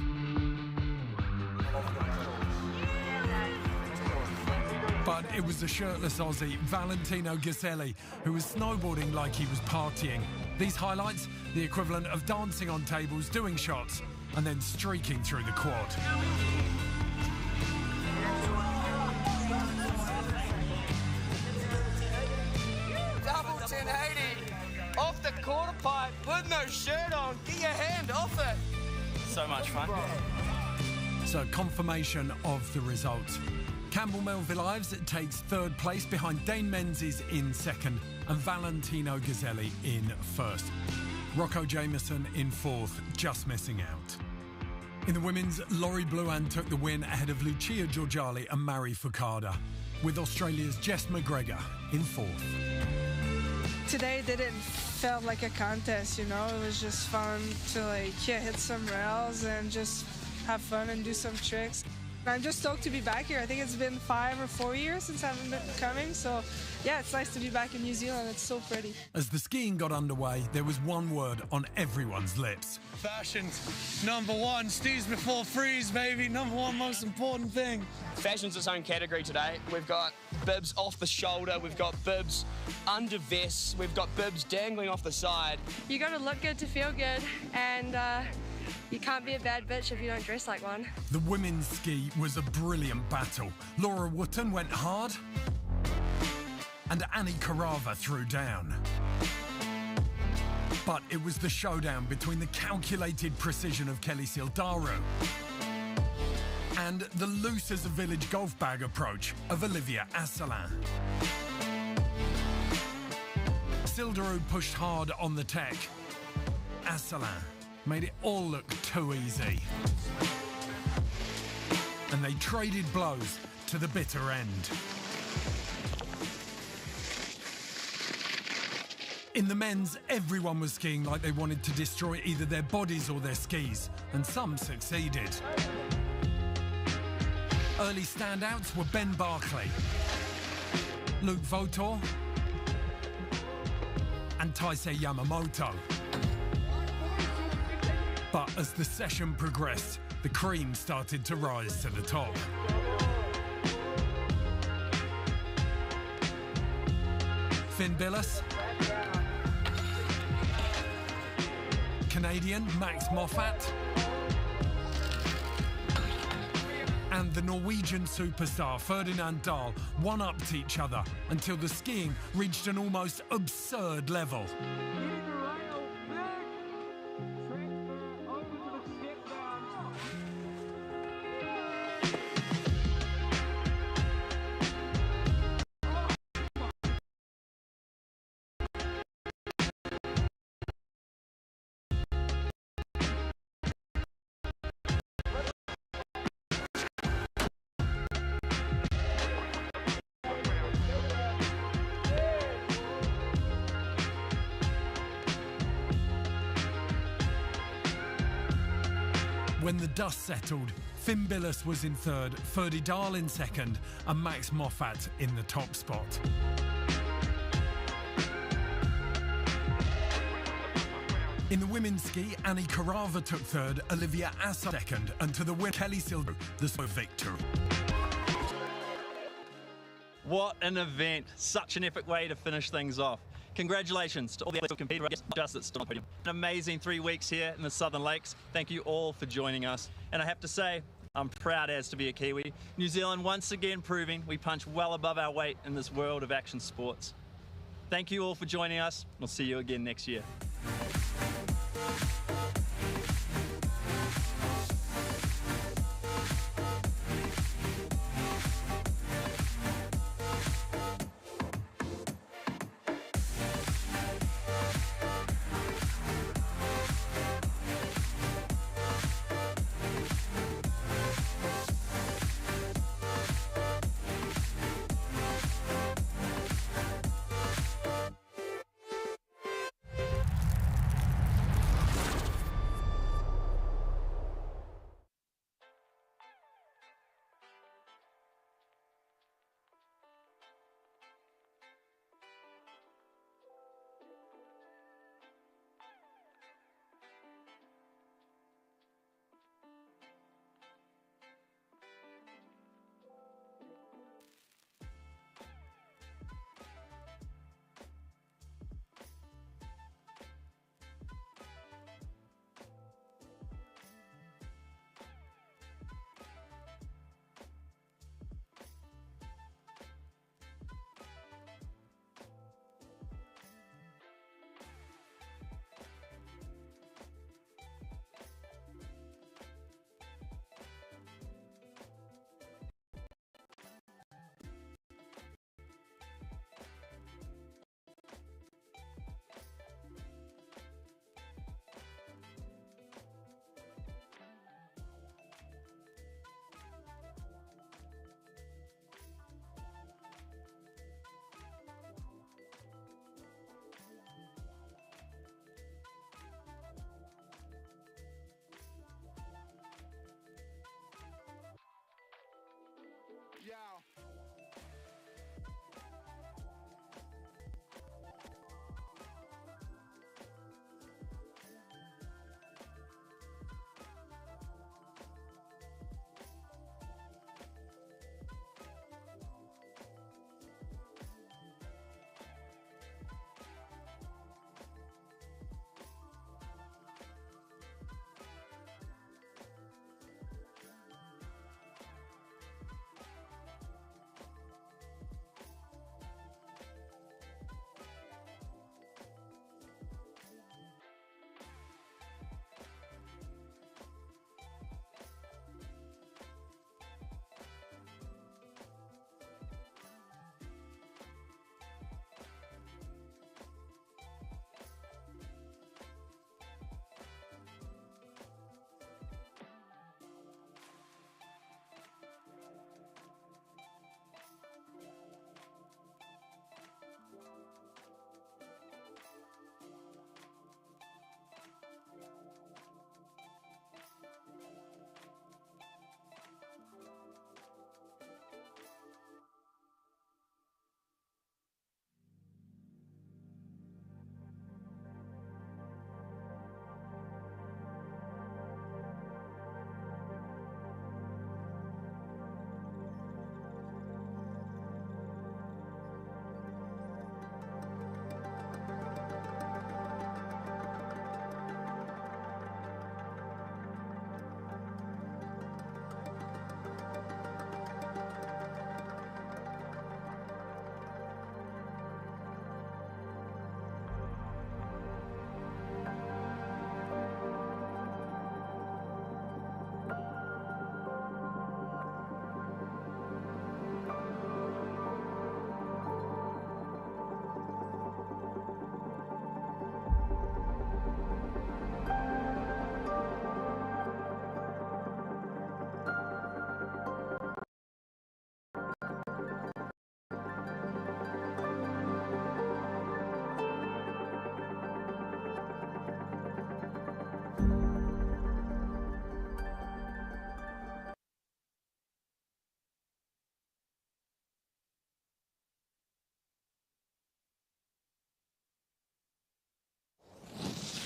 But it was the shirtless Aussie Valentino Ghiselli who was snowboarding like he was partying. These highlights, the equivalent of dancing on tables, doing shots, and then streaking through the quad. Double 1080 off the quarter pipe with no shirt on. Get your hand off it. So much fun. So confirmation of the results. Campbell Melville-Ives takes third place behind Dane Menzies in second and Valentino Ghiselli in first. Rocco Jameson in fourth, just missing out. In the women's, Laurie Blouin took the win ahead of Lucia Georgali and Mari Fukada, with Australia's Jess McGregor in fourth. Today didn't feel like a contest, you know, it was just fun to hit some rails and just have fun and do some tricks. I'm just stoked to be back here. I think it's been 5 or 4 years since I've been coming, so yeah, it's nice to be back in New Zealand. It's so pretty. As the skiing got underway, there was one word on everyone's lips. Fashion's number one. Steve's before freeze, baby. Number one most important thing. Fashion's its own category today. We've got bibs off the shoulder, we've got bibs under vests, we've got bibs dangling off the side. You got to look good to feel good, and you can't be a bad bitch if you don't dress like one. The women's ski was a brilliant battle. Laura Wootton went hard, and Annie Carava threw down. But it was the showdown between the calculated precision of Kelly Sildaru and the loose as a village golf bag approach of Olivia Asselin. Sildaru pushed hard on the tech. Asselin made it all look too easy. And they traded blows to the bitter end. In the men's, everyone was skiing like they wanted to destroy either their bodies or their skis, and some succeeded. Early standouts were Ben Barclay, Luke Votor, and Taisei Yamamoto. But as the session progressed, the cream started to rise to the top. Finn Bilous, Canadian Max Moffat, and the Norwegian superstar Ferdinand Dahl one-upped each other until the skiing reached an almost absurd level. When the dust settled, Finn Bilous was in third, Ferdy Dahl in second, and Max Moffat in the top spot. In the women's ski, Annie Carava took third, Olivia Assa second, and to the winner, Kelly Silver, the victor. What an event. Such an epic way to finish things off. Congratulations to all the athletes who competed, just at the podium. An amazing 3 weeks here in the Southern Lakes. Thank you all for joining us. And I have to say, I'm proud as to be a Kiwi. New Zealand once again proving we punch well above our weight in this world of action sports. Thank you all for joining us. We'll see you again next year.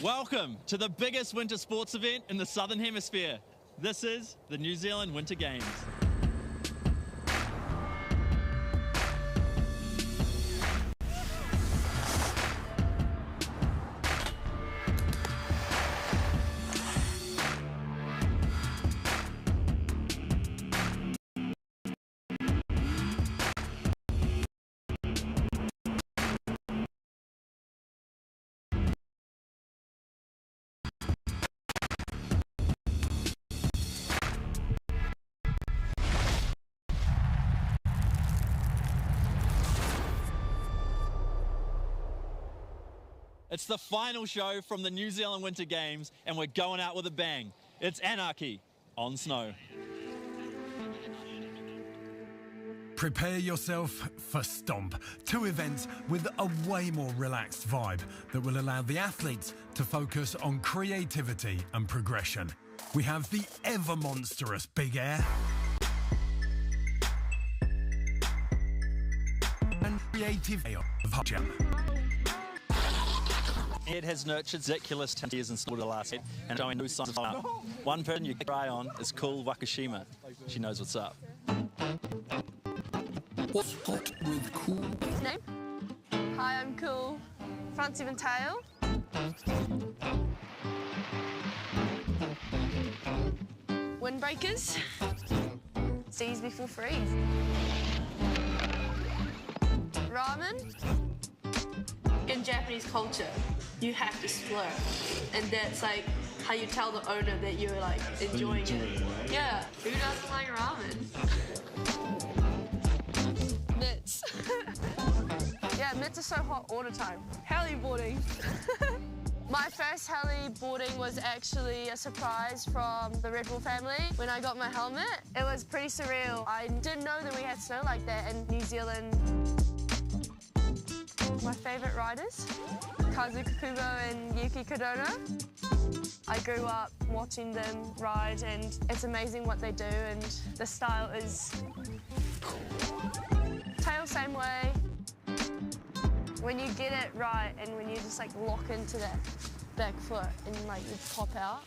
Welcome to the biggest winter sports event in the Southern Hemisphere. This is the New Zealand Winter Games. It's the final show from the New Zealand Winter Games, and we're going out with a bang. It's anarchy on snow. Prepare yourself for Stomp, 2 events with a way more relaxed vibe that will allow the athletes to focus on creativity and progression. We have the ever monstrous Big Air and creative of Hot Jump. Ed has nurtured ridiculous years in snowboard the last year and showing new signs of art. One person you can cry on is Cool Wakashima. She knows what's up. What's hot with Cool? His name? Hi, I'm Cool. Front even tail. Windbreakers. Seas before freeze. Ramen. In Japanese culture, you have to slur, and that's like how you tell the owner that you're like enjoying it. Yeah, who doesn't like ramen? Mitts. Yeah, mitts are so hot all the time. Heli boarding. My first heli boarding was actually a surprise from the Red Bull family when I got my helmet. It was pretty surreal. I didn't know that we had snow like that in New Zealand. My favourite riders, Kazuka Kubo and Yuki Cardrona. I grew up watching them ride, and it's amazing what they do, and the style is tail same way. When you get it right and when you just like lock into that back foot and like you pop out.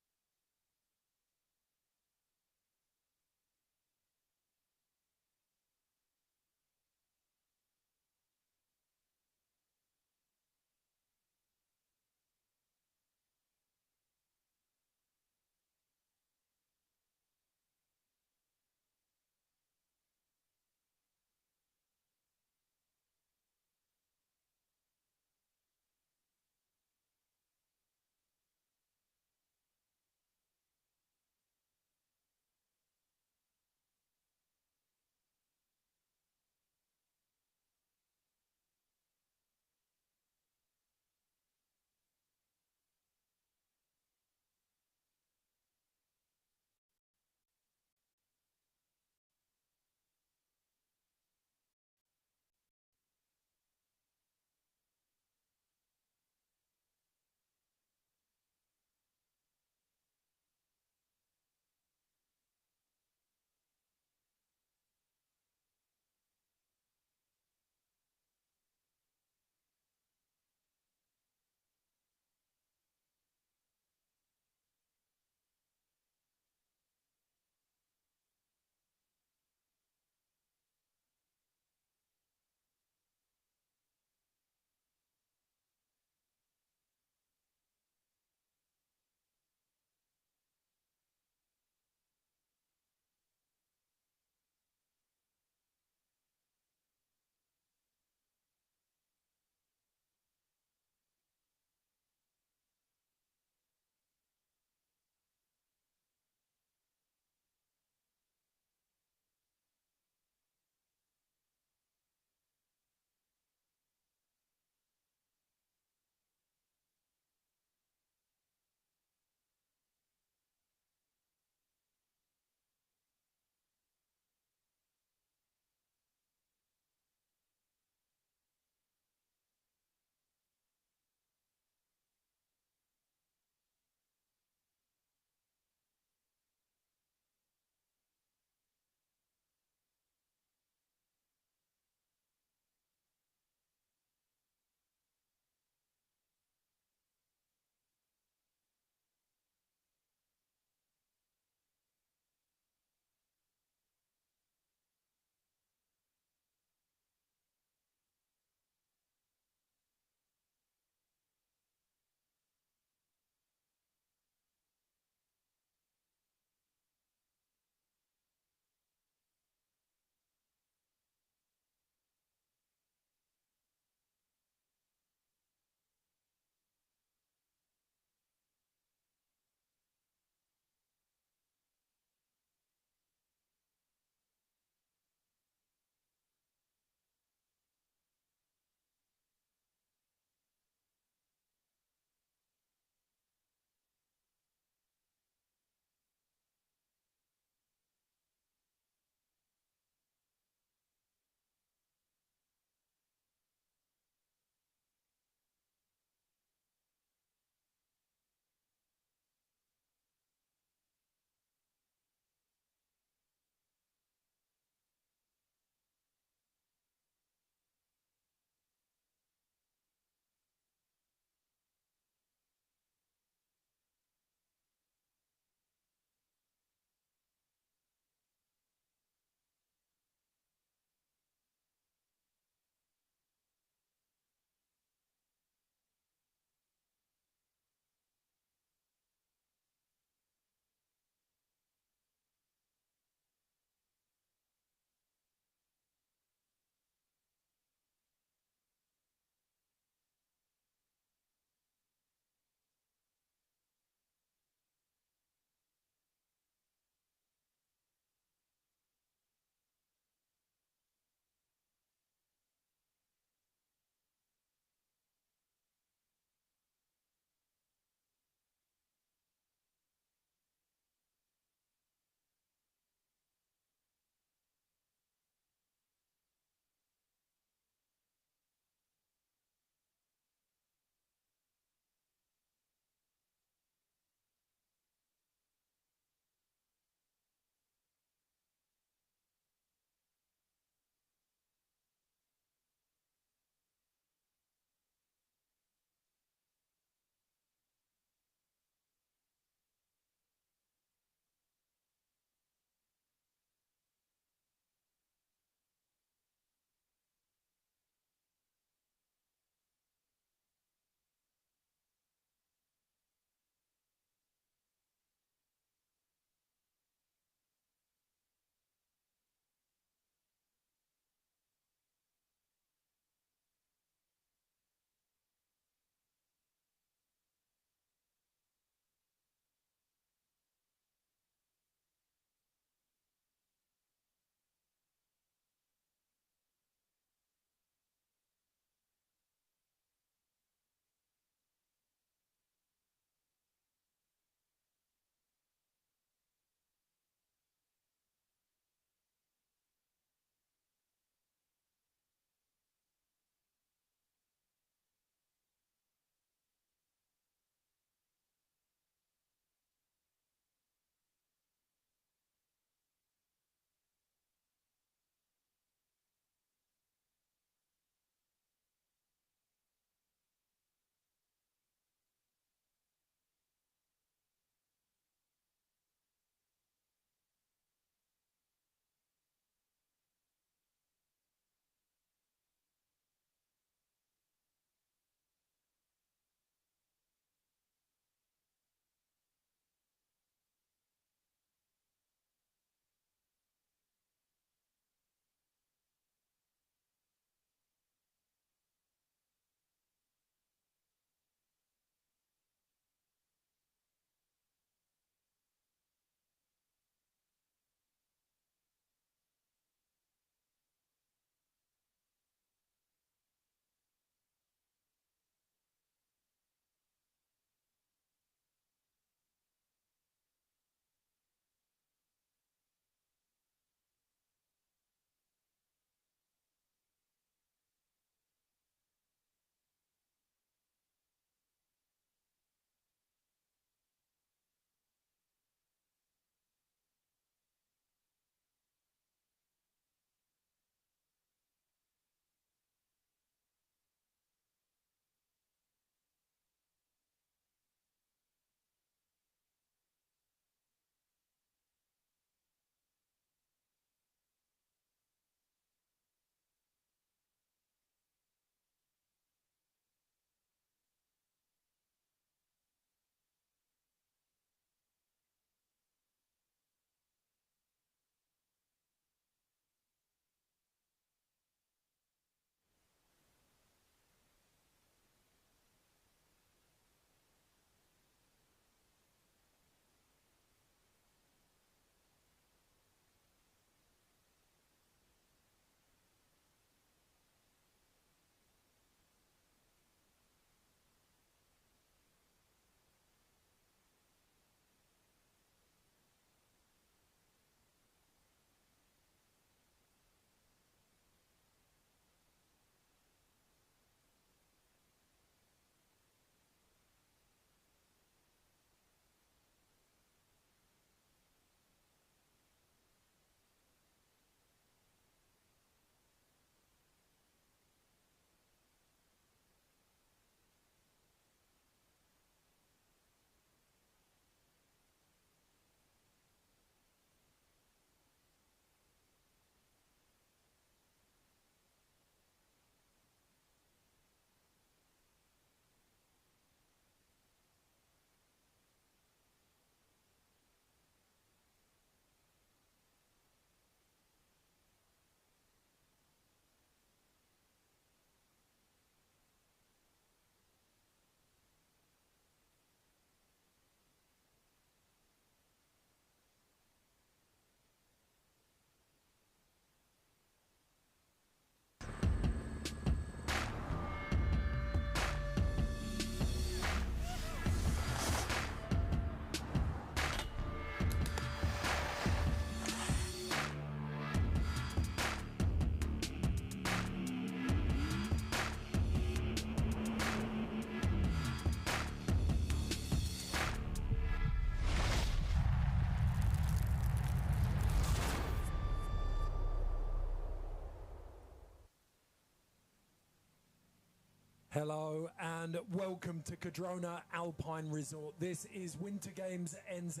Hello and welcome to Cardrona Alpine Resort. This is Winter Games NZ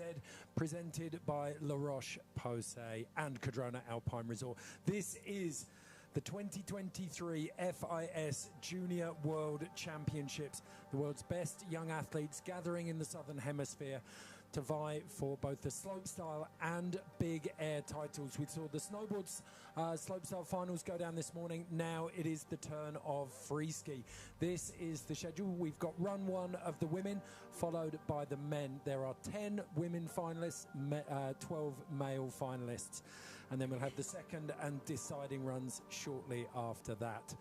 presented by Roche-Posay and Cardrona Alpine Resort. This is the 2023 FIS Junior World Championships, the world's best young athletes gathering in the Southern Hemisphere to vie for both the slopestyle and big air titles. We saw the snowboards slopestyle finals go down this morning. Now it is the turn of Freeski. This is the schedule. We've got run one of the women, followed by the men. There are 10 women finalists, 12 male finalists. And then we'll have the second and deciding runs shortly after that.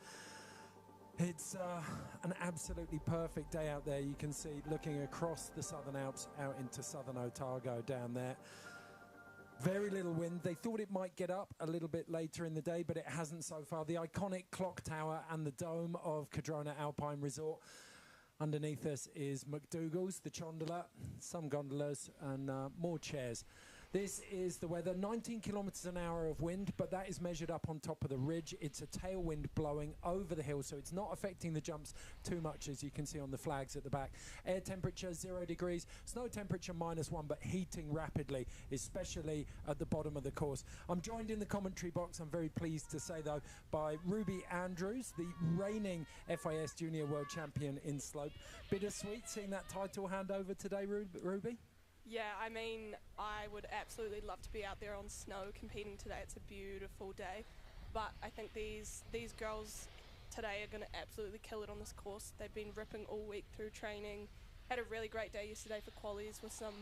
It's an absolutely perfect day out there. You can see looking across the Southern Alps out into Southern Otago down there. Very little wind. They thought it might get up a little bit later in the day, but it hasn't so far. The iconic clock tower and the dome of Cardrona Alpine Resort. Underneath us is McDougall's, the Chondola, some gondolas and more chairs. This is the weather, 19 kilometres an hour of wind, but that is measured up on top of the ridge. It's a tailwind blowing over the hill, so it's not affecting the jumps too much, as you can see on the flags at the back. Air temperature 0 degrees, snow temperature -1, but heating rapidly, especially at the bottom of the course. I'm joined in the commentary box, I'm very pleased to say though, by Ruby Andrews, the reigning FIS Junior World Champion in slope. Bittersweet seeing that title hand over today, Ruby? Yeah, I mean, I would absolutely love to be out there on snow competing today. It's a beautiful day. But I think these girls today are going to absolutely kill it on this course. They've been ripping all week through training. Had a really great day yesterday for qualies with some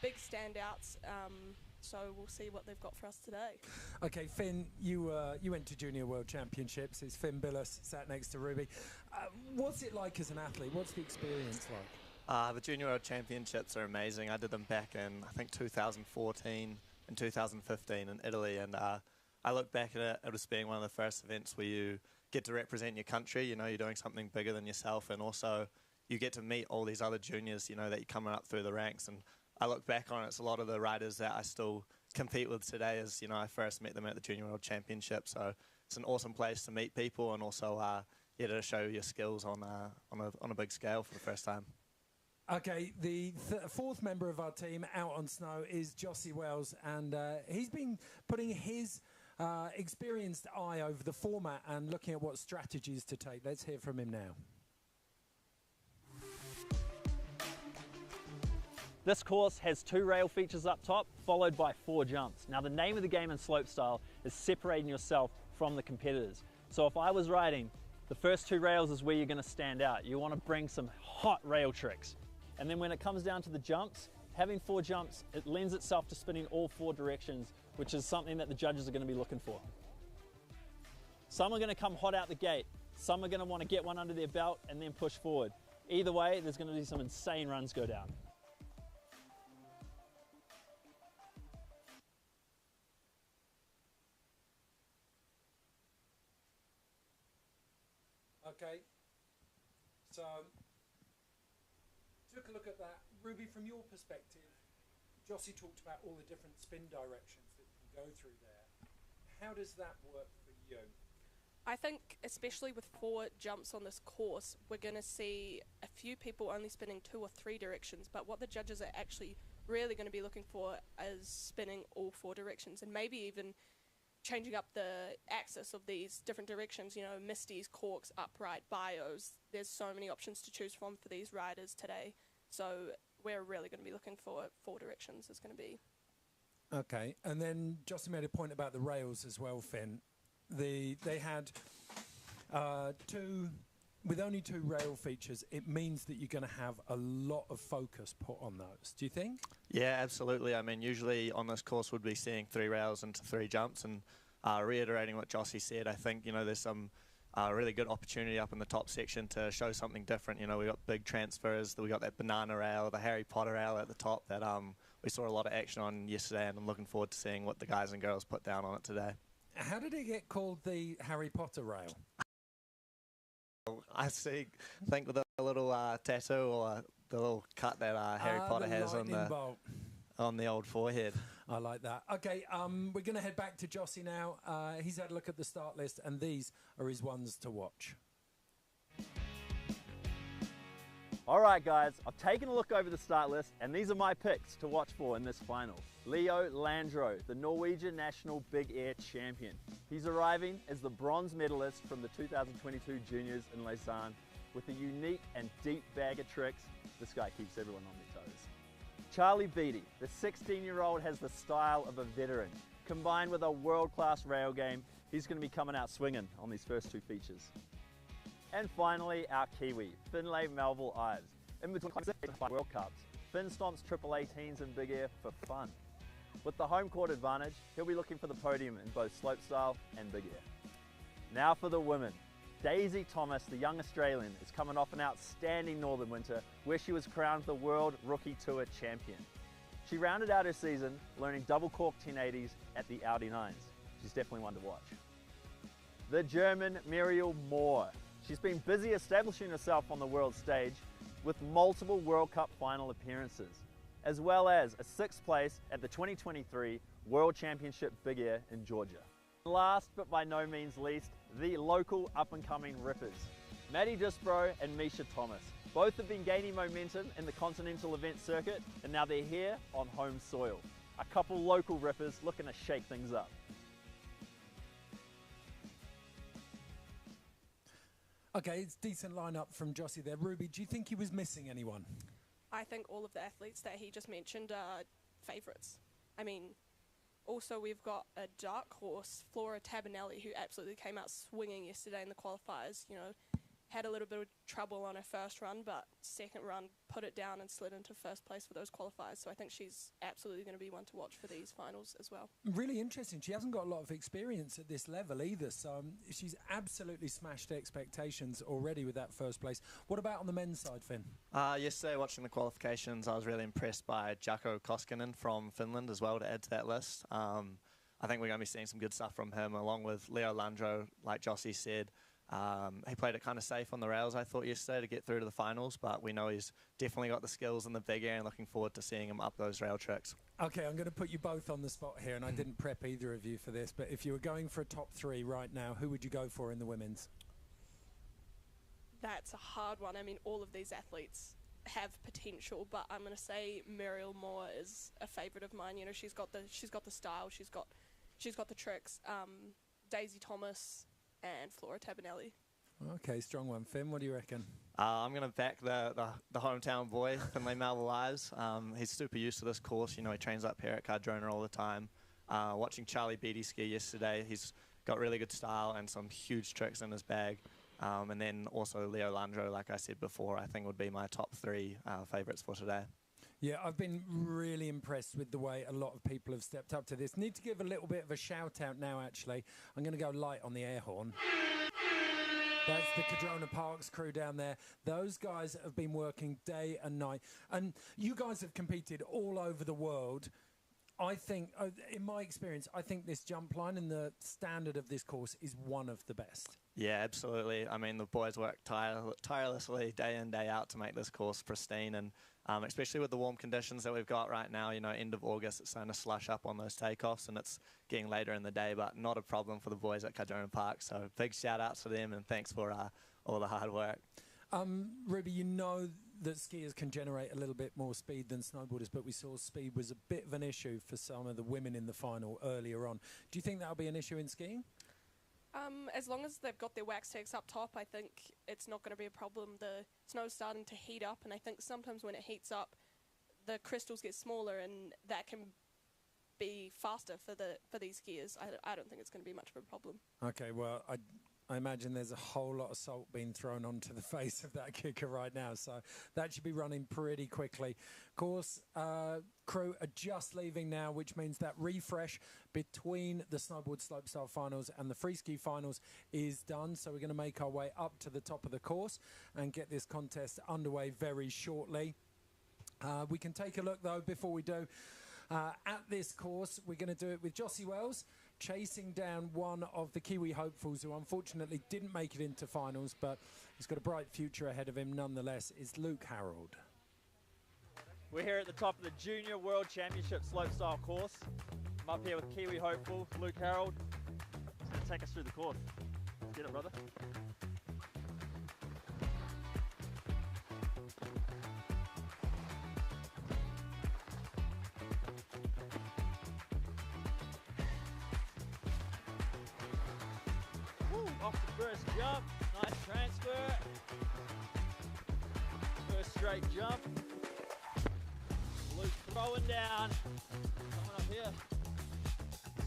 big standouts. So we'll see what they've got for us today. Okay, Finn, you went to Junior World Championships. It's Finn Bilous sat next to Ruby. What's it like as an athlete? What's the experience like? The Junior World Championships are amazing. I did them back in, I think, 2014 and 2015 in Italy, and I look back at it as being one of the first events where you get to represent your country. You know, you're doing something bigger than yourself, and also you get to meet all these other juniors, you know, that you're coming up through the ranks. And I look back on it, it's a lot of the riders that I still compete with today as, you know, I first met them at the Junior World Championship. So it's an awesome place to meet people and also, yeah, to show your skills on a big scale for the first time. Okay, the fourth member of our team out on snow is Jossie Wells, and he's been putting his experienced eye over the format and looking at what strategies to take. Let's hear from him now. This course has 2 rail features up top, followed by 4 jumps. Now the name of the game in slopestyle is separating yourself from the competitors. So if I was riding, the first 2 rails is where you're going to stand out. You want to bring some hot rail tricks. And then when it comes down to the jumps, having 4 jumps, it lends itself to spinning all 4 directions, which is something that the judges are going to be looking for. Some are going to come hot out the gate. Some are going to want to get one under their belt and then push forward. Either way, there's going to be some insane runs go down. Okay, so took a look at that. Ruby, from your perspective, Jossie talked about all the different spin directions that you can go through there. How does that work for you? I think, especially with 4 jumps on this course, we're going to see a few people only spinning 2 or 3 directions, but what the judges are actually really going to be looking for is spinning all 4 directions, and maybe even changing up the axis of these different directions, you know, Misty's, corks, upright, bios. There's so many options to choose from for these riders today. So we're really going to be looking for 4 directions is going to be. Okay, and then Jossie made a point about the rails as well, Finn. They had 2, with only 2 rail features, it means that you're going to have a lot of focus put on those. Do you think? Yeah, absolutely. I mean, usually on this course we'd be seeing 3 rails into 3 jumps, and reiterating what Jossie said, I think, you know, there's some really good opportunity up in the top section to show something different. You know, we got big transfers, we got that banana rail, the Harry Potter rail at the top that we saw a lot of action on yesterday, and I'm looking forward to seeing what the guys and girls put down on it today. How did it get called the Harry Potter rail? I think with a little tattoo or the little cut that Harry Potter has on the old forehead. I like that. Okay, we're going to head back to Jossie now. He's had a look at the start list, and these are his ones to watch. All right, guys, I've taken a look over the start list, and these are my picks to watch for in this final. Leo Landro, the Norwegian national big air champion. He's arriving as the bronze medalist from the 2022 juniors in Lausanne with a unique and deep bag of tricks. This guy keeps everyone on their toes. Charlie Beattie, the 16-year-old, has the style of a veteran. Combined with a world-class rail game, he's going to be coming out swinging on these first two features. And finally, our Kiwi, Finlay Melville Ives. In between World Cups, Finn stomps 18s in big air for fun. With the home court advantage, he'll be looking for the podium in both slopestyle and big air. Now for the women. Daisy Thomas, the young Australian, is coming off an outstanding Northern Winter where she was crowned the World Rookie Tour champion. She rounded out her season learning double cork 1080s at the Audi 9s. She's definitely one to watch. The German Muriel Moore. She's been busy establishing herself on the world stage with multiple World Cup final appearances, as well as a 6th place at the 2023 World Championship Big Air in Georgia. Last but by no means least, the local up-and-coming rippers, Maddie Disbro and Misha Thomas. Both have been gaining momentum in the continental event circuit, and now they're here on home soil. A couple local rippers looking to shake things up. Okay, it's decent lineup from Jossie there. Ruby, do you think he was missing anyone? I think all of the athletes that he just mentioned are favourites. I mean, also we've got a dark horse, Flora Tabanelli, who absolutely came out swinging yesterday in the qualifiers. You know, had a little bit of trouble on her first run, but second run put it down and slid into first place for those qualifiers. So I think she's absolutely going to be one to watch for these finals as well. Really interesting. She hasn't got a lot of experience at this level either, so she's absolutely smashed expectations already with that first place. What about on the men's side, Finn? Yesterday, watching the qualifications, I was really impressed by Jaakko Koskinen from Finland as well to add to that list. I think we're going to be seeing some good stuff from him, along with Leo Landro, like Jossie said. He played it kind of safe on the rails, I thought, yesterday to get through to the finals, but we know he's definitely got the skills in the big air and looking forward to seeing him up those rail tricks. Okay, I'm going to put you both on the spot here, and I didn't prep either of you for this, but if you were going for a top 3 right now, who would you go for in the women's? That's a hard one. I mean, all of these athletes have potential, but I'm going to say Muriel Moore is a favourite of mine. You know, she's got the style, she's got the tricks. Daisy Thomas and Flora Tabanelli. Okay, strong one. Finn, what do you reckon? I'm going to back the hometown boy, Finlay Melville Ives. He's super used to this course. You know, he trains up here at Cardrona all the time. Watching Charlie Beattie ski yesterday, he's got really good style and some huge tricks in his bag. And then also Leo Landro, like I said before, I think would be my top 3 favourites for today. Yeah, I've been really impressed with the way a lot of people have stepped up to this. Need to give a little bit of a shout out now, actually. I'm going to go light on the air horn. That's the Cardrona Parks crew down there. Those guys have been working day and night. And you guys have competed all over the world. I think, in my experience, I think this jump line and the standard of this course is one of the best. Yeah, absolutely. I mean, the boys work tirelessly day in, day out to make this course pristine, and especially with the warm conditions that we've got right now, you know, end of August, it's starting to slush up on those takeoffs, and it's getting later in the day, but not a problem for the boys at Cardrona Park. So big shout out to them, and thanks for all the hard work. Ruby, you know that skiers can generate a little bit more speed than snowboarders, but we saw speed was a bit of an issue for some of the women in the final earlier on. Do you think that'll be an issue in skiing? As long as they've got their wax tanks up top, I think it's not going to be a problem. The snow's starting to heat up, and I think sometimes when it heats up, the crystals get smaller, and that can be faster for these skiers. I don't think it's going to be much of a problem. Okay, well, I imagine there's a whole lot of salt being thrown onto the face of that kicker right now, so that should be running pretty quickly. Of course, crew are just leaving now, which means that refresh between the Snowboard Slopestyle finals and the Freeski finals is done, so we're going to make our way up to the top of the course and get this contest underway very shortly. We can take a look, though, before we do. At this course, we're going to do it with Jossie Wells, chasing down one of the Kiwi hopefuls who unfortunately didn't make it into finals, but he's got a bright future ahead of him nonetheless, is Luke Harold. We're here at the top of the Junior World Championship Slopestyle course. I'm up here with Kiwi hopeful Luke Harold. He's going to take us through the course. Let's get it, brother. off the first jump. Nice transfer. First straight jump. Luke throwing down. Coming up here.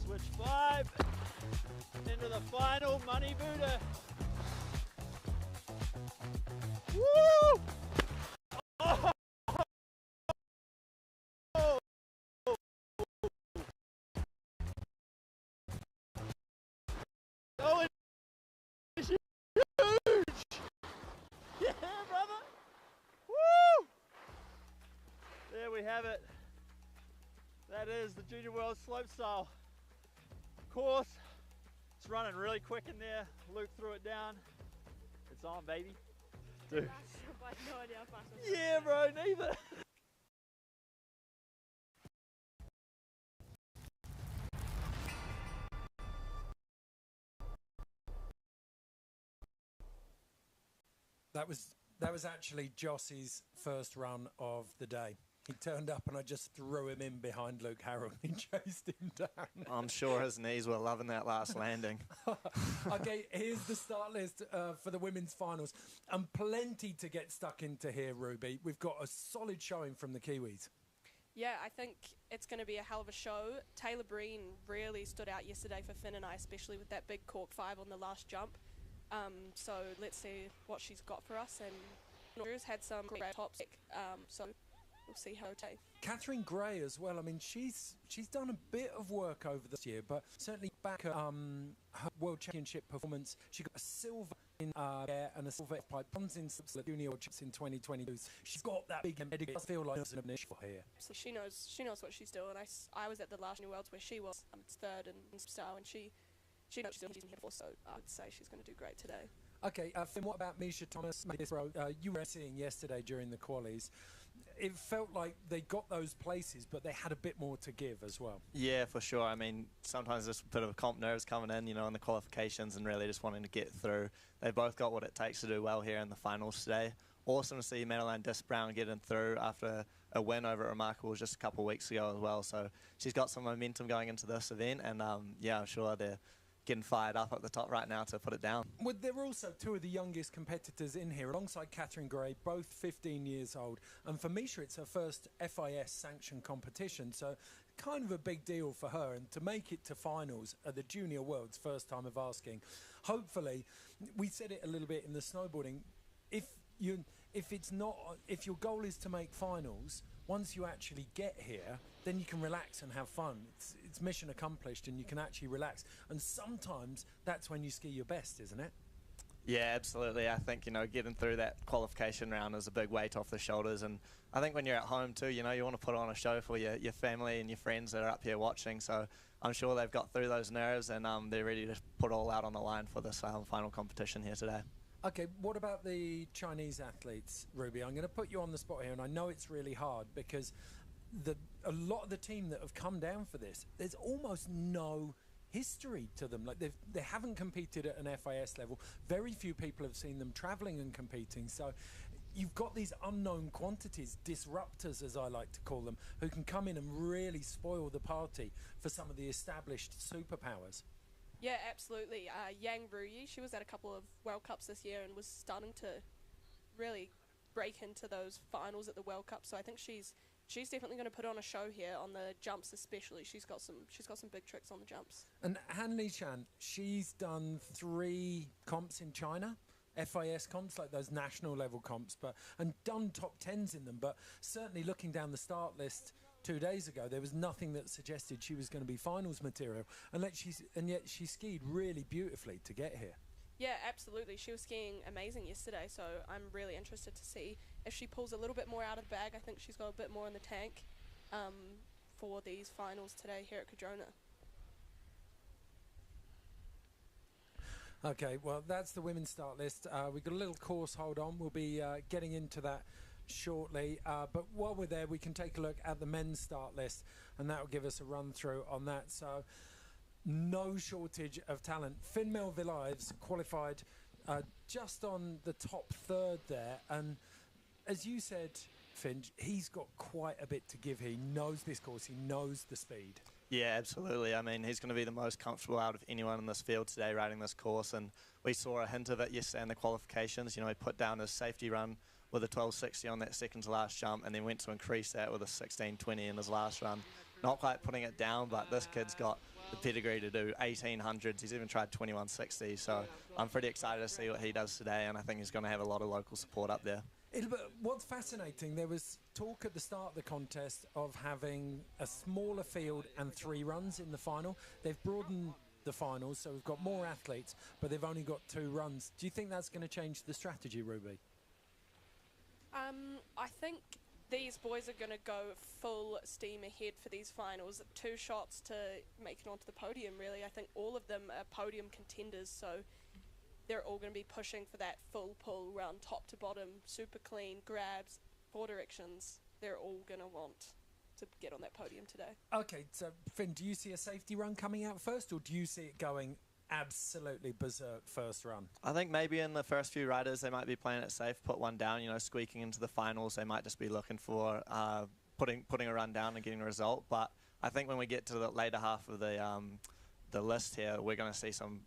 Switch 5. Into the final money booter. Woo! Oh! Oh, it's huge! Yeah, brother! Woo! There we have it. That is the Junior World Slopestyle course. It's running really quick in there. Luke threw it down. It's on, baby. Dude. Yeah, bro, neither. That was actually Jossie's first run of the day. He turned up and I just threw him in behind Luke Harrell and chased him down. I'm sure his knees were loving that last landing. Okay, here's the start list for the women's finals. And plenty to get stuck into here, Ruby. We've got a solid showing from the Kiwis. Yeah, I think it's going to be a hell of a show. Taylor Breen really stood out yesterday for Finn and I, especially with that big cork 5 on the last jump. So let's see what she's got for us. And Drew's had some great tops, so we'll see how it takes. Catherine Gray as well. I mean, she's done a bit of work over this year, but certainly back at her World Championship performance, she got a silver in air and a silver pipe bronze in junior champs in 2022. She's got that big medical. I feel like there's an initial here. So she knows what she's doing. I was at the last New Worlds where she was third in style, and she knows she's here for. So I would say she's going to do great today. Okay, Finn, what about Misha Thomas? You were seeing yesterday during the qualies. It felt like they got those places, but they had a bit more to give as well. Yeah, for sure. I mean, sometimes there's a bit of comp nerves coming in, you know, in the qualifications and really just wanting to get through. They've both got what it takes to do well here in the finals today. Awesome to see Madeline Disbrown getting through after a win over at Remarkable just a couple of weeks ago as well. So she's got some momentum going into this event, and yeah, I'm sure they're getting fired up at the top right now to put it down. Well, there are also two of the youngest competitors in here, alongside Catherine Gray, both 15 years old. And for Misha, it's her first FIS sanctioned competition, so kind of a big deal for her. And to make it to finals at the Junior Worlds, first time of asking. Hopefully, we said it a little bit in the snowboarding, if your goal is to make finals, once you actually get here, then you can relax and have fun. It's mission accomplished and you can actually relax. And sometimes that's when you ski your best, isn't it? Yeah, absolutely. I think, you know, getting through that qualification round is a big weight off the shoulders. And I think when you're at home too, you know, you want to put on a show for your family and your friends that are up here watching. So I'm sure they've got through those nerves and they're ready to put all out on the line for this final competition here today. Okay, what about the Chinese athletes, Ruby? I'm going to put you on the spot here, and I know it's really hard because a lot of the team that have come down for this, there's almost no history to them. Like they haven't competed at an FIS level. Very few people have seen them travelling and competing. So you've got these unknown quantities, disruptors as I like to call them, who can come in and really spoil the party for some of the established superpowers. Yeah, absolutely. Yang Ruyi, she was at a couple of World Cups this year and was starting to really break into those finals at the World Cup. So I think she's definitely going to put on a show here on the jumps, especially. She's got some big tricks on the jumps. And Han Lishan, she's done 3 comps in China, FIS comps, like those national level comps, and done top 10s in them. But certainly looking down the start list 2 days ago, there was nothing that suggested she was going to be finals material, and yet she skied really beautifully to get here. Yeah, absolutely. She was skiing amazing yesterday, so I'm really interested to see if she pulls a little bit more out of the bag. I think she's got a bit more in the tank for these finals today here at Cardrona. Okay, well, that's the women's start list. We've got a little course hold on. We'll be getting into that shortly, but while we're there, we can take a look at the men's start list, and that will give us a run through on that. So no shortage of talent. Finn Melville-Ives qualified just on the top third there, and as you said, Finn, he's got quite a bit to give here. He knows this course, he knows the speed. Yeah, absolutely. I mean, he's going to be the most comfortable out of anyone in this field today riding this course, and we saw a hint of it yesterday in the qualifications. You know, he put down his safety run with a 12.60 on that second to last jump, and then went to increase that with a 16.20 in his last run. Not quite putting it down, but this kid's got the pedigree to do 1800s. He's even tried 2160, so I'm pretty excited to see what he does today, and I think he's going to have a lot of local support up there. What's fascinating, there was talk at the start of the contest of having a smaller field and 3 runs in the final. They've broadened the finals, so we've got more athletes, but they've only got 2 runs. Do you think that's going to change the strategy, Ruby? I think these boys are going to go full steam ahead for these finals. 2 shots to make it onto the podium, really. I think all of them are podium contenders, so they're all going to be pushing for that full pull round top to bottom, super clean, grabs, 4 directions. They're all going to want to get on that podium today. Okay, so Finn, do you see a safety run coming out first, or do you see it going absolutely berserk first run? I think maybe in the first few riders they might be playing it safe, put one down, you know, squeaking into the finals. They might just be looking for putting a run down and getting a result. But I think when we get to the later half of the list here, we're going to see some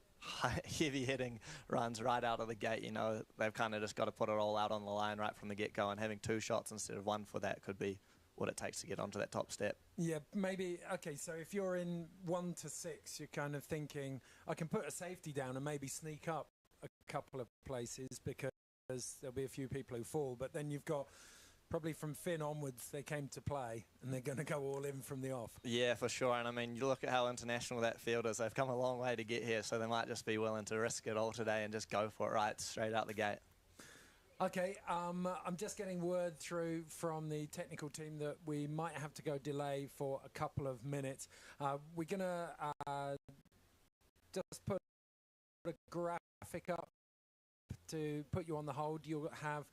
heavy hitting runs right out of the gate. You know, they've kind of just got to put it all out on the line right from the get-go, and having 2 shots instead of 1 for that could be what it takes to get onto that top step. Yeah, maybe. Okay, so if you're in 1 to 6, you're kind of thinking, I can put a safety down and maybe sneak up a couple of places because there'll be a few people who fall. But then you've got probably from Finn onwards, they came to play and they're going to go all in from the off. Yeah, for sure. And I mean, you look at how international that field is. They've come a long way to get here, so they might just be willing to risk it all today and just go for it right straight out the gate. Okay, I'm just getting word through from the technical team that we might have to go delay for a couple of minutes. We're going to just put a graphic up to put you on the hold. You'll have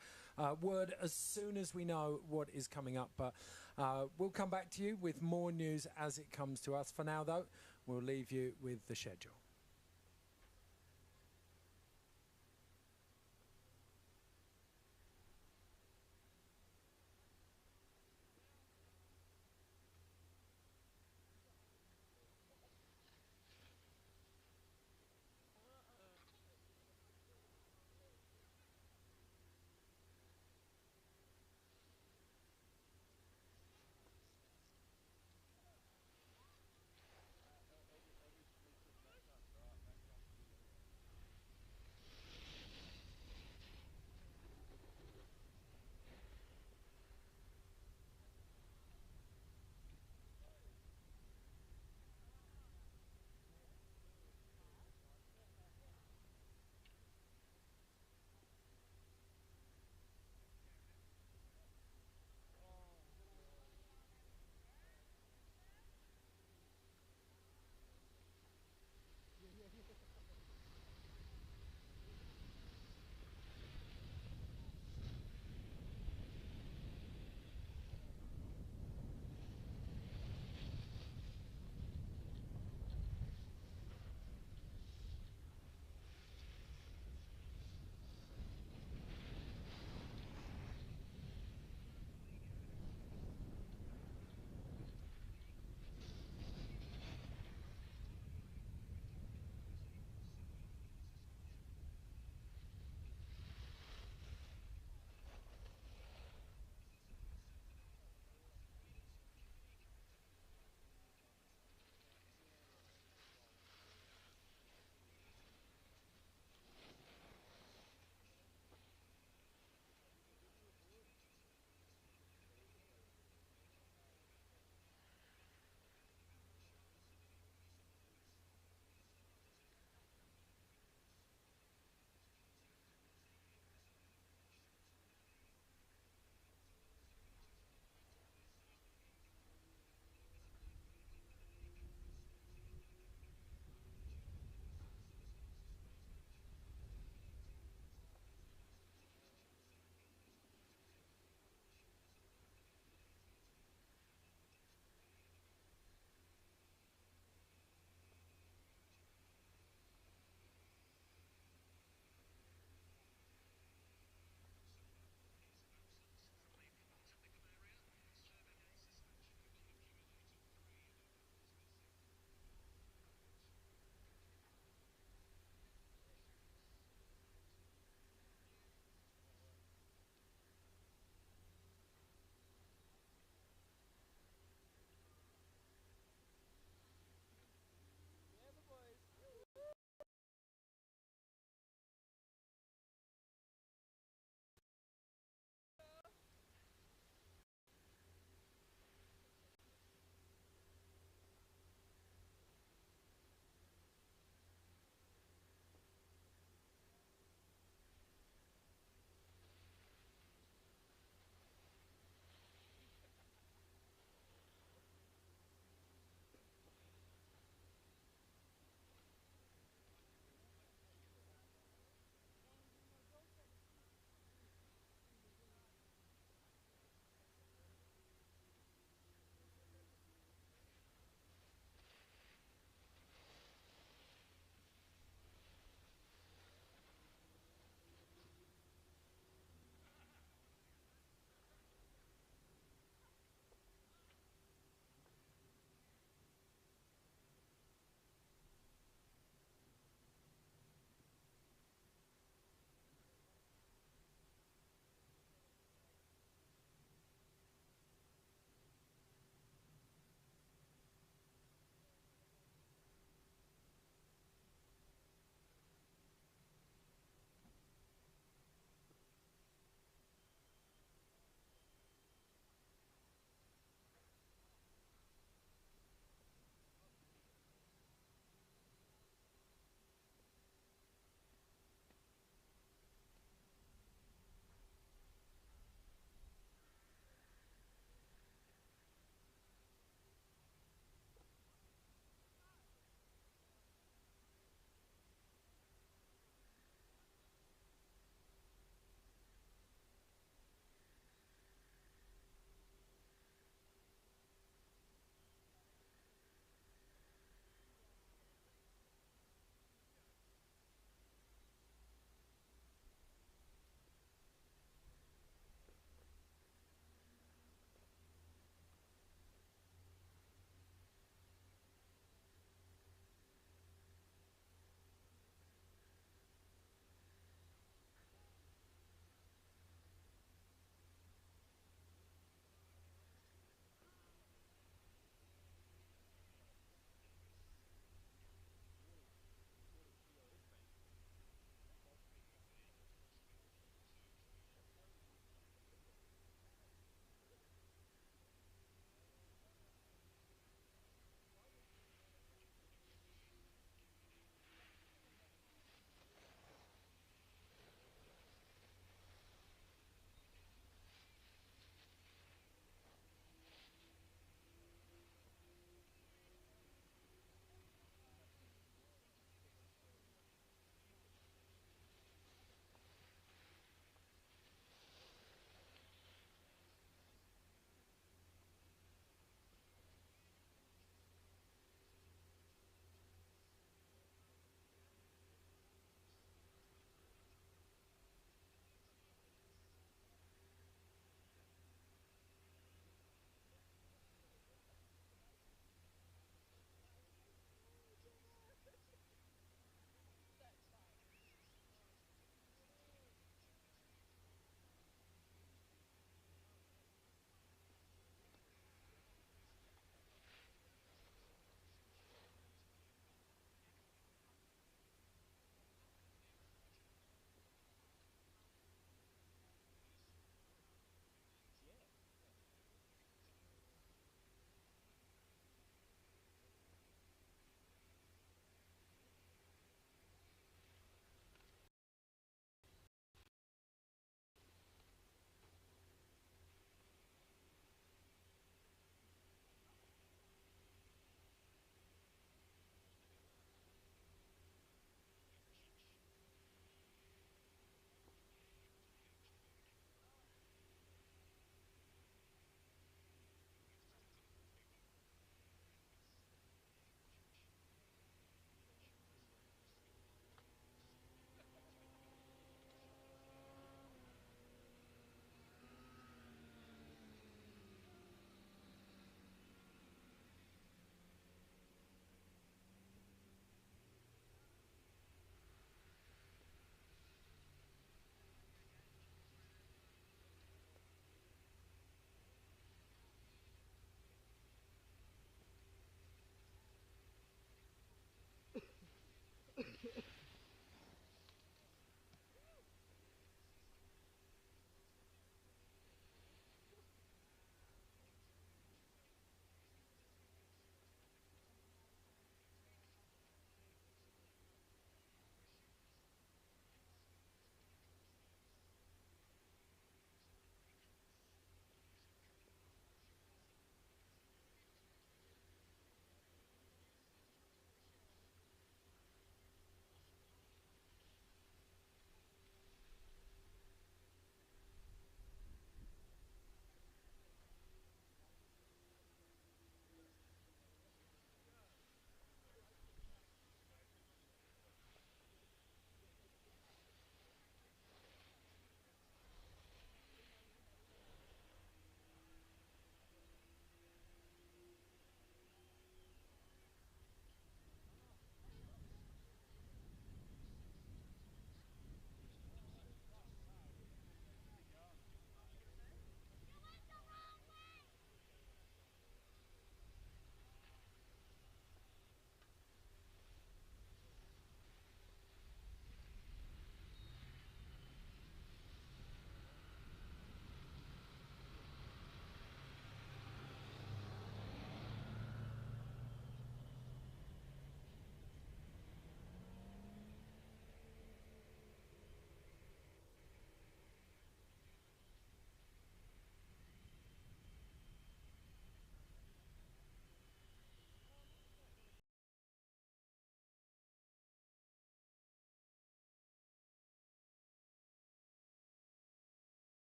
word as soon as we know what is coming up, but we'll come back to you with more news as it comes to us. For now, though, we'll leave you with the schedule.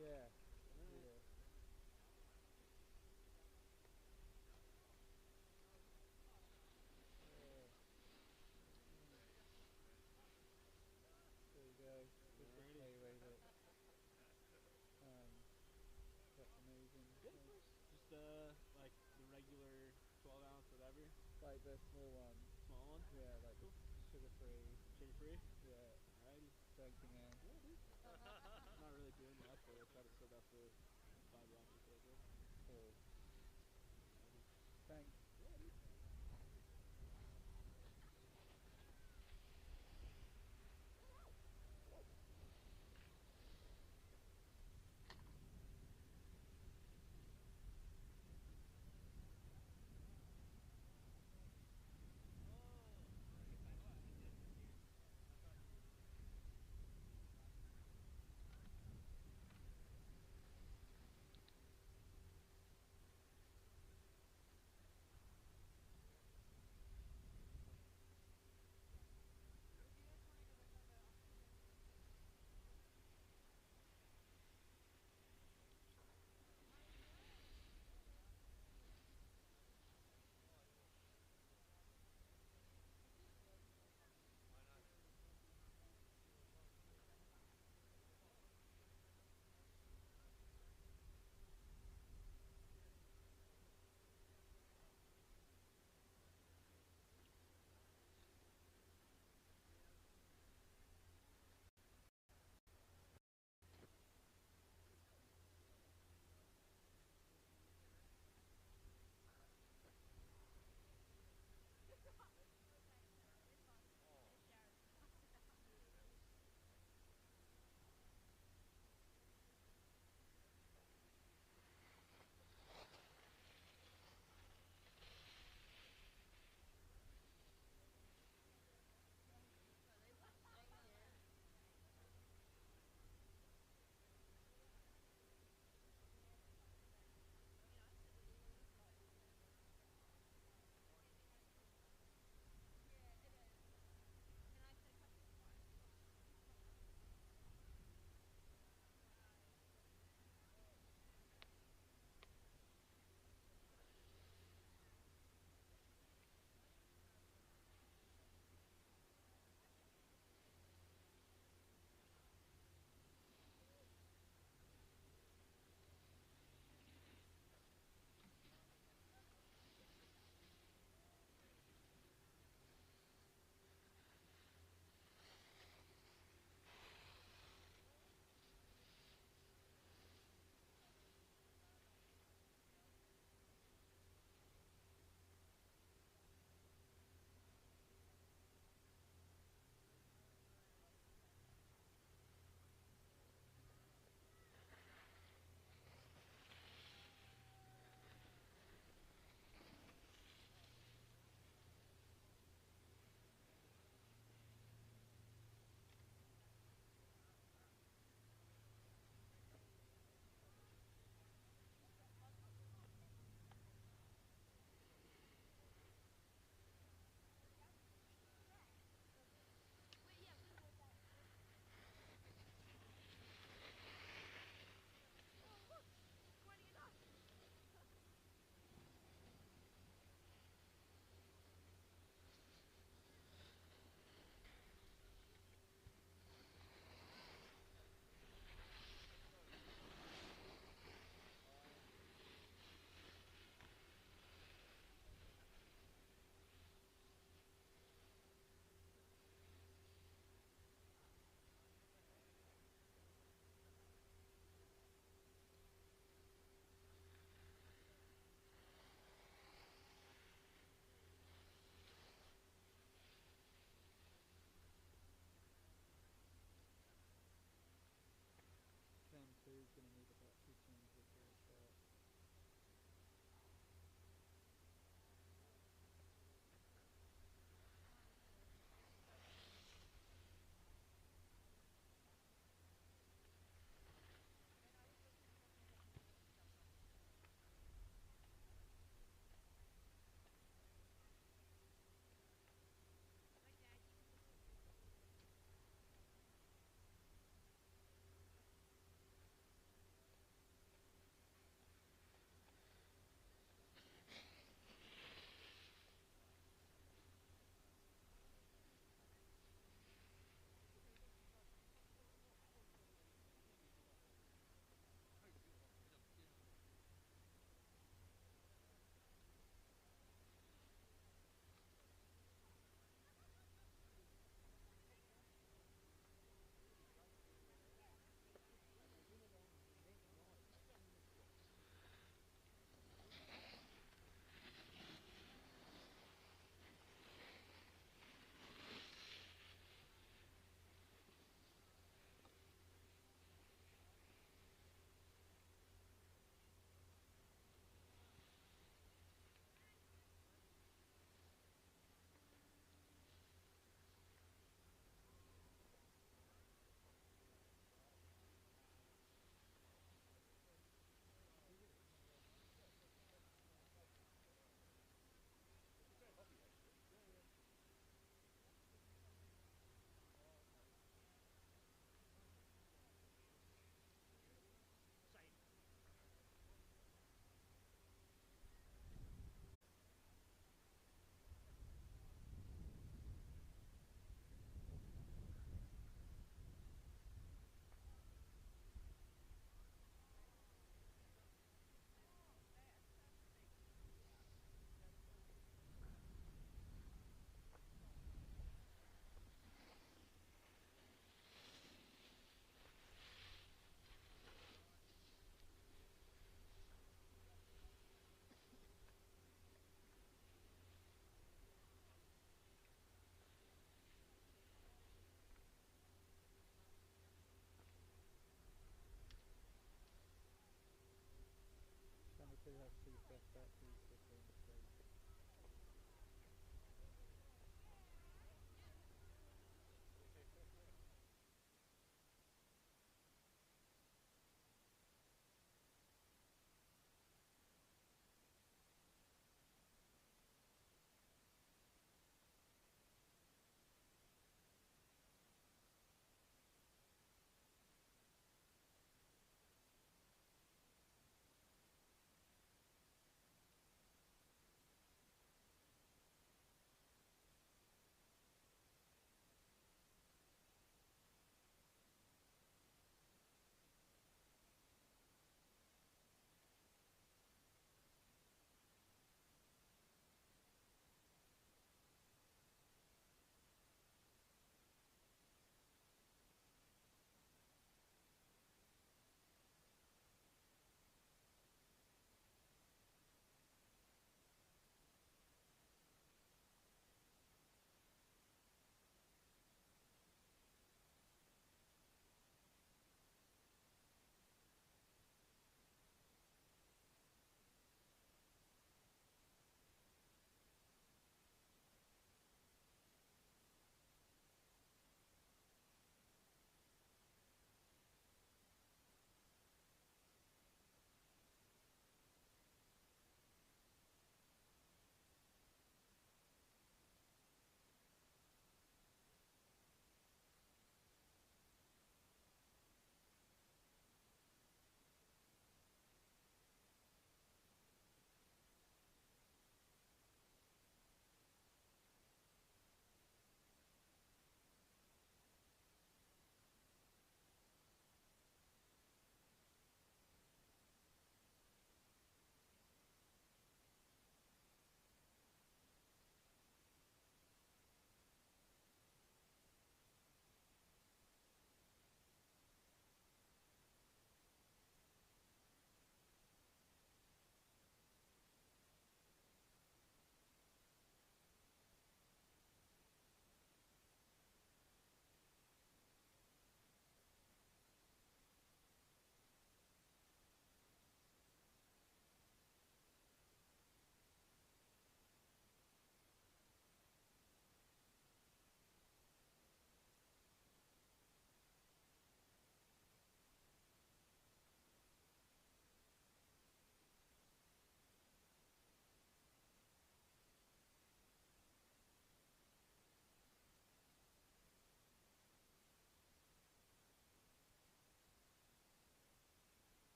Yeah. There you go. Just to play with it. That's amazing. Yeah, of course. Just like the regular 12-ounce, whatever. Like the small one. Small one? Yeah, like cool. Sugar-free. Sugar-free? Yeah. Alrighty. Dunking in. Yeah, dude. Not really doing much, but I try to soak up the 5 watts or so. Cool. Thanks. Yeah, dude.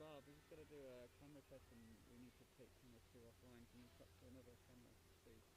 Bob, we just got to do a camera test and we need to take camera 2 offline. Can you cut to another camera, please?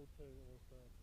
O2 also.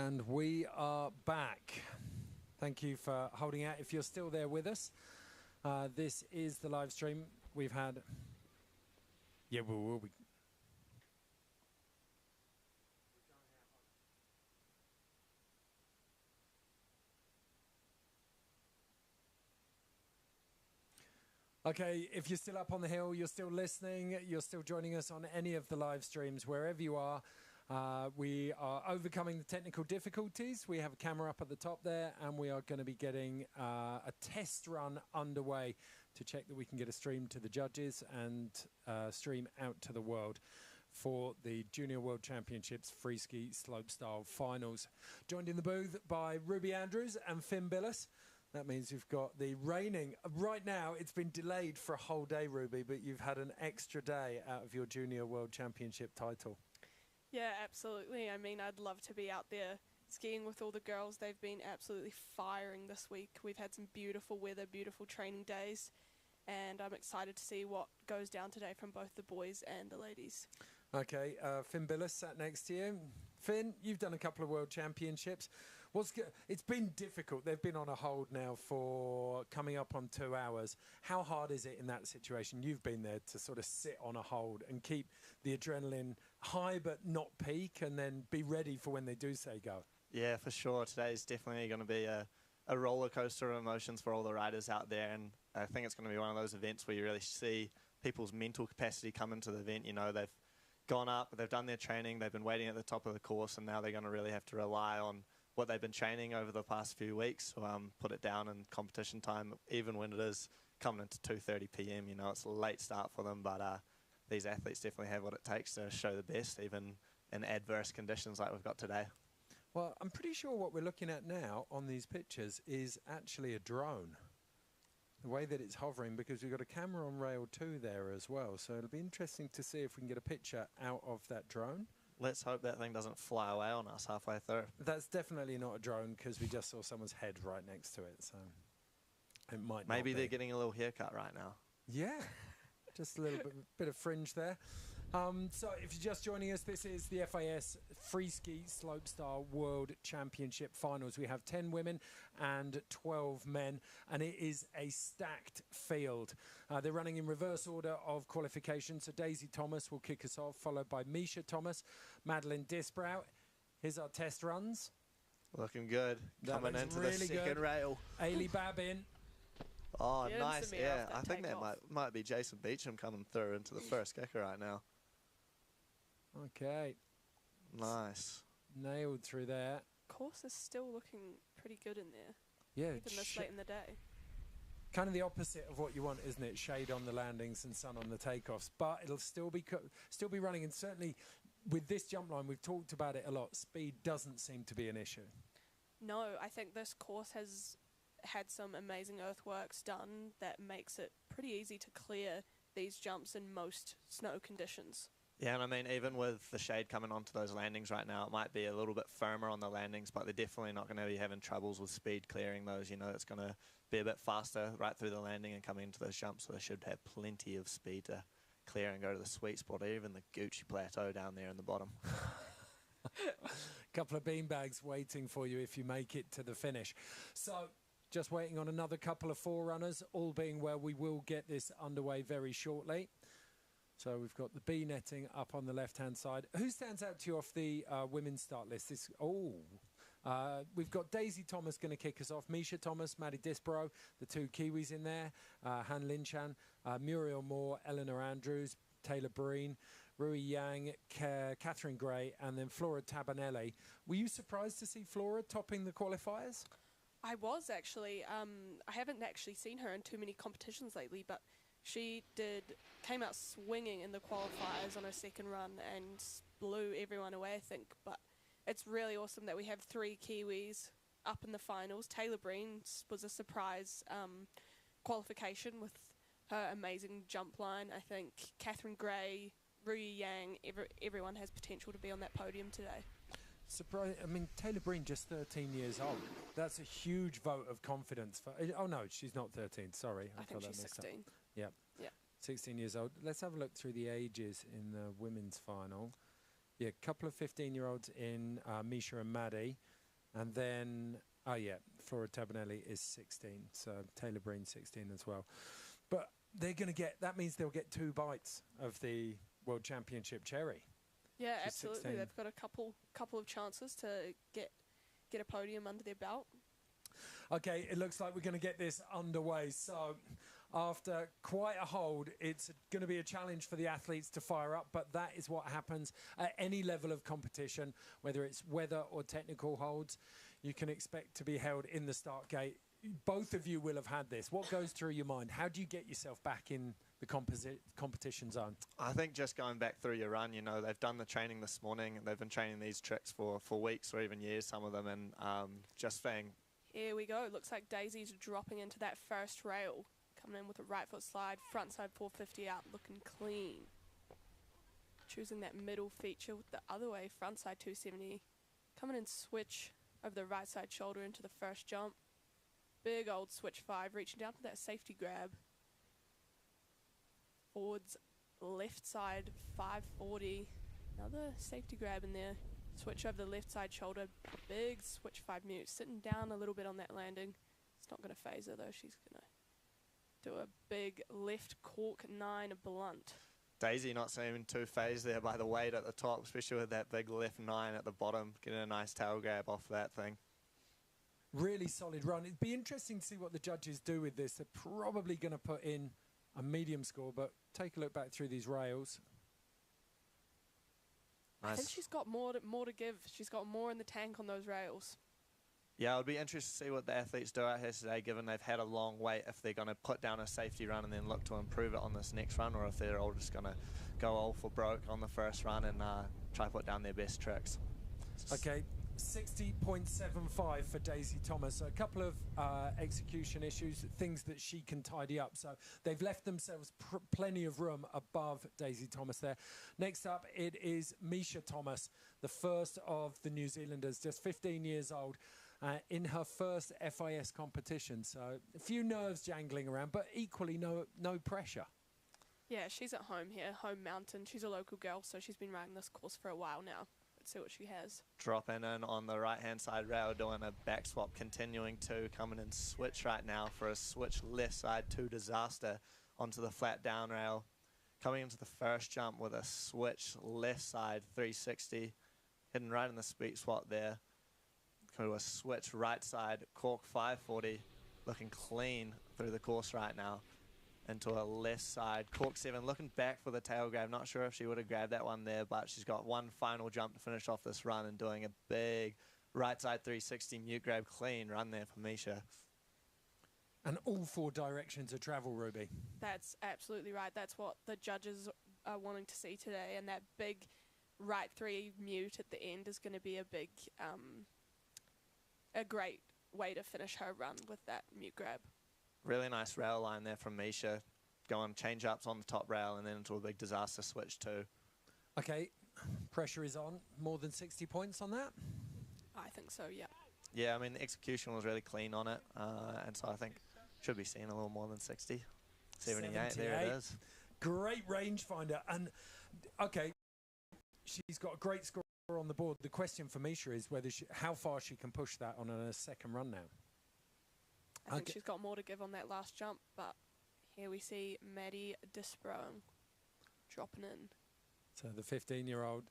And we are back. Thank you for holding out. If you're still there with us, this is the live stream. We've had... Yeah, we'll be... Okay, if you're still up on the hill, you're still listening, you're still joining us on any of the live streams, wherever you are, we are overcoming the technical difficulties. We have a camera up at the top there, and we are going to be getting a test run underway to check that we can get a stream to the judges and stream out to the world for the Junior World Championships Freeski Slopestyle Finals. Joined in the booth by Ruby Andrews and Finn Bilous. That means you've got the reigning... Right now, it's been delayed for a whole day, Ruby, but you've had an extra day out of your Junior World Championship title. Yeah, absolutely. I mean, I'd love to be out there skiing with all the girls. They've been absolutely firing this week. We've had some beautiful weather, beautiful training days, and I'm excited to see what goes down today from both the boys and the ladies. Okay, Finn Bilous sat next to you. Finn, you've done a couple of World Championships. It's been difficult. They've been on a hold now for coming up on 2 hours. How hard is it in that situation? You've been there to sort of sit on a hold and keep the adrenaline high but not peak, and then be ready for when they do say go. Yeah, for sure. Today's definitely going to be a roller coaster of emotions for all the riders out there, and I think it's going to be one of those events where you really see people's mental capacity come into the event. You know, they've gone up, they've done their training, they've been waiting at the top of the course, and now they're going to really have to rely on what they've been training over the past few weeks, put it down in competition time, even when it is coming into 2:30 p.m. You know, it's a late start for them, but these athletes definitely have what it takes to show the best, even in adverse conditions like we've got today. Well, I'm pretty sure what we're looking at now on these pictures is actually a drone. The way that it's hovering, because we've got a camera on rail 2 there as well, so it'll be interesting to see if we can get a picture out of that drone. Let's hope that thing doesn't fly away on us halfway through. That's definitely not a drone, because we just saw someone's head right next to it, so it might Maybe not they're be. getting a little haircut right now. Yeah, just a little bit of fringe there. So if you're just joining us, this is the FIS Freeski Slopestyle World Championship Finals. We have 10 women and 12 men, and it is a stacked field. They're running in reverse order of qualification. So Daisy Thomas will kick us off, followed by Misha Thomas, Madeline Disbrow. Here's our test runs. Looking good. Coming into really the second rail. Ailey Babin. Oh, nice. Yeah, I think that might be Jason Beecham coming through into the first kicker right now. Okay. Nice. Nailed through there. Course is still looking pretty good in there. Yeah. Even this late in the day. Kind of the opposite of what you want, isn't it? Shade on the landings and sun on the takeoffs. But it'll still be running, and certainly with this jump line, we've talked about it a lot. Speed doesn't seem to be an issue. No, I think this course has had some amazing earthworks done that makes it pretty easy to clear these jumps in most snow conditions. Yeah, and I mean, even with the shade coming onto those landings right now, it might be a little bit firmer on the landings, but they're definitely not going to be having troubles with speed clearing those. You know, it's going to be a bit faster right through the landing and coming into those jumps, so they should have plenty of speed to clear and go to the sweet spot, or even the Gucci Plateau down there in the bottom. Couple of beanbags waiting for you if you make it to the finish. So just waiting on another couple of forerunners. All being well, we will get this underway very shortly. So we've got the B netting up on the left-hand side. Who stands out to you off the women's start list? We've got Daisy Thomas going to kick us off. Misha Thomas, Maddie Disbrow, the 2 Kiwis in there. Han Linchan, Muriel Moore, Eleanor Andrews, Taylor Breen, Rui Yang, Catherine Gray, and then Flora Tabanelli. Were you surprised to see Flora topping the qualifiers? I was actually. I haven't actually seen her in too many competitions lately, but she came out swinging in the qualifiers on her second run and blew everyone away, I think. But it's really awesome that we have 3 Kiwis up in the finals. Taylor Breen was a surprise qualification with her amazing jump line. I think Catherine Gray, Rui Yang, everyone has potential to be on that podium today. Surprise! I mean, Taylor Breen, just 13 years old. That's a huge vote of confidence. Oh, no, she's not 13. Sorry. I think she's 16. Yep. Yeah. 16 years old. Let's have a look through the ages in the women's final. Yeah, a couple of 15-year-olds in Misha and Maddie. And then, oh yeah, Flora Tabanelli is 16. So Taylor Breen 16 as well. But they're going to get, that means they'll get 2 bites of the World Championship cherry. Yeah, She's absolutely. 16. They've got a couple of chances to get a podium under their belt. Okay, it looks like we're going to get this underway. So after quite a hold, it's going to be a challenge for the athletes to fire up, but that is what happens at any level of competition, whether it's weather or technical holds. You can expect to be held in the start gate. Both of you will have had this. What goes through your mind? How do you get yourself back in the competition zone? I think just going back through your run, you know, they've done the training this morning. They've been training these tricks for weeks or even years, some of them, and just saying. Here we go. Looks like Daisy's dropping into that first rail. Coming in with a right foot slide, front side 450 out, looking clean. Choosing that middle feature with the other way, front side 270. Coming in switch over the right side shoulder into the first jump. Big old switch 5, reaching down for that safety grab. Forwards left side 540. Another safety grab in there. Switch over the left side shoulder. Big switch 5 mute. Sitting down a little bit on that landing. It's not going to phase her though. She's going to do a big left cork 9 blunt. Daisy not seeming too phased there by the weight at the top, especially with that big left 9 at the bottom. Getting a nice tail grab off that thing. Really solid run. It'd be interesting to see what the judges do with this. They're probably going to put in a medium score, but take a look back through these rails. Nice. I think she's got more to give. She's got more in the tank on those rails. Yeah, it would be interesting to see what the athletes do out here today, given they've had a long wait, if they're going to put down a safety run and then look to improve it on this next run, or if they're all just going to go all for broke on the first run and try to put down their best tricks. Okay, 60.75 for Daisy Thomas. A couple of execution issues, things that she can tidy up. So they've left themselves plenty of room above Daisy Thomas there. Next up, it is Misha Thomas, the first of the New Zealanders, just 15 years old. In her first FIS competition, so a few nerves jangling around, but equally no pressure. Yeah, she's at home here, home mountain. She's a local girl, so she's been riding this course for a while now. Let's see what she has. Dropping in on the right-hand side rail, doing a back swap, continuing to coming in switch right now for a switch left side to disaster onto the flat down rail. Coming into the first jump with a switch left side 360, hitting right in the sweet spot there. To a switch right side, cork 540, looking clean through the course right now. Into a left side, cork 7, looking back for the tail grab. Not sure if she would have grabbed that one there, but she's got one final jump to finish off this run and doing a big right side 360 mute grab, clean run there for Misha. And all 4 directions of travel, Ruby. That's absolutely right. That's what the judges are wanting to see today, and that big right 3 mute at the end is going to be a big... a great way to finish her run with that mute grab. Really nice rail line there from Misha. Going change ups on the top rail and then into a big disaster switch too. Okay, pressure is on. More than 60 points on that? I think so, yeah. Yeah, I mean, the execution was really clean on it. And so I think should be seeing a little more than 60. 78, there it is. Great rangefinder. And, okay, she's got a great score on the board. The question for Misha is whether how far she can push that on a second run now. I think she's got more to give on that last jump, but here we see Maddie Disprong dropping in. So the 15-year-old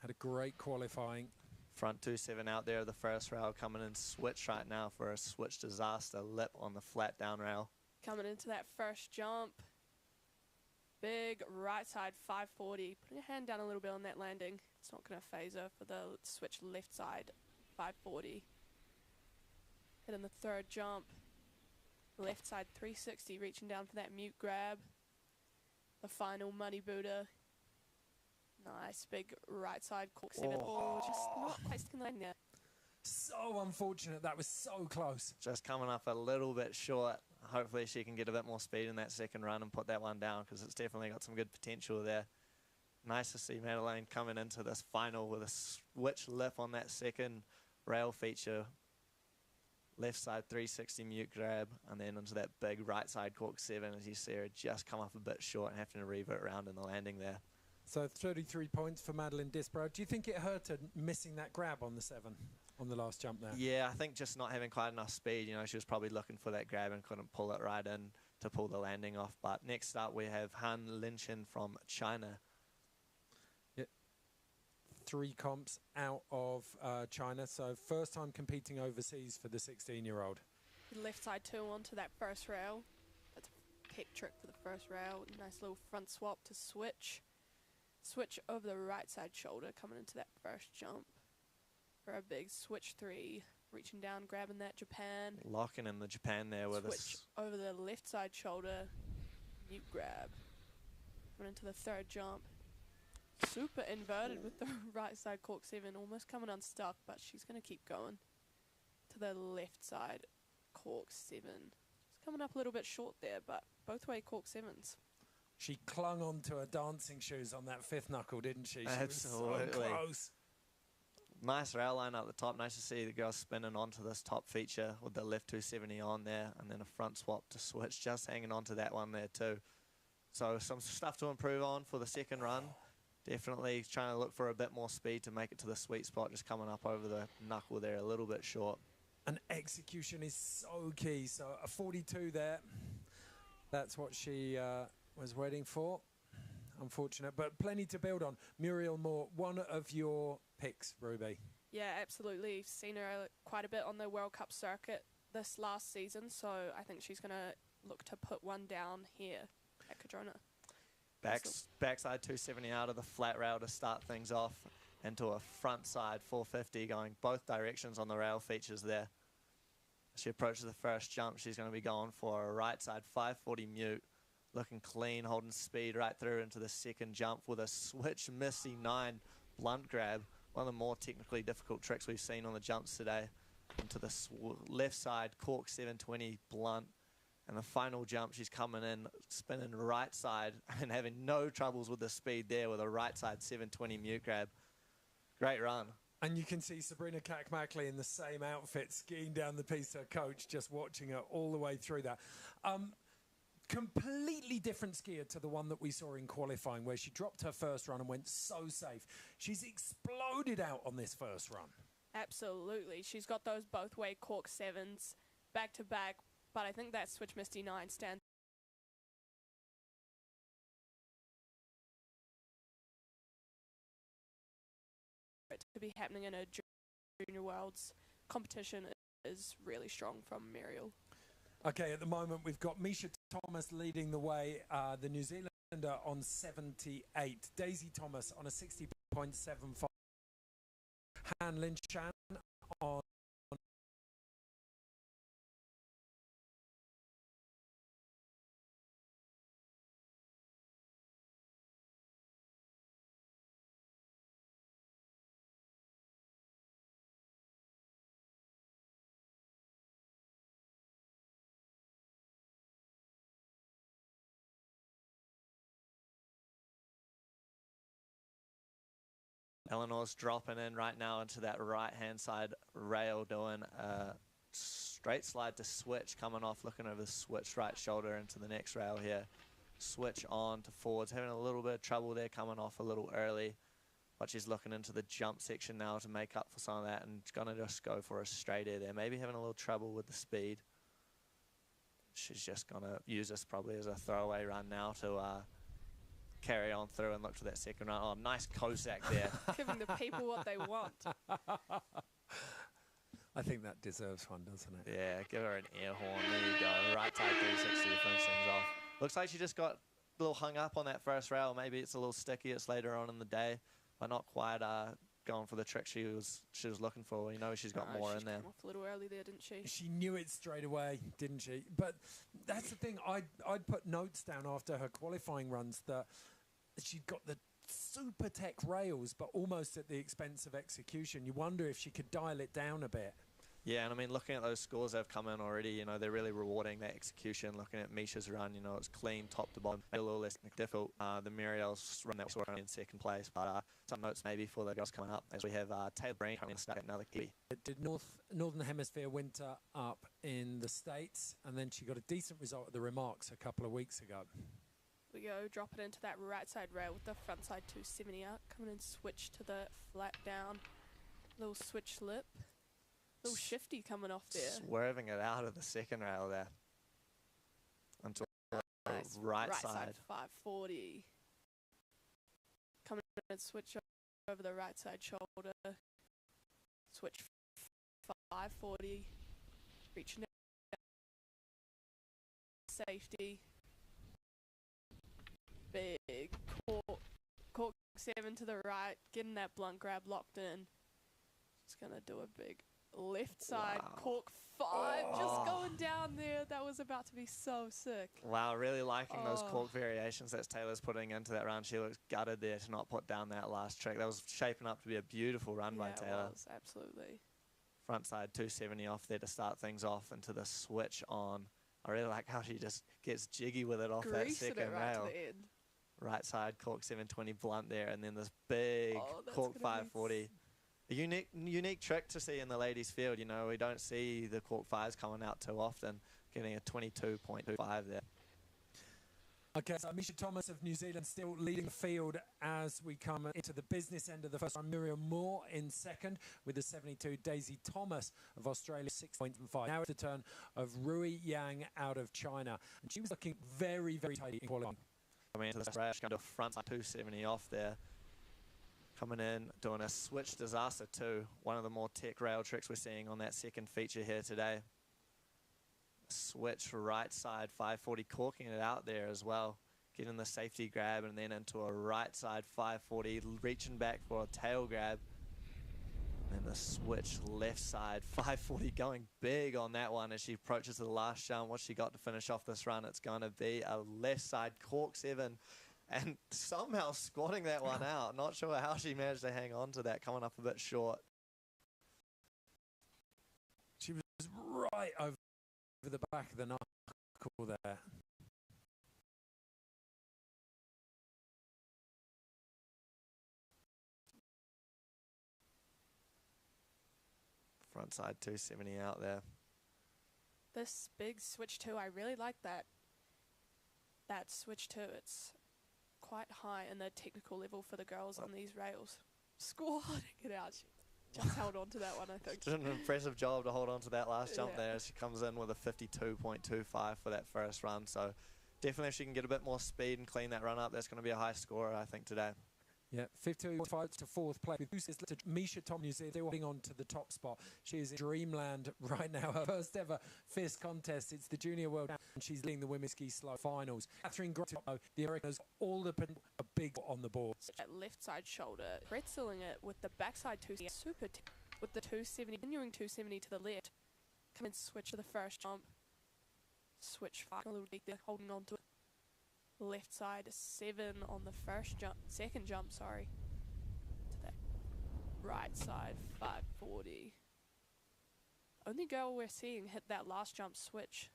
had a great qualifying. Front 2-7 out there, the first rail coming in switch right now for a switch disaster lip on the flat down rail. Coming into that first jump. Big right side 540. Putting your hand down a little bit on that landing. It's not going to phase her for the switch left side 540. Hitting the third jump. Left side 360, reaching down for that mute grab. The final Muddy Buddha. Nice big right side cork 7. Oh, just not quite sticking the landing there. So unfortunate. That was so close. Just coming up a little bit short. Hopefully she can get a bit more speed in that second run and put that one down, because it's definitely got some good potential there. Nice to see Madeleine coming into this final with a switch lip on that second rail feature. Left side 360 mute grab, and then into that big right side cork 7 as you see her just come up a bit short and having to revert around in the landing there. So 33 points for Madeleine Disbrow. Do you think it hurt her missing that grab on the 7? on the last jump there. Yeah, I think just not having quite enough speed. You know, she was probably looking for that grab and couldn't pull it right in to pull the landing off. But next up, we have Han Linchen from China. 3 comps out of China, so first time competing overseas for the 16-year-old. Left side 2 onto that first rail. That's a pet trick for the first rail. Nice little front swap to switch. Switch over the right side shoulder coming into that first jump. For a big switch 3. Reaching down, grabbing that Japan. Locking in the Japan there with Switch over the left side shoulder. Mute grab. Coming into the third jump. Super inverted with the right side cork 7, almost coming unstuck, but she's going to keep going. To the left side cork 7. It's coming up a little bit short there, but both way cork 7s. She clung onto her dancing shoes on that 5th knuckle, didn't she? She Absolutely. was so close. Nice rail line up the top. Nice to see the girl spinning onto this top feature with the left 270 on there, and then a front swap to switch, just hanging on to that one there too. So some stuff to improve on for the second run. Definitely trying to look for a bit more speed to make it to the sweet spot, just coming up over the knuckle there a little bit short. And execution is so key. So a 42 there. That's what she was waiting for. Unfortunate, but plenty to build on. Muriel Moore, one of your picks, Ruby. Yeah, absolutely. Seen her quite a bit on the World Cup circuit this last season, so I think she's going to look to put one down here at Cardrona. Backside 270 out of the flat rail to start things off, into a front side 450 going both directions on the rail features there. She approaches the first jump. She's going to be going for a right side 540 mute, looking clean, holding speed right through into the second jump with a switch Misty 9 blunt grab, one of the more technically difficult tricks we've seen on the jumps today. Into the left side cork 720 blunt. And the final jump, she's coming in, spinning right side and having no troubles with the speed there with a right side 720 mute grab. Great run. And you can see Sabrina Kakmakli in the same outfit skiing down the piste, her coach just watching her all the way through that. Completely different skier to the one that we saw in qualifying, where she dropped her first run and went so safe. She's exploded out on this first run. Absolutely. She's got those both way cork 7s back to back. But I think that switch Misty 9 stands to be happening in a Junior Worlds competition is really strong from Muriel. Okay, at the moment we've got Misha Thomas leading the way, the New Zealander on 78, Daisy Thomas on a 60.75, Han Lin Chan on Eleanor's dropping in right now into that right-hand side rail, doing a straight slide to switch, coming off, looking over the switch right shoulder into the next rail here. Switch on to forwards, having a little bit of trouble there, coming off a little early. But she's looking into the jump section now to make up for some of that, and going to just go for a straight air there. Maybe having a little trouble with the speed. She's just going to use this probably as a throwaway run now to carry on through and look for that second run. Oh, nice Cossack there. Giving the people what they want. I think that deserves one, doesn't it? Yeah, give her an air horn. There you go. Right side 360 to finish things off. Looks like she just got a little hung up on that first rail. Maybe it's a little sticky. It's later on in the day, but not quite going for the trick she was looking for. You know, she's got more in there. Came off a little early there, didn't she? She knew it straight away, didn't she? But that's the thing. I'd put notes down after her qualifying runs that she'd got the super tech rails, but almost at the expense of execution. You wonder if she could dial it down a bit. Yeah, and I mean, looking at those scores that have come in already, you know, they're really rewarding that execution. Looking at Misha's run, you know, it's clean top to bottom, a little less difficult. The Muriel's run that was in second place, but some notes maybe for the girls coming up, as we have Taylor Breen coming in stuck at another kiwi. It did Northern Hemisphere winter up in the States, and then she got a decent result at the Remarks a couple of weeks ago. We go, drop it into that right side rail with the front side 270 out, coming in switch to the flat down, little switch lip. little shifty coming off there. Swerving it out of the second rail there. Onto the right side. 540. Coming and switch over the right side shoulder. Switch 540. Reaching out. Safety. Big cork 7 to the right. Getting that blunt grab locked in. Just going to do a big left side cork 5. Just going down there. That was about to be so sick. Wow, really liking those cork variations that Taylor's putting into that run. She looks gutted there to not put down that last trick. That was shaping up to be a beautiful run by Taylor. It was, absolutely. Front side 270 off there to start things off into the switch on. I really like how she just gets jiggy with it off that second rail. To the end. Right side cork 720 blunt there, and then this big cork 540. A unique trick to see in the ladies field. You know, we don't see the cork 5s coming out too often, getting a 22.25 there. Okay, so Misha Thomas of New Zealand still leading the field as we come into the business end of the first round. Miriam Moore in second with the 72. Daisy Thomas of Australia 6.5. Now it's the turn of Rui Yang out of China, and she was looking very, very tight in qualifying. Coming into the race, going to a front side 270 off there. Coming in, doing a switch disaster too. One of the more tech rail tricks we're seeing on that second feature here today. Switch right side 540, corking it out there as well. Getting the safety grab and then into a right side 540, reaching back for a tail grab. And the switch left side 540, going big on that one as she approaches the last jump. What she got to finish off this run, it's going to be a left side cork 7. And somehow squatting that one out. Not sure how she managed to hang on to that, coming up a bit short. She was right over the back of the knuckle there. Front side 270 out there. This big switch 2, I really like that. That switch 2, it's quite high in the technical level for the girls on these rails. Squatting it out. She just held on to that one, I think. Did an impressive job to hold on to that last jump there as she comes in with a 52.25 for that first run. So definitely if she can get a bit more speed and clean that run up, that's going to be a high score, I think, today. Yeah, 52.5 to fourth place. With Misha Thomas still holding on to the top spot. She is in dreamland right now. Her first ever fist contest. It's the Junior World Cup, and she's leading the women's ski slow finals. Catherine Grotto, the Americans, all the a big on the board. That left side shoulder, pretzeling it with the backside 270, super with the 270, continuing 270 to the left. Come and switch to the first jump. Switch 5, a little deep there, holding on to it. Left side 7 on the second jump, sorry. To that right side 540. Only girl we're seeing hit that last jump switch.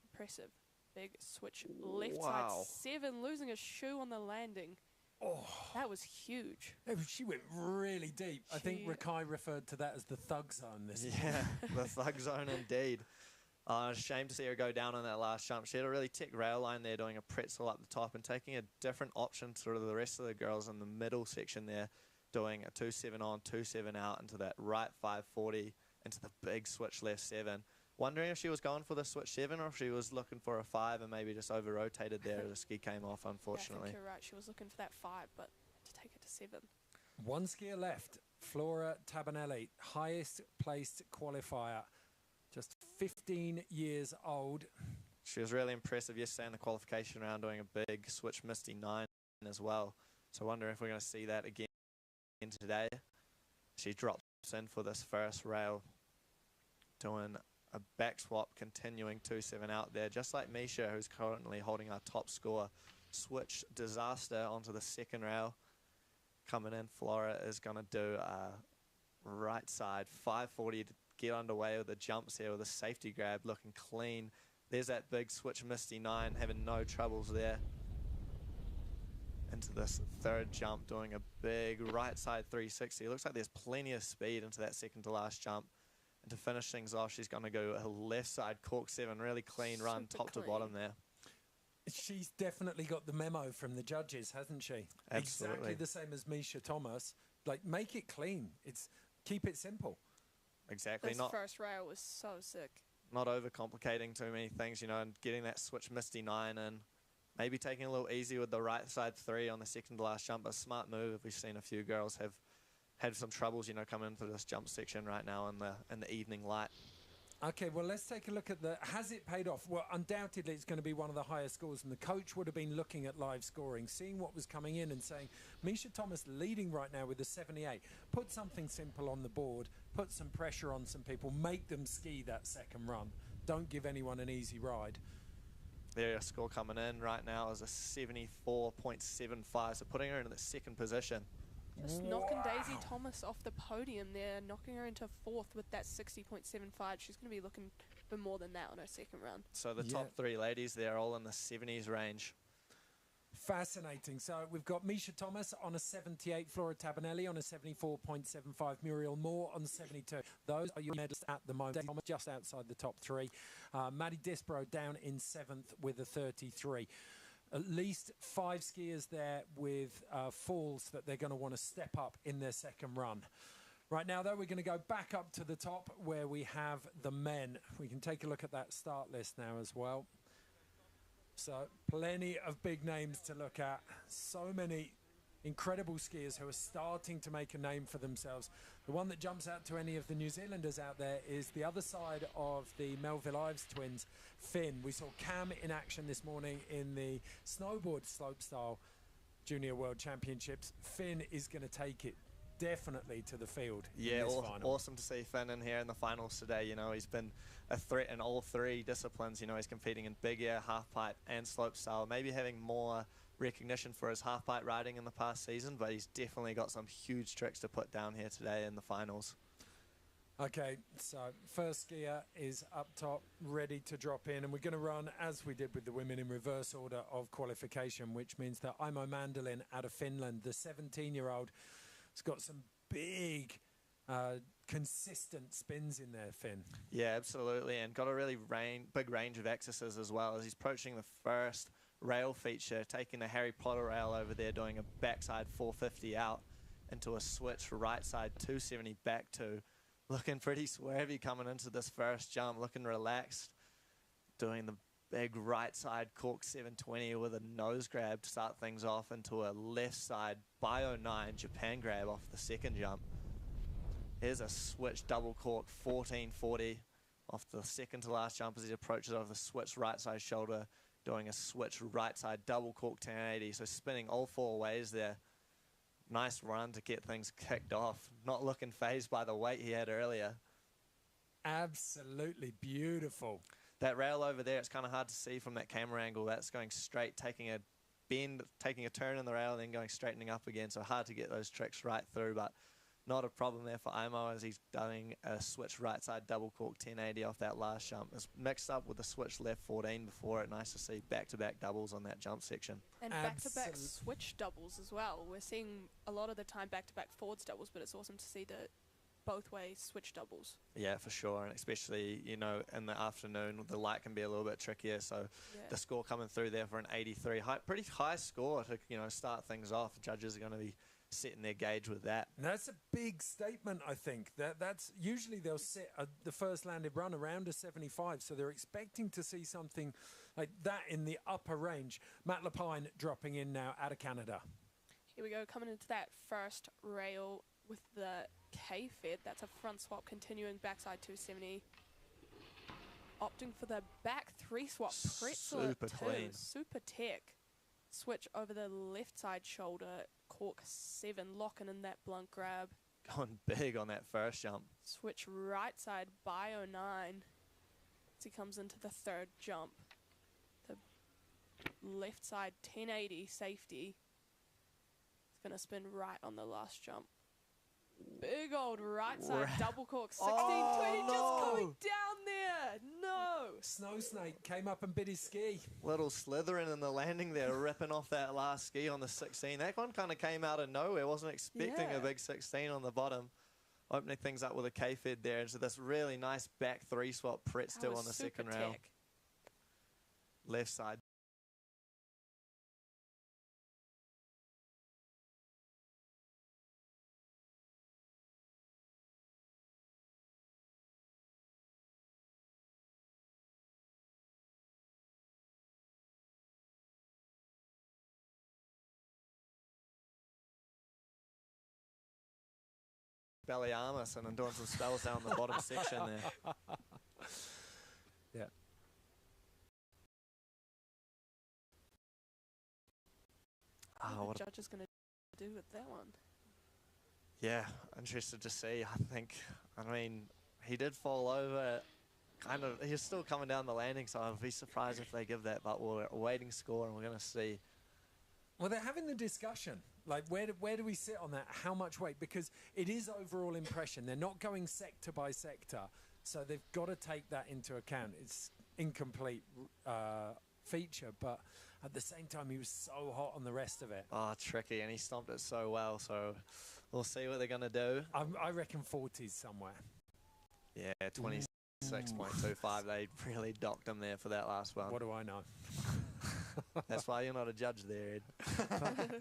Impressive. Big switch left side 7, losing a shoe on the landing. Oh, that was huge. She went really deep. I think Rakai referred to that as the thug zone. Yeah, the thug zone indeed. Shame to see her go down on that last jump. She had a really tick rail line there, doing a pretzel up the top and taking a different option to the rest of the girls in the middle section there, doing a 2-7 on, 2-7 out into that right 540, into the big switch left 7. Wondering if she was going for the switch 7 or if she was looking for a 5 and maybe just over-rotated there as the ski came off, unfortunately. Yeah, I think you're right. She was looking for that 5, but to take it to 7. One skier left. Flora Tabanelli, highest placed qualifier. Just 15 years old. She was really impressive yesterday in the qualification round, doing a big switch Misty 9 as well. So I wonder if we're going to see that again today. She drops in for this first rail, doing a back swap, continuing 2-7 out there, just like Misha, who's currently holding our top score. Switch disaster onto the second rail. Coming in, Flora is going to do a right side 540 to get underway with the jumps here with a safety grab, looking clean. There's that big switch Misty 9, having no troubles there. Into this third jump, doing a big right side 360. It looks like there's plenty of speed into that second to last jump. And to finish things off, she's going to go a left side cork 7, really clean run, top to bottom there. She's definitely got the memo from the judges, hasn't she? Absolutely. Exactly the same as Misha Thomas. Like, make it clean. Keep it simple. Exactly. This first rail was so sick. Not overcomplicating too many things, you know, and getting that switch Misty 9 in. Maybe taking a little easy with the right side 3 on the second to last jump. A smart move. We've seen a few girls have had some troubles, you know, coming into this jump section right now in the evening light. Okay, well, let's take a look at has it paid off? Well, undoubtedly, it's going to be one of the highest scores, and the coach would have been looking at live scoring, seeing what was coming in and saying, Misha Thomas leading right now with a 78. Put something simple on the board, put some pressure on some people, make them ski that second run. Don't give anyone an easy ride. Their score coming in right now is a 74.75, so putting her in the second position. Just knocking Daisy Thomas off the podium there, knocking her into 4th with that 60.75. She's going to be looking for more than that on her second run. So the top 3 ladies, they're all in the 70s range. Fascinating. So we've got Misha Thomas on a 78, Flora Tabanelli on a 74.75, Muriel Moore on 72. Those are your medalists at the moment, just outside the top 3. Maddie Disbrow down in 7th with a 33. At least 5 skiers there with falls that they're going to want to step up in their second run. Right now, though, we're going to go back up to the top where we have the men. We can take a look at that start list now as well. So plenty of big names to look at. So many incredible skiers who are starting to make a name for themselves. The one that jumps out to any of the New Zealanders out there is the other side of the Melville Ives twins, Finn. We saw Cam in action this morning in the Snowboard Slopestyle Junior World Championships. Finn is going to take it definitely to the field. Yeah, in this final. Awesome to see Finn in here in the finals today. You know, he's been a threat in all 3 disciplines. You know, he's competing in big air, half pipe and slopestyle, maybe having more recognition for his half pipe riding in the past season, but he's definitely got some huge tricks to put down here today in the finals. Okay, so first skier is up top, ready to drop in, and we're going to run, as we did with the women, in reverse order of qualification, which means that Aimo Mandolin out of Finland, the 17-year-old, has got some big, consistent spins in there, Finn. Yeah, absolutely, and got a really big range of accesses as well, as he's approaching the first rail feature, taking the Harry Potter rail over there, doing a backside 450 out into a switch right side 270 back to. Looking pretty swervy coming into this first jump, looking relaxed, doing the big right side cork 720 with a nose grab to start things off into a left side bio 9 Japan grab off the second jump. Here's a switch double cork 1440 off the second to last jump as he approaches over the switch right side shoulder, doing a switch right side double cork 1080, so spinning all 4 ways there. Nice run to get things kicked off. Not looking phased by the weight he had earlier. Absolutely beautiful. That rail over there, it's kind of hard to see from that camera angle. That's going straight, taking a bend, taking a turn in the rail, and then going straightening up again. So hard to get those tricks right through, but not a problem there for Aimo as he's doing a switch right side double cork 1080 off that last jump. It's mixed up with the switch left 14 before it. Nice to see back-to-back doubles on that jump section. And back-to-back switch doubles as well. We're seeing a lot of the time back-to-back forwards doubles, but it's awesome to see the both-way switch doubles. Yeah, for sure, and especially, you know, in the afternoon, the light can be a little bit trickier, so the score coming through there for an 83. Pretty high score to, you know, start things off. The judges are going to be setting their gauge with that. And that's a big statement, I think. That's usually they'll set the first landed run around a 75, so they're expecting to see something like that in the upper range. Matt Alpine dropping in now out of Canada. Here we go, coming into that first rail with the K-Fed. That's a front swap, continuing backside 270. Opting for the back 3 swap. Pretzel Super clean. Super tech. Switch over the left side shoulder. Cork 7, locking in that blunt grab. Going big on that first jump. Switch right side bio 9 as he comes into the third jump. The left side 1080 safety. He's going to spin right on the last jump. Big old right side double cork 1620 just going down there. No. Snow Snake came up and bit his ski. Little slithering in the landing there, ripping off that last ski on the 16. That one kind of came out of nowhere. Wasn't expecting a big 16 on the bottom. Opening things up with a K-Fed there into this really nice back 3 swap pretzel on the second rail. Left side. Expelliarmus and doing some spells down the bottom section there. Yeah. What are the judges going to do with that one? Yeah, interested to see. I mean, he did fall over. He's still coming down the landing, so I'd be surprised if they give that, but we're awaiting score and we're going to see. Well, they're having the discussion. Like, where do we sit on that? How much weight? Because it is overall impression. They're not going sector by sector, so they've got to take that into account. It's incomplete feature, but at the same time, he was so hot on the rest of it. Oh, tricky, and he stomped it so well, so we'll see what they're going to do. I reckon 40s somewhere. Yeah, 26.25. They really docked him there for that last one. What do I know? That's why you're not a judge there, Ed.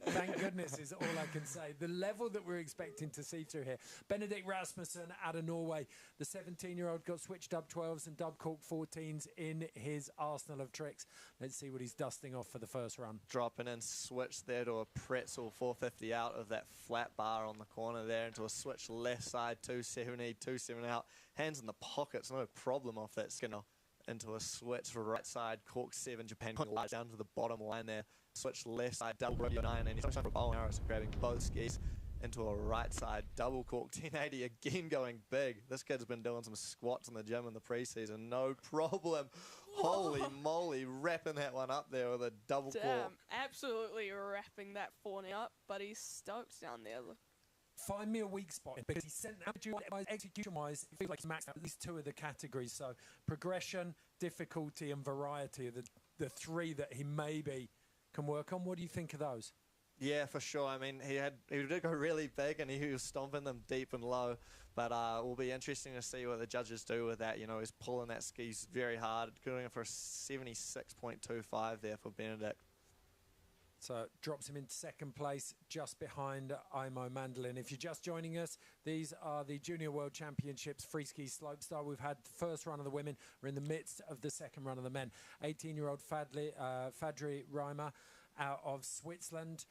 Thank goodness is all I can say. The level that we're expecting to see through here. Benedict Rasmussen out of Norway. The 17-year-old got switched dub 12s and dub cork 14s in his arsenal of tricks. Let's see what he's dusting off for the first run. Dropping in, switch there to a pretzel 450 out of that flat bar on the corner there into a switch left side 270, 270 out. Hands in the pockets, no problem off that skinner. Into a switch right side, cork 7, Japan down to the bottom line there. Switch left side, double 9, and he's trying for bow and arrows, grabbing both skis into a right side, double cork 1080 again, going big. This kid's been doing some squats in the gym in the preseason, no problem. Holy moly, wrapping that one up there with a double cork. Absolutely wrapping that fawny up, but he's stoked down there. Look. Find me a weak spot because he sent attitude-wise, execution-wise, it feels like he's maxed out at least 2 of the categories. So progression, difficulty, and variety are the 3 that he maybe can work on. What do you think of those? Yeah, for sure. I mean, he did go really big and he was stomping them deep and low. But it will be interesting to see what the judges do with that. You know, he's pulling that skis very hard, going for a 76.25 there for Benedict. So drops him into second place, just behind Imo Mandolin. If you're just joining us, these are the Junior World Championships Freeski Slopestyle. We've had the first run of the women. We're in the midst of the second run of the men. 18-year-old Fadri Reimer out of Switzerland.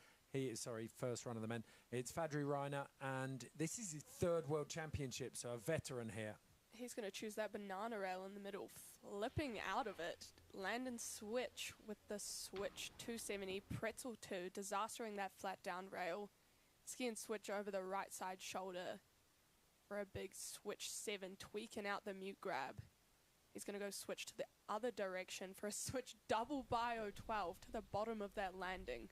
First run of the men. It's Fadri Reiner, and this is his 3rd World Championship, so a veteran here. He's going to choose that banana rail in the middle, flipping out of it. Land and switch with the switch 270, pretzel 2, disastering that flat down rail. Ski and switch over the right side shoulder for a big switch 7, tweaking out the mute grab. He's going to go switch to the other direction for a switch double bio 12 to the bottom of that landing.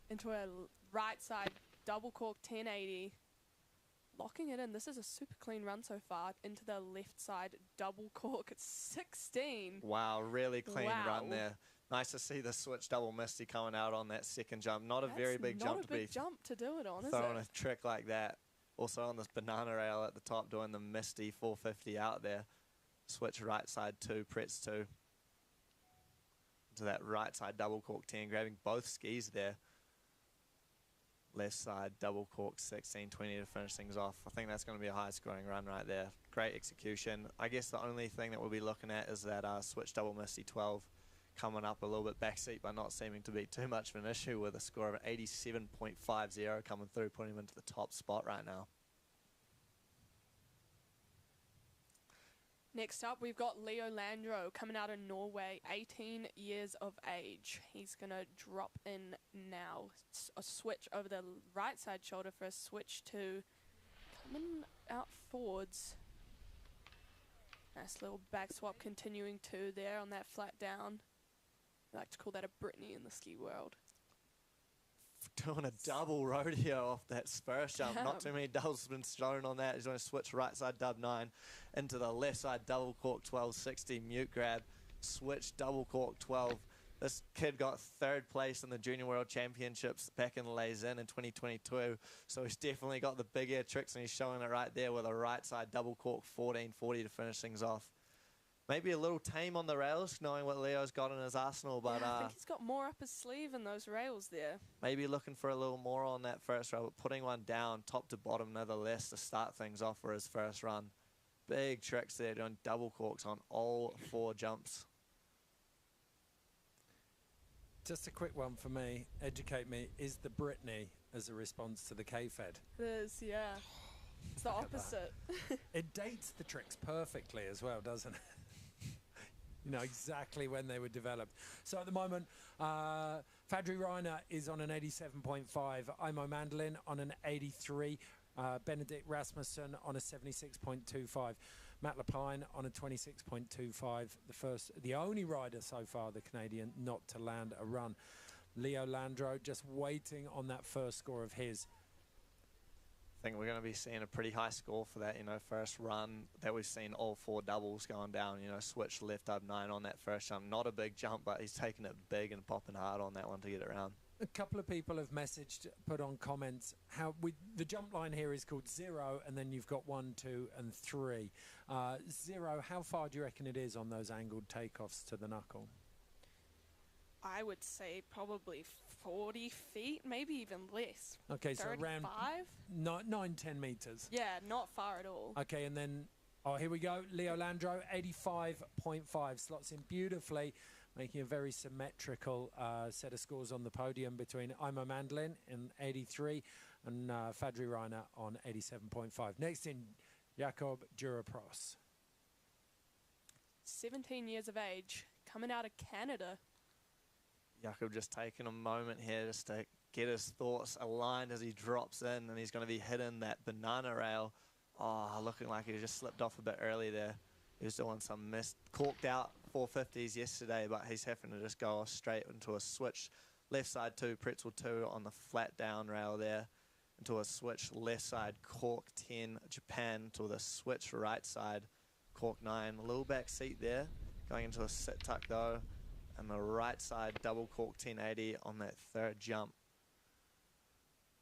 Into a right side double cork 1080. Locking it in. This is a super clean run so far. Into the left side double cork at 16. Wow, really clean run there. Nice to see the switch double misty coming out on that second jump. Not a very big jump to be jump to do it on, is throwing it? a trick like that. Also on this banana rail at the top, doing the misty 450 out there. Switch right side 2, pretz 2. To that right side double cork 10, grabbing both skis there. Left side double cork 16, 20 to finish things off. I think that's going to be a high scoring run right there. Great execution. I guess the only thing that we'll be looking at is that switch double misty 12 coming up a little bit backseat, but not seeming to be too much of an issue, with a score of 87.50 coming through, putting him into the top spot right now. Next up, we've got Leo Landro coming out of Norway, 18 years of age. He's going to drop in now. A switch over the right side shoulder for a switch 2. Coming out forwards. Nice little back swap continuing 2 there on that flat down. I like to call that a Brittany in the ski world. Doing a double rodeo off that first jump. Yeah. Not too many doubles have been thrown on that. He's going to switch right side dub 9 into the left side double cork 1260 mute grab. Switch double cork 12. This kid got 3rd place in the Junior World Championships back in Lausanne in 2022. So he's definitely got the big air tricks, and he's showing it right there with a right side double cork 1440 to finish things off. Maybe a little tame on the rails, knowing what Leo's got in his arsenal, but I think he's got more up his sleeve in those rails there. maybe looking for a little more on that first rail, but putting one down top to bottom nevertheless to start things off for his first run. Big tricks there, doing double corks on all 4 jumps. Just a quick one for me. Educate me. Is the Brittany as a response to the K-Fed? It is, yeah. It's the opposite. It dates the tricks perfectly as well, doesn't it? You know exactly when they were developed. So at the moment, Fadri Reiner is on an 87.5, Imo Mandolin on an 83, Benedict Rasmussen on a 76.25, Matt Alpine on a 26.25, the only rider so far, the Canadian, not to land a run. Leo Landro just waiting on that first score of his. I think we're going to be seeing a pretty high score for that, you know, first run that we've seen all 4 doubles going down, you know, switch left up 9 on that first jump. Not a big jump, but he's taking it big and popping hard on that one to get it around. A couple of people have messaged, put on comments, how the jump line here is called 0, and then you've got 1, 2, and 3. 0, how far do you reckon it is on those angled takeoffs to the knuckle? I would say probably 40 feet, maybe even less. Okay, so 35? around 9-10 meters. Yeah, not far at all. Okay, and then, oh, here we go. Leo Landro, 85.5, slots in beautifully, making a very symmetrical set of scores on the podium between Imo Mandolin in 83 and Fadri Reiner on 87.5. Next in, Jakob Durapros. 17 years of age, coming out of Canada. Jakob just taking a moment here just to get his thoughts aligned as he drops in, and he's going to be hitting that banana rail. Oh, looking like he just slipped off a bit early there. He was doing some corked out 450s yesterday, but he's having to just go straight into a switch left side 2, pretzel 2 on the flat down rail there, into a switch left side cork 10 Japan to the switch right side cork 9. A little back seat there, going into a sit tuck though. And the right side double cork 1080 on that third jump.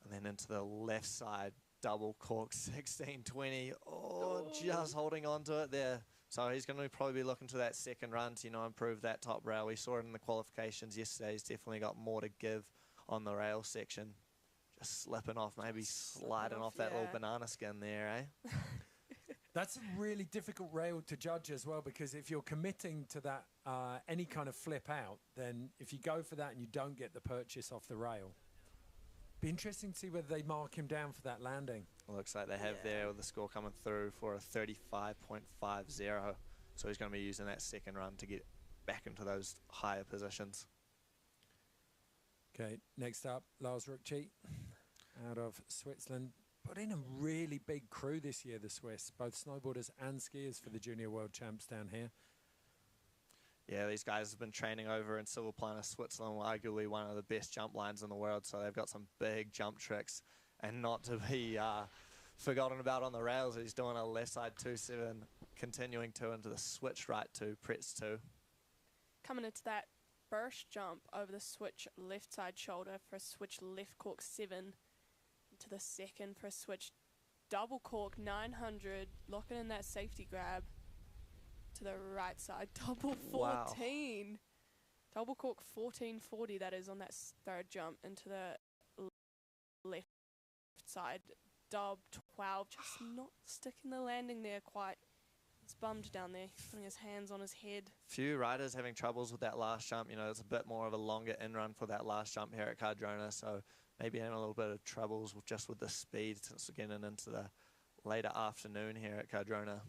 And then into the left side double cork 1620. Oh, just holding on to it there. So he's going to probably be looking to that second run to, you know, improve that top rail. We saw it in the qualifications yesterday. He's definitely got more to give on the rail section. Just slipping off, maybe sliding off that little banana skin there, eh? That's a really difficult rail to judge as well, because if you're committing to that any kind of flip out, then if you go for that and you don't get the purchase off the rail, be interesting to see whether they mark him down for that landing. Looks like they have there with the score coming through for a 35.50. So he's going to be using that second run to get back into those higher positions. Okay, next up, Lars Ruckchi out of Switzerland. Put in a really big crew this year, the Swiss, both snowboarders and skiers for the Junior World Champs down here. Yeah, these guys have been training over in Silverplana, Switzerland, arguably one of the best jump lines in the world, so they've got some big jump tricks, and not to be forgotten about on the rails. He's doing a left side 2-7, continuing 2 into the switch right 2, pretz 2. Coming into that first jump over the switch left side shoulder for a switch left cork 7. To the second for a switch double cork 900, locking in that safety grab to the right side double 14. Wow. Double cork 1440, that is, on that third jump into the left side dub 12, just not sticking the landing there quite. It's bummed down there. He's putting his hands on his head. Few riders having troubles with that last jump. You know, it's a bit more of a longer in run for that last jump here at Cardrona, so maybe having a little bit of troubles just with the speed since we're getting into the later afternoon here at Cardrona.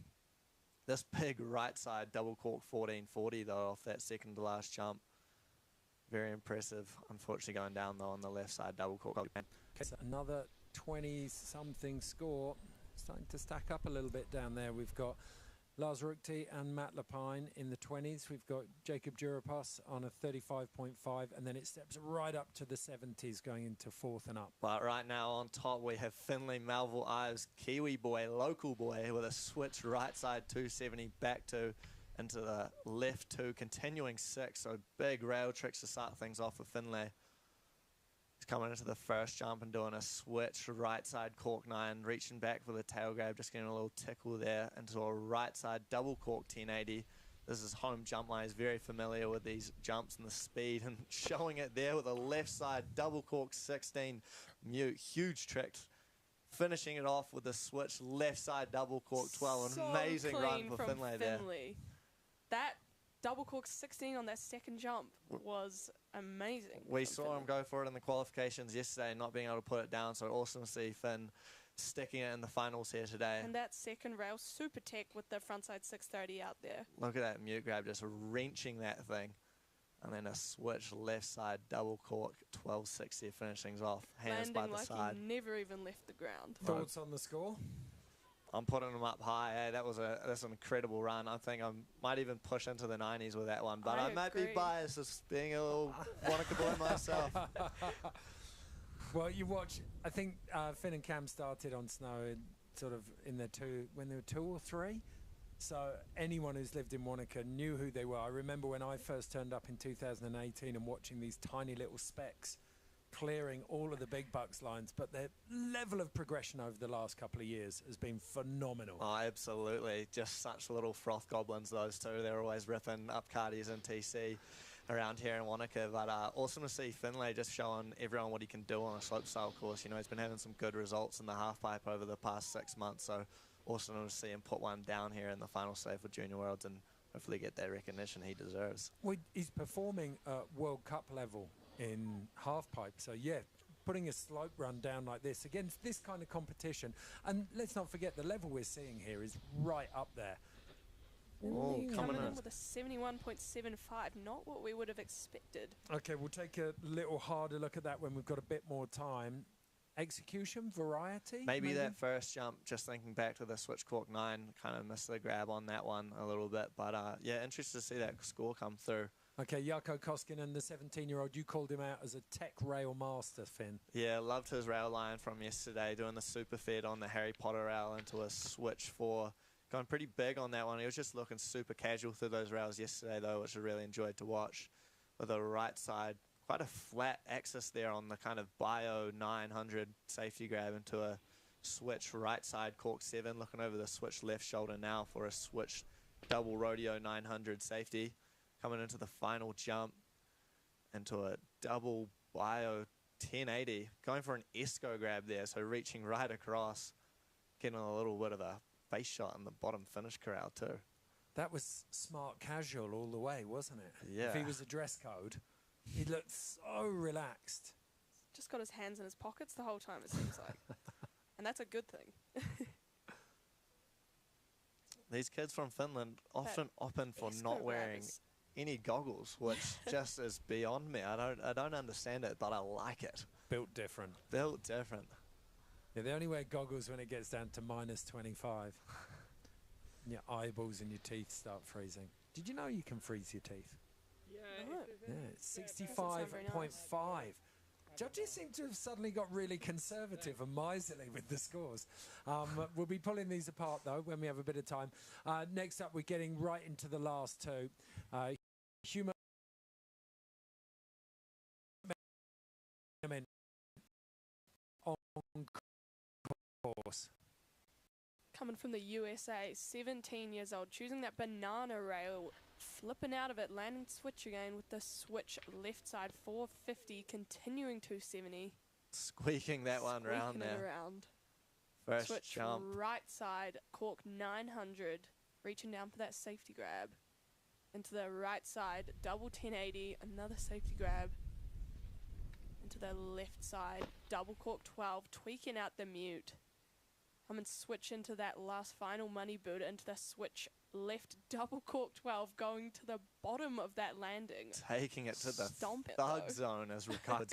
This big right side double cork 1440 though off that second to last jump. Very impressive. Unfortunately going down though on the left side double cork. Okay, so another 20-something score. Starting to stack up a little bit down there. We've got Lars Ruckchi and Matt Alpine in the 20s. We've got Jakob Durapros on a 35.5, and then it steps right up to the 70s, going into 4th and up. But right now on top we have Finlay Melville Ives, Kiwi boy, local boy, with a switch right side 270 back 2 into the left 2, continuing 6. So big rail tricks to start things off with Finlay. He's coming into the first jump and doing a switch right side cork 9, reaching back for the tail grab, just getting a little tickle there into a right side double cork 1080. This is home jump line. He's very familiar with these jumps and the speed, and showing it there with a left side double cork 16 mute. Huge trick. Finishing it off with a switch left side double cork 12. An amazing run for Finlay there. That double cork 16 on that second jump was amazing. We saw him go for it in the qualifications yesterday, not being able to put it down, so awesome to see Finn sticking it in the finals here today. And that second rail, super tech with the frontside 630 out there. Look at that mute grab, just wrenching that thing. And then a switch left side double cork, 1260, finish things off. Hands by Landing the like side. he never even left the ground. Thoughts on the score? I'm putting them up high. Hey, that's an incredible run. I think I might even push into the 90s with that one. But I might be biased as being a little Wanaka boy myself. Well, you watch. I think Finn and Cam started on snow sort of in their when they were 2 or 3. So anyone who's lived in Wanaka knew who they were. I remember when I first turned up in 2018 and watching these tiny little specks clearing all of the big bucks lines, but their level of progression over the last couple of years has been phenomenal. Oh, absolutely. Just such little froth goblins, those two. They're always ripping up Cardies and TC around here in Wanaka. But awesome to see Finlay just showing everyone what he can do on a slopestyle course. You know, he's been having some good results in the half pipe over the past 6 months. So awesome to see him put one down here in the final save for Junior Worlds and hopefully get that recognition he deserves. Well, he's performing at World Cup level in half pipe. So yeah, putting a slope run down like this against this kind of competition. And let's not forget the level we're seeing here is right up there. Oh, coming in with a 71.75, not what we would have expected. Okay, we'll take a little harder look at that when we've got a bit more time. Execution, variety? Maybe that first jump, just thinking back to the switch cork 9, kind of missed the grab on that one a little bit. But yeah, interested to see that score come through. Okay, Jarkko Koskinen, the 17-year-old, you called him out as a tech rail master, Finn. Yeah, loved his rail line from yesterday, doing the super fed on the Harry Potter rail into a switch 4. Going pretty big on that one. He was just looking super casual through those rails yesterday, though, which I really enjoyed to watch. With a right side, quite a flat axis there on the kind of Bio 900 safety grab into a switch right side cork 7, looking over the switch left shoulder now for a switch double rodeo 900 safety. Coming into the final jump into a double Bio 1080, going for an Esco grab there, so reaching right across, getting a little bit of a face shot in the bottom finish corral too. That was smart casual all the way, wasn't it? Yeah. If he was a dress code, he looked so relaxed. Just got his hands in his pockets the whole time, it seems like. And that's a good thing. These kids from Finland often opt for not wearing any goggles, which just is beyond me. I don't understand it, but I like it. Built different. Built different. Yeah, they only wear goggles when it gets down to -25. And your eyeballs and your teeth start freezing. Did you know you can freeze your teeth? Yeah, Yeah, it's 65.5. Judges seem to have suddenly got really conservative and miserly with the scores. We'll be pulling these apart, though, when we have a bit of time. Next up, we're getting right into the last two. Human on course. Coming from the USA, 17 years old, choosing that banana rail, flipping out of it, landing switch again with the switch left side 450, continuing 270. Squeaking that one round there. Around. First switch jump. Right side, cork 900, reaching down for that safety grab. Into the right side, double 1080, another safety grab. Into the left side, double cork 12, tweaking out the mute. I'm going to switch into that last final money boot into the switch left double cork 12, going to the bottom of that landing. Taking it to the Stomp it, thug though. zone as Rakai.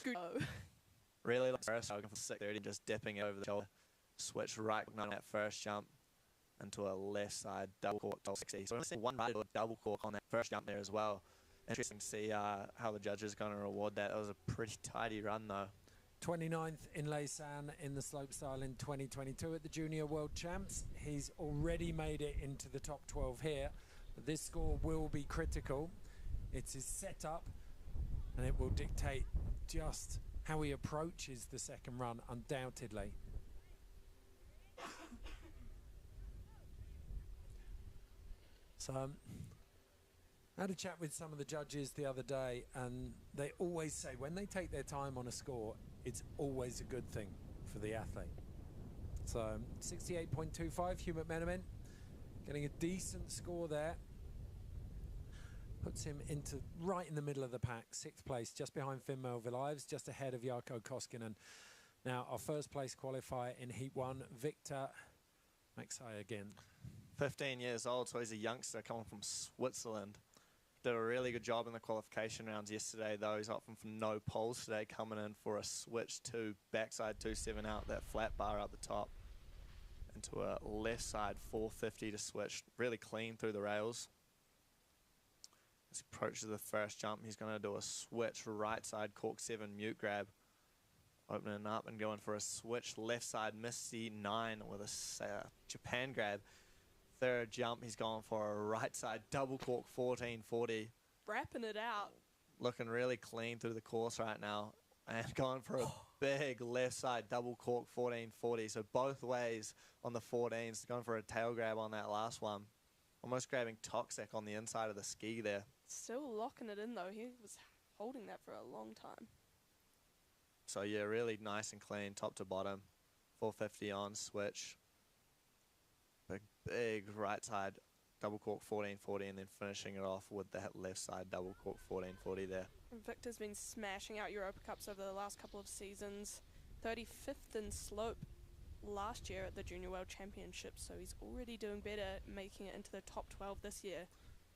Good. Really like Harris, going for 630, just dipping it over the shoulder. Switch right on that first jump into a left side double cork 1260. So we're going to see one right double cork on that first jump there as well. Interesting to see how the judges are going to reward that. That was a pretty tidy run though. 29th in Laysan in the slopestyle in 2022 at the Junior World Champs. He's already made it into the top 12 here. But this score will be critical. It's his setup, and it will dictate just how he approaches the second run, undoubtedly. So I had a chat with some of the judges the other day, and they always say when they take their time on a score, it's always a good thing for the athlete. So 68.25, Hubert Menemin getting a decent score there. Puts him into right in the middle of the pack, 6th place, just behind Finn Melville-Ives, just ahead of Jarkko Koskinen Now, our first place qualifier in Heat 1, Victor Maxey again. 15 years old, so he's a youngster coming from Switzerland. Did a really good job in the qualification rounds yesterday, though. He's opting for no poles today, coming in for a switch to backside 2.7 out, that flat bar up the top, into a left side 450 to switch. Really clean through the rails. As he approaches the first jump, he's going to do a switch right side cork 7 mute grab. Opening up and going for a switch left side Misty 9 with a Japan grab. Third jump, he's going for a right side double cork 1440. Wrapping it out. Looking really clean through the course right now. And going for a big left side double cork 1440. So both ways on the 14s. Going for a tail grab on that last one. Almost grabbing toxic on the inside of the ski there. Still locking it in though. He was holding that for a long time. So yeah, really nice and clean, top to bottom. 450 on switch. Big right side double cork 1440, and then finishing it off with that left side double cork 1440 there. Victor's been smashing out Europa Cups over the last couple of seasons. 35th in slope last year at the Junior World Championships, so he's already doing better, making it into the top 12 this year.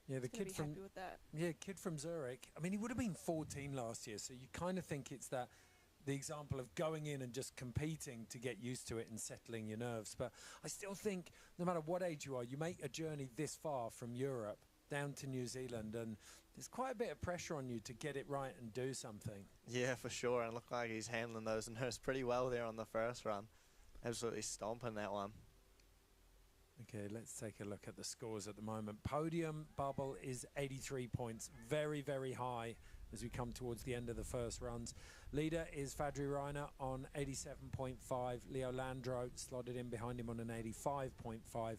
Yeah, the kid from happy with that. Yeah, kid from Zurich. I mean, he would have been 14 last year, so you kind of think it's that the example of going in and just competing to get used to it and settling your nerves. But I still think no matter what age you are, you make a journey this far from Europe down to New Zealand, and there's quite a bit of pressure on you to get it right and do something. Yeah, for sure. And look like he's handling those nerves pretty well there on the first run. Absolutely stomping that one. Okay, let's take a look at the scores at the moment. Podium bubble is 83 points. Very, very high as we come towards the end of the first runs. Leader is Fadri Reiner on 87.5. Leo Landro slotted in behind him on an 85.5.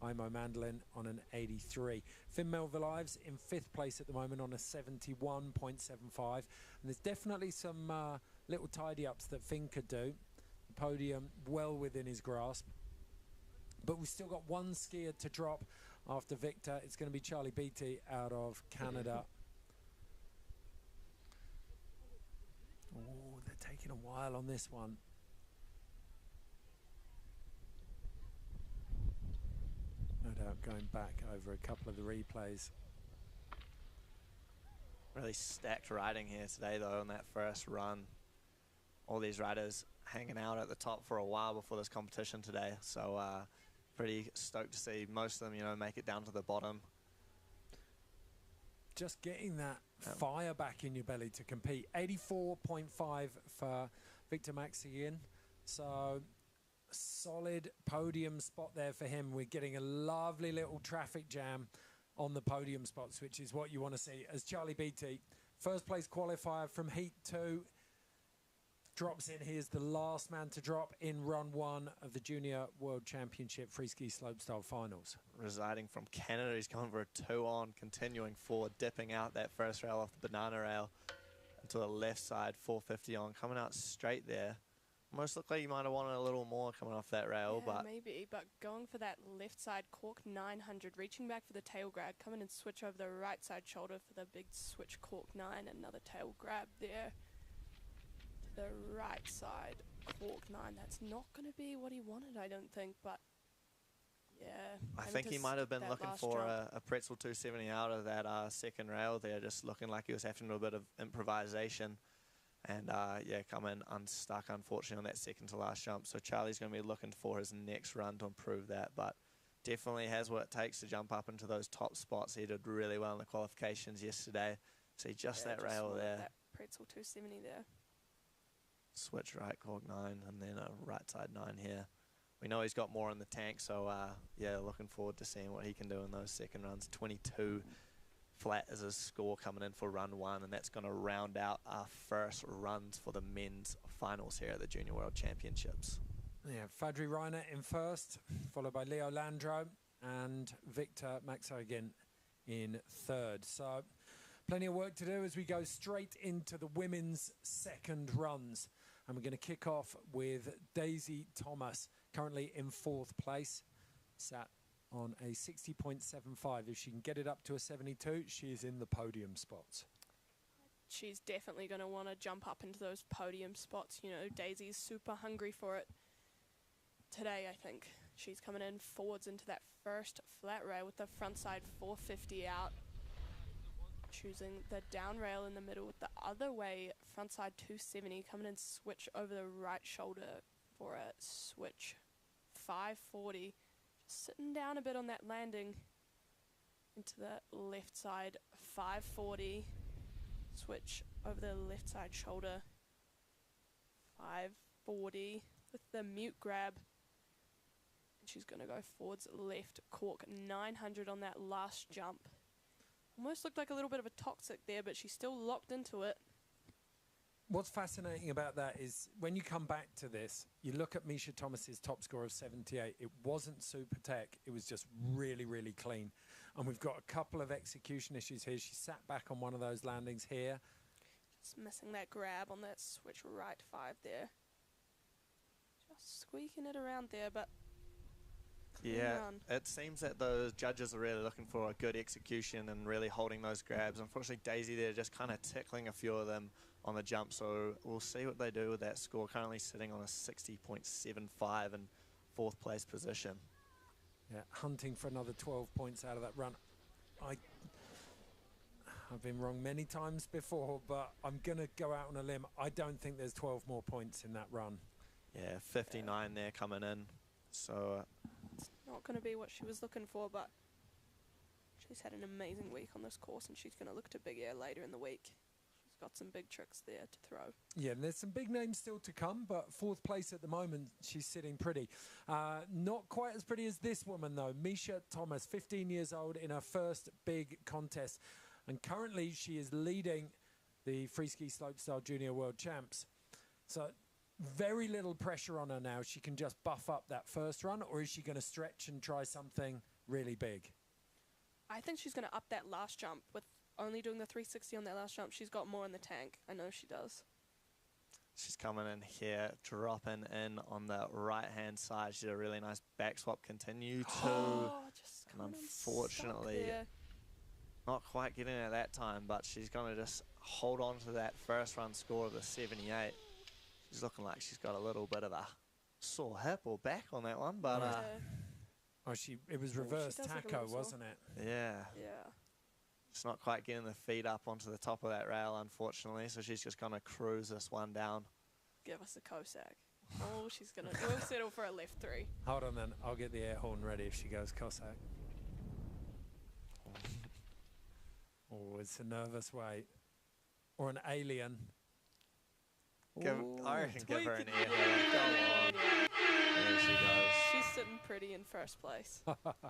Imo Mandolin on an 83. Finn Melville Ives in 5th place at the moment on a 71.75. And there's definitely some little tidy-ups that Finn could do. The podium well within his grasp. But we've still got one skier to drop after Victor. It's going to be Charlie Beattie out of Canada. Oh, they're taking a while on this one. No doubt going back over a couple of the replays. Really stacked riding here today, though, on that first run. All these riders hanging out at the top for a while before this competition today. So pretty stoked to see most of them, you know, make it down to the bottom. Just getting that fire back in your belly to compete. 84.5 for Victor Maxey. So solid podium spot there for him. We're getting a lovely little traffic jam on the podium spots, which is what you want to see. As Charlie Beattie, first place qualifier from Heat 2, drops in. He is the last man to drop in run 1 of the Junior World Championship Freeski Slopestyle Finals. Residing from Canada, he's going for a 2-on, continuing forward, dipping out that first rail off the banana rail into the left side, 450 on, coming out straight there. Almost looked like you might have wanted a little more coming off that rail, Yeah, but maybe, but going for that left side cork 900, reaching back for the tail grab, coming and switch over the right side shoulder for the big switch cork 9, another tail grab there. The right side cork 9. That's not going to be what he wanted, I don't think, but yeah. I think he might have been looking for a pretzel 270 out of that second rail there, just looking like he was having a bit of improvisation. And yeah, coming unstuck, unfortunately, on that second to last jump. So Charlie's going to be looking for his next run to improve that, but definitely has what it takes to jump up into those top spots. He did really well in the qualifications yesterday. See just that rail there. That pretzel 270 there. Switch right cork 9 and then a right side 9 here. We know he's got more in the tank, so yeah, looking forward to seeing what he can do in those second runs. 22 flat is his score coming in for run 1, and that's going to round out our first runs for the men's finals here at the Junior World Championships. Yeah, Fadri Reiner in first, followed by Leo Landro and Victor Maxey again in third. So plenty of work to do as we go straight into the women's second runs. And we're going to kick off with Daisy Thomas, currently in 4th place, sat on a 60.75. If she can get it up to a 72, she is in the podium spots. she's definitely going to want to jump up into those podium spots. You know, Daisy's super hungry for it today, I think. She's coming in forwards into that first flat rail with the front side 450 out. Choosing the down rail in the middle with the other way, front side 270, coming in switch over the right shoulder for a switch 540. Just sitting down a bit on that landing into the left side 540. Switch over the left side shoulder 540 with the mute grab. She's going to go forwards left cork 900 on that last jump. Almost looked like a little bit of a toxic there, but she's still locked into it. What's fascinating about that is when you come back to this, you look at Misha Thomas's top score of 78. It wasn't super tech. It was just really, really clean. And we've got a couple of execution issues here. She sat back on one of those landings here. Just missing that grab on that switch right 5 there. Just squeaking it around there, but yeah, it seems that those judges are really looking for a good execution and really holding those grabs. Unfortunately, Daisy there just kind of tickling a few of them on the jump, so we'll see what they do with that score. Currently sitting on a 60.75 in 4th place position. Yeah, hunting for another 12 points out of that run. I've been wrong many times before, but I'm going to go out on a limb. I don't think there's 12 more points in that run. Yeah, 59 there coming in. So it's not going to be what she was looking for, but she's had an amazing week on this course, and she's going to look to big air later in the week. She's got some big tricks there to throw. Yeah, and there's some big names still to come, but 4th place at the moment, she's sitting pretty. Not quite as pretty as this woman, though. Misha Thomas, 15 years old, in her first big contest. And currently, she is leading the Freeski Slopestyle Junior World Champs. So very little pressure on her now. She can just buff up that first run, or is she going to stretch and try something really big? I think she's going to up that last jump. With only doing the 360 on that last jump, she's got more in the tank. I know she does. She's coming in here, dropping in on the right-hand side. She did a really nice back swap, continue to, and unfortunately, not quite getting it at that time, but she's going to just hold on to that first run score of the 78. She's looking like she's got a little bit of a sore hip or back on that one, but it was reverse taco, wasn't it? Yeah. Yeah. It's not quite getting the feet up onto the top of that rail, unfortunately, so she's just going to cruise this one down. Give us a Cossack. Oh, she's going to... We'll settle for a left 3. Hold on then. I'll get the air horn ready if she goes Cossack. Oh, it's a nervous wait. Or an alien. I reckon give her an air horn. Go on. There she goes. She's sitting pretty in first place.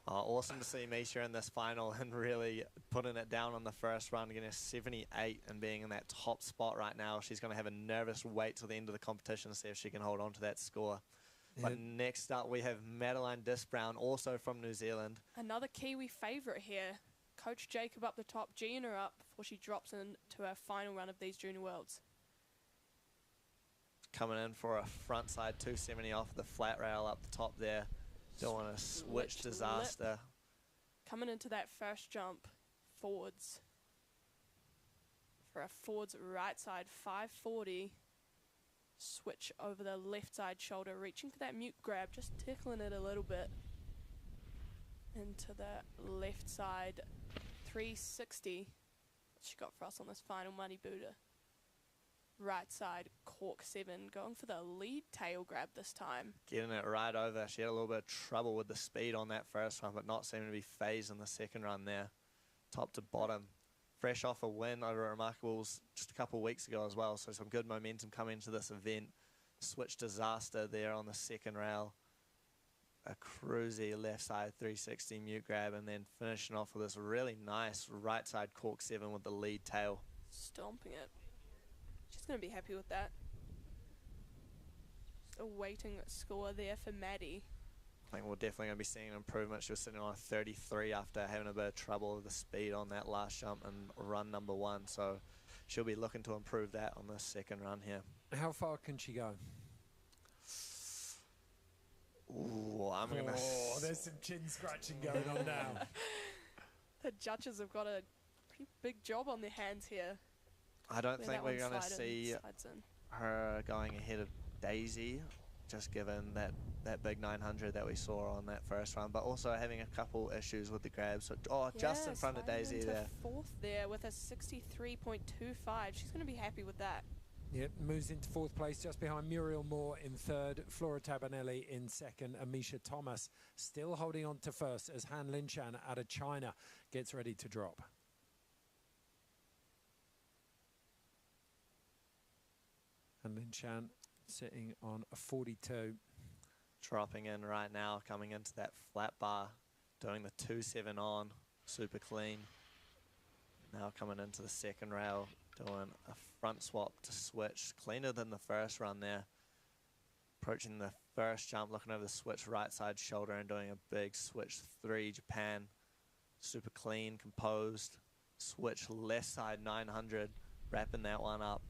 Awesome to see Misha in this final and really putting it down on the first run, getting a 78 and being in that top spot right now. She's going to have a nervous wait till the end of the competition to see if she can hold on to that score. Yeah. But next up, we have Madeline Disbrown, also from New Zealand. Another Kiwi favourite here. Coach Jacob up the top, G'ing her up before she drops into her final run of these Junior Worlds. Coming in for a front side 270 off the flat rail up the top there. Don't want to switch disaster. Lip. Coming into that first jump, forwards. For a forwards right side 540. Switch over the left side shoulder, reaching for that mute grab, just tickling it a little bit. Into the left side 360. What she got for us on this final Muddy Buddha. Right side cork 7, going for the lead tail grab this time. Getting it right over. She had a little bit of trouble with the speed on that first run, but not seeming to be phased in the second run there. Top to bottom. Fresh off a win over Remarkables just a couple of weeks ago as well, so some good momentum coming into this event. Switch disaster there on the second rail. A cruisy left side 360 mute grab, and then finishing off with this really nice right side cork 7 with the lead tail. Stomping it. She's going to be happy with that. Just a waiting score there for Maddie. I think we're definitely going to be seeing an improvement. She was sitting on a 33 after having a bit of trouble with the speed on that last jump and run number 1. So she'll be looking to improve that on the second run here. How far can she go? Ooh, I'm going to... Oh, there's some chin scratching going on now. The judges have got a pretty big job on their hands here. I don't where think that we're one going to see slides in. her going ahead of Daisy, just given that big 900 that we saw on that first run, but also having a couple issues with the grabs. So, just in front of sliding Daisy into there. fourth there with a 63.25. She's going to be happy with that. Yep, moves into fourth place just behind Muriel Moore in third, Flora Tabanelli in second, and Misha Thomas still holding on to first as Han Linshan out of China gets ready to drop. Han Linshan sitting on a 42. Dropping in right now, coming into that flat bar, doing the 2-7 on, super clean. Now coming into the second rail, doing a front swap to switch, cleaner than the first run there. Approaching the first jump, looking over the switch right side shoulder and doing a big switch 3 Japan. Super clean, composed. Switch left side 900, wrapping that one up.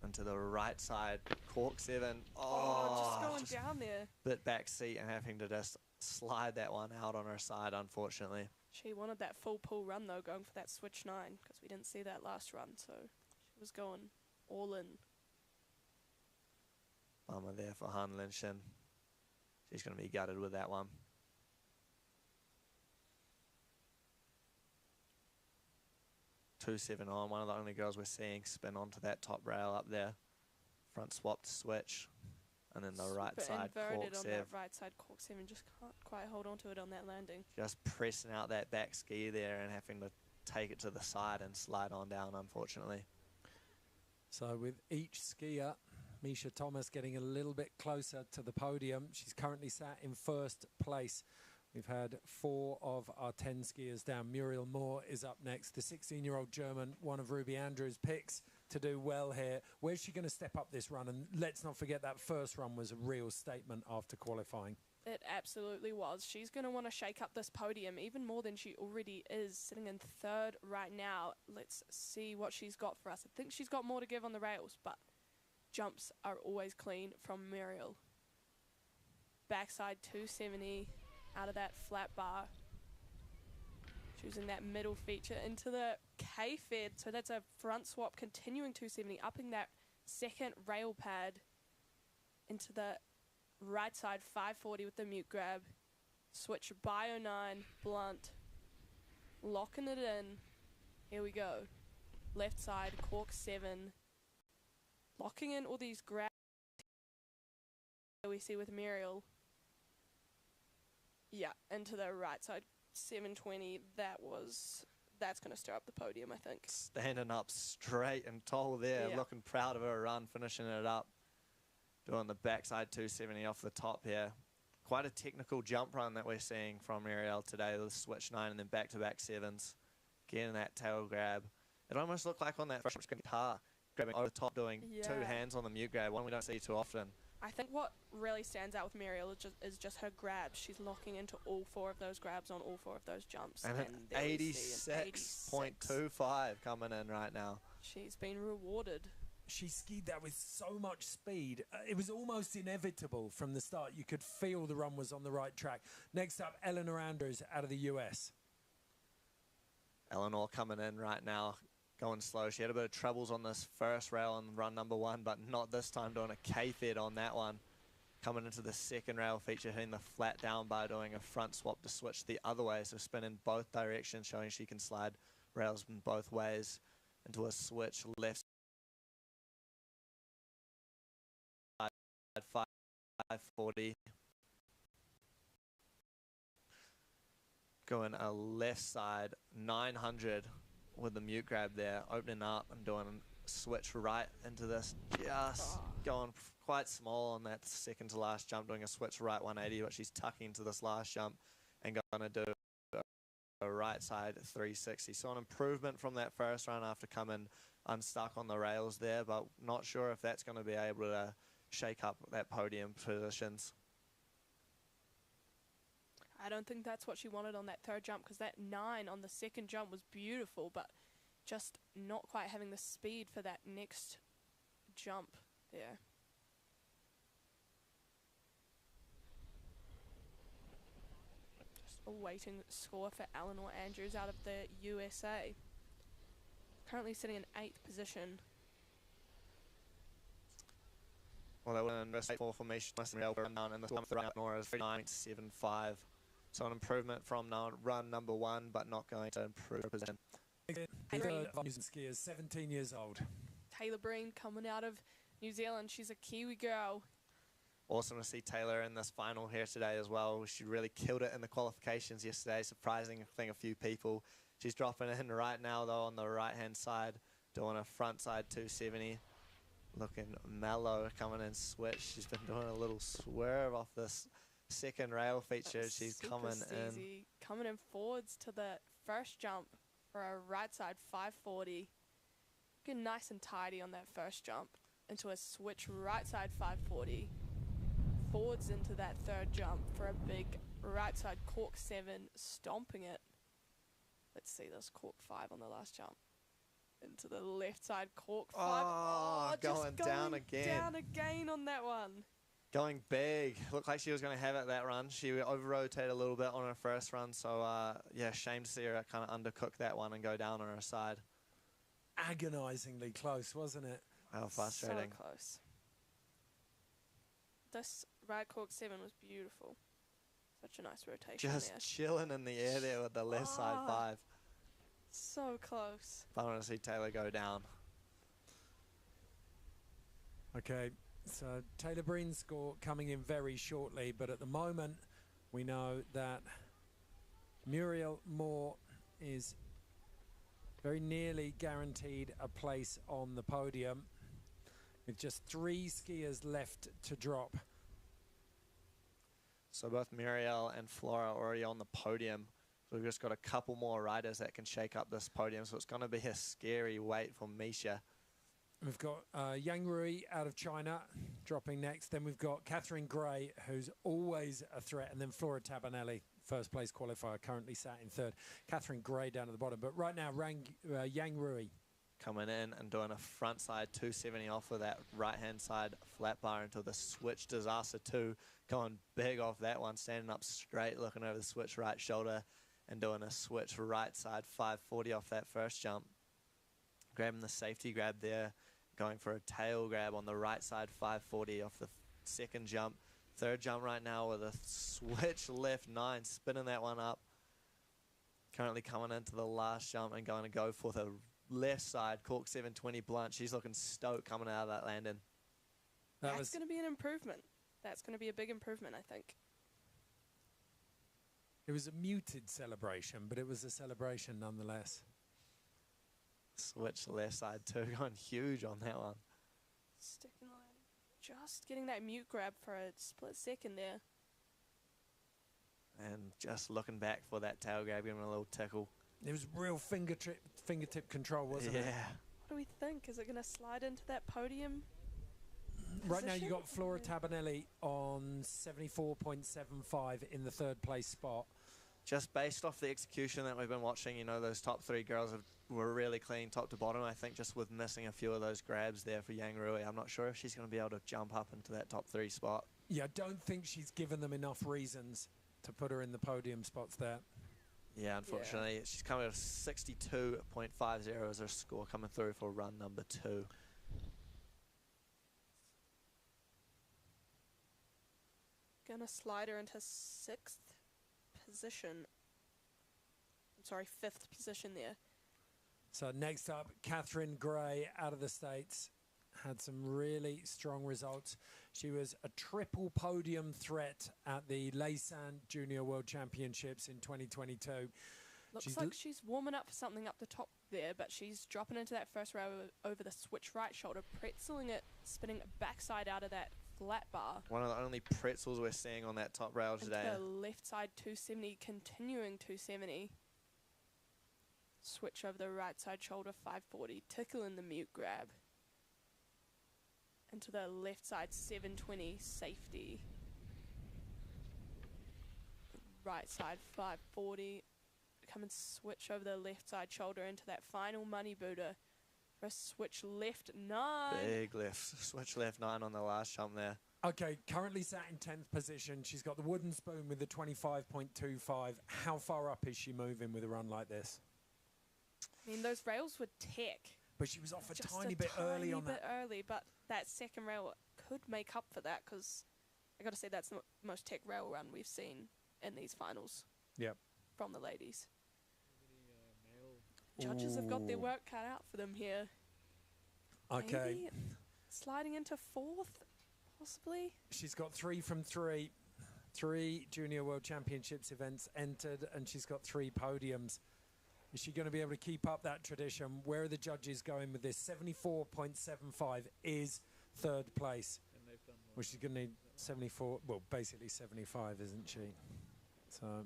Into the right side, cork 7. Just going down there. Bit back seat and having to just slide that one out on her side, unfortunately. She wanted that full pull run though, going for that switch 9, because we didn't see that last run, so she was going all in. Bummer there for Han Linshan. She's going to be gutted with that one. Two-7 on, one of the only girls we're seeing spin onto that top rail up there. Front swap to switch. And then the right side cork inverted on 7. that right side cork 7, just can't quite hold on to it on that landing. Just pressing out that back ski there and having to take it to the side and slide on down, unfortunately. So with each skier, Misha Thomas getting a little bit closer to the podium. She's currently sat in first place. We've had 4 of our 10 skiers down. Muriel Moore is up next. The 16-year-old German, one of Ruby Andrews' picks to do well here. Where's she going to step up this run? And let's not forget that first run was a real statement after qualifying. It absolutely was. She's going to want to shake up this podium even more than she already is, sitting in third right now. Let's see what she's got for us. I think she's got more to give on the rails, but jumps are always clean from Muriel. Backside 270 out of that flat bar. Choosing that middle feature into the K-fed. So that's a front swap, continuing 270, upping that second rail pad into the right side 540 with the mute grab. Switch bio 9, blunt. Locking it in. Here we go. Left side, cork 7. Locking in all these grabs we see with Muriel. Yeah, into the right side 720. That's going to stir up the podium, I think. Standing up straight and tall there, Yeah. looking proud of her run, finishing it up. Doing the backside 270 off the top here. Quite a technical jump run that we're seeing from Muriel today. The switch 9 and then back-to-back 7s. Getting that tail grab. It almost looked like on that first guitar, grabbing over the top, doing 2 hands on the mute grab, one we don't see too often. I think what really stands out with Muriel is just her grabs. She's locking into all 4 of those grabs on all 4 of those jumps. And an there we see an 86.25 coming in right now. She's been rewarded. She skied that with so much speed. It was almost inevitable from the start. You could feel the run was on the right track. Next up, Eleanor Andrews out of the US. Eleanor coming in right now, going slow. She had a bit of troubles on this first rail on run number 1, but not this time, doing a K-fed on that one. Coming into the second rail feature, hitting the flat down bar, doing a front swap to switch the other way, so spin in both directions, showing she can slide rails in both ways into a switch left side 540. Going a left side 900 with the mute grab there, opening up and doing a switch right into this, just going quite small on that second to last jump, doing a switch right 180, but she's tucking into this last jump and going to do a right side 360. So an improvement from that first run after coming unstuck on the rails there, but not sure if that's going to be able to shake up that podium positions. I don't think that's what she wanted on that third jump, because that 9 on the second jump was beautiful, but just not quite having the speed for that next jump there. Just awaiting score for Eleanor Andrews out of the USA. currently sitting in 8th position. Well, that went in race 4 formation. Rail down in the right Nora's 39.75. So an improvement from run number 1, but not going to improve position. Skiers, 17 years old. Taylor Breen coming out of New Zealand. She's a Kiwi girl. Awesome to see Taylor in this final here today as well. She really killed it in the qualifications yesterday, surprising I think a few people. She's dropping in right now though on the right hand side, doing a front side 270. Looking mellow, coming in switch. She's been doing a little swerve off this second rail feature. She's coming in. Coming in forwards to the first jump for a right side 540. Getting nice and tidy on that first jump into a switch right side 540. Forwards into that third jump for a big right side cork 7, stomping it. Let's see this cork 5 on the last jump. Into the left side cork 5. Oh, going down again. Down again on that one. Going big. Looked like she was going to have it that run. She over-rotated a little bit on her first run, so yeah, shame to see her kind of undercook that one and go down on her side. Agonizingly close, wasn't it? How frustrating. So close. This right cork 7 was beautiful. Such a nice rotation Just there. chilling in the air there with the left side 5. So close. I want to see Taylor go down. Okay, so Taylor Breen's score coming in very shortly, but at the moment we know that Muriel Moore is very nearly guaranteed a place on the podium with just 3 skiers left to drop. So both Muriel and Flora are already on the podium. So we've just got a couple more riders that can shake up this podium. So it's going to be a scary wait for Misha. We've got Yang Rui out of China dropping next. Then we've got Catherine Gray, who's always a threat. And then Flora Tabanelli, first place qualifier, currently sat in 3rd. Catherine Gray down at the bottom. But right now, Yang Rui coming in and doing a front side 270 off of that right hand side flat bar into the switch disaster 2. Going big off that one, standing up straight, looking over the switch right shoulder and doing a switch right side 540 off that first jump. Grabbing the safety grab there, going for a tail grab on the right side 540 off the second jump. Third jump right now with a switch left 9, spinning that one up. Currently coming into the last jump and going to go for the left side cork 720 blunt. She's looking stoked coming out of that landing. That's going to be an improvement. That's going to be a big improvement, I think. It was a muted celebration, but it was a celebration nonetheless. Switch left side 2, going huge on that one. Sticking line. Just getting that mute grab for a split second there. And just looking back for that tail grab, giving him a little tickle. It was real fingertip control, wasn't it? Yeah. What do we think? Is it going to slide into that podium? Right now, you got Flora Tabanelli on 74.75 in the 3rd place spot. Just based off the execution that we've been watching, you know, those top 3 girls were really clean top to bottom. I think just with missing a few of those grabs there for Yang Rui, I'm not sure if she's going to be able to jump up into that top 3 spot. Yeah, I don't think she's given them enough reasons to put her in the podium spots there. Yeah, unfortunately, she's coming at 62.50 as her score coming through for run number 2. Gonna slide her into 6th position. I'm sorry, 5th position there. So next up, Catherine Gray out of the States. Had some really strong results. She was a triple podium threat at the Lausanne Junior World Championships in 2022. Looks like she's warming up for something up the top there, but she's dropping into that first row over the switch right shoulder, pretzeling it, spinning it backside out of that flat bar. One of the only pretzels we're seeing on that top rail today. The left side 270, continuing 270. Switch over the right side shoulder 540, tickle in the mute grab. Into the left side 720, safety. Right side 540. Come and switch over the left side shoulder into that final money booter. For a switch left 9. Big left. Switch left 9 on the last jump there. Okay, currently sat in 10th position. She's got the wooden spoon with the 25.25. How far up is she moving with a run like this? I mean, those rails were tech. But she was off a Just tiny bit early on that. early, but that second rail could make up for that, because I got to say that's the most tech rail run we've seen in these finals. Yep. From the ladies. Judges have got their work cut out for them here. Okay. Maybe sliding into fourth, possibly. She's got 3 from 3. 3 Junior World Championships events entered, and she's got 3 podiums. Is she going to be able to keep up that tradition? Where are the judges going with this? 74.75 is third place. Well, she's going to need 74, well, basically 75, isn't she? So,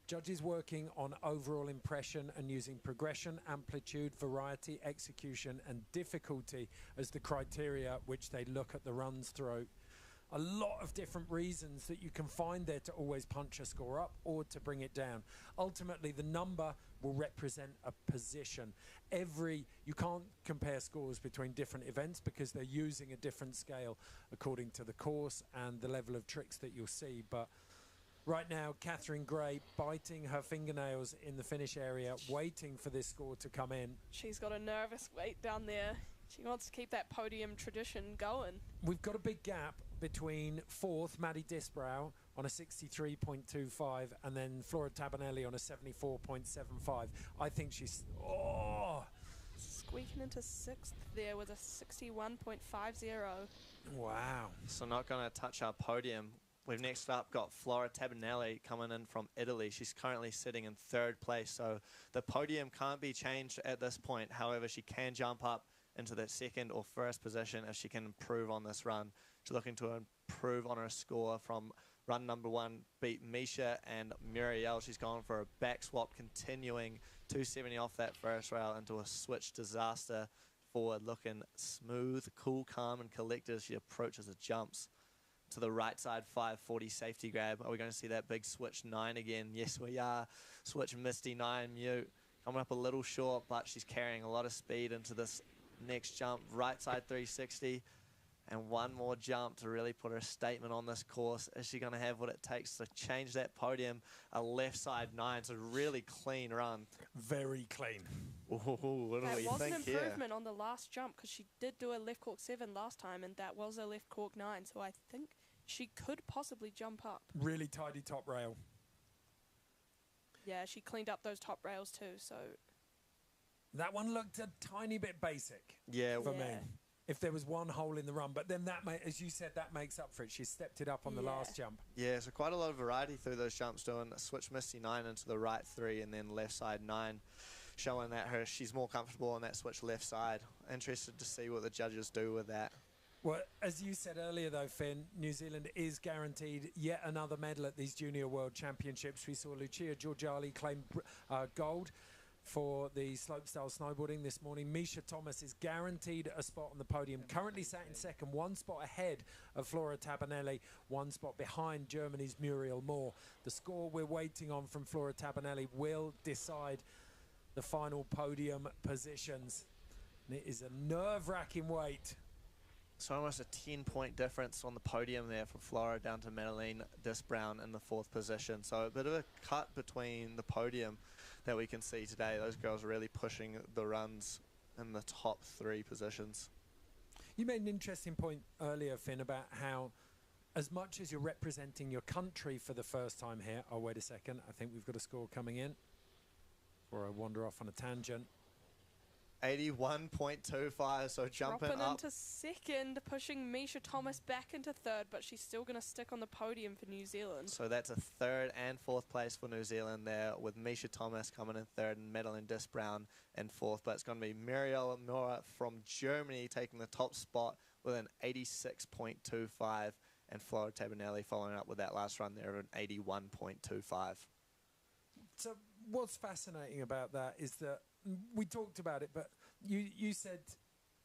judges working on overall impression and using progression, amplitude, variety, execution, and difficulty as the criteria which they look at the runs through. A lot of different reasons that you can find there to always punch a score up or to bring it down. Ultimately, the number will represent a position. You can't compare scores between different events because they're using a different scale according to the course and the level of tricks that you'll see. But right now, Catherine Gray biting her fingernails in the finish area, waiting for this score to come in. She's got a nervous wait down there. She wants to keep that podium tradition going. We've got a big gap between fourth, Maddie Disbrow, on a 63.25, and then Flora Tabanelli on a 74.75. I think she's... Squeaking into sixth there with a 61.50. Wow. So not going to touch our podium. We've next up got Flora Tabanelli coming in from Italy. She's currently sitting in third place, so the podium can't be changed at this point. However, she can jump up into that second or first position if she can improve on this run. She's looking to improve on her score from run number 1, beat Misha and Muriel. She's gone for a back swap, continuing 270 off that first rail into a switch disaster forward, looking smooth, cool, calm, and collected as she approaches the jumps. To the right side, 540 safety grab. Are we going to see that big switch 9 again? Yes, we are. Switch Misty 9 mute. Coming up a little short, but she's carrying a lot of speed into this next jump. Right side 360. And one more jump to really put her statement on this course. Is she going to have what it takes to change that podium? A left side 9, so really clean run. Very clean. Ooh, what do we That was an think here? improvement on the last jump, because she did do a left cork 7 last time, and that was a left cork 9, so I think she could possibly jump up. Really tidy top rail. Yeah, she cleaned up those top rails too, so... That one looked a tiny bit basic. Yeah. For me. If there was one hole in the run, but then that, as you said, that makes up for it. She stepped it up on the last jump. Yeah, so quite a lot of variety through those jumps, doing a switch Misty 9 into the right 3 and then left side 9, showing that she's more comfortable on that switch left side. Interested to see what the judges do with that. Well, as you said earlier, though, Finn, New Zealand is guaranteed yet another medal at these Junior World Championships. We saw Lucia Georgiali claim gold for the slopestyle snowboarding this morning. Misha Thomas is guaranteed a spot on the podium, currently sat in second, 1 spot ahead of Flora Tabanelli, 1 spot behind Germany's Muriel Moore. The score we're waiting on from Flora Tabanelli will decide the final podium positions. And it is a nerve-wracking wait. So almost a 10-point difference on the podium there for Flora down to Madeline Disbrown in the 4th position. So a bit of a cut between the podium that we can see today. Those girls really pushing the runs in the top 3 positions. You made an interesting point earlier, Finn, about how as much as you're representing your country for the first time here... Oh, wait a second. I think we've got a score coming in before I wander off on a tangent. 81.25, so jumping Dropping up. into second, pushing Misha Thomas back into third, but she's still going to stick on the podium for New Zealand. So that's a 3rd and 4th place for New Zealand there, with Misha Thomas coming in 3rd and Madeline Disbrown in 4th. But it's going to be Muriel Moore from Germany taking the top spot with an 86.25, and Flora Tabanelli following up with that last run there of an 81.25. So what's fascinating about that is that we talked about it, but you said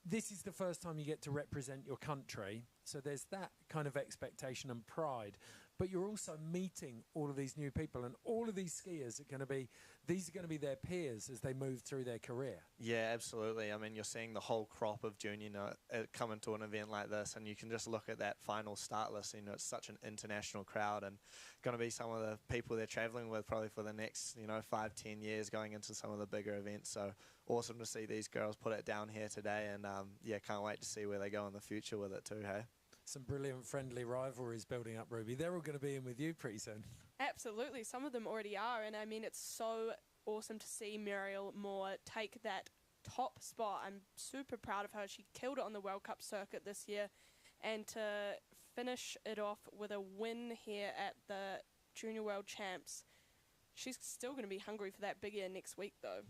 this is the first time you get to represent your country, so there's that kind of expectation and pride. but you're also meeting all of these new people, and all of these skiers are going to be, these are going to be their peers as they move through their career. Yeah, absolutely. I mean, you're seeing the whole crop of junior come into an event like this, and you can just look at that final start list. You know, it's such an international crowd, and going to be some of the people they're traveling with probably for the next, 5-10 years going into some of the bigger events. So awesome to see these girls put it down here today, and yeah, can't wait to see where they go in the future with it too, hey? Some brilliant friendly rivalries building up, Ruby. They're all going to be in with you pretty soon. Absolutely. Some of them already are. And I mean, it's so awesome to see Muriel Moore take that top spot. I'm super proud of her. She killed it on the World Cup circuit this year. And to finish it off with a win here at the Junior World Champs, she's still going to be hungry for that big air next week, though.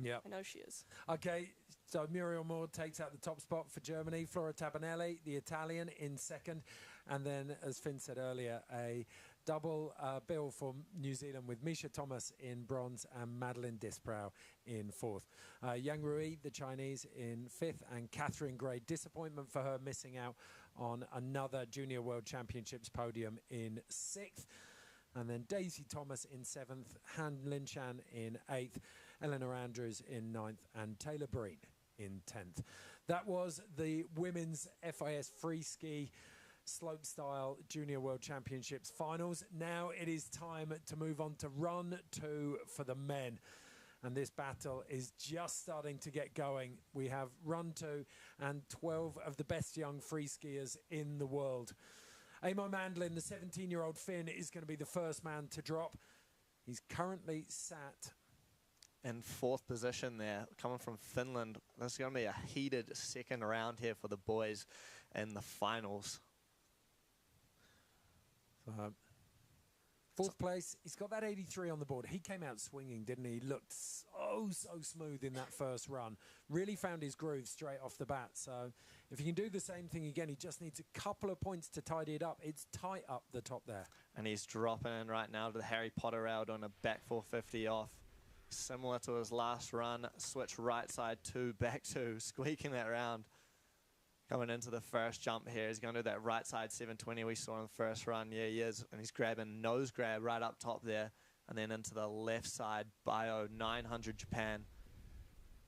Yeah, I know she is. Okay, so Muriel Moore takes out the top spot for Germany. Flora Tabanelli, the Italian, in second. And then, as Finn said earlier, a double bill for New Zealand with Misha Thomas in bronze and Madeline Disprow in fourth. Yang Rui, the Chinese, in fifth, and Catherine Gray, disappointment for her, missing out on another Junior World Championships podium in sixth. And then Daisy Thomas in seventh, Han Linshan in eighth, Eleanor Andrews in ninth, and Taylor Breen in 10th. That was the women's FIS Freeski Slopestyle Junior World Championships finals. Now it is time to move on to Run 2 for the men. And this battle is just starting to get going. We have Run 2 and 12 of the best young free skiers in the world. Amo Mandlin, the 17-year-old Finn, is going to be the first man to drop. He's currently sat in fourth position there, coming from Finland. This is going to be a heated second round here for the boys in the finals. Fourth place, he's got that 83 on the board. He came out swinging, didn't he? He looked so smooth in that first run. Really found his groove straight off the bat. So if he can do the same thing again, he just needs a couple of points to tidy it up. It's tight up the top there. And he's dropping in right now to the Harry Potter rail on a back 450 off. Similar to his last run, switch right side two, back two, squeaking that round. Coming into the first jump here, he's going to do that right side 720 we saw in the first run. Yeah, he is. And he's grabbing nose grab right up top there. And then into the left side, Bio 900 Japan.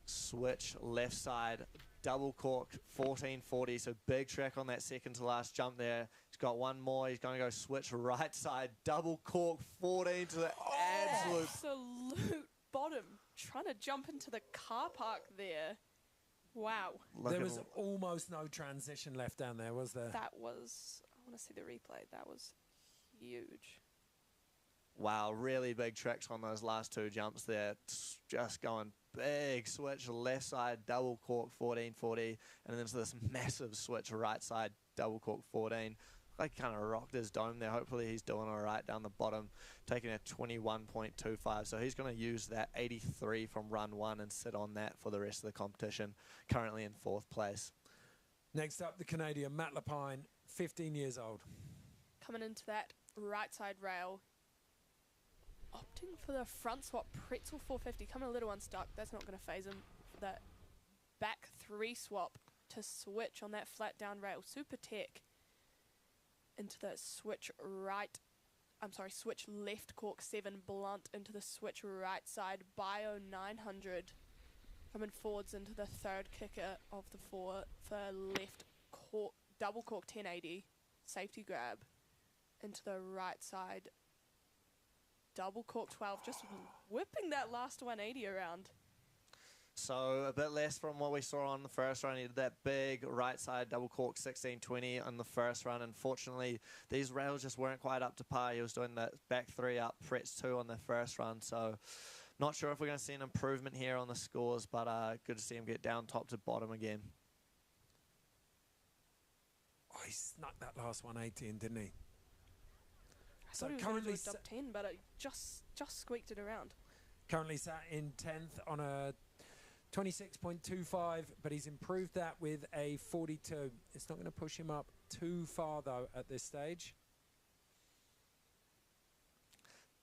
Switch left side, double cork 1440. So big track on that second to last jump there. He's got one more. He's going to go switch right side, double cork 14 to the absolute bottom. Trying to jump into the car park there. Wow. There was almost no transition left down there, was there? That was, I want to see the replay. That was huge. Wow, really big tricks on those last two jumps there. Just going big switch left side, double cork 1440, and then into this massive switch right side, double cork 14. Like kind of rocked his dome there. Hopefully he's doing all right down the bottom, taking a 21.25. So he's going to use that 83 from run one and sit on that for the rest of the competition. Currently in fourth place. Next up, the Canadian Matt Lapine, 15 years old. Coming into that right side rail, opting for the front swap pretzel 450, coming a little unstuck. That's not going to phase him. For that back three swap to switch on that flat down rail, super tech. Into the switch switch left cork 7 blunt into the switch right side Bio 900, coming forwards into the third kicker of the four for left cork double cork 1080 safety grab into the right side double cork 12, just whipping that last 180 around. So a bit less from what we saw on the first run. He did that big right side double cork 1620 on the first run. Unfortunately, these rails just weren't quite up to par. He was doing that back three up, frets 2 on the first run. So not sure if we're going to see an improvement here on the scores, but good to see him get down top to bottom again. Oh, he snuck that last 180 in, didn't he? I thought he was currently going to do a top 10, but it just squeaked it around. Currently sat in 10th on a 26.25, but he's improved that with a 42. It's not going to push him up too far, though, at this stage.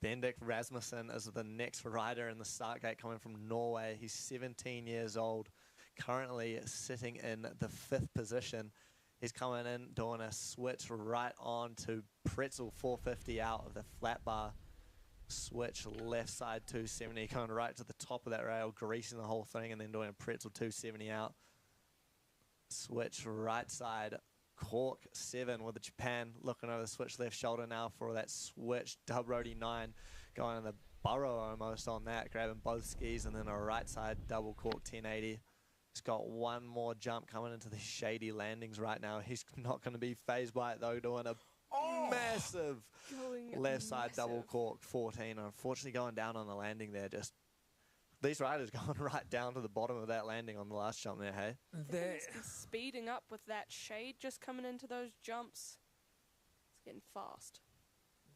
Bendik Rasmussen is the next rider in the start gate coming from Norway. He's 17 years old, currently sitting in the 5th position. He's coming in, doing a switch right on to pretzel 450 out of the flat bar. Switch left side 270, coming right to the top of that rail, greasing the whole thing, and then doing a pretzel 270 out. Switch right side, cork 7 with the Japan, looking over the switch left shoulder now for that switch, dub roadie 9, going in the burrow almost on that, grabbing both skis, and then a right side double cork 1080. He's got one more jump coming into the shady landings right now. He's not going to be phased by it though, doing a massive left side double cork 14. Unfortunately going down on the landing there. Just these riders going right down to the bottom of that landing on the last jump there, hey? They're speeding up with that shade just coming into those jumps. It's getting fast.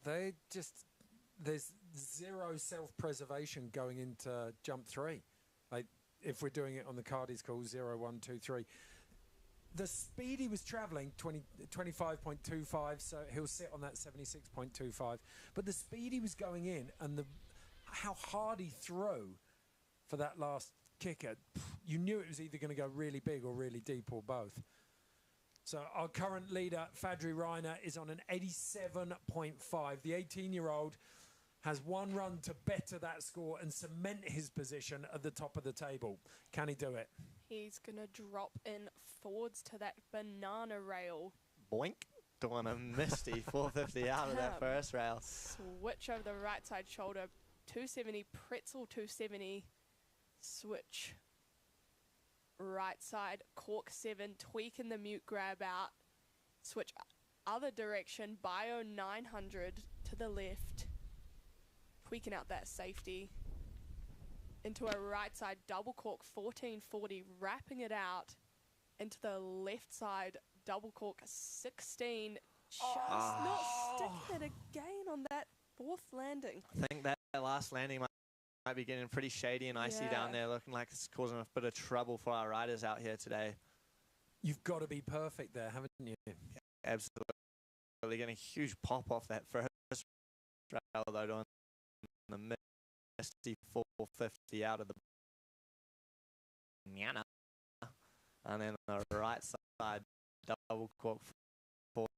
There's zero self-preservation going into jump 3. Like, if we're doing it on the card, it's called 0, 1, 2, 3. The speed he was traveling, 25.25, so he'll sit on that 76.25. But the speed he was going in and how hard he threw for that last kicker, you knew it was either going to go really big or really deep or both. So our current leader, Fadri Reiner, is on an 87.5. The 18-year-old has one run to better that score and cement his position at the top of the table. Can he do it? He's going to drop in forwards to that banana rail. Boink. Doing a misty 450 out of that first rail. Switch over the right side shoulder. 270, pretzel 270. Switch. Right side, cork 7, tweaking the mute grab out. Switch other direction, bio 900 to the left. Tweaking out that safety into a right side double cork 1440, wrapping it out into the left side double cork 16, just not sticking it again on that fourth landing. I think that last landing might be getting pretty shady and icy down there, looking like it's causing a bit of trouble for our riders out here today. You've got to be perfect there, haven't you? Yeah, absolutely. Getting a huge pop off that first rail though, doing the misty 450 out of the banana, and then the right side double cork 14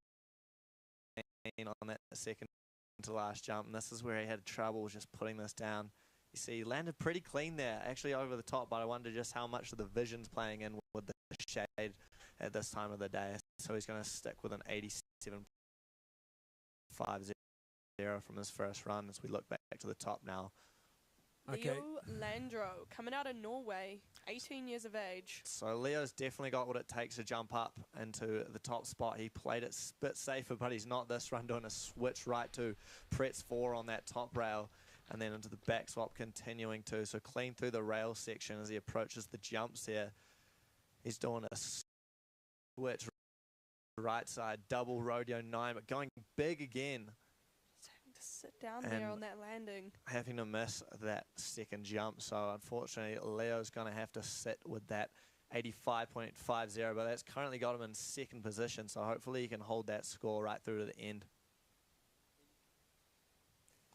on that second to last jump, and this is where he had trouble just putting this down. You see, he landed pretty clean there, actually over the top, but I wonder just how much of the vision's playing in with the shade at this time of the day. So he's going to stick with an 87.50 from his first run as we look back to the top now. Leo Landro, coming out of Norway, 18 years of age. So Leo's definitely got what it takes to jump up into the top spot. He played it a bit safer, but he's not this run, doing a switch right to Pretz 4 on that top rail, and then into the back swap continuing to. So clean through the rail section as he approaches the jumps here. He's doing a switch right side, double rodeo 9, but going big again. To sit down there on that landing. Having to miss that second jump. So unfortunately, Leo's going to have to sit with that 85.50, but that's currently got him in second position. So hopefully he can hold that score right through to the end.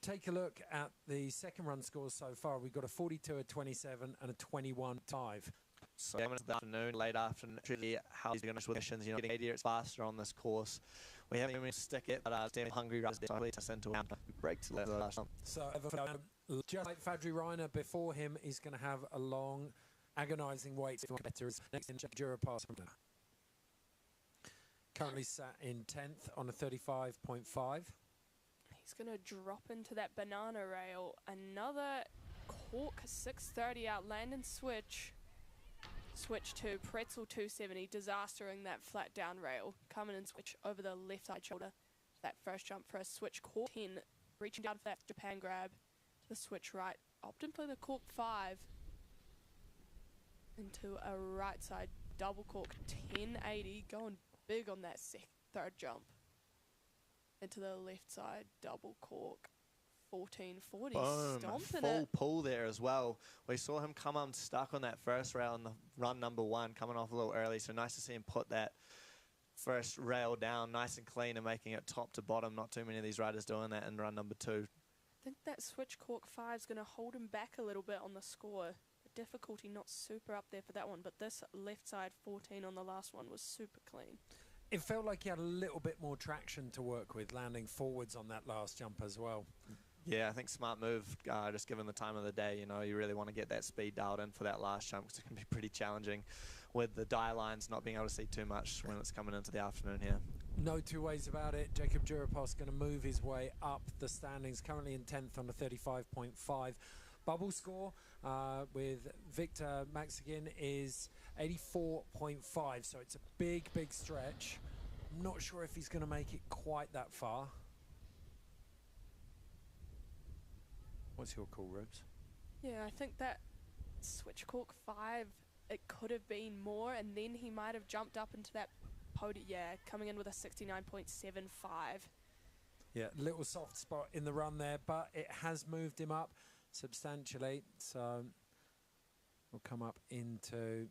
Take a look at the second run scores so far. We've got a 42, a 27, and a 21.5. So this afternoon, late afternoon, how he's going to with missions, getting 80 years faster on this course. We haven't even stick it, but damn hungry riders definitely to send to a break to the last jump. So just like Fadri Reiner before him, he's going to have a long, agonising wait for competitors. Next in Jura Pass. Currently sat in 10th on a 35.5. He's going to drop into that banana rail. Another cork 630 out land and switch. Switch to pretzel 270, disastering that flat down rail. Coming and switch over the left side shoulder. That first jump for a switch cork 10, reaching down for that Japan grab. To the switch right, opting for the cork 5. Into a right side double cork 1080, going big on that third jump. Into the left side double cork 1440, stomping full it. pull there as well. We saw him come unstuck on that first rail in the run number 1, coming off a little early. So nice to see him put that first rail down nice and clean and making it top to bottom. Not too many of these riders doing that in run number 2. I think that switch cork 5 is going to hold him back a little bit on the score. The difficulty not super up there for that one, but this left side 14 on the last one was super clean. It felt like he had a little bit more traction to work with, landing forwards on that last jump as well. Yeah, I think smart move, just given the time of the day. You know, you really want to get that speed dialed in for that last jump because it can be pretty challenging with the die lines not being able to see too much when it's coming into the afternoon here. No two ways about it. Jacob Durapos going to move his way up the standings, currently in 10th on a 35.5. Bubble score with Victor Maxigin is 84.5, so it's a big, big stretch. Not sure if he's going to make it quite that far. What's your call, Rubes? Yeah, I think that switch cork 5, it could have been more, and then he might have jumped up into that podium. Yeah, coming in with a 69.75. Yeah, little soft spot in the run there, but it has moved him up substantially. So we'll come up into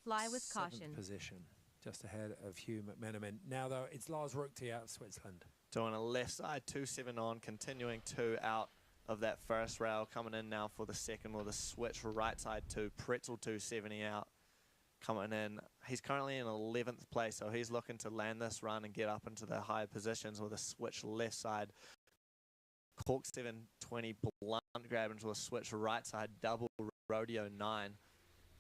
fly with 7th caution position, just ahead of Hugh McMenamin. Now, though, it's Lars Ruckti out of Switzerland. Doing a left side 2-7 on, continuing 2 out of that first rail, coming in now for the second with a switch right side 2, pretzel 270 out, coming in. He's currently in 11th place, so he's looking to land this run and get up into the higher positions with a switch left side. Cork 720 blunt grab into a switch right side double rodeo 9,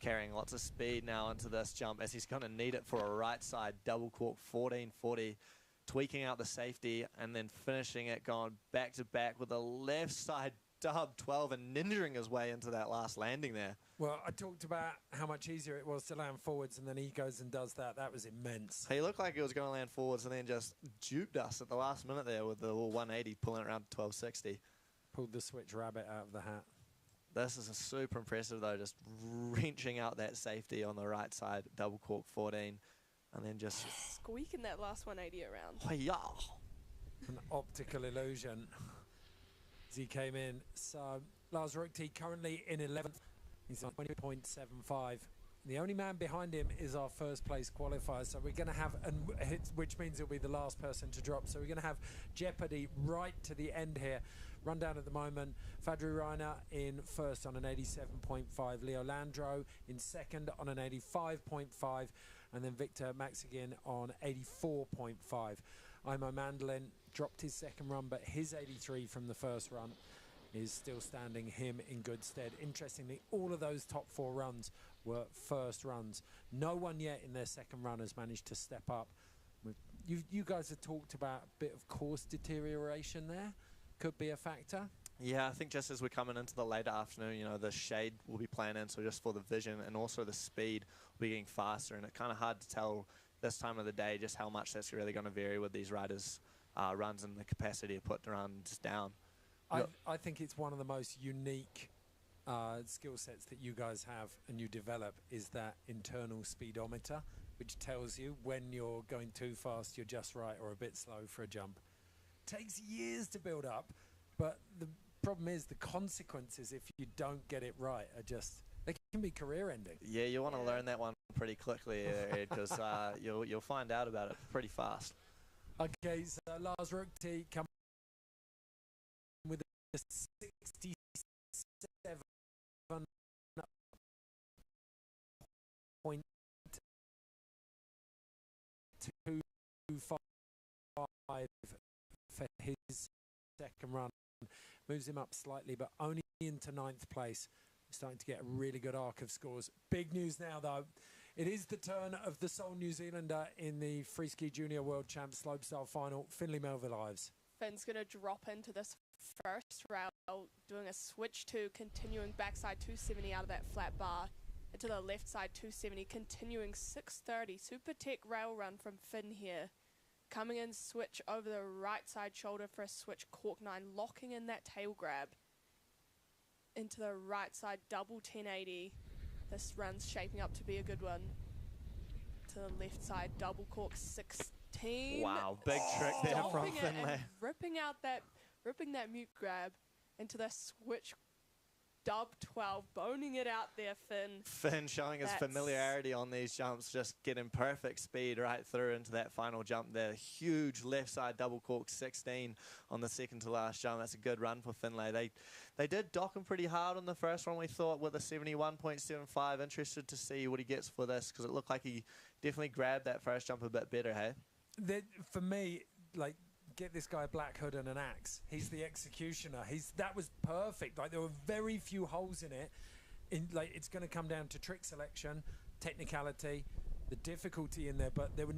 carrying lots of speed now into this jump as he's going to need it for a right side double cork 1440, tweaking out the safety and then finishing it, going back to back with a left side dub 12 and ninjaing his way into that last landing there. Well, I talked about how much easier it was to land forwards, and then he goes and does that. That was immense. He looked like he was going to land forwards and then just duped us at the last minute there with the little 180, pulling it around to 1260. Pulled the switch rabbit out of the hat. This is a super impressive, though, just wrenching out that safety on the right side, double cork 14, and then just squeaking that last 180 around. Oh, yeah. An optical illusion as he came in. So Lars Ruckti currently in 11th. He's on 20.75. The only man behind him is our first place qualifier. So we're going to have, which means he'll be the last person to drop. So we're going to have jeopardy right to the end here. Run down at the moment. Fadri Reiner in first on an 87.5. Leo Landro in second on an 85.5. And then Victor Maxigin on 84.5. Imo Mandolin dropped his second run, but his 83 from the first run is still standing him in good stead. Interestingly, all of those top 4 runs were first runs. No one yet in their second run has managed to step up. You guys have talked about a bit of course deterioration there. Could be a factor. Yeah, I think just as we're coming into the later afternoon, you know, the shade will be playing in, so just for the vision and also the speed will be getting faster, and it's kind of hard to tell this time of the day just how much that's really going to vary with these riders' runs and the capacity to put the runs down. I think it's one of the most unique skill sets that you guys have and you develop is that internal speedometer, which tells you when you're going too fast, you're just right, or a bit slow for a jump. Takes years to build up, but the problem is the consequences if you don't get it right are just, they can be career ending. Yeah, you want to learn that one pretty quickly, Ed, because you'll find out about it pretty fast. Okay, so Lars Ruckti coming with a 67.25 for his second run. Moves him up slightly, but only into 9th place. Starting to get a really good arc of scores. Big news now, though. It is the turn of the sole New Zealander in the Freeski Junior World Champs Slopestyle final, Finlay Melville Ives. Finn's going to drop into this first rail, doing a switch 2, continuing backside 270 out of that flat bar, into the left side 270, continuing 630. Super tech rail run from Finn here. Coming in, switch over the right side shoulder for a switch cork 9, locking in that tail grab. Into the right side double 1080. This run's shaping up to be a good one. To the left side double cork 16. Wow, big trick there from Finlay. Ripping that mute grab into the switch dub 12, boning it out there, Finn. Finn showing his familiarity on these jumps, just getting perfect speed right through into that final jump there. Huge left side double cork 16 on the second to last jump. That's a good run for Finlay. They did dock him pretty hard on the first one, we thought, with a 71.75. Interested to see what he gets for this, because it looked like he definitely grabbed that first jump a bit better, hey? For me, like, get this guy a black hood and an axe. He's the executioner. That was perfect. Like, there were very few holes in it. It's going to come down to trick selection, technicality, the difficulty in there, but there were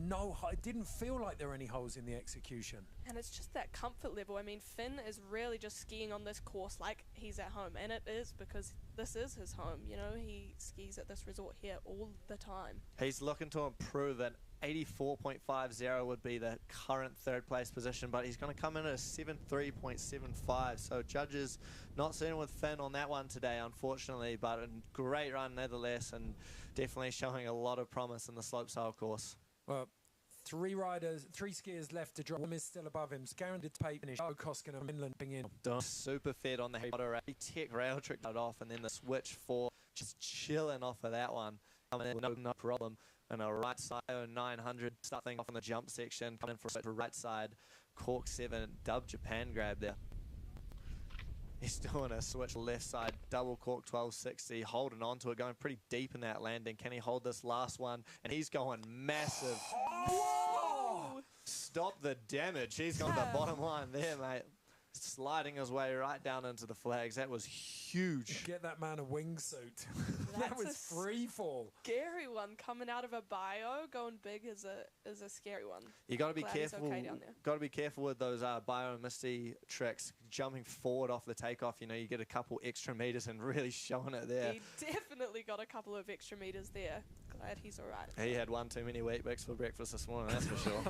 it didn't feel like there were any holes in the execution. And it's just that comfort level. I mean, Finn is really just skiing on this course like he's at home, and it is, because this is his home. You know, he skis at this resort here all the time. He's looking to improve it. 84.50 would be the current third place position, but he's going to come in at a 73.75. So judges not sitting with Finn on that one today, unfortunately, but a great run nevertheless, and definitely showing a lot of promise in the slopestyle course. Well, three skiers left to drop. One is still above him. Scaring to Tait finish. Koskinen and Finland being in. Super fed on the Harry Potter tech rail trick off, and then the switch 4, just chilling off of that one. Coming in, no problem. And a right side 900 starting off on the jump section, coming in for a right side cork 7 dub Japan grab there. He's doing a switch left side double cork 1260, holding on to it, going pretty deep in that landing. Can he hold this last one? And he's going massive. Whoa! Stop the damage. He's gone to the bottom line there, mate. Sliding his way right down into the flags. That was huge. Get that man a wingsuit. That was free fall. Scary one coming out of a bio. Going big is a scary one. You got to be careful. Okay down there. Got to be careful with those bio misty tricks. Jumping forward off the takeoff, you know, you get a couple extra meters and really showing it there. He definitely got a couple of extra meters there. Glad he's all right. He had one too many Wheat Bix for breakfast this morning, that's for sure.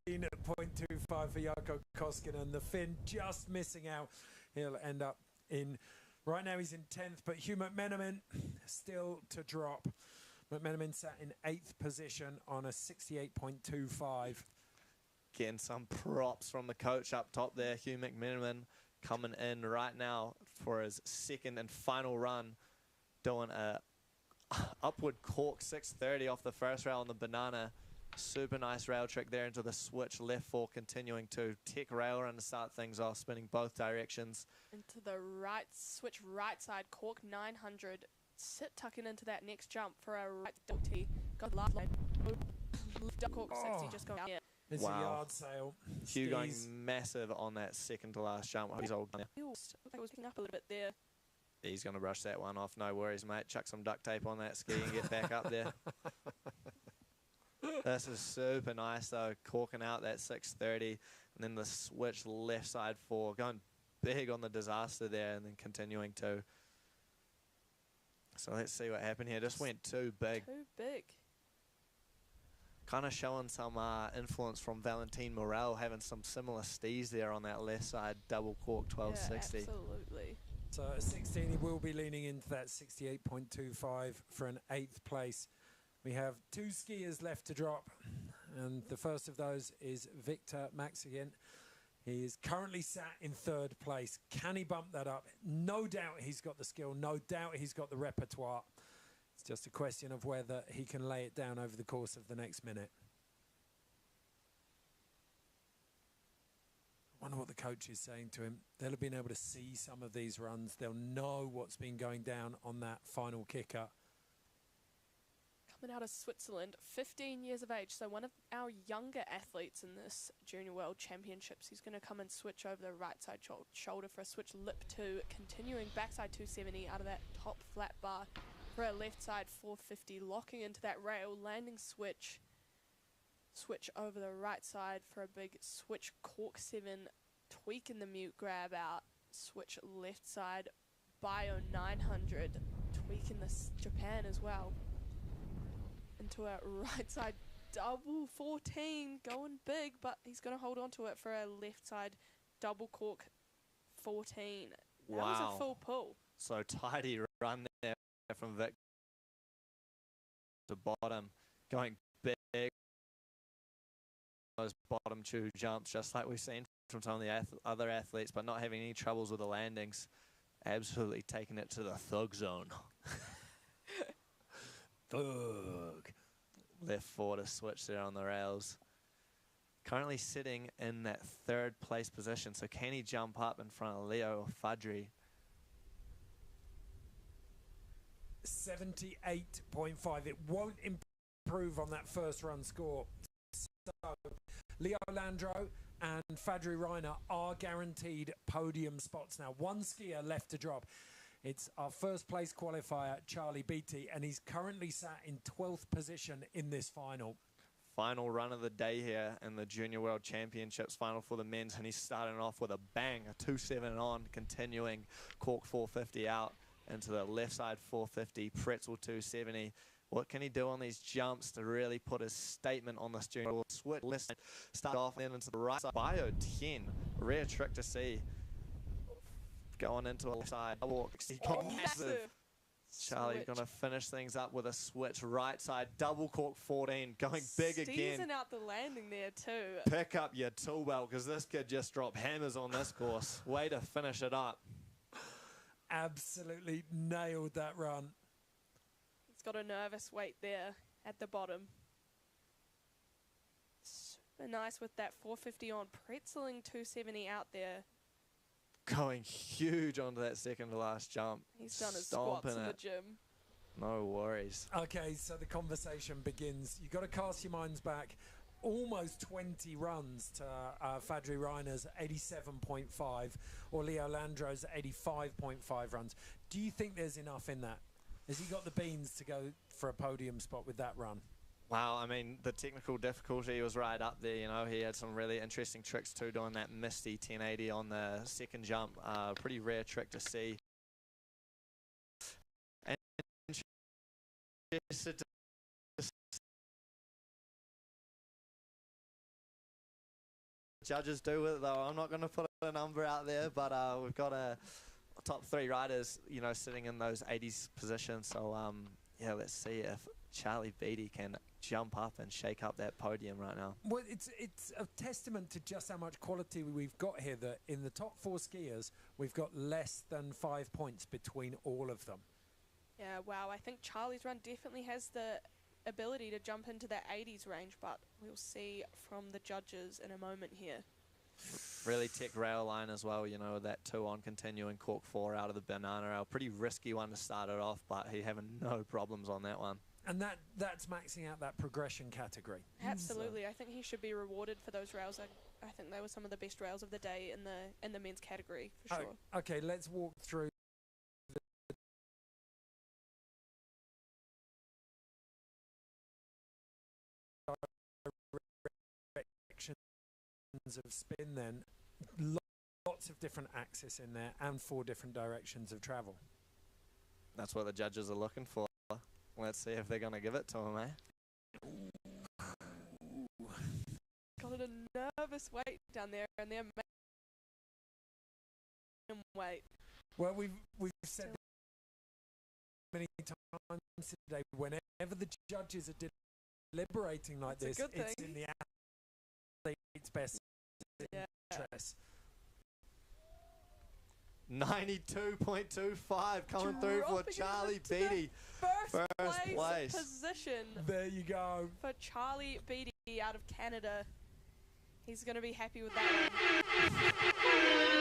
19.25 for Jarkko Koskinen. The Finn just missing out. He'll end up in, right now he's in 10th, but Hugh McMenamin still to drop. McMenamin sat in 8th position on a 68.25. Getting some props from the coach up top there. Hugh McMenamin coming in right now for his second and final run, doing a upward cork 630 off the first rail on the banana. Super nice rail trick there into the switch left 4, continuing to tech rail run to start things off, spinning both directions. Into the right, switch right side, cork 900, sit tucking into that next jump for a right T. Got the last line, cork 60 just going out here. It's a yard sail. Hugh going massive on that second to last jump. He's all done. Looks like it was picking up a little bit there. He's going to brush that one off, no worries, mate. Chuck some duct tape on that ski and get back up there. This is super nice though, corking out that 630, and then the switch left side 4, going big on the disaster there, and then continuing to. So let's see what happened here. Just went too big. Too big. Kind of showing some influence from Valentin Morel, having some similar stees there on that left side, double cork 1260. Yeah, absolutely. So at 16, he will be leaning into that 68.25 for an 8th place. We have 2 skiers left to drop, and the first of those is Victor Maxigan. He is currently sat in 3rd place. Can he bump that up? No doubt he's got the skill. No doubt he's got the repertoire. It's just a question of whether he can lay it down over the course of the next minute. I wonder what the coach is saying to him. They'll have been able to see some of these runs. They'll know what's been going down on that final kicker. Coming out of Switzerland, 15 years of age, so one of our younger athletes in this Junior World Championships. He's going to come and switch over the right side shoulder for a switch lip 2, continuing backside 270 out of that top flat bar for a left side 450, locking into that rail, landing switch over the right side for a big switch cork 7, tweaking the mute grab out, switch left side bio 900, tweaking this Japan as well. Into a right side double 14, going big, but he's going to hold on to it for a left side double cork 14. That was a full pull. So tidy run there from Vic to bottom, going big. Those bottom 2 jumps, just like we've seen from some of the other athletes, but not having any troubles with the landings. Absolutely taking it to the thug zone. Thug. Left 4 to switch there on the rails. Currently sitting in that 3rd place position. So can he jump up in front of Leo or Fadri? 78.5. It won't improve on that first run score. So Leo Landro and Fadri Reiner are guaranteed podium spots now. One skier left to drop. It's our first place qualifier, Charlie Beattie, and he's currently sat in 12th position in this final. Final run of the day here in the Junior World Championships final for the men's, and he's starting off with a bang, a 2.7 on, continuing cork 450 out into the left side 450, pretzel 270. What can he do on these jumps to really put his statement on this junior? Switch left side, start off and then into the right side. Bio 10, rare trick to see. Going into a left side walk. He got massive. Charlie going to finish things up with a switch right side, double cork 14, going big again. Steezing out the landing there too. Pick up your tool belt because this kid just dropped hammers on this course. Way to finish it up. Absolutely nailed that run. He's got a nervous weight there at the bottom. Super nice with that 450 on, pretzeling 270 out there. Going huge onto that second to last jump. He's done his squats in the gym. No worries. Okay, so the conversation begins. You've got to cast your minds back almost 20 runs to Fadri Reiner's 87.5 or Leo Landro's 85.5 runs. Do you think there's enough in that? Has he got the beans to go for a podium spot with that run? Wow, I mean, the technical difficulty was right up there, you know. He had some really interesting tricks too, doing that misty 1080 on the second jump. Pretty rare trick to see. And judges do with it, though. I'm not going to put a number out there, but we've got a top 3 riders, you know, sitting in those 80s positions. So, yeah, let's see if Charlie Beattie can jump up and shake up that podium right now. Well, it's a testament to just how much quality we've got here, that in the top 4 skiers, we've got less than 5 points between all of them. Yeah, wow, I think Charlie's run definitely has the ability to jump into that 80s range, but we'll see from the judges in a moment here. Really tech rail line as well, you know, that 2 on continuing cork 4 out of the banana rail. Pretty risky one to start it off, but he having no problems on that one. And that's maxing out that progression category. Absolutely, I think he should be rewarded for those rails. I think they were some of the best rails of the day in the men's category, for sure. Okay, let's walk through directions of spin then. Lots of different axes in there and 4 different directions of travel. That's what the judges are looking for. Let's see if they're going to give it to him, eh? Got a nervous weight down there, and they're making weight. Well, we've said many times today, whenever the judges are deliberating like this, it's in the athlete's best interest. 92.25 coming through for Charlie Beattie. First place position. There you go. For Charlie Beattie out of Canada. He's going to be happy with that one.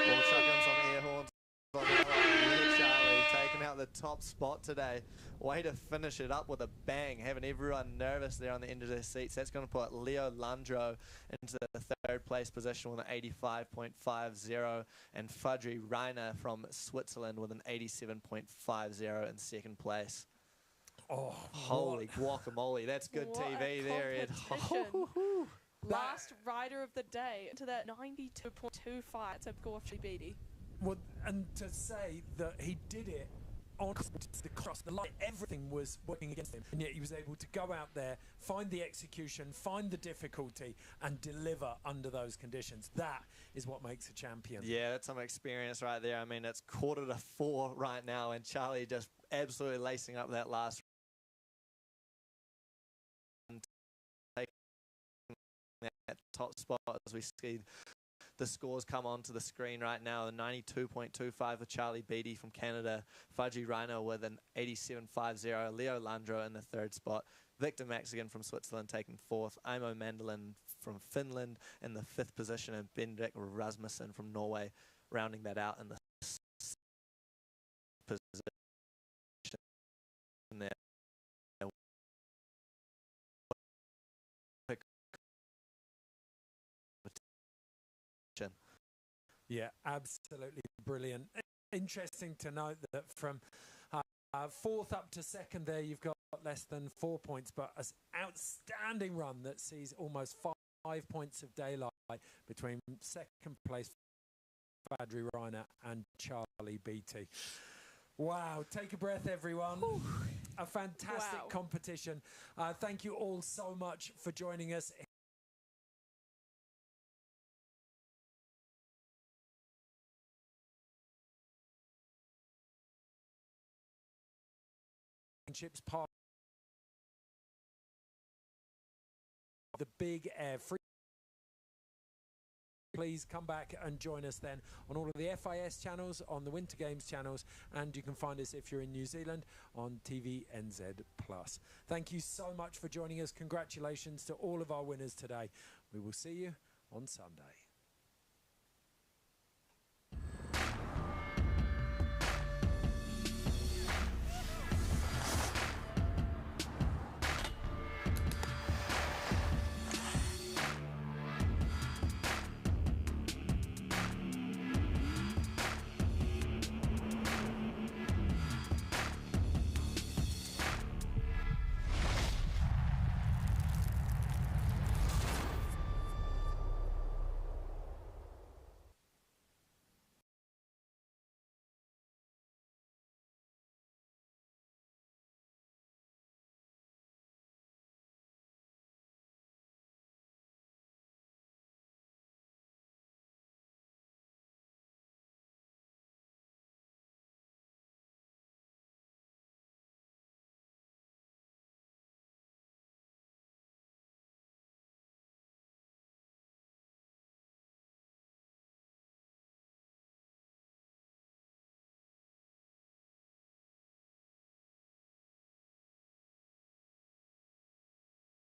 We'll chuck in some air horns on that one. Yeah, Charlie taking out the top spot today. Way to finish it up with a bang, having everyone nervous there on the end of their seats. That's going to put Leo Landro into the 3rd place position with an 85.50 and Fadri Reiner from Switzerland with an 87.50 in 2nd place. Oh, holy guacamole. That's good TV there, Ed. Last rider of the day to that 92.25 to Gorfie Beattie. Well, and to say that he did it on the cross, the line, everything was working against him, and yet he was able to go out there, find the execution, find the difficulty, and deliver under those conditions. That is what makes a champion. Yeah, that's some experience right there. I mean, it's 3:45 right now, and Charlie just absolutely lacing up that last taking that top spot as we see the scores come onto the screen right now. The 92.25 for Charlie Beattie from Canada, Fadri Reiner with an 87.50, Leo Landro in the 3rd spot, Victor Maxigan from Switzerland taking 4th, Imo Mandolin from Finland in the 5th position, and Bendik Rasmussen from Norway rounding that out in the 6th position. there. Yeah, absolutely brilliant. Interesting to note that from fourth up to second there, you've got less than 4 points, but an outstanding run that sees almost 5 points of daylight between second place Fadri Reiner and Charlie Beattie. Wow, take a breath, everyone. Whew. A fantastic competition. Thank you all so much for joining us. Part of the Big Air Free. Please come back and join us then on all of the FIS channels, on the Winter Games channels, and you can find us if you're in New Zealand on TVNZ+. Thank you so much for joining us. Congratulations to all of our winners today. We will see you on Sunday.